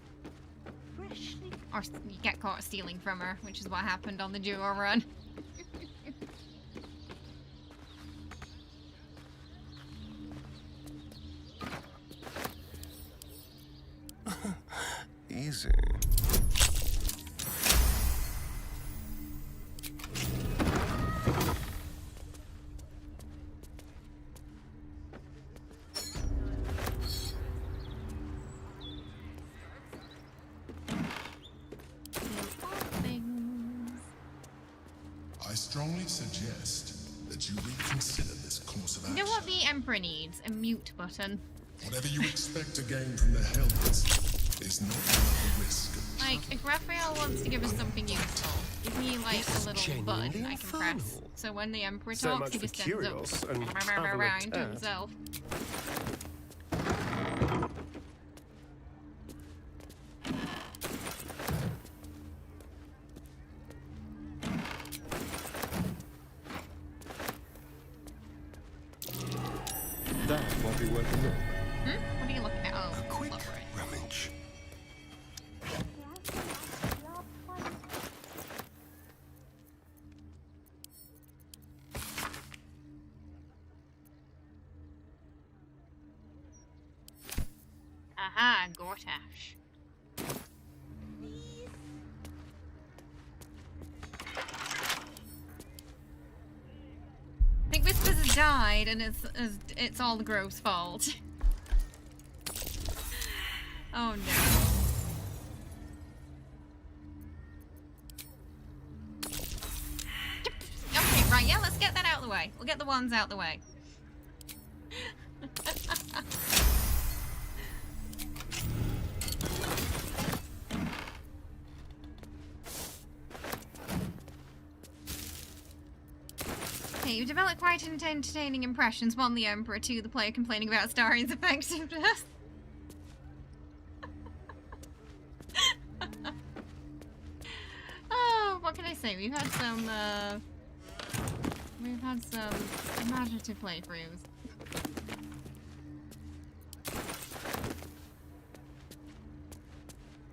Or you get caught stealing from her, which is what happened on the duo run. Easy. I strongly suggest that you reconsider this course of You action. know what the Emperor needs? A mute button. Whatever you expect to gain from the Hells is not worth the risk of Like, if Raphael wants to give us something useful, give me like a little button I can press. So when the Emperor So talks, much he for just stands curios up and to tablet himself. That won't be worth a look. What are you looking at? Oh, Quick look right. rummage. Aha, Gortash. I think Whispers has died, and it's all the Grove's fault. Oh no. Okay, right, yeah, let's get that out of the way. We'll get the ones out the way. Okay, you've developed quite an entertaining impressions. 1, the Emperor. 2, the player complaining about Astarion's effectiveness. Oh, what can I say? We've had some imaginative playthroughs.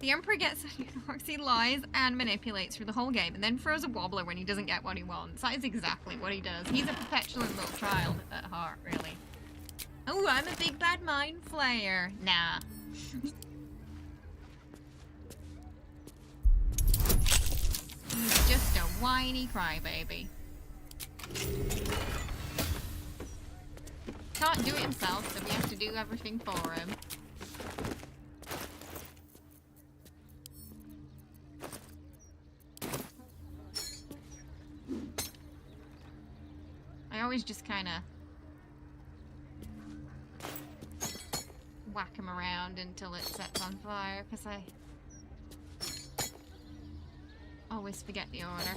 The Emperor gets on your marks, he lies and manipulates through the whole game, and then throws a wobbler when he doesn't get what he wants. That is exactly what he does. He's a petulant little child at heart, really. Oh, I'm a big bad mind flayer. Nah. He's just a whiny crybaby. Can't do it himself, so we have to do everything for him. I always just kind of whack him around until it sets on fire, because I always forget the order.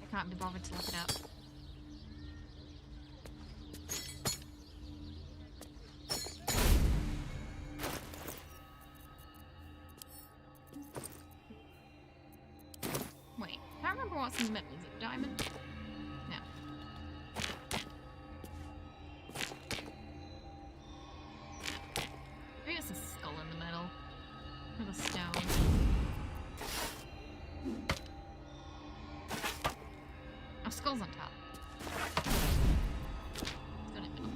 I can't be bothered to look it up. Wait, can't remember what's in the middle. Is it diamond? No. Maybe it's a skull in the middle. With a stone. Oh, skull's on top. Stone in the middle.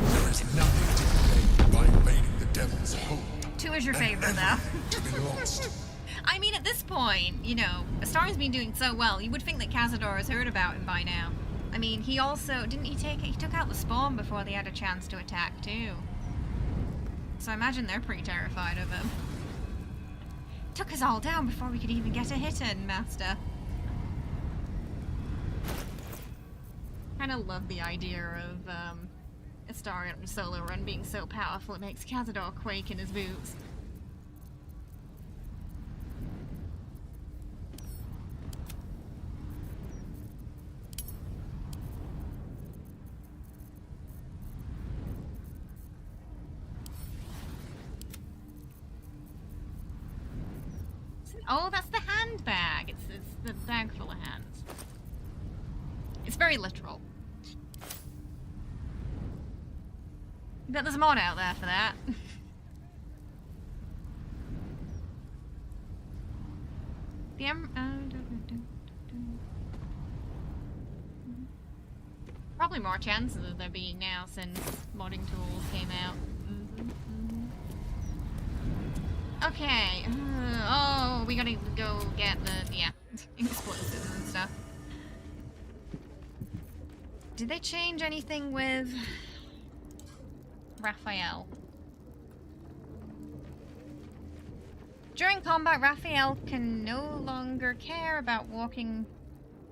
There is nothing to gain by invading the devil's home. 2 is your favorite, though. To be lost. I mean, at this point, you know, Astarion's been doing so well, you would think that Cazador has heard about him by now. I mean, he also, didn't he take it? He took out the spawn before they had a chance to attack, too. So I imagine they're pretty terrified of him. Took us all down before we could even get a hit in, Master. Kinda love the idea of, Astarion solo run being so powerful it makes Cazador quake in his boots. Oh, that's the handbag. It's the bag full of hands. It's very literal. Bet there's a mod out there for that. The probably more chances of there being now since modding tools came out. Okay. Oh, we gotta go get the explosives and stuff. Did they change anything with Raphael? During combat, Raphael can no longer care about walking.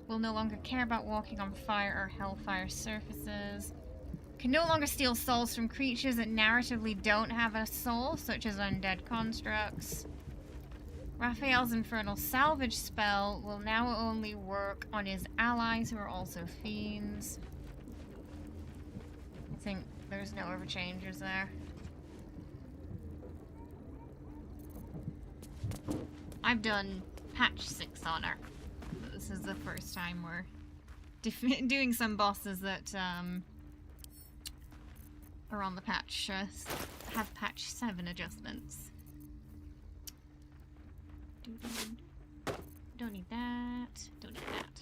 Will no longer care about walking on fire or hellfire surfaces. Can no longer steal souls from creatures that narratively don't have a soul, such as undead constructs. Raphael's infernal salvage spell will now only work on his allies who are also fiends. I think there's no other changes there. I've done patch 6 on her. This is the first time we're doing some bosses that are on the patch, have patch 7 adjustments. Don't need that. Don't need that.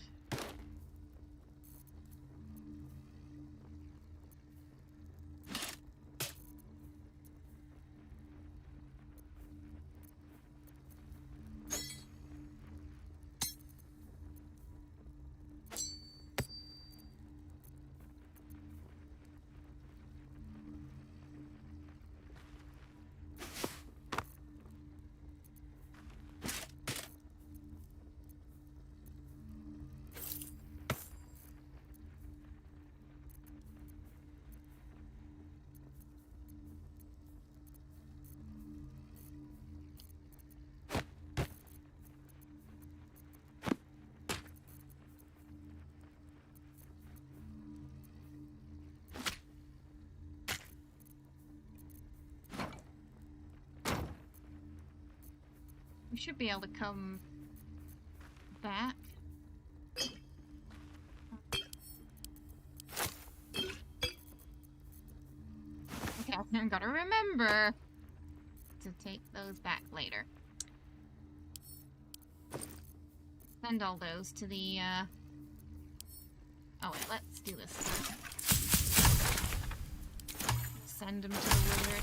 We should be able to come back. Okay, I've gotta remember to take those back later. Send all those to the, oh wait, let's do this first. Send them to the wizard.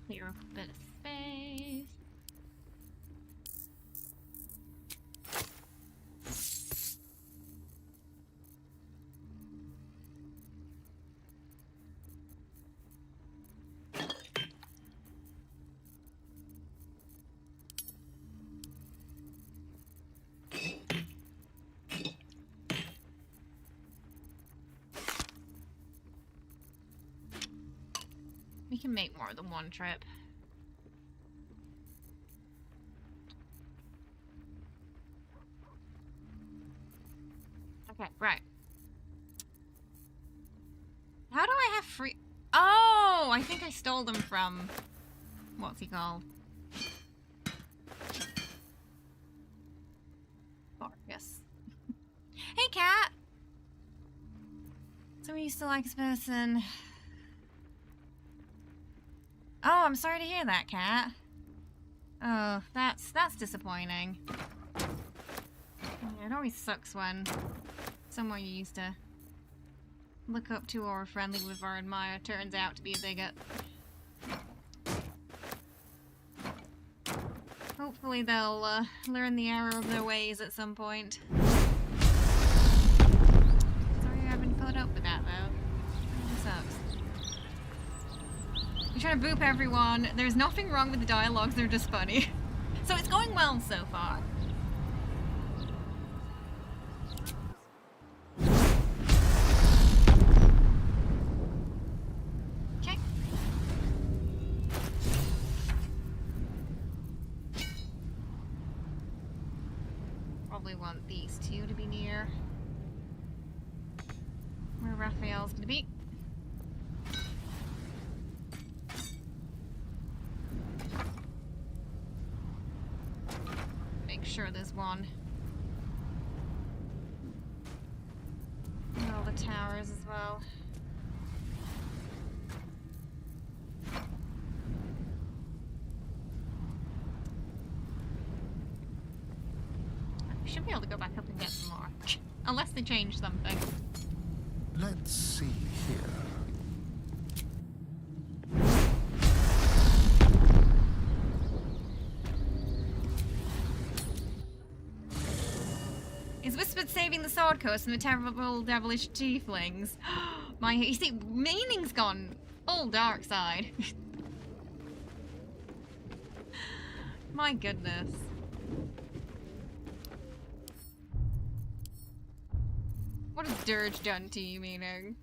Clear up a bit of space. We can make more than one trip. Okay, right. How do I have free... Oh! I think I stole them from... What's he called? Marcus. Hey, cat! Someone used to like this person. Oh, I'm sorry to hear that, cat. Oh, that's disappointing. Yeah, it always sucks when someone you used to look up to or friendly with or admire turns out to be a bigot. Hopefully they'll learn the error of their ways at some point. Sorry I haven't caught up with that, though. It sucks. You're trying to boop everyone. There's nothing wrong with the dialogues, they're just funny. So it's going well so far. Okay. Probably want these two to be near where Raphael's gonna be. Sure there's one. And all the towers as well. We should be able to go back up and get some more. Unless they change something. Let's see here. Is Whispered saving the Sword Coast from the terrible devilish tieflings? You see, meaning's gone full dark side. My goodness. What has Dirge done to you, meaning?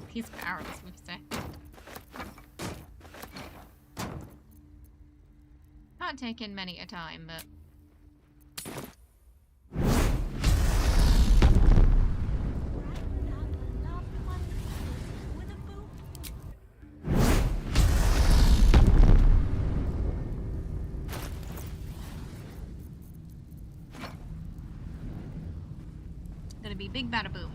He's powerless, we say. Not taken many a time, but... Gonna be big bada boom.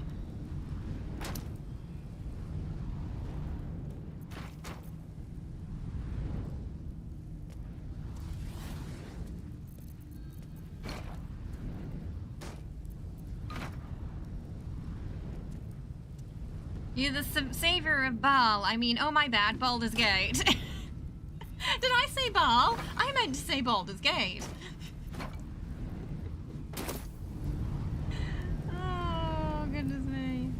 You're the savior of Baal. I mean, oh my bad, Baldur's Gate. Did I say Baal? I meant to say Baldur's Gate. Oh, goodness me.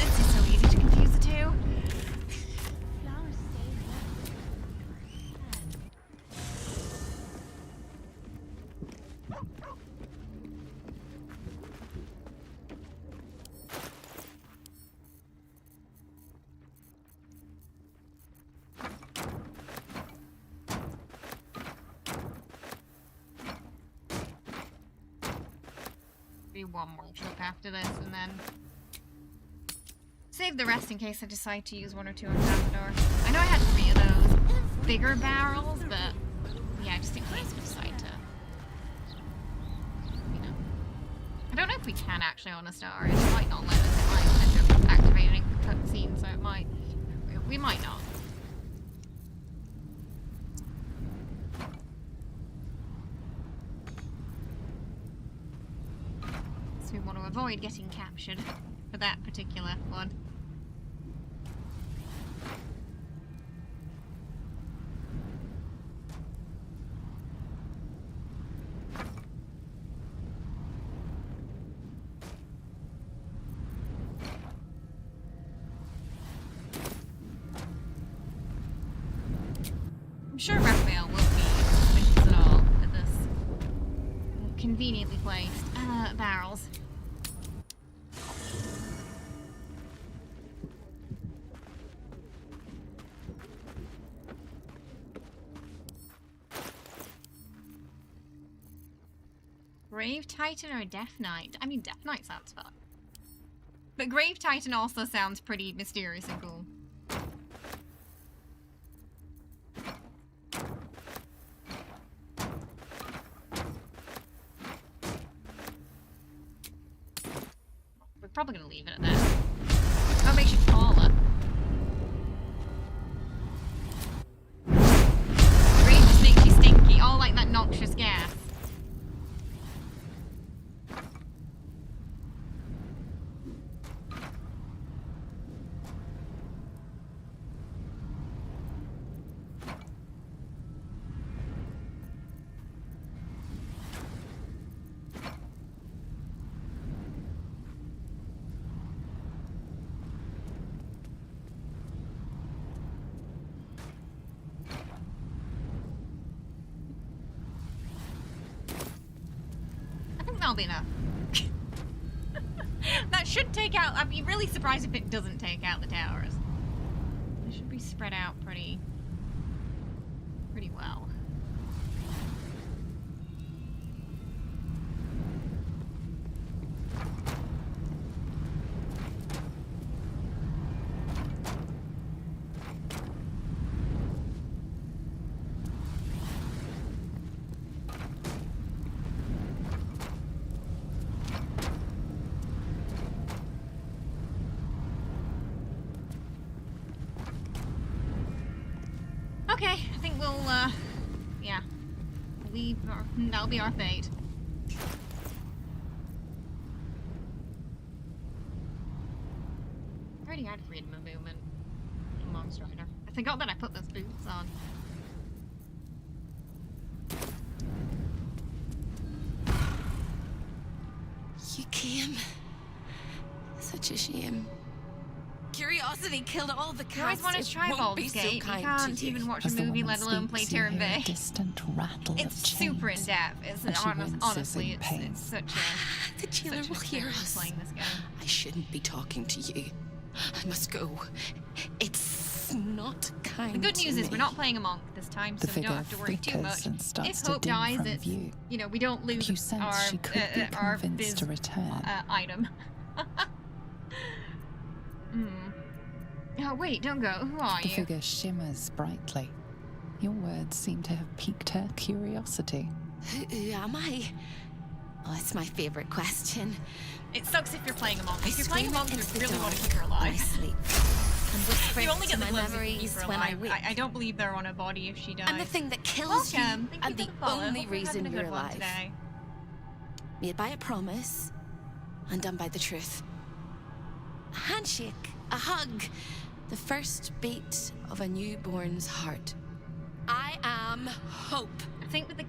It's so easy to confuse the two. do one more trip after this, and then save the rest in case I decide to use one or two on Baldur. I know I had 3 of those bigger barrels, but yeah, just in case we decide to, you know. I don't know if we can actually on Astarion. It might not let us. It might end up activating a cutscene, so it might. We might not. So we want to avoid getting captured for that particular one. I'm sure Raphael won't be suspicious at all at this conveniently placed barrels. Grave Titan or Death Knight? I mean, Death Knight sounds fun. But Grave Titan also sounds pretty mysterious and cool. We're probably gonna leave it at that. What makes you taller? Grave just makes you stinky, all like that noxious gas. That'll be enough. That should take out. I'd be really surprised if it doesn't take out the towers. They should be spread out pretty well. Okay, I think we'll, yeah. That'll be our fate. I already had freedom of movement in Monster Rider. I forgot that I put those boots on. You came. Such a shame. Curiosity killed all the You always cats. want to try Baldur's Gate. You can't even watch a movie, let alone play Terran Bay. Distant rattle It's of super in chains, depth. It's and she winces honestly, in pain. it's such a The jailer will hear us. playing this game. I shouldn't be talking to you. I must go. It's not kind. The good news to is we're me. not playing a monk this time, The so we don't figure have to worry too flickers much. and starts If to Hope dim dies, from it's, view. you know, we don't lose You sense our she could be our convinced biz to return. item. Oh wait, don't go. Who are The you? figure shimmers brightly. Your words seem to have piqued her curiosity. Who am I? Oh, it's my favorite question. It sucks if you're playing a monk. If you're I playing a scream monk, you into the really want to dark keep her when I alive. sleep. And whisper You only to get the my glimpse if you keep memories her when I alive. wake. I don't believe they're on her body if she dies. And the thing that kills Welcome. you, Thank and you the for the follow. only Hope you're having reason a you're good one alive. today. Made by a promise, undone by the truth. A handshake, a hug, the first beat of a newborn's heart. I am Hope. I think with the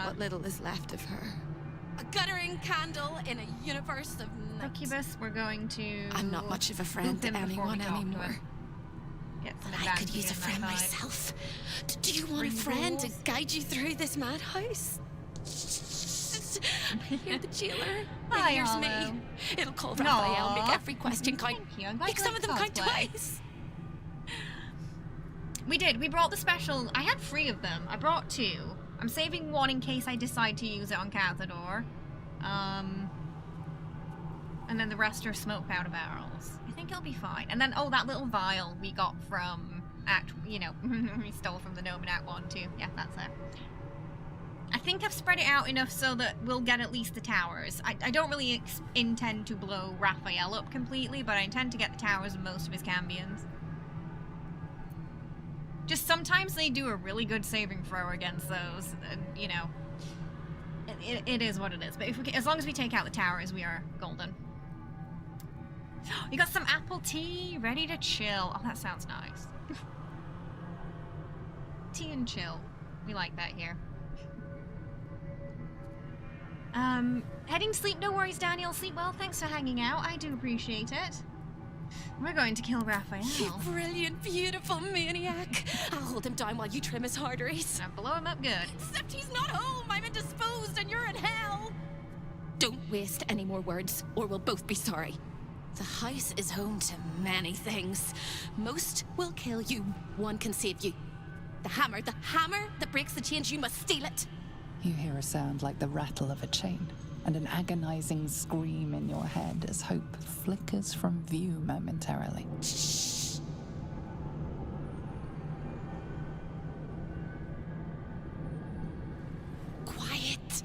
what little is left of her. A guttering candle in a universe of night. Succubus, we're going to. I'm not much of a friend to anyone anymore. Get some But I could use a advantage friend on that side. myself. Do you want a Bring friend to rules. guide you through this madhouse? I hear the jailer. Hi, It hears Hollow. me. It'll call Raphael, Aw. make every question count. Thank you. I'm glad Make you some of them like count cosplay. twice. We did. We brought the special. I had 3 of them. I brought 2. I'm saving 1 in case I decide to use it on Cazador. And then the rest are smoked powder barrels. I think it'll be fine. And then, oh, that little vial we got from we stole from the gnome in Act 1 too. Yeah, that's it. I think I've spread it out enough so that we'll get at least the towers. I don't really intend to blow Raphael up completely, but I intend to get the towers and most of his cambions. Just sometimes they do a really good saving throw against those, and, you know, it is what it is. But if we, as long as we take out the towers, we are golden. You got some apple tea, ready to chill. Oh, that sounds nice. Tea and chill. We like that here. Heading to sleep. No worries, Daniel. Sleep well. Thanks for hanging out. I do appreciate it. We're going to kill Raphael. You brilliant, beautiful maniac. I'll hold him down while you trim his arteries. Now blow him up good. Except he's not home. I'm indisposed and you're in hell. Don't waste any more words, or we'll both be sorry. The house is home to many things. Most will kill you. One can save you. The hammer that breaks the chains, you must steal it. You hear a sound like the rattle of a chain, and an agonizing scream in your head as hope flickers from view momentarily. Shh. Quiet.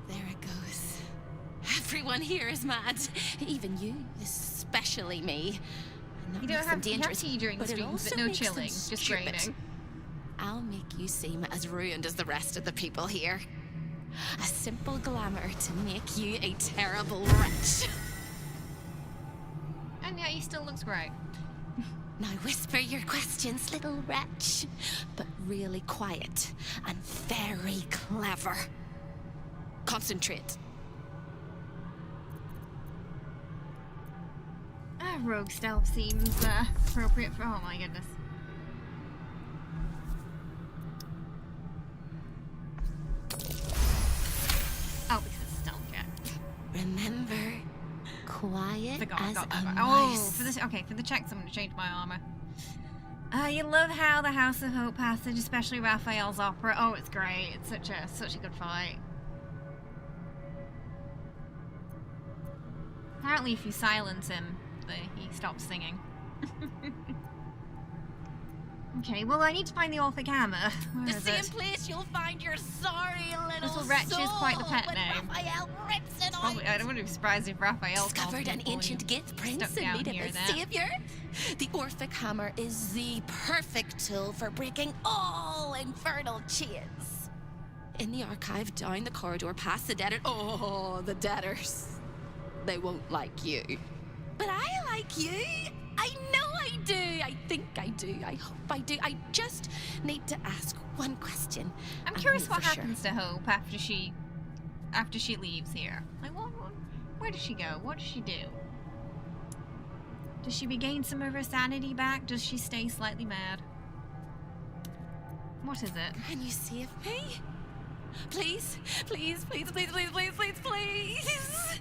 There it goes. Everyone here is mad. Even you, especially me. You don't have tea during the streams, but no chilling, just raining. I'll make you seem as ruined as the rest of the people here. A simple glamour to make you a terrible wretch. And yet he still looks great. Now whisper your questions, little wretch. But really quiet and very clever. Concentrate. Rogue stealth seems appropriate for. Oh my goodness. Oh, because it's stealth, yeah. Remember, quiet as a Oh, mouse. for this. Okay, for the checks, I'm going to change my armor. You love how the House of Hope passage, especially Raphael's opera. Oh, it's great. It's such a good fight. Apparently, if you silence him, he stops singing. Okay, well, I need to find the Orphic hammer. Where The is same it? place you'll find your sorry Little Wretch is quite the pet when name. Raphael rips it Probably, I wouldn't be surprised if Raphael discovered an ancient gift prince and made him a savior. The Orphic hammer is the perfect tool for breaking all infernal chains. In the archive, down the corridor, past the debtor. Oh, the debtors. They won't like you. But I like you. I know I do. I think I do. I hope I do. I just need to ask one question. I'm curious what happens to Hope after she leaves here. Like, where does she go? What does she do? Does she regain some of her sanity back? Does she stay slightly mad? What is it? Can you save me? Please, please, please, please, please, please, please, please.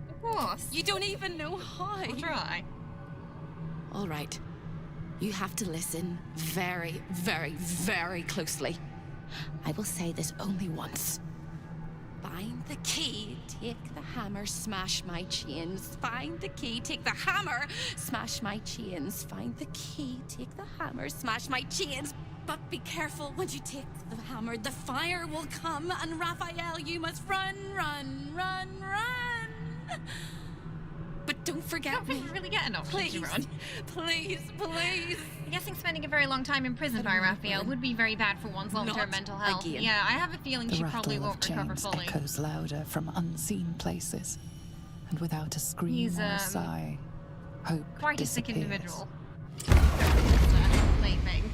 Of course. You don't even know how. I'll try. All right. You have to listen very, very, very closely. I will say this only once. Find the key, take the hammer, smash my chains. Find the key, take the hammer, smash my chains. Find the key, take the hammer, smash my chains. But be careful when you take the hammer. The fire will come, and Raphael, you must run, run, run, run. But don't forget me. Really get enough. Please, run. Please, please. I'm guessing spending a very long time in prison by Raphael would be very bad for one's long-term mental health. again. Yeah, I have a feeling The she probably rattle of won't recover chains fully. echoes louder from unseen places, and without a scream He's, or a sigh, hope Quite a sick disappears. individual. Plaything.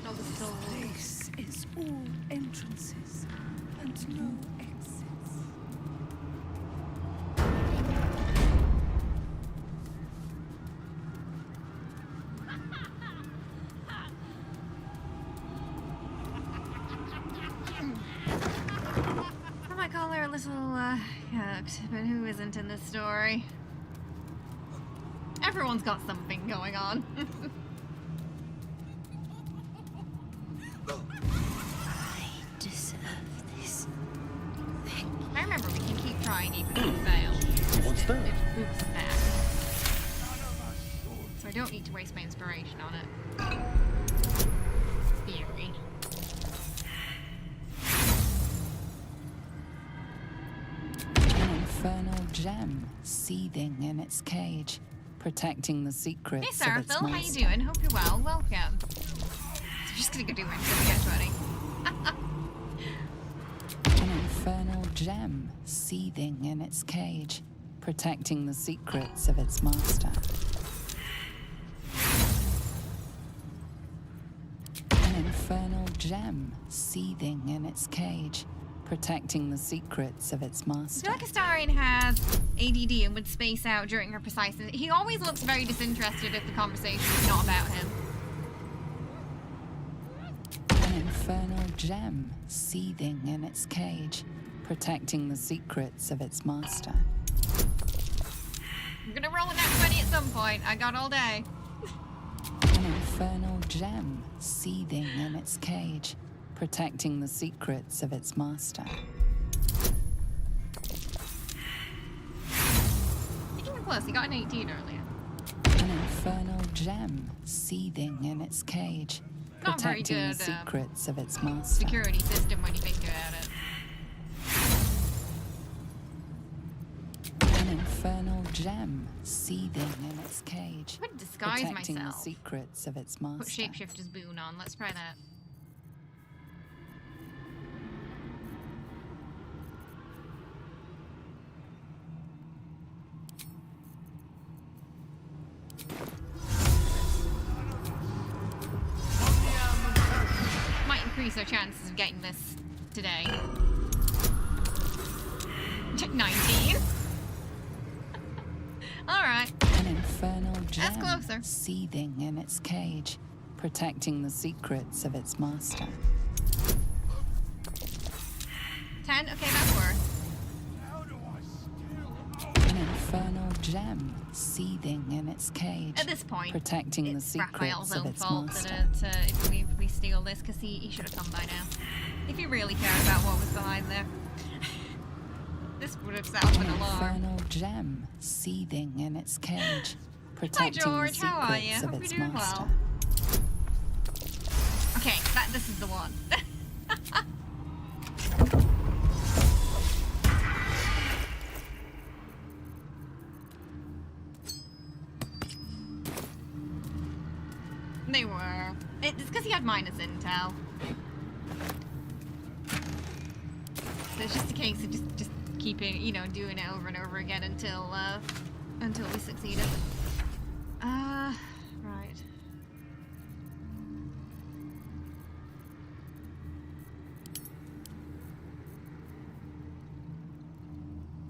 Oh, the soul. This is all entrances and no exits. I might call her a little, hooked, but who isn't in this story? Everyone's got something going on. I deserve this. I remember we can keep trying even if we fail. What's that? It boosts back. So I don't need to waste my inspiration on it. Theory. An infernal gem seething in its cage, protecting the secrets Hey Sarah, of its Phil, how master. you doing? Hope you're well. Welcome. I'm just gonna go do it until we get ready. An infernal gem seething in its cage, protecting the secrets of its master. An infernal gem seething in its cage, protecting the secrets of its I master. feel like Astarion has ADD and would space out during her precise. He always looks very disinterested if the conversation is not about him. An infernal gem seething in its cage, protecting the secrets of its master. I'm gonna roll a nat 20 at some point. I got all day. An infernal gem seething in its cage, protecting the secrets of its master. You came close. You got an 18 earlier. An infernal gem seething in its cage, Not very protecting good, the secrets of its master. Security system when you think about it. An infernal gem seething in its cage, I'm gonna disguise protecting myself. the secrets of its Put master. Shapeshifter's boon on. Let's try that. Might increase our chances of getting this today. 19. Alright. An infernal That's gem closer. seething in its cage, protecting the secrets of its master. 10? Okay, that's worse. An infernal gem seething in its cage, At this point, protecting the it's Raphael's secrets of own its fault master. that if we steal this, because he should have come by now. If he really cared about what was behind there. This would have sounded an alarm. Infernal gem seething in its cage, protecting George, the how are you? secrets of Hope you're its doing master. well. Okay, this is the one. They were. It's because he had minus intel. So it's just a case of just keeping, doing it over and over again until we succeeded. Right.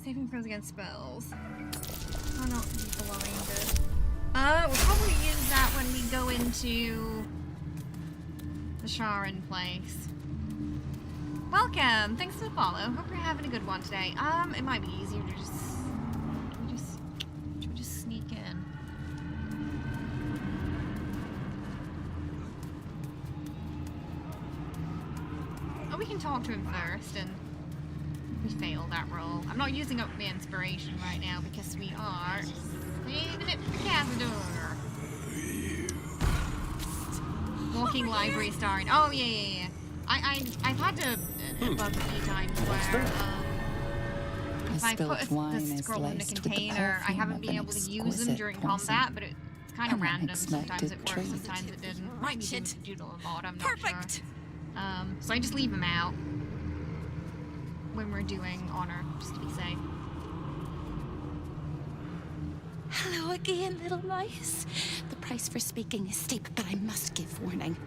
Saving throws against spells. Oh no, he's blinded. We'll probably use that when we go into the Sharon place. Welcome! Thanks for the follow. Hope you're having a good one today. It might be easier to just... Should we just sneak in? Oh, we can talk to him first, and we fail that roll. I'm not using up the inspiration right now because we are saving it for Cazador. Walking library starring. Oh yeah. I've had to bug a few times where if I put the scroll in a container, I haven't been able to use them during combat, but it's kind of random. Sometimes it works, sometimes it didn't. Might be due to a mod, I'm not sure. So I just leave them out when we're doing honor, just to be safe. Hello again, little mice. The price for speaking is steep, but I must give warning.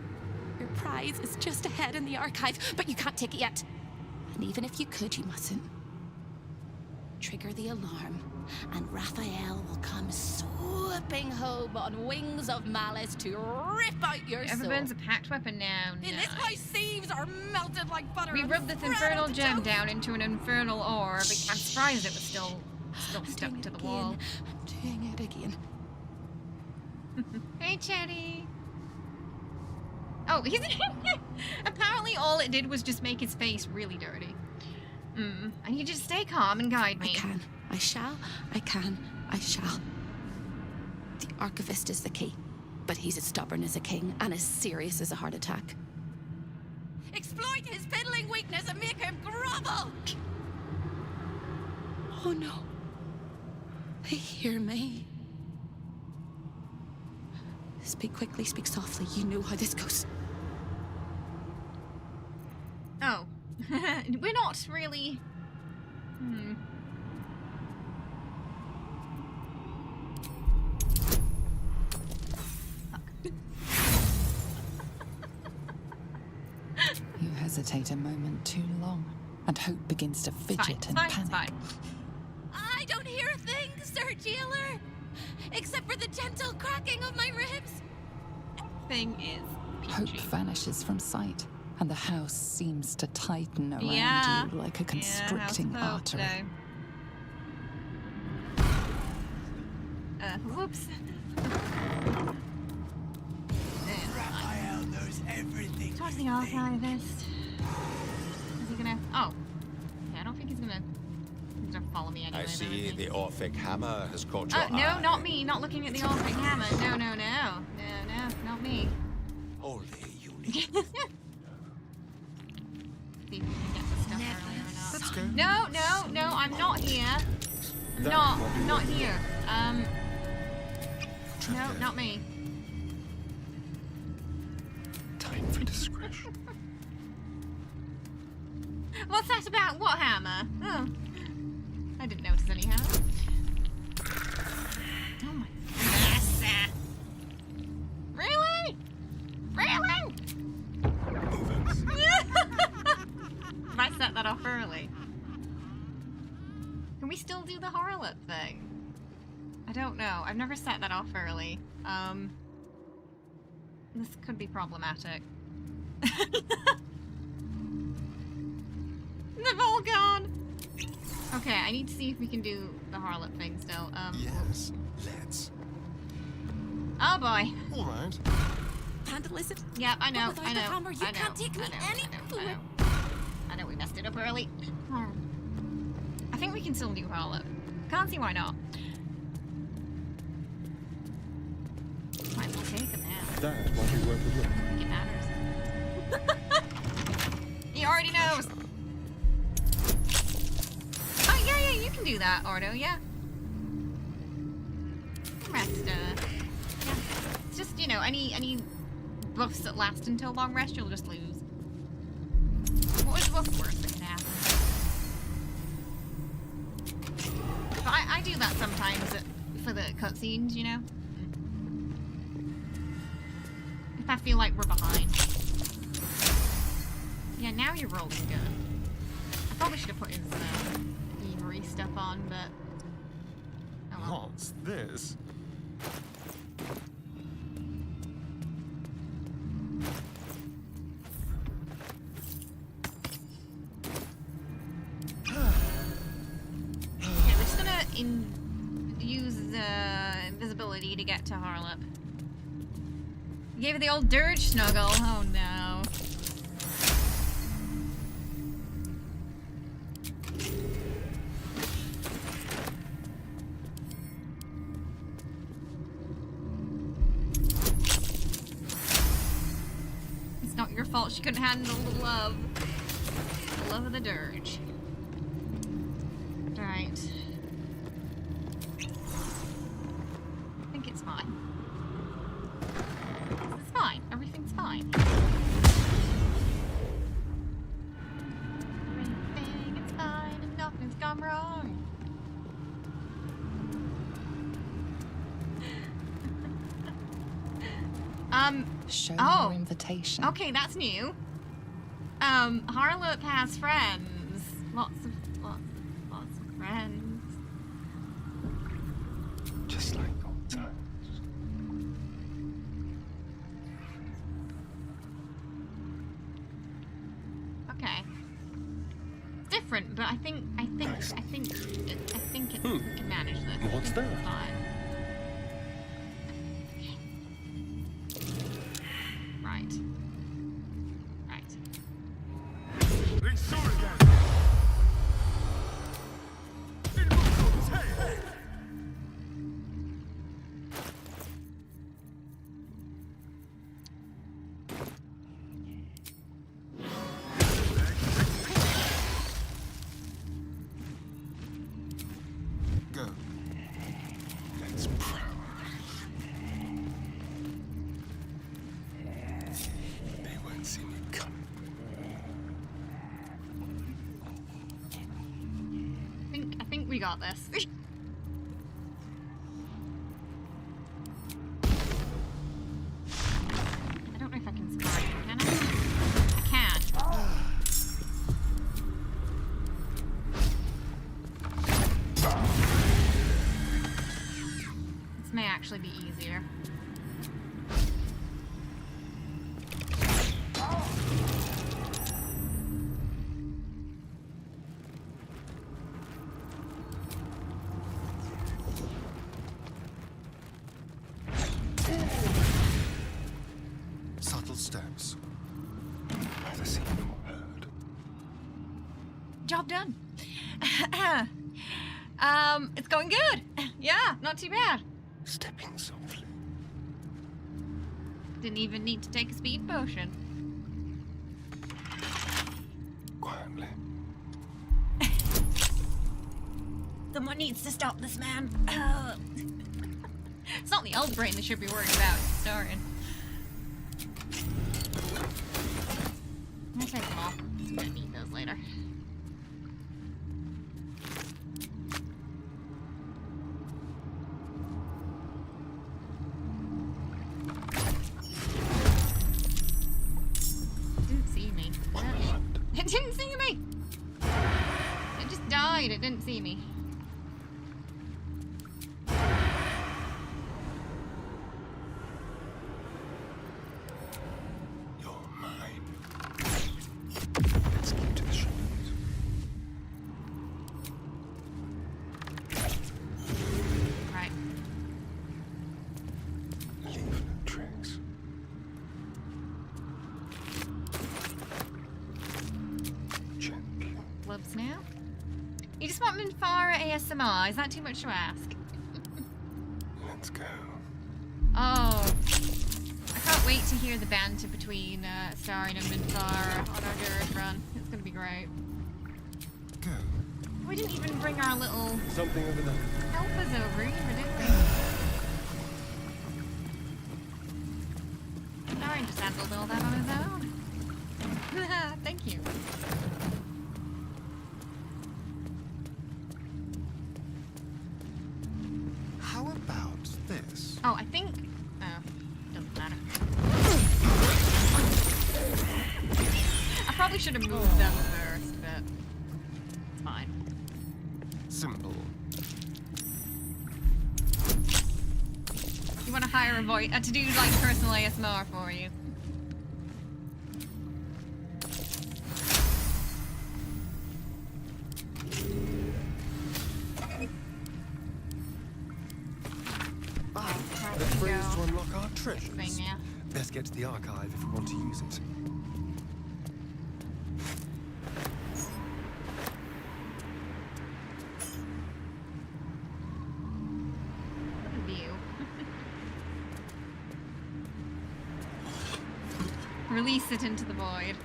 Your prize is just ahead in the archive, but you can't take it yet. And even if you could, you mustn't. Trigger the alarm, and Raphael will come swooping home on wings of malice to rip out your soul. Everyone's a packed weapon now. In this place, thieves are melted like butter. We rubbed this infernal gem down into an infernal orb. I'm surprised it was still stuck to the wall. I'm doing it again. Hey, Chetty. Oh, he's apparently all it did was just make his face really dirty. I need you to stay calm and guide me. I can. I shall. I can. I shall. The Archivist is the key, but he's as stubborn as a king and as serious as a heart attack. Exploit his fiddling weakness and make him grovel! Oh no. They hear me. Speak quickly, speak softly. You know how this goes. Oh. We're not really... You hesitate a moment too long, and hope begins to fidget and panic. Fine. I don't hear a thing, Sir Jailer, except for the gentle cracking of my ribs. Thing is peachy. Hope vanishes from sight, and the house seems to tighten around you like a constricting artery. Whoops. Raphael knows everything. Towards the Archivist. Is he gonna... Oh. Yeah, I don't think he's gonna follow me anyway. I see the Orphic hammer has caught your eye. No, not me. Not looking at the Orphic hammer. No, not me. Holy unique. See if we can get the stuff earlier or not. Let's go. No, I'm not here. I'm not here. No, not me. Time for discretion. What's that about? What hammer? Oh. I didn't notice any hammer. Oh my goodness. Really? Have I set that off early? Can we still do the harlot thing? I don't know. I've never set that off early. This could be problematic. They've all gone. Okay, I need to see if we can do the harlot thing still. Yes, let's. Oh boy. All right. Handle is it? Yep, I know. But without the hammer, you can't take me anywhere. I know we messed it up early. I think we can still do harlot. Can't see why not. Might as well take him now. That might be worth a look. I think it matters. He already knows. Oh, yeah, you can do that, Ordo, yeah. Rest, yeah. It's just, you know, any buffs that last until long rest, you'll just lose. What's the worst that can happen? But I do that sometimes for the cutscenes, you know? If I feel like we're behind. Yeah, now you're rolling good. I probably should have put his Emery stuff on, but... Oh well. What's this? Okay, we're just gonna use invisibility to get to Harlop. Gave her the old dirge snuggle. Oh no. It's not your fault she couldn't handle the love. The love of the dirge. Right. I think it's fine. It's fine. Everything's fine. Everything is fine and nothing's gone wrong. Show your invitation. Okay, that's new. Harlot has friends. Lots of friends. Just like old times. Okay. It's different, but I think we can manage this. What's that? Fine. got this. I don't know if I can scar you, can I? I can't. This may actually be easier. Subtle steps. Neither seen nor heard. Job done. It's going good. Yeah, not too bad. Stepping softly. Didn't even need to take a speed potion. Quietly. Someone needs to stop this man. It's not the old brain they should be worried about. It's Astarion. I'm gonna take them all. I'm gonna need those later. Didn't see me. It didn't see me! It just died. It didn't see me. Now? You just want Minfara ASMR? Is that too much to ask? Let's go. Oh. I can't wait to hear the banter between Astarion and Minfara on our Durith run. It's gonna be great. Go. We didn't even bring our little Something over there. helpers over either, did we? Astarion just handled all that on his own. Thank you. How about this? Oh, I think... Oh, doesn't matter. I probably should have moved them first, but it's fine. Simple. You want to hire a voice to do like personal ASMR for you? The phrase to unlock our treasures. Thing, yeah. Best get to the archive if we want to use it. What a view. Release it into the void.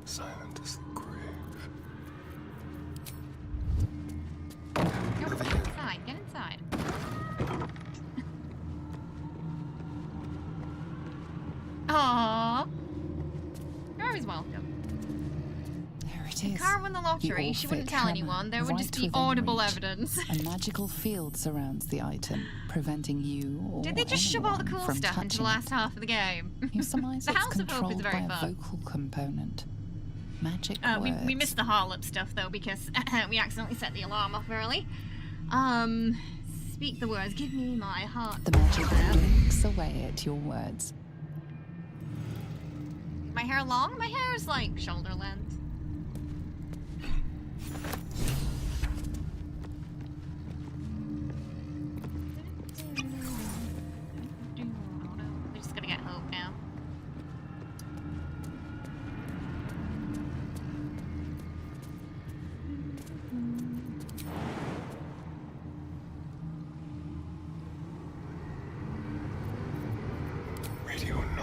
Silent as the grave. Get inside. Get inside. Aww. You're always welcome. There it If is. Cara won the lottery, she wouldn't tell anyone. There would just be audible evidence. A magical field surrounds the item, preventing you or Did they just shove all the anyone cool from stuff into the touching last half of the game? it. You surmise The it's House of Hope is controlled very by a fun. vocal component. Magic we words. missed the Harlop stuff though because we accidentally set the alarm off early. Speak the words. Give me my heart. The magic blinks away at your words. My hair long? My hair is like shoulder length.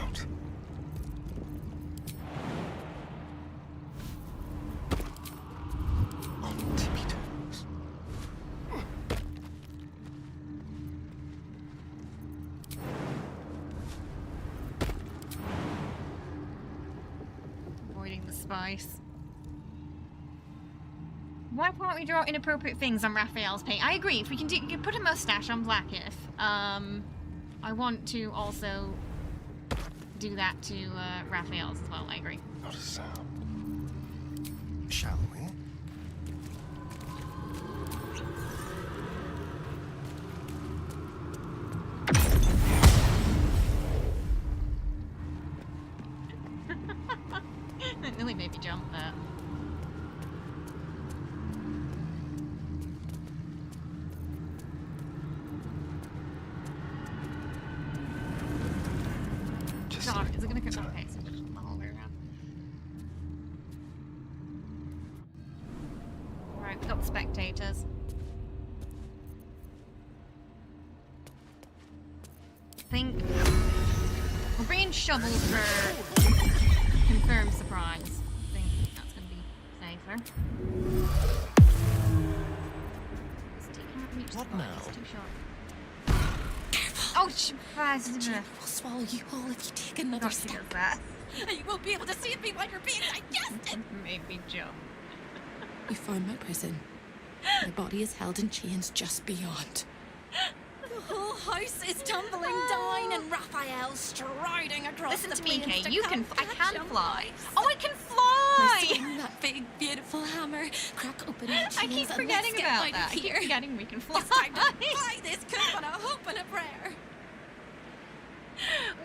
out. On tippy toes. Avoiding the spice. Why can't we draw inappropriate things on Raphael's paint? I agree. If we can put a mustache on Blackith. I want to also do that to Raphael's as well. I agree. Not a sound. Shall we? That nearly made me jump there. God, is it gonna come? Okay, so just the whole way around. Right, we got the spectators. I think we're bringing shovels for confirmed surprise. I think that's gonna be safer. What now? It's too short. Oh, We'll swallow you whole if you take another step. And you won't be able to save me while you're being digested. Made me jump. You found my prison. My body is held in chains just beyond. The whole house is tumbling down, and Raphael striding across Listen the to me, plains Kay. to You come can. I catch can him. fly. Oh, I can fly! I swing that big, beautiful hammer, crack open the chains, I keep and forgetting let's get about out that. of I keep here. forgetting we can fly. It's time to fly this coop on a hope and a prayer.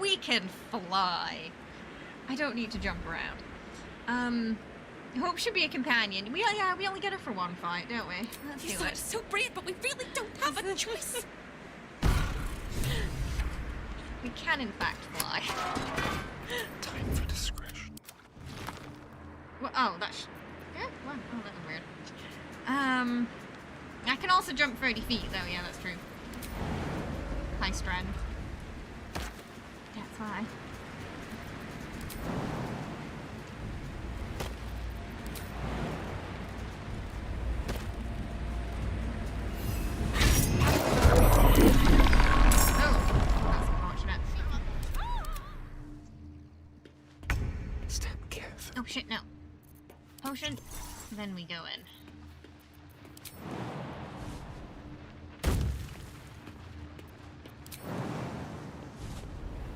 We can fly. I don't need to jump around. Hope should be a companion. We only get her for one fight, don't we? Let's You do sound it. so brave, but we really don't have a choice. We can, in fact, fly. Time for discretion. Well, oh, that's... Yeah, well, oh, that was weird. I can also jump 30 feet, though. Yeah, that's true. High strength. That's why. Oh shit, no. Potion, then we go in.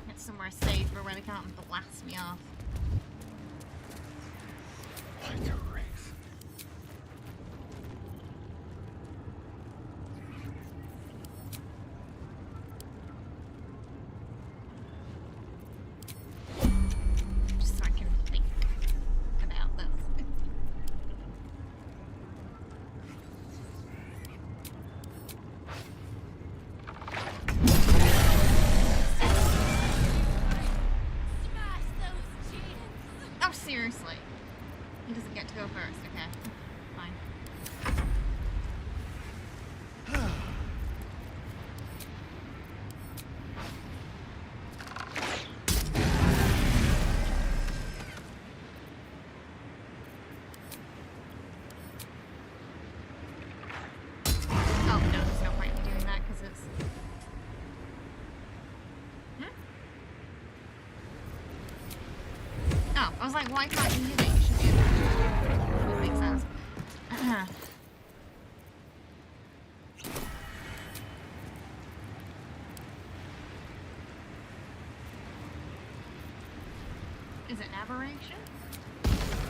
Get somewhere safer where they can't blast me off. Like a wraith. Just so I can think about this. Oh, seriously. He doesn't get to go first. Okay. Fine. Oh, no, there's no point in doing that because it's... Oh, I was like, why can't you hit it? You should be able to. Would make sense. Is it an aberration?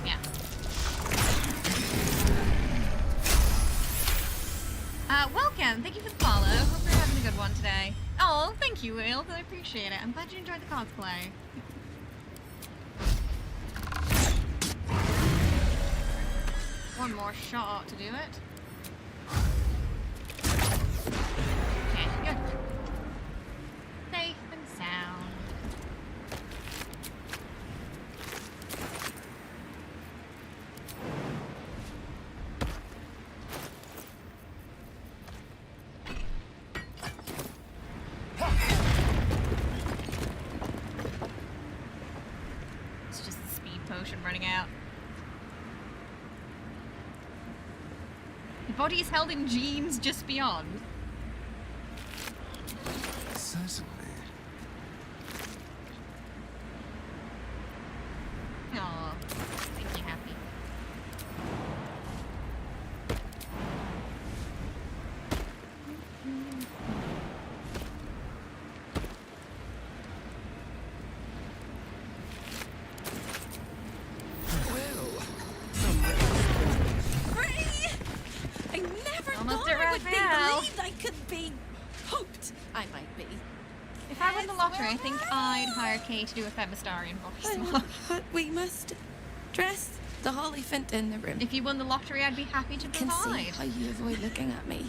Yeah. Welcome. Thank you for the follow. Hope you're having a good one today. Oh, thank you, Will. I appreciate it. I'm glad you enjoyed the cosplay. One more shot to do it. Okay, good. Safe and sound. running out. The body is held in jeans just beyond. Certainly. Aw, make you happy. I never Almost thought at I would be Raphael. believed I could be hoped I might be. If I won the lottery, I think I'd hire Kay to do a Astarion voice mod. But we must dress the Hollyphant in the room. If you won the lottery, I'd be happy to I can see provide. how you avoid looking at me.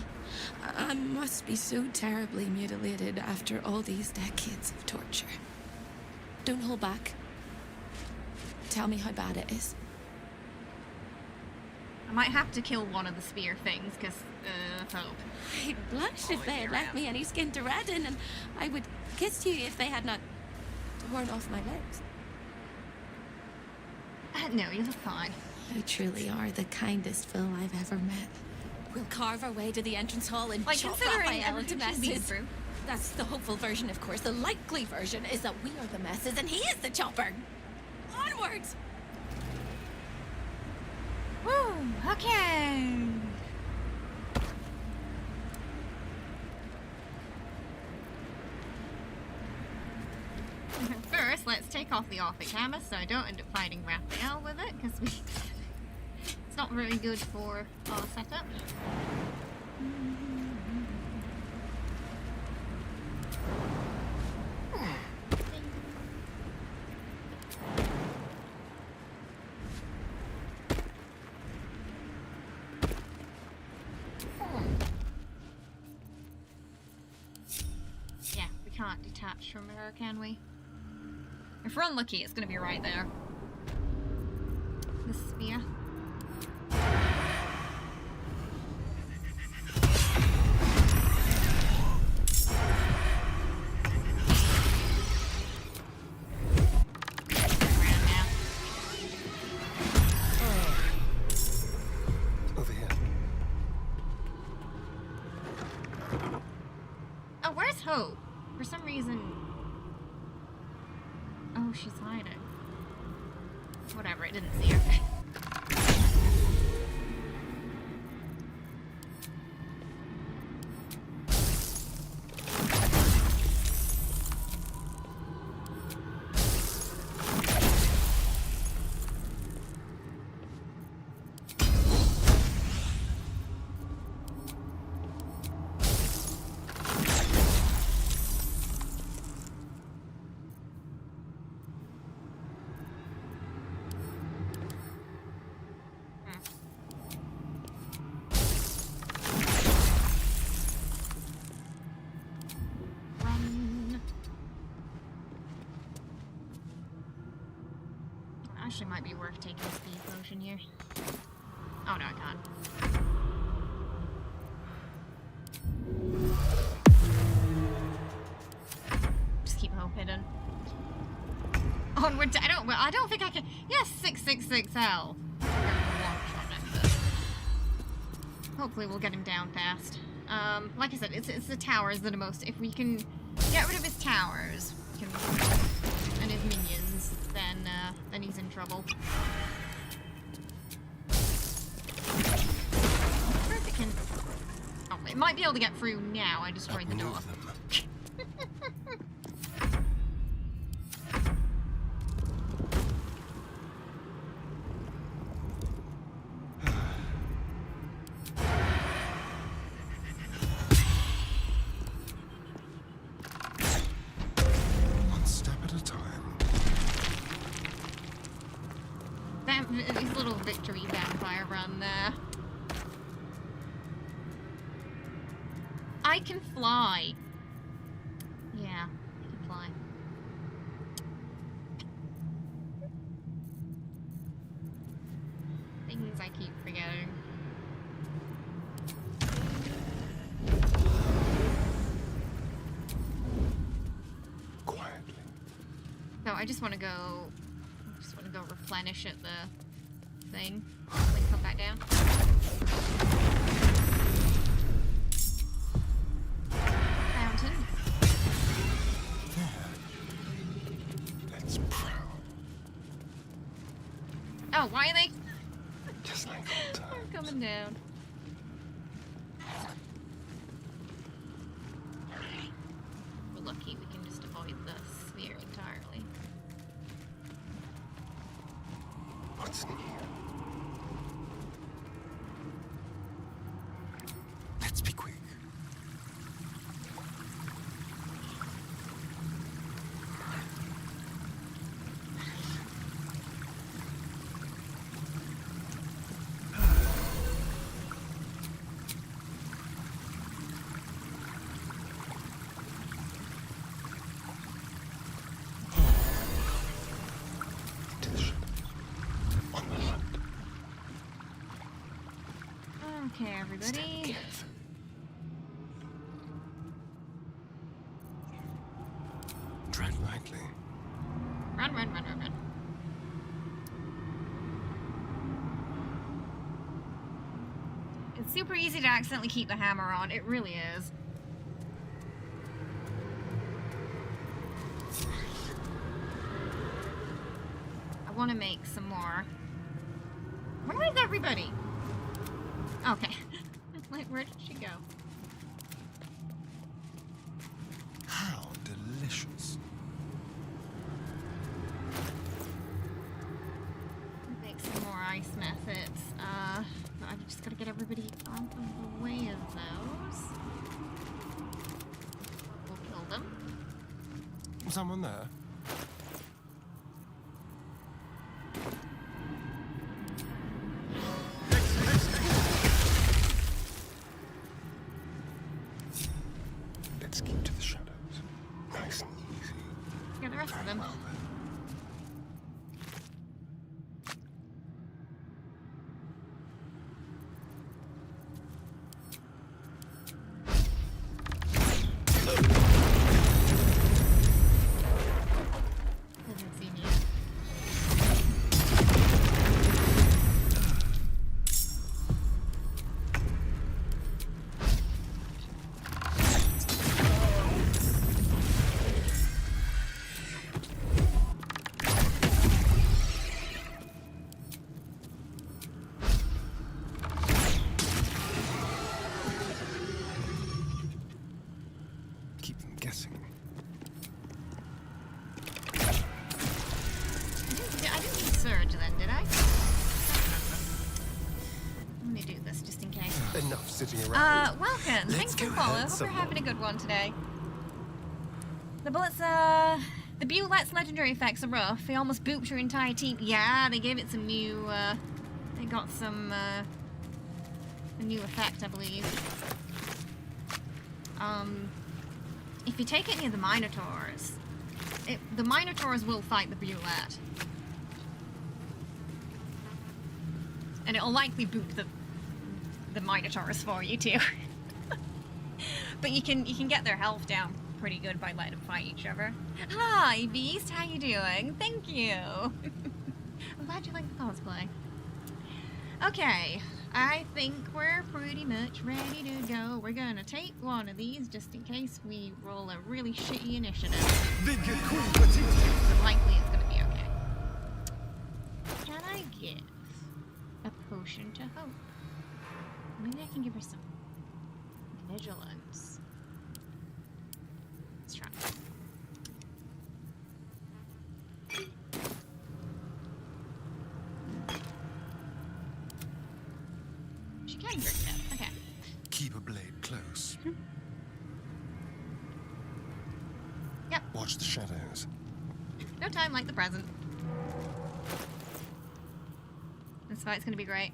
I must be so terribly mutilated after all these decades of torture. Don't hold back. Tell me how bad it is. I might have to kill one of the spear things, because, hope. I'd blush if they had left me any skin to redden, and I would kiss you if they had not torn off my legs. No, you look fine. You truly are the kindest fool I've ever met. We'll carve our way to the entrance hall and Like, chop considering Raphael into everything she's been messes. through. That's the hopeful version, of course. The likely version is that we are the messes and he is the chopper. Onwards! Woo, okay. First, let's take off the Orphic hammer so I don't end up fighting Raphael with it, because it's not very good for our setup. Yeah, we can't detach from her, can we? If we're unlucky, it's gonna be right there. The spear. Over here. Oh, where's Hope? For some reason... Oh, she's hiding. Whatever, I didn't see her. Actually might be worth taking a speed potion here. Oh no, I can't. Just keep hope hidden. Onward to, I don't think I can. Yes, 666L. Hopefully we'll get him down fast. Like I said, it's the towers that are most. If we can get rid of his towers, and his minions, then he's in trouble. Oh, it might be able to get through now. I destroyed the door. One step at a time. His little victory vampire run there. I can fly. Yeah, I can fly. Things I keep forgetting. Quietly. No, I just want to go replenish at the thing. Then come back down. Fountain. That's proud. Oh, why are they? Just like old times. They're coming down. We're lucky we can just avoid the sphere entirely. What's new? Let's be quick. Okay, everybody. Tread lightly. Run, run, run, run, run. It's super easy to accidentally keep the hammer on. It really is. I want to make some more. Where is everybody? Okay. Like, where did she go? How delicious. Make some more ice methods. I've just got to get everybody out of the way of those. We'll kill them. Someone there? Let's keep to the shadows. Nice and easy. Yeah, the rest of them. Doesn't see me yet. Keep them guessing. I didn't need surge then, did I? Let me do this just in case. Enough sitting around. Welcome. Thanks for the follow. Hope you're having a good one today. The bullets, the Bulette's legendary effects are rough. They almost booped your entire team. Yeah, they gave it some new, they got some, a new effect, I believe. If you take it near the Minotaurs, the Minotaurs will fight the Bulette. And it'll likely boop the Minotaurs for you too. But you can get their health down pretty good by letting them fight each other. Hi, Beast. How you doing? Thank you. I'm glad you like the cosplay. Okay, I think we're pretty much ready to go. We're gonna take one of these just in case we roll a really shitty initiative. But likely it's gonna be okay. Can I give a potion to hope? Maybe I can give her some vigilance. Let's try. She can drink it. Okay. Keep a blade close. Yep. Watch the shadows. No time like the present. This fight's gonna be great.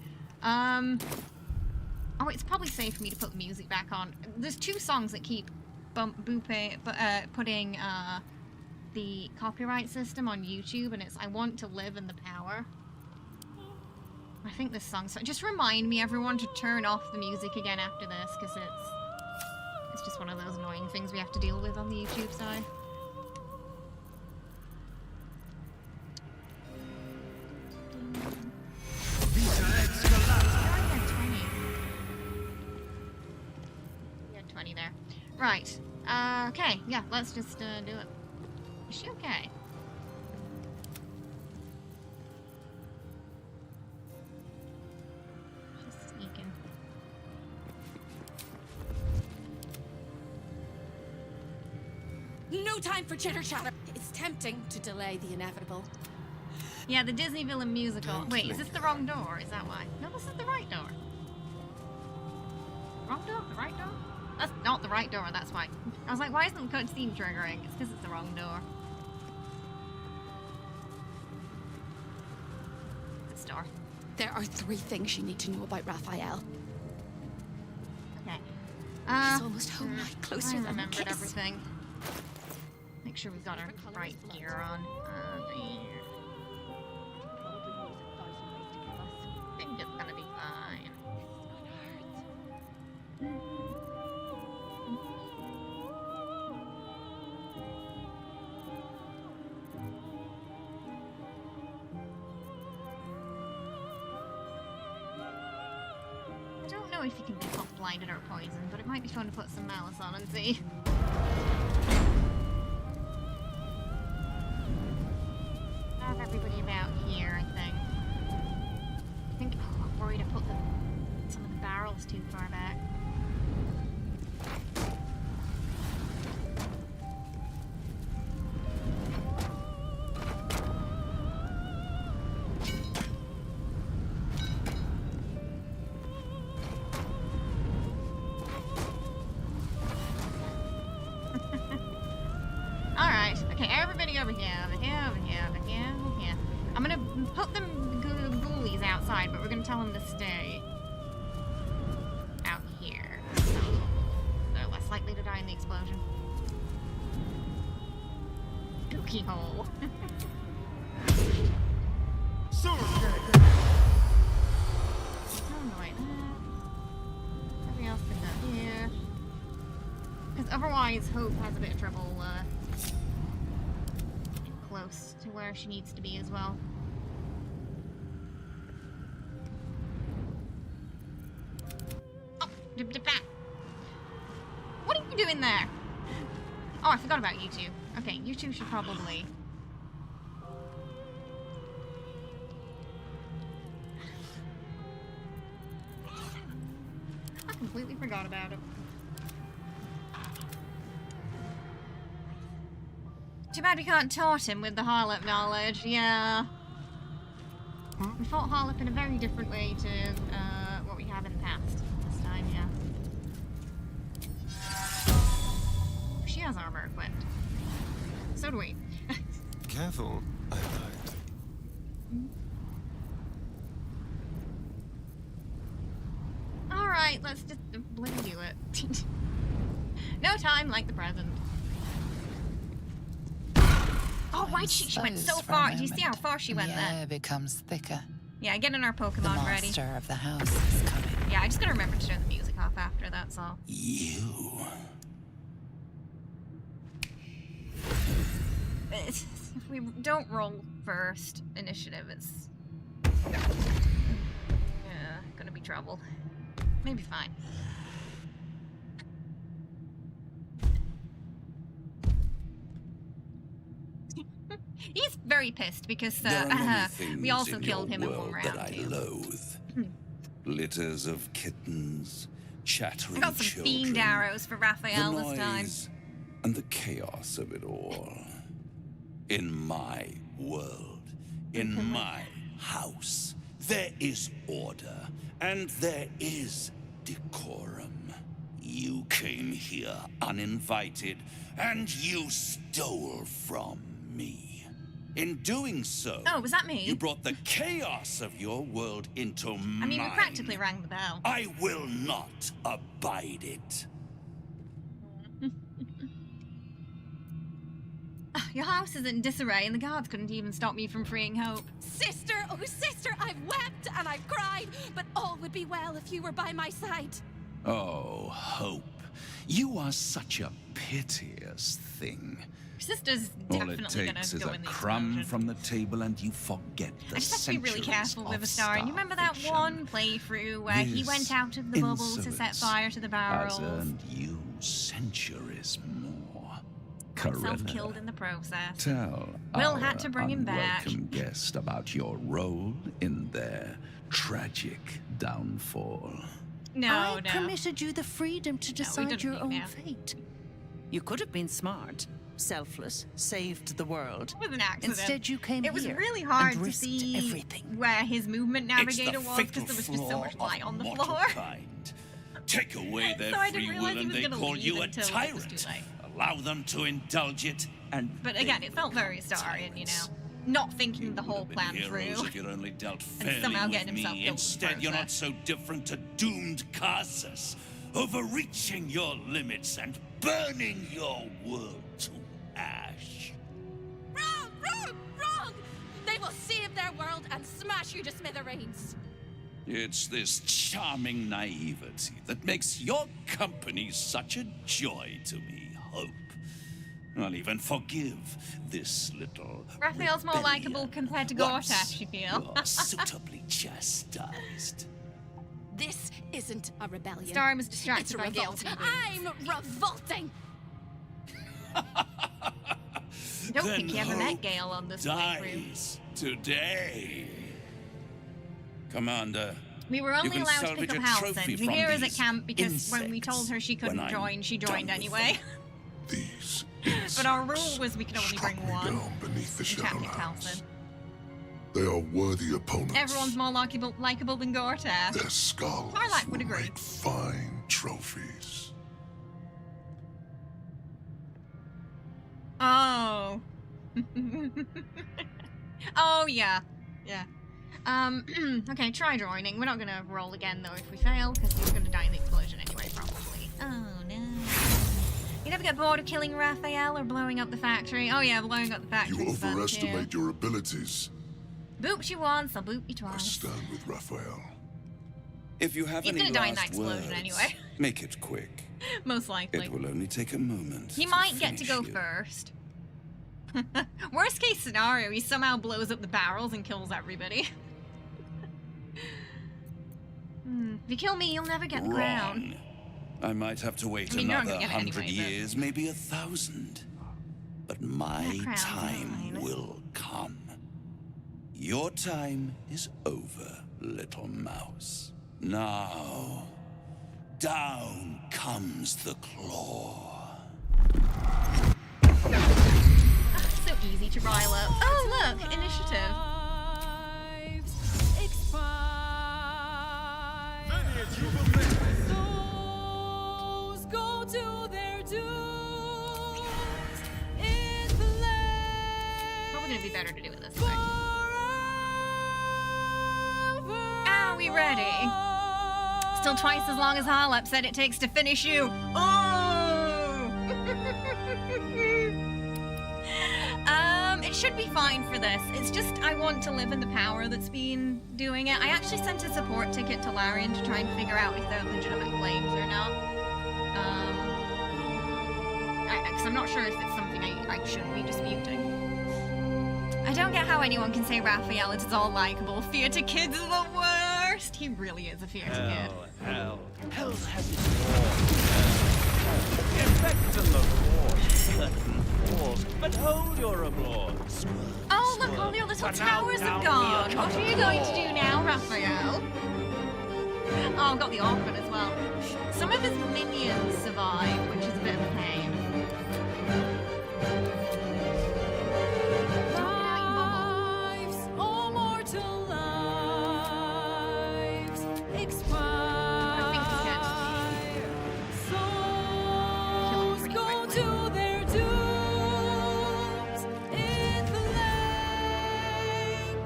Oh, it's probably safe for me to put the music back on. There's two songs that keep putting the copyright system on YouTube, and it's I Want to Live in the Power. I think this song's... Just remind me, everyone, to turn off the music again after this, because it's just one of those annoying things we have to deal with on the YouTube side. there. Right. Okay. Yeah, let's just do it. Is she okay? She's sneaking. No time for chitter chatter. It's tempting to delay the inevitable. Yeah, the Disney villain musical. Wait, is this the wrong door? Is that why? No, this is the right door. Wrong door? The right door? That's not the right door, that's why. I was like, why isn't the cutscene triggering? It's because it's the wrong door. This door. There are 3 things you need to know about Raphael. Okay. He's almost home, closer I than a remembered kiss. everything. Make sure we've got our right gear on. I think it's gonna be fine. I don't know if you can be hot blinded or poisoned, but it might be fun to put some malice on and see. Have everybody about here, I think. I'm worried I put some of the barrels too far back. Alright, okay, everybody over here, over here, over here, over here, over here. I'm gonna put them ghoulies outside, but we're gonna tell them to stay out here. So they're less likely to die in the explosion. Spooky hole. Everybody else can go here. Because otherwise, Hope has a bit of trouble close to where she needs to be as well. Oh, what are you doing there? Oh, I forgot about you two. Okay, you two should probably... I completely forgot about it. Too bad we can't taunt him with the Harlop knowledge, yeah. We fought Harlop in a very different way to what we have in the past. This time, yeah. She has armor equipped. So do we. Careful, I lied. Alright, let's just bloody do it. No time like the present. Oh, why she went so far? Do you see how far she went the then? air becomes thicker. Yeah, getting our Pokemon The ready. master of the house is coming. Yeah, I just gotta remember to turn the music off after, that's all. You. If we don't roll first initiative, it's... Yeah, gonna be trouble. Maybe fine. He's very pissed because we also killed him in one round that I too. loathe. Litters of kittens, chattering I got some children, fiend arrows for Raphael the this time. noise and the chaos of it all. In my world, in my house, there is order and there is decorum. You came here uninvited and you stole from me. In doing so, oh, was that me? You brought the chaos of your world into mine. I mean, we practically rang the bell. I will not abide it. Your house is in disarray and the guards couldn't even stop me from freeing Hope. Sister, oh sister, I've wept and I've cried, but all would be well if you were by my side. Oh, Hope, you are such a piteous thing. Your sister's All definitely it gonna takes is go a in the crumb explosion. from the table and you forget the I just have to be really centuries careful with of Astarion. You remember that starvation. one playthrough where he This went out of the bubbles to set insolence fire to the barrels? has earned you centuries more. Self-killed in the process. Tell Will our had to bring him back. unwelcome guest about your role in their tragic downfall. No, I permitted you the freedom to decide your own fate. You could have been smart, selfless, saved the world. It was an accident. Instead, you came It was here really hard and to risked see everything. where his movement navigator was fatal because there was just so flaw much light of on the mortal floor. kind. Take away their So I didn't free realize will he and was they gonna call leave you a until it was tyrant. too late. Allow them to indulge it and But again, it felt very Astarion, you know, not thinking the whole plan heroes through. if you're only dealt And fairly somehow with getting himself me. killed in the Instead, you're not process. so different to doomed Casas, overreaching your limits and burning your world to ash. Wrong! Wrong! Wrong! They will save their world and smash you to smithereens. It's this charming naivety that makes your company such a joy to me, Hope. I'll even forgive this little Raphael's more likable compared to Once Gortash, you feel. you're suitably chastised. This isn't a rebellion. Astarion was distracted It's a by revolt. Gale's I'm revolting. Don't Then think you ever met Hope Gale on this playthrough. dies today. Commander, We were you only can allowed to salvage pick up a trophy Halcyon. We from hear us at these camp because when we told her she couldn't when I'm join, she joined done with anyway. These But our rule was we could only bring one. down beneath the We can't pick Shadowlands. Halcyon. They are worthy opponents. Everyone's more likable than Gortash. Their skulls Twilight would agree. make fine trophies. Oh. Oh, yeah. Yeah. Okay, try joining. We're not gonna roll again, though, if we fail, because he's gonna die in the explosion anyway, probably. Oh, no. You never get bored of killing Raphael or blowing up the factory? Oh, yeah, blowing up the factory. You overestimate your abilities. Boop you once, I'll boop you I twice. stand with Raphael. if you have He's any gonna die in that last explosion words, anyway. make it quick. Most likely. It will only take a moment. He might get to go first. Worst case scenario, he somehow blows up the barrels and kills everybody. If you kill me, you'll never get the crown. I might have to wait I mean, you're not another gonna get it 100 anyway, but- years, maybe 1,000. But my crown's time mine. will come. Your time is over, little mouse. Now, down comes the claw. So easy to rile up. Oh, look, initiative. Souls go to their dooms in flame. Probably gonna be better to do it this way. Are we ready? Still twice as long as Harlep said it takes to finish you. Oh! It should be fine for this. It's just I want to live in the power that's been doing it. I actually sent a support ticket to Larian to try and figure out if they're legitimate claims or not. Because I'm not sure if it's something I should be disputing. I don't get how anyone can say Raphael is all likable. Fear to kids is the worst. He really is a fear to kid. Hell has its wars. The effect on the force, curtain falls, but hold your applause. Oh, look, all your little towers have gone. What are you going to do now, Raphael? Oh, I've got the orphan as well. Some of his minions survive, which is a bit of a pain. Lives, all mortal lives, expire. Souls go to their dooms in flame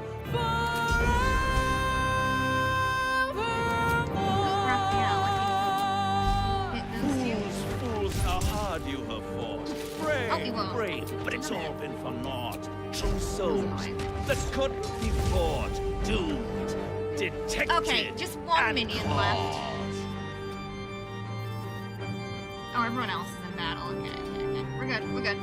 Fools, how hard you have fought. Brave, won't. brave, but it's all been for naught. True souls that couldn't be fought, doomed, detected. Okay, just one and minion caught. left. Oh, everyone else is in battle. Okay. We're good. We're good.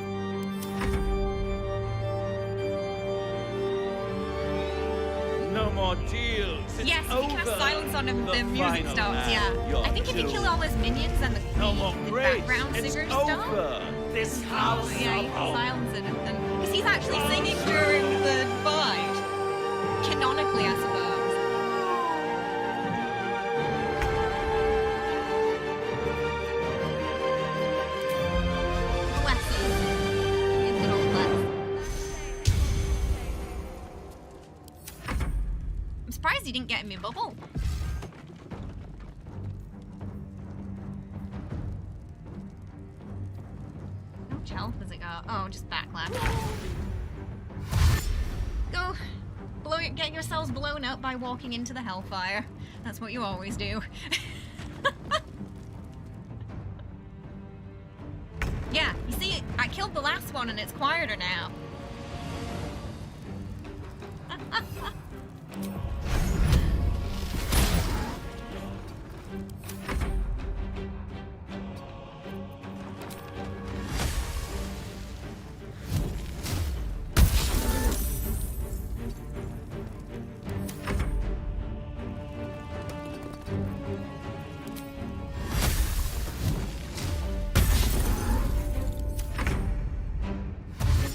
No ordeals. It's Yes, if you cast over. silence on him, the music final stops, man. yeah. You're I think if you kill all his minions and no more the grace. background It's singers over. stop. This house Oh, yeah, you of can hope. silence it. Because he's actually singing during the fight. Canonically, I suppose. I'm surprised he didn't get me a bubble. How much health does it got? Oh, just backlash. Go get yourselves blown up by walking into the hellfire. That's what you always do. Yeah, you see, I killed the last one and it's quieter now.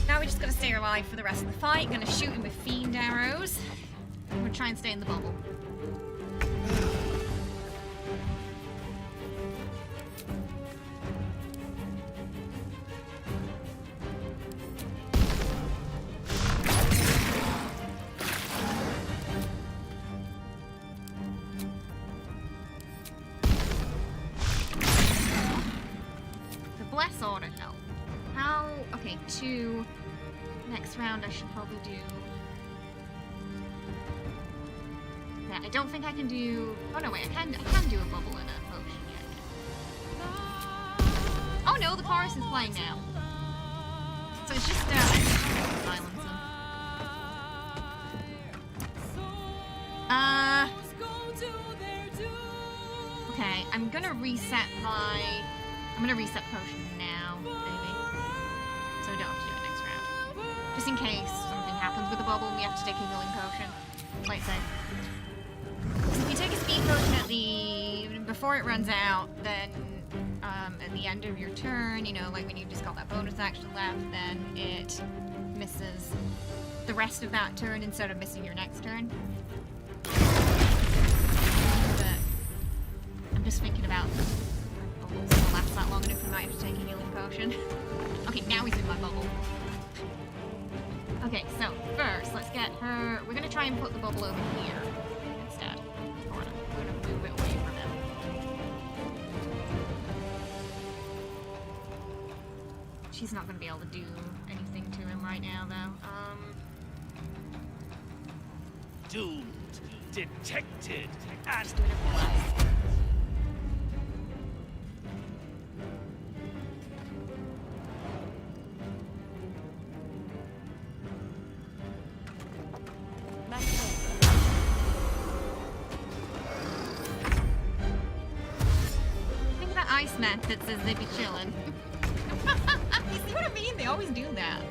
Now we just gotta stay alive for the rest of the fight. Gonna shoot him with fiend arrows. I'm gonna try and stay in the bubble. The bless order help. How? Okay, 2. Next round I should probably do. Yeah, I don't think I can do. Oh no, wait, I can do a bubble in a potion yet. Oh no, the chorus is playing now. So it's just silence them. Okay, I'm gonna reset potion now, maybe. So we don't have to do it next round. Just in case something happens with the bubble and we have to take a healing potion. Like say. So if you take a speed potion before it runs out, then at the end of your turn, you know, like when you just got that bonus action left, then it misses the rest of that turn instead of missing your next turn. But I'm just thinking about bubbles will last that long enough, we might have to take a healing potion. Okay, now he's in my bubble. Okay, so first, let's get her. We're gonna try and put the bubble over here instead. We're gonna move it away from him. She's not gonna be able to do anything to him right now, though. Doomed, detected, and Just do whatever he likes. Think of that ice mat that says they'd be chilling. You see what I mean? They always do that.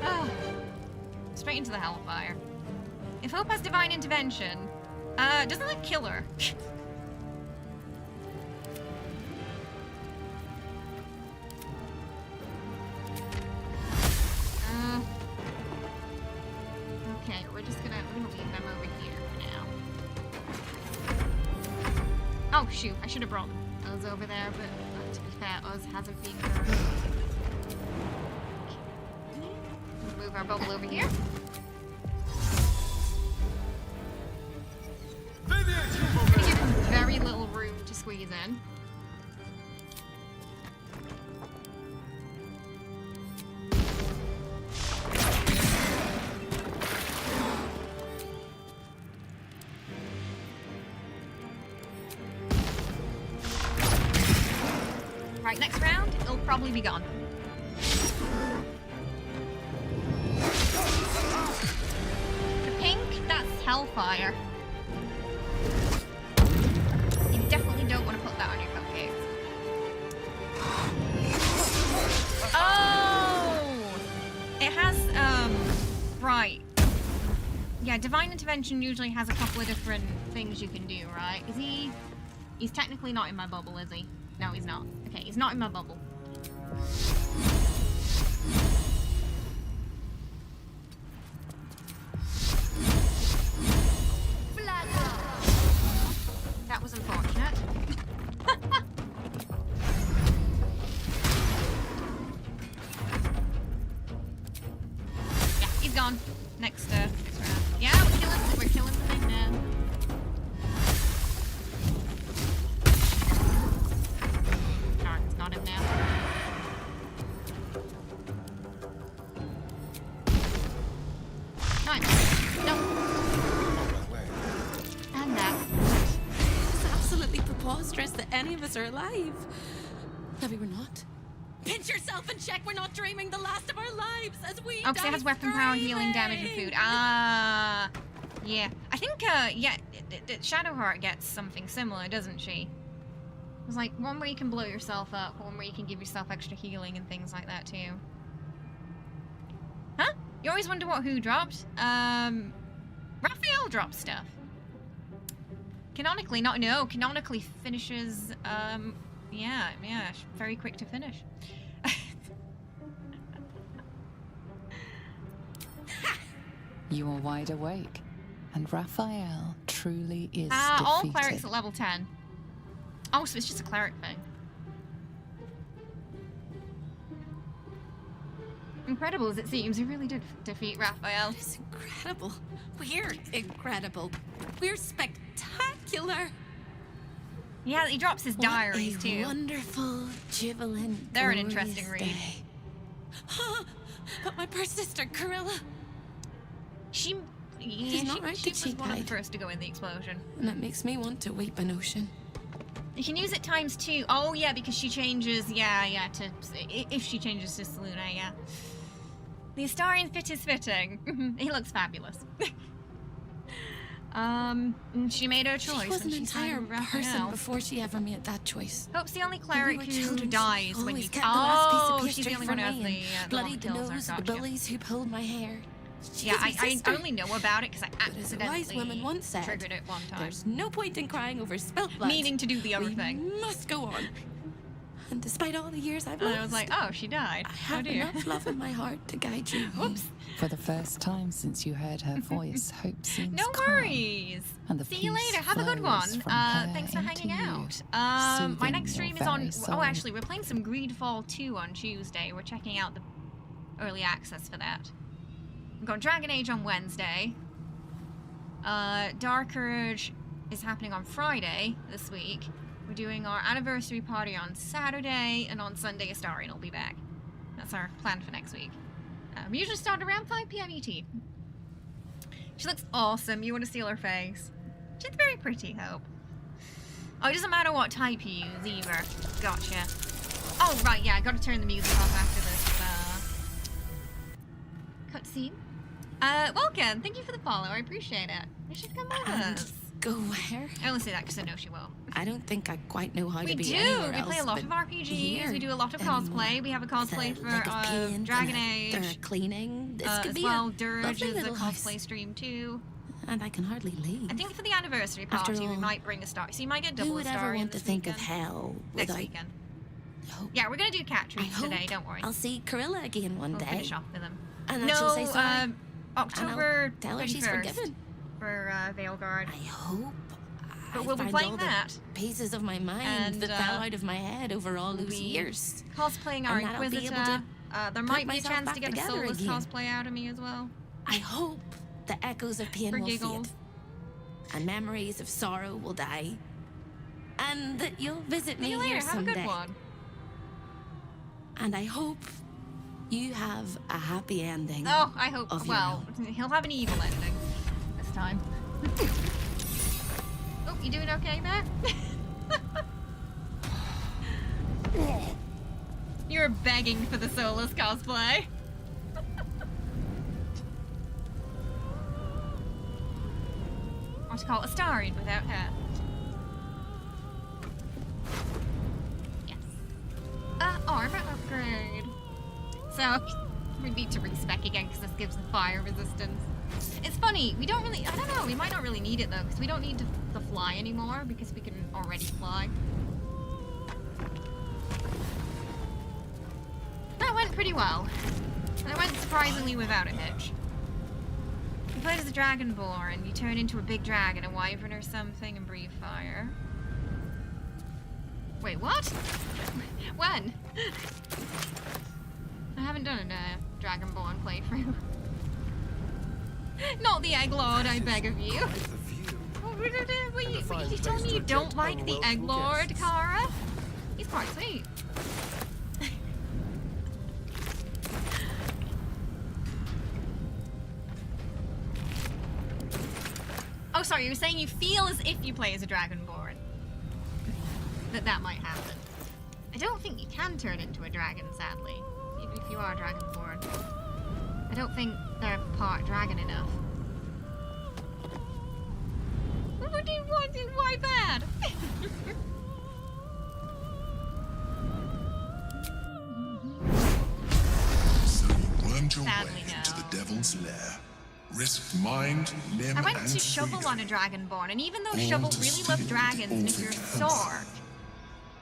Oh. Straight into the hellfire. If Hope has divine intervention, doesn't that kill her? Okay, we're gonna leave them over here for now. Oh shoot, I should have brought Oz over there, but to be fair, Oz hasn't been hurt. We'll move our bubble over here. I'm gonna give him very little room to squeeze in. Right, next round, it'll probably be gone. The pink, that's Hellfire. You definitely don't want to put that on your cupcakes. Oh! It has, right. Yeah, Divine Intervention usually has a couple of different things you can do, right? Is he... He's technically not in my bubble, is he? No, he's not. Okay, he's not in my bubble. That was unfortunate. Yeah, he's gone. Next round. Yeah, we're killing the thing now. Alright, it's not him now. Nice. No. And that. It's absolutely preposterous that any of us are alive. Maybe we're not. Pinch yourself and check we're not dreaming the last of our lives as we Oh, because it has weapon power, healing, damage, and food. Ah, yeah. I think, yeah, Shadowheart gets something similar, doesn't she? There's like one where you can blow yourself up, one where you can give yourself extra healing and things like that too. Huh? You always wonder what who dropped? Raphael dropped stuff. Canonically, not no. Canonically finishes. Yeah, very quick to finish. You are wide awake, and Raphael truly is All defeated. clerics at level 10. Oh, so it's just a cleric thing. Incredible as it seems, you really did defeat Raphael. It's incredible. We're incredible. We're spectacular. Yeah, he drops his diaries what a too. Wonderful, jubilant. They're an interesting read. But my poor sister, Corilla. She not right she that she was one of the died. first to go in the explosion. And that makes me want to weep an ocean. You can use it ×2. Oh yeah, because she changes. Yeah. If she changes to Selûne, yeah. The Astarion fit is fitting. He looks fabulous. And she made her choice. She was an when she entire signed with person Raphael. before she ever made that choice. Hope's the only cleric When we were who children, dies she when you. always kept the last piece of Oh, she's pastry the only for one who has me the and the one bloodied who the kills her. nose of the Gotcha. bullies who pulled my hair. She Yeah, was my I sister. only know about it because I But as a accidentally wise woman once said, triggered it one time. there's no point in crying over spilt blood. Meaning to do the other we thing. must go on. And despite all the years I've And lost, I was like, oh, she died. I have enough love in my heart to guide you. Whoops. For the first time since you heard her voice, Hope seems No calm, worries. and the See you peace later. Have a good one. flows from her Thanks for into hanging you, out. My soothing next stream your is on. very soul. Oh, actually, we're playing some Greedfall 2 on Tuesday. We're checking out the early access for that. We've got Dragon Age on Wednesday. Dark Urge is happening on Friday this week. We're doing our anniversary party on Saturday, and on Sunday, Astarion will be back. That's our plan for next week. We usually start around 5 p.m. ET. She looks awesome. You want to steal her face. She's very pretty, Hope. Oh, it doesn't matter what type you use either. Gotcha. Oh, right, yeah, I gotta turn the music off after this, cutscene. Welcome. Thank you for the follow. I appreciate it. You should come with us. Go where? I only say that because I know she will. I don't think I quite know how We to be do. anywhere We else, play a lot but of RPGs. here We do a lot of anymore. cosplay. We have a cosplay With a for lick of paint Dragon and a Age. thorough cleaning. This could As be well, a Dirge lovely is a little house. cosplay stream too. And I can hardly leave. I think for the anniversary After party, we all, might bring a star. So you might get double Who would ever Astarion want to this think of weekend. hell Next without weekend. hope? Yeah, we're gonna do cat treats hope today. Don't worry. I'll see Corilla again one We'll day. finish off with him. And that no, she'll say sorry. October And I'll tell her she's 31st forgiven. for Veilguard. I hope. But I we'll be find playing all that. the pieces of my mind And, that fell out of my head over all those years. Cosplaying our And that I'll be able Inquisitor. to There put might be a myself chance back to get a together soulless again. cosplay out of me as well. I hope the echoes of pain For will giggles. fade. And memories of sorrow will die. And that you'll visit me See you here later. Have a someday. good one. And I hope you have a happy ending. Oh, I hope. of your Well, he'll have an evil ending this time. Oh, you doing okay there? You're begging for the soulless cosplay. What to call it? Astarion without her. Yes. Armor upgrade. So, we need to respec again because this gives the fire resistance. It's funny, we don't really, I don't know, we might not really need it though, because we don't need to fly anymore, because we can already fly. That went pretty well. That went surprisingly without a hitch. You play as a dragonborn, you turn into a big dragon, a wyvern or something, and breathe fire. Wait, what? When? I haven't done a dragonborn playthrough. Not the Egg Lord, I beg of you. You told me you don't like the Egg Lord, Kara? He's quite sweet. Oh, sorry, you were saying you feel as if you play as a dragonborn. That might happen. I don't think you can turn into a dragon, sadly. Even if you are dragonborn. I don't think they're part dragon enough. What do you want? Why bad? So you wormed your Sadly, way no. into the devil's lair. Risked mind, limb, I went and to Shovel freedom. on a dragonborn, and even though All Shovel to really steal loved dragons, and if you're a Sork,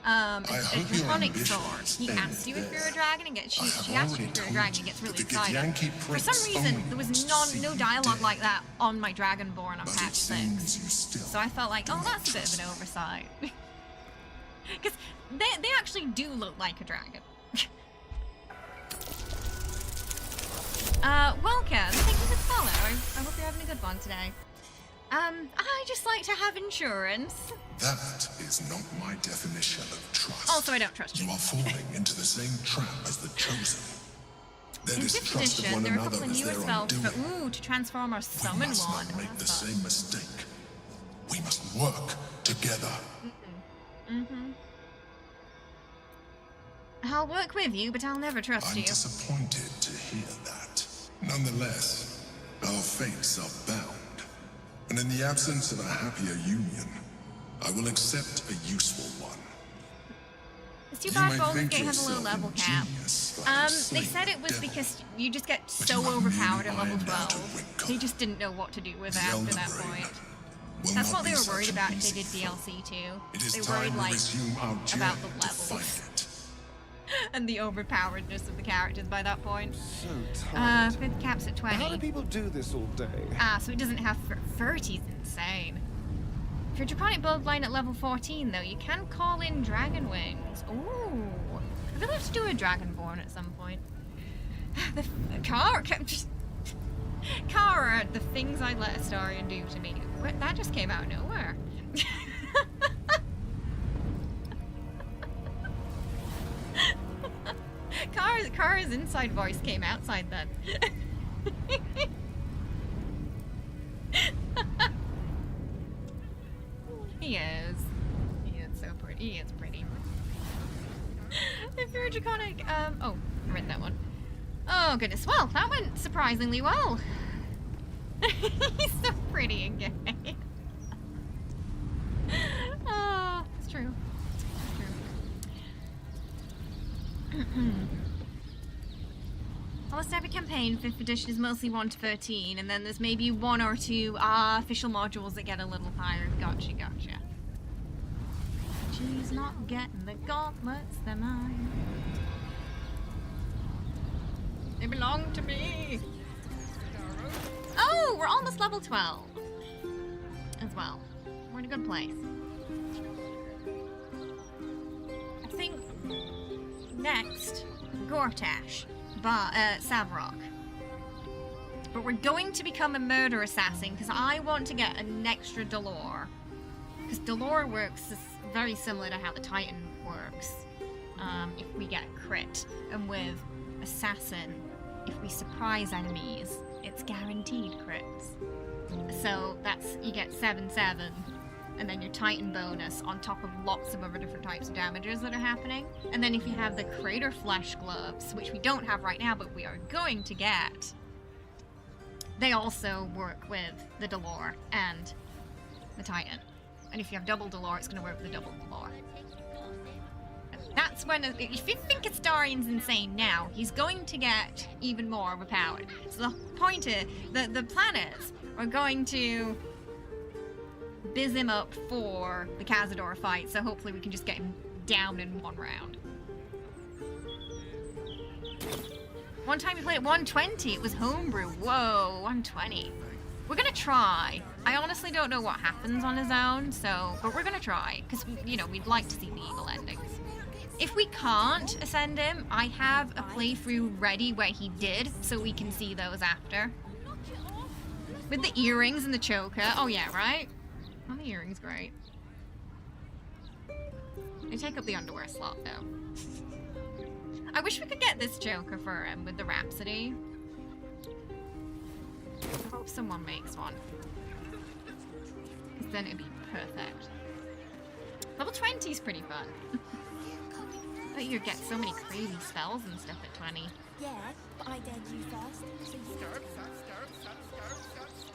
a hope your draconic ambitions Sork, he end asks you if you're there. a dragon, and she asks you already if you're a told dragon, you and gets really that the excited. Yankee For some prince reason, only there was wants to see no you dialogue dead. like that on my dragonborn on But patch it 6. seems you still So I felt like, oh, that's a bit of an oversight. Because they actually do look like a dragon. Welcome. Thank you for the follow. I hope you're having a good one today. I just like to have insurance. That is not my definition of trust. Also, I don't trust you. You are falling into the same trap as the chosen. Their In distrust 5th of edition, one there are a another couple of is newer their spells for, undoing. to transform or We summon must one. not make the That's same mistake. We must work together. I'll work with you, but I'll never trust I'm you. disappointed to hear that. Nonetheless, our fates are bound. And in the absence of a happier union, I will accept a useful one. It's too You bad may Baldur's think Gate has a low yourself level cap. ingenious, like a They slave said it was devil, because you just get but so you have overpowered at merely level ironed out a 12. wrinkle. They just didn't know what to do with it The after Elder that Brain point. will That's not what they be were such worried an about if easy they did DLC too. It is They time worried we like resume our journey about the to levels find it. and the overpoweredness of the characters by that point. So tired. Fifth cap's at 20. How do people do this all day? So it doesn't have 30's insane. If you're Draconic Bloodline at level 14 though, you can call in Dragon Wings. Ooh. I really have to do a Dragonborn at some point. Kara, the things I let Astarion do to me. That just came out of nowhere. Kara's inside voice came outside then. He is. He is so pretty. He is pretty. If you're a Draconic, oh, I read that one. Oh goodness, well, that went surprisingly well. He's so pretty and gay. Oh, it's true. It's true. Almost every campaign, 5th edition is mostly 1 to 13, and then there's maybe 1 or 2 official modules that get a little higher. Gotcha. She's not getting the gauntlets, they're mine. They belong to me. Oh, we're almost level 12 as well. We're in a good place. I think next, Gortash, Savrock. But we're going to become a murder assassin because I want to get an extra Dolor. Because Dolor works very similar to how the Titan works. If we get a crit, and with Assassin, if we surprise enemies, it's guaranteed crits. So that's, you get 7/7, and then your Titan bonus on top of lots of other different types of damages that are happening. And then if you have the Crater Flesh gloves, which we don't have right now, but we are going to get, they also work with the Dolor and the Titan. And if you have double Dolor, it's going to work with the double Dolor. That's when, if you think Astarion's insane now, he's going to get even more overpowered. So the point is, the planets are going to biz him up for the Cazador fight, so hopefully we can just get him down in one round. One time we played at 120, it was homebrew. Whoa, 120. We're gonna try. I honestly don't know what happens on his own, but we're gonna try, because, you know, we'd like to see the evil endings. If we can't ascend him, I have a playthrough ready where he did, so we can see those after. With the earrings and the choker. Oh yeah, right? Oh, the earring's great. They take up the underwear slot, though. I wish we could get this choker for him with the Rhapsody. I hope someone makes one. Because then it'd be perfect. Level 20 is pretty fun. But you get so many crazy spells and stuff at 20. Yeah, but I dared you first. So you...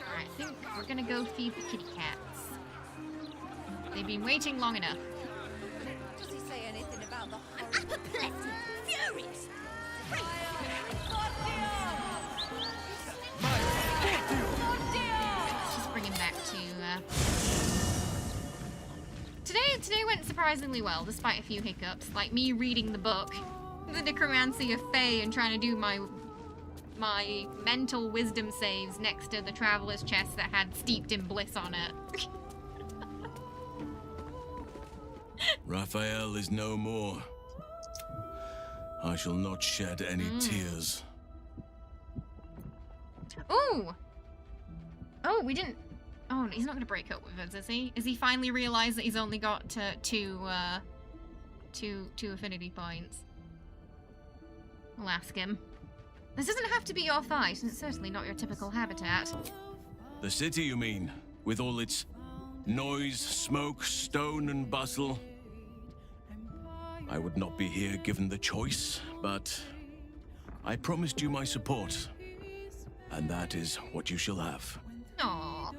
Alright, I think we're gonna go feed the kitty cats. They've been waiting long enough. Does he say anything about the horror? Apoplectic! Furious! Just bring him back to, Today went surprisingly well, despite a few hiccups. Like me reading the book, The Necromancy of Fae, and trying to do my mental wisdom saves next to the traveler's chest that had steeped in bliss on it. Raphael is no more. I shall not shed any tears. Ooh! Oh, we didn't... Oh, he's not going to break up with us, is he? Has he finally realised that he's only got two affinity points? We'll ask him. This doesn't have to be your fight, and it's certainly not your typical habitat. The city, you mean? With all its noise, smoke, stone, and bustle? I would not be here given the choice, but I promised you my support, and that is what you shall have. Aww.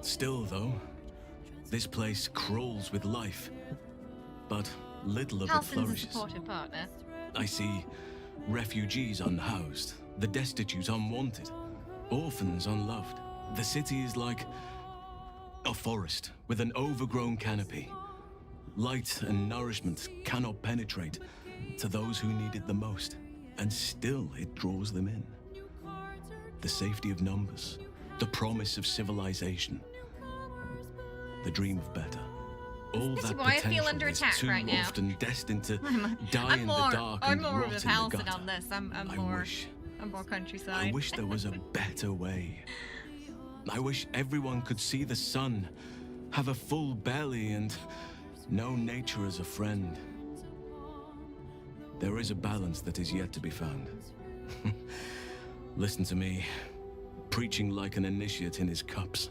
Still, though, this place crawls with life, but little of it Halsin's flourishes. a supportive partner. I see refugees unhoused, the destitute unwanted, orphans unloved. The city is like a forest with an overgrown canopy. Light and nourishment cannot penetrate to those who need it the most, and still it draws them in. The safety of numbers, the promise of civilization, the dream of better. All This is that why I feel potential under is attack too right now. often destined to die I'm in more, the dark I'm and more rot of in a the Halsin gutter. on this. I'm more countryside. I wish there was a better way. I wish everyone could see the sun, have a full belly, and know nature as a friend. There is a balance that is yet to be found. Listen to me, preaching like an initiate in his cups.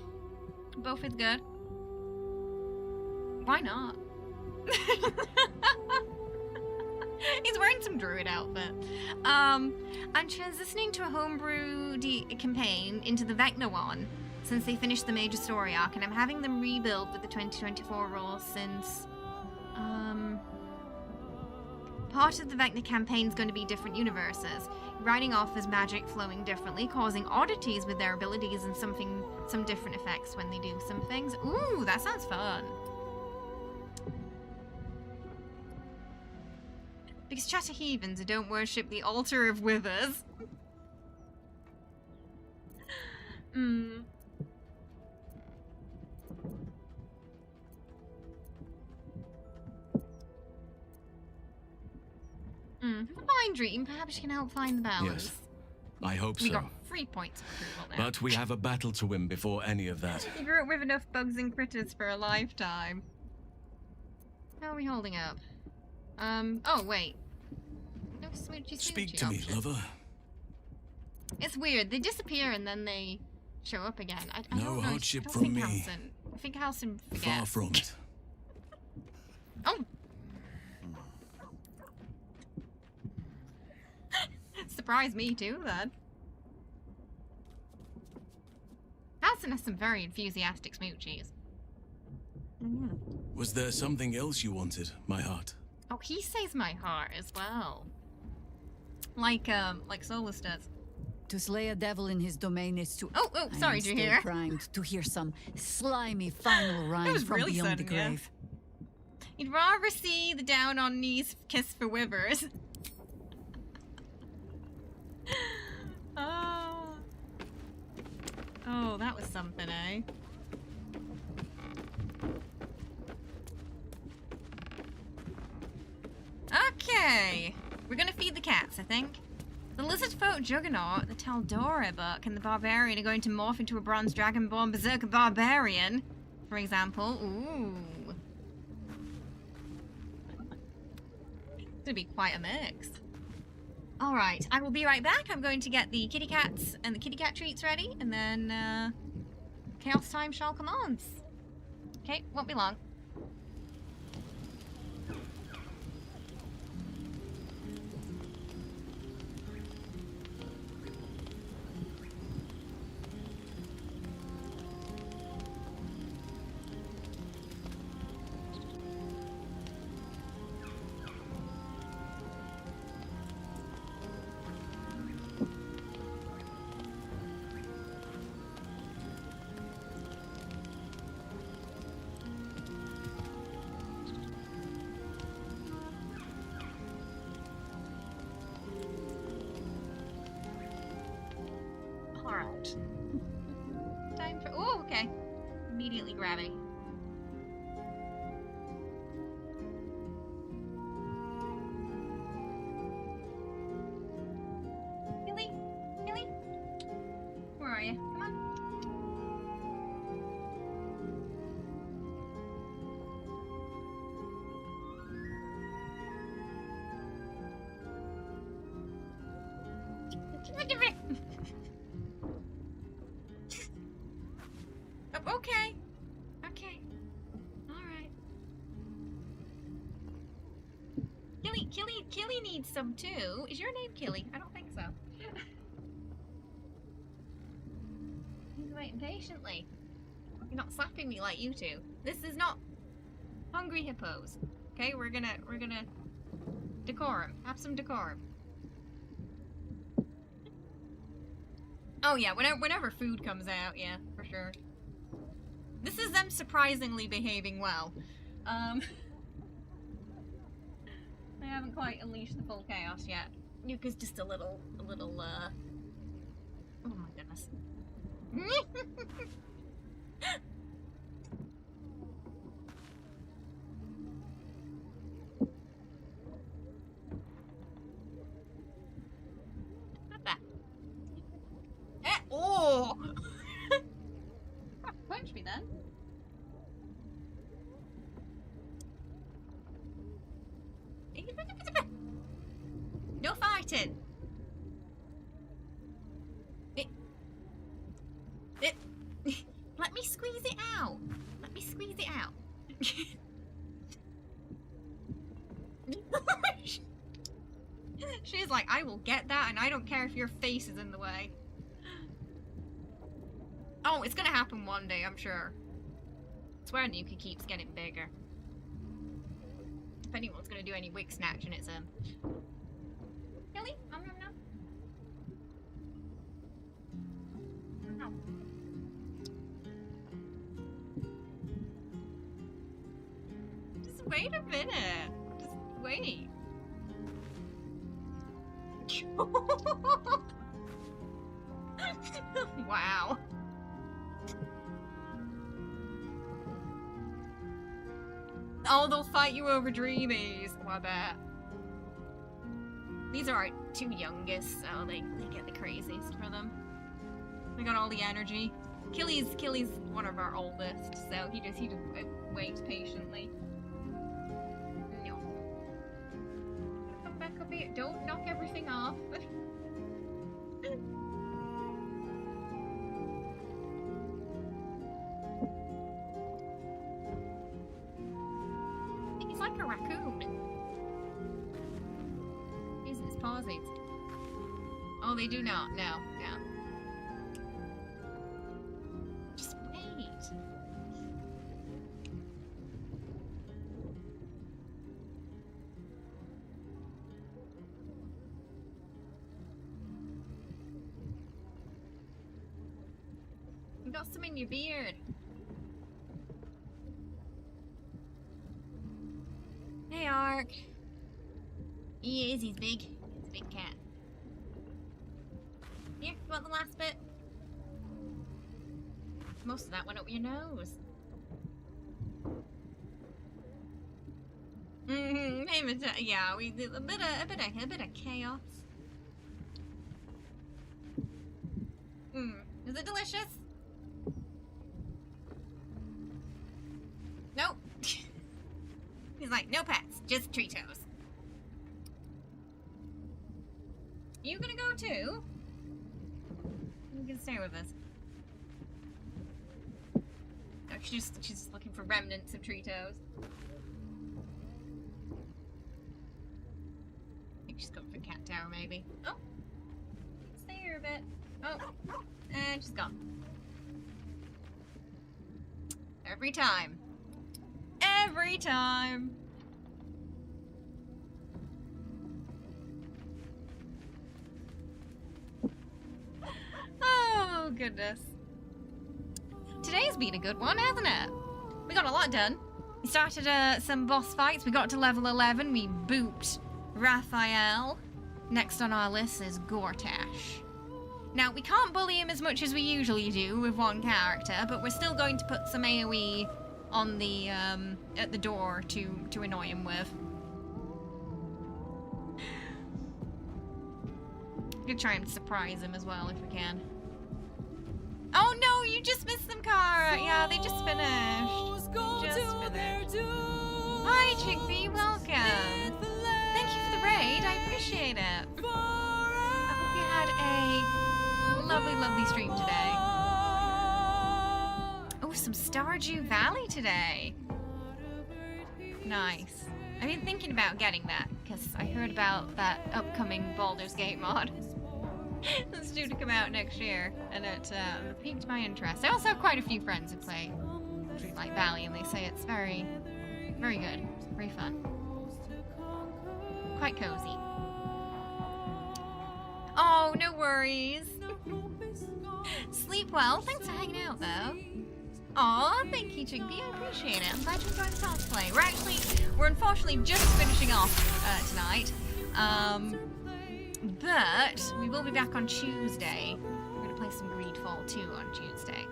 Both is good. Why not? He's wearing some druid outfit. I'm transitioning to a homebrew campaign into the Vecna one since they finished the major story arc, and I'm having them rebuild with the 2024 rules since part of the Vecna campaign is going to be different universes, writing off as magic flowing differently, causing oddities with their abilities and some different effects when they do some things. Ooh, that sounds fun. Because Chatahevans don't worship the altar of withers. A fine dream. Perhaps you can help find the balance. Yes, I hope We so. got 3 points of approval now. But we have a battle to win before any of that. You grew up with enough bugs and critters for a lifetime. How are we holding up? Oh wait. No smoochy Speak to me, option. lover. It's weird. They disappear and then they show up again. I No don't know. hardship I don't from think me. Halsin. I think Halsin forgets. Far from it. Oh! Surprised me too, then. Halsin has some very enthusiastic smoochies. Was there something else you wanted, my heart? Oh, he says my heart as well. Like Solus does. To slay a devil in his domain is to... Oh, sorry, did you hear? I'm still primed to hear some slimy final rhyme from really beyond the sudden, yeah. grave. You'd rather see the down on knees kiss for Withers. Oh, that was something, eh? Okay, we're gonna feed the cats, I think. The lizard folk juggernaut, the Taldora book, and the barbarian are going to morph into a bronze dragonborn berserker barbarian, for example. Ooh. It's gonna be quite a mix. Alright, I will be right back. I'm going to get the kitty cats and the kitty cat treats ready, and then chaos time shall commence. Okay, won't be long. Alright. Time for... Oh, okay. Immediately grabbing. Billy? Billy? Where are you? Come on. Okay. Okay. Alright. Killy needs some too. Is your name Killy? I don't think so. He's waiting patiently. You're not slapping me like you two. This is not hungry hippos. Okay, we're gonna decorum. Have some decorum. Oh yeah, whenever food comes out, yeah, for sure. This is them surprisingly behaving well. They haven't quite unleashed the full chaos yet. Yuka's just a little, oh my goodness. Not that. Oh! Punch me then. No fighting. Let me squeeze it out. Let me squeeze it out. She's like, I will get that, and I don't care if your face is in the way. Oh, it's gonna happen one day, I'm sure. I swear Nuka keeps getting bigger. If anyone's gonna do any wig snatching, it's him. Kelly? Nom nom nom. No. Just wait a minute. Just wait. Wow. Oh, they'll fight you over dreamies. Oh, I bet. These are our two youngest, so they get the craziest for them. They got all the energy. Killy's one of our oldest, so he just waits patiently. No. Come back up here. Don't knock everything off. He's like a raccoon. Using his pawsies. Oh, they do not. No, no. Just wait. got some in your beard. Hey, Ark. He is, he's big. He's a big cat. Here, you want the last bit? Most of that went up your nose. Hey, yeah, we did a bit of chaos. Is it delicious? Nope. He's like, no pets, just Tritos. You gonna go too? You can stay with us. Oh, she's just looking for remnants of Tritos. I think she's going for Cat Tower, maybe. Oh, stay here a bit. Oh, and she's gone. Every time. Every time. Oh, goodness. Today's been a good one, hasn't it? We got a lot done. We started some boss fights. We got to level 11. We booped Raphael. Next on our list is Gortash. Now, we can't bully him as much as we usually do with one character, but we're still going to put some AoE on the, at the door to annoy him with. We're gonna try and surprise him as well if we can. Oh no, you just missed them, Kara! Yeah, they just finished. They just finished. Hi, Chickpea, welcome! Thank you for the raid, I appreciate it. I hope you had a lovely, lovely stream today. Oh, some Stardew Valley today. Nice. I've been thinking about getting that, because I heard about that upcoming Baldur's Gate mod. That's due to come out next year, and it piqued my interest. I also have quite a few friends who play like Valley, and they say it's very, very good, very fun, quite cozy. Oh, no worries. Sleep well. Thanks for hanging out, though. Aw, thank you, Chickpea. I appreciate it. I'm glad you enjoyed the cosplay. We're unfortunately just finishing off tonight. But we will be back on Tuesday. We're gonna play some Greedfall 2 on Tuesday.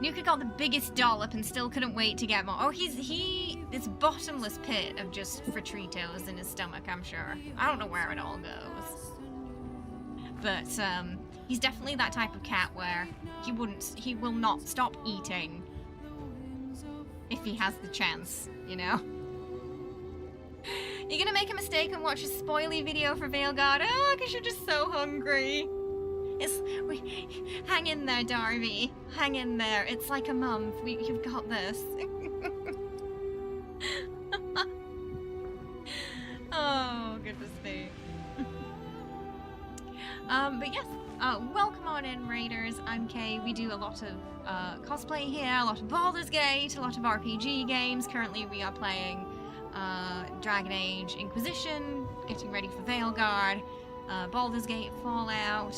Nuka got the biggest dollop and still couldn't wait to get more. Oh, this bottomless pit of just fritritos in his stomach, I'm sure. I don't know where it all goes. But he's definitely that type of cat where he will not stop eating if he has the chance, you know? You're gonna make a mistake and watch a spoily video for Veilguard. Oh, because you're just so hungry. Hang in there, Darby. Hang in there. It's like a month. You've got this. Oh, goodness me. But yes, welcome on in, Raiders. I'm Kay. We do a lot of cosplay here, a lot of Baldur's Gate, a lot of RPG games. Currently, we are playing Dragon Age Inquisition, getting ready for Veilguard, Baldur's Gate Fallout.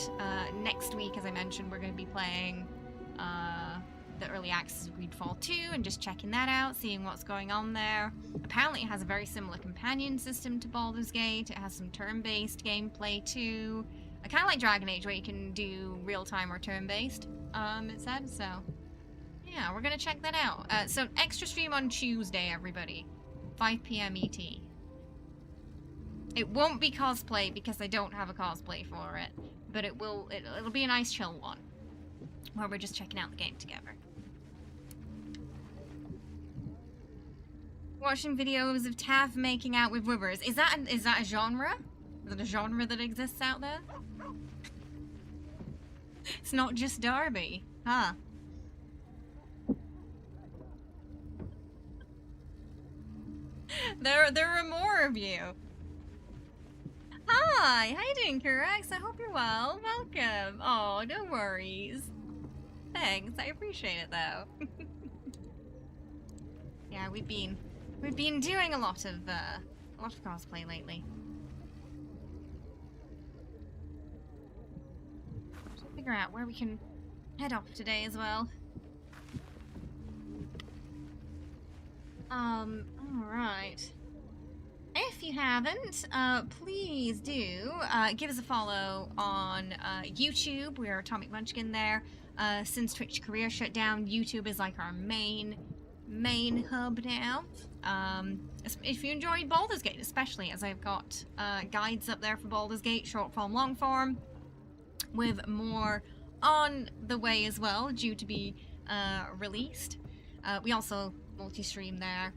Next week, as I mentioned, we're going to be playing the early access of Greedfall 2 and just checking that out, seeing what's going on there. Apparently it has a very similar companion system to Baldur's Gate. It has some turn-based gameplay too. I kind of like Dragon Age where you can do real-time or turn-based, it said, so yeah, we're going to check that out. So extra stream on Tuesday, everybody. 5 p.m. ET. It won't be cosplay because I don't have a cosplay for it, but it'll be a nice chill one where we're just checking out the game together. Watching videos of Tav making out with Withers. Is that a genre? Is it a genre that exists out there? It's not just Darby, huh? There are more of you. Hi, how you doing, Kurax? I hope you're well. Welcome. Oh, no worries. Thanks, I appreciate it though. Yeah, we've been doing a lot of cosplay lately. Figure out where we can head off today as well. Alright. If you haven't, please do give us a follow on YouTube. We're Atomic Munchkin there. Since Twitch career shut down, YouTube is like our main hub now. If you enjoyed Baldur's Gate, especially, as I've got guides up there for Baldur's Gate, short form, long form, with more on the way as well, due to be released. We also multi-stream there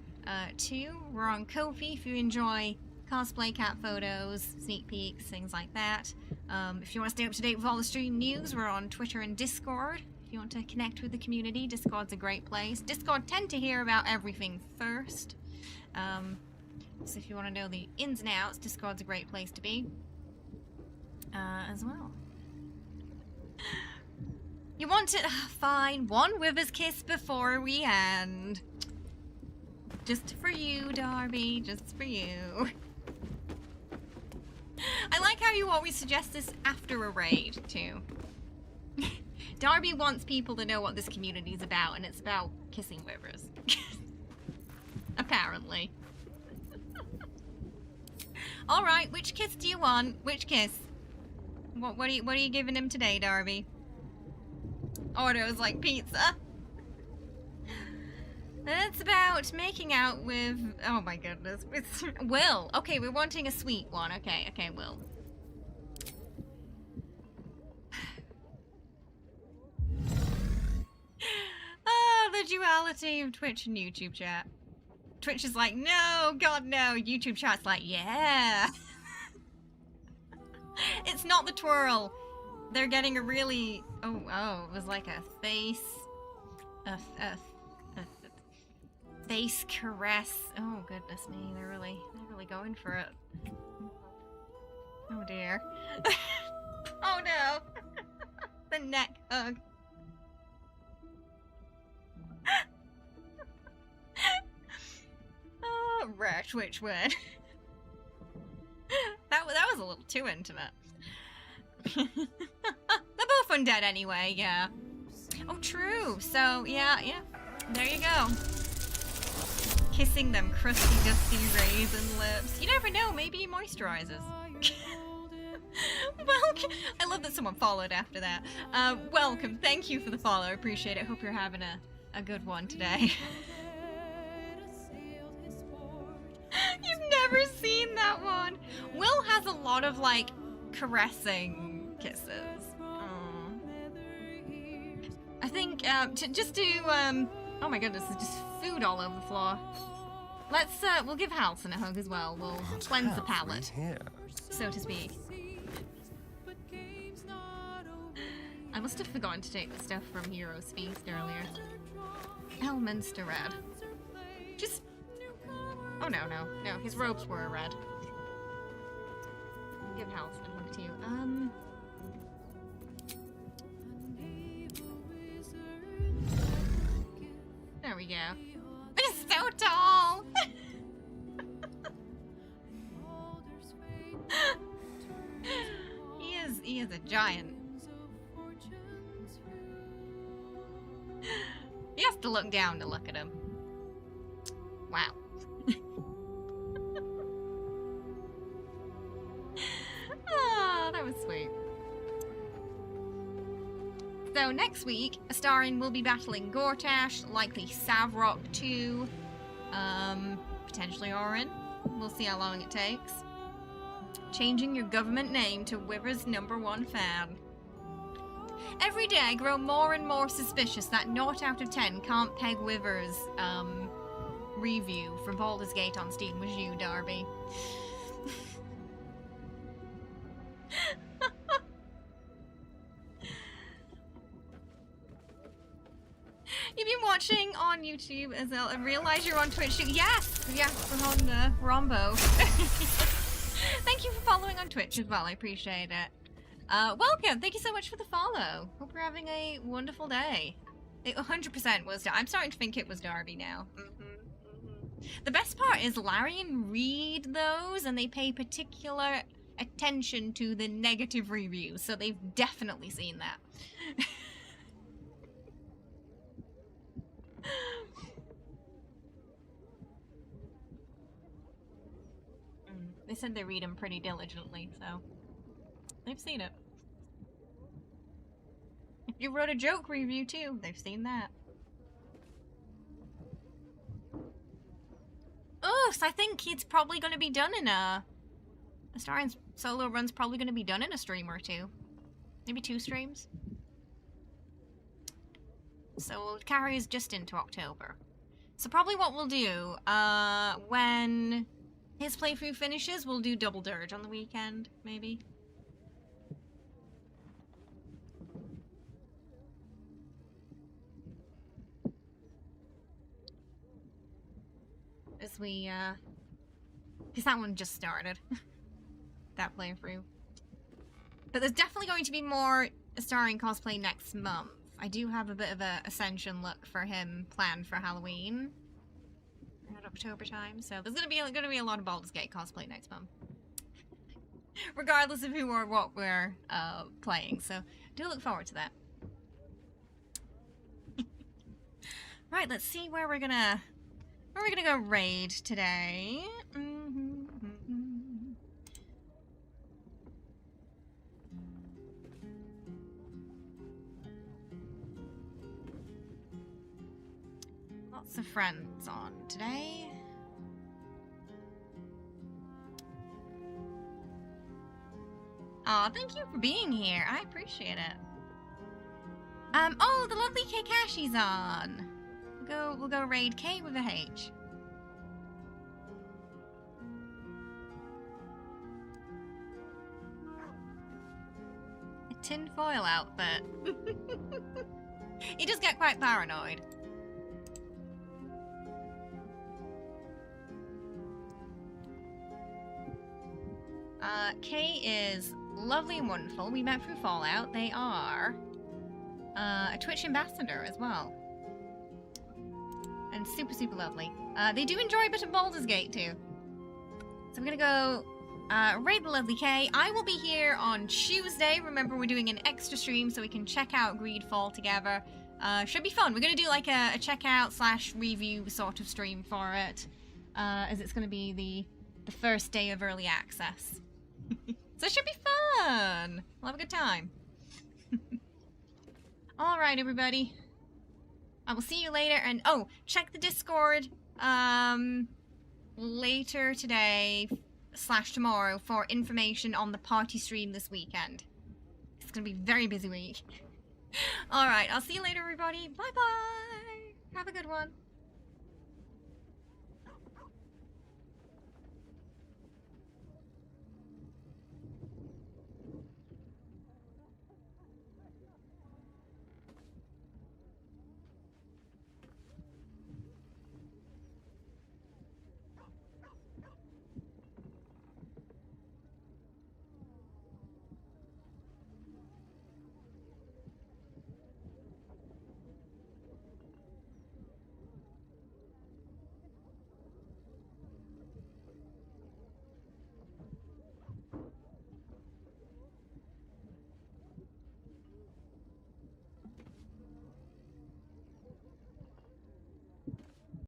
too. We're on Ko-fi if you enjoy cosplay, cat photos, sneak peeks, things like that. If you want to stay up to date with all the stream news, we're on Twitter and Discord. If you want to connect with the community, Discord's a great place. Discord tend to hear about everything first. So if you want to know the ins and outs, Discord's a great place to be as well. You want it? Fine. One Wither's Kiss before we end. Just for you, Darby. Just for you. I like how you always suggest this after a raid, too. Darby wants people to know what this community is about, and it's about kissing Withers. Apparently. Alright, which kiss do you want? Which kiss? What are you giving him today, Darby? Ordos like pizza. It's about making out with... Oh my goodness. It's Will. Okay, we're wanting a sweet one. Okay, Will. Oh, the duality of Twitch and YouTube chat. Twitch is like, no, God, no. YouTube chat's like, yeah. It's not the twirl. They're getting a really... Oh, it was like a face... A face caress. Oh, goodness me. They're really going for it. Oh, dear. Oh, no. The neck hug. Oh, rash which word. That was a little too intimate. They're both undead anyway, yeah. Oh, true. So, yeah. There you go. Kissing them crusty, dusty raisin lips. You never know, maybe he moisturizes. Welcome. I love that someone followed after that. Welcome. Thank you for the follow. I appreciate it. Hope you're having a good one today. You've never seen that one. Will has a lot of, like, caressing kisses. Aww. I think, just to, oh my goodness, there's just food all over the floor. Let's, we'll give Halson a hug as well. We'll cleanse the palate, so to speak. I must have forgotten to take the stuff from Hero's Feast earlier. Elminster red. Just... Oh, no. His robes were red. I'll give Halson a hug too. There we go. He's so tall! He is a giant. He has to look down to look at him. Wow. Oh, that was sweet. So next week, Astarion will be battling Gortash, likely Savrok too, potentially Orin. We'll see how long it takes. Changing your government name to Wither's #1 fan. Every day I grow more and more suspicious that 0 out of 10 can't peg Wither's review for Baldur's Gate on Steam was you, Darby. You've been watching on YouTube as well and realize you're on Twitch too. Yes, we're on Rombo. Thank you for following on Twitch as well. I appreciate it. Welcome. Thank you so much for the follow. Hope you're having a wonderful day. It 100% was. I'm starting to think it was Darby now. The best part is Larian read those and they pay particular attention to the negative reviews, so they've definitely seen that. They said they read them pretty diligently, so they've seen it. If you wrote a joke review too, they've seen that. Oh, so I think it's probably going to be done in Astarion's solo run's probably going to be done in a stream or two. Maybe 2 streams. So we'll carry us just into October. So probably what we'll do, when his playthrough finishes, we'll do double dirge on the weekend, maybe. As we, because that one just started. That playthrough. But there's definitely going to be more Astarion cosplay next month. I do have a bit of a Ascension look for him planned for Halloween at October time, so there's gonna be a lot of Baldur's Gate cosplay next month, regardless of who or what we're playing. So do look forward to that. Right, let's see where we're gonna go raid today. Lots of friends on today. Aw, thank you for being here. I appreciate it. Oh, the lovely Kakashi's on. We'll go raid K with a H. A tinfoil outfit. He does get quite paranoid. Kay is lovely and wonderful. We met through Fallout. They are a Twitch ambassador as well. And super, super lovely. They do enjoy a bit of Baldur's Gate too. So I'm gonna go raid the lovely Kay. I will be here on Tuesday. Remember, we're doing an extra stream so we can check out Greedfall together. Should be fun. We're gonna do like a checkout / review sort of stream for it. As it's gonna be the first day of early access. So it should be fun. We'll have a good time. Alright, everybody. I will see you later. And oh, check the Discord later today / tomorrow for information on the party stream this weekend. It's gonna be a very busy week. Alright, I'll see you later, everybody. Bye bye. Have a good one.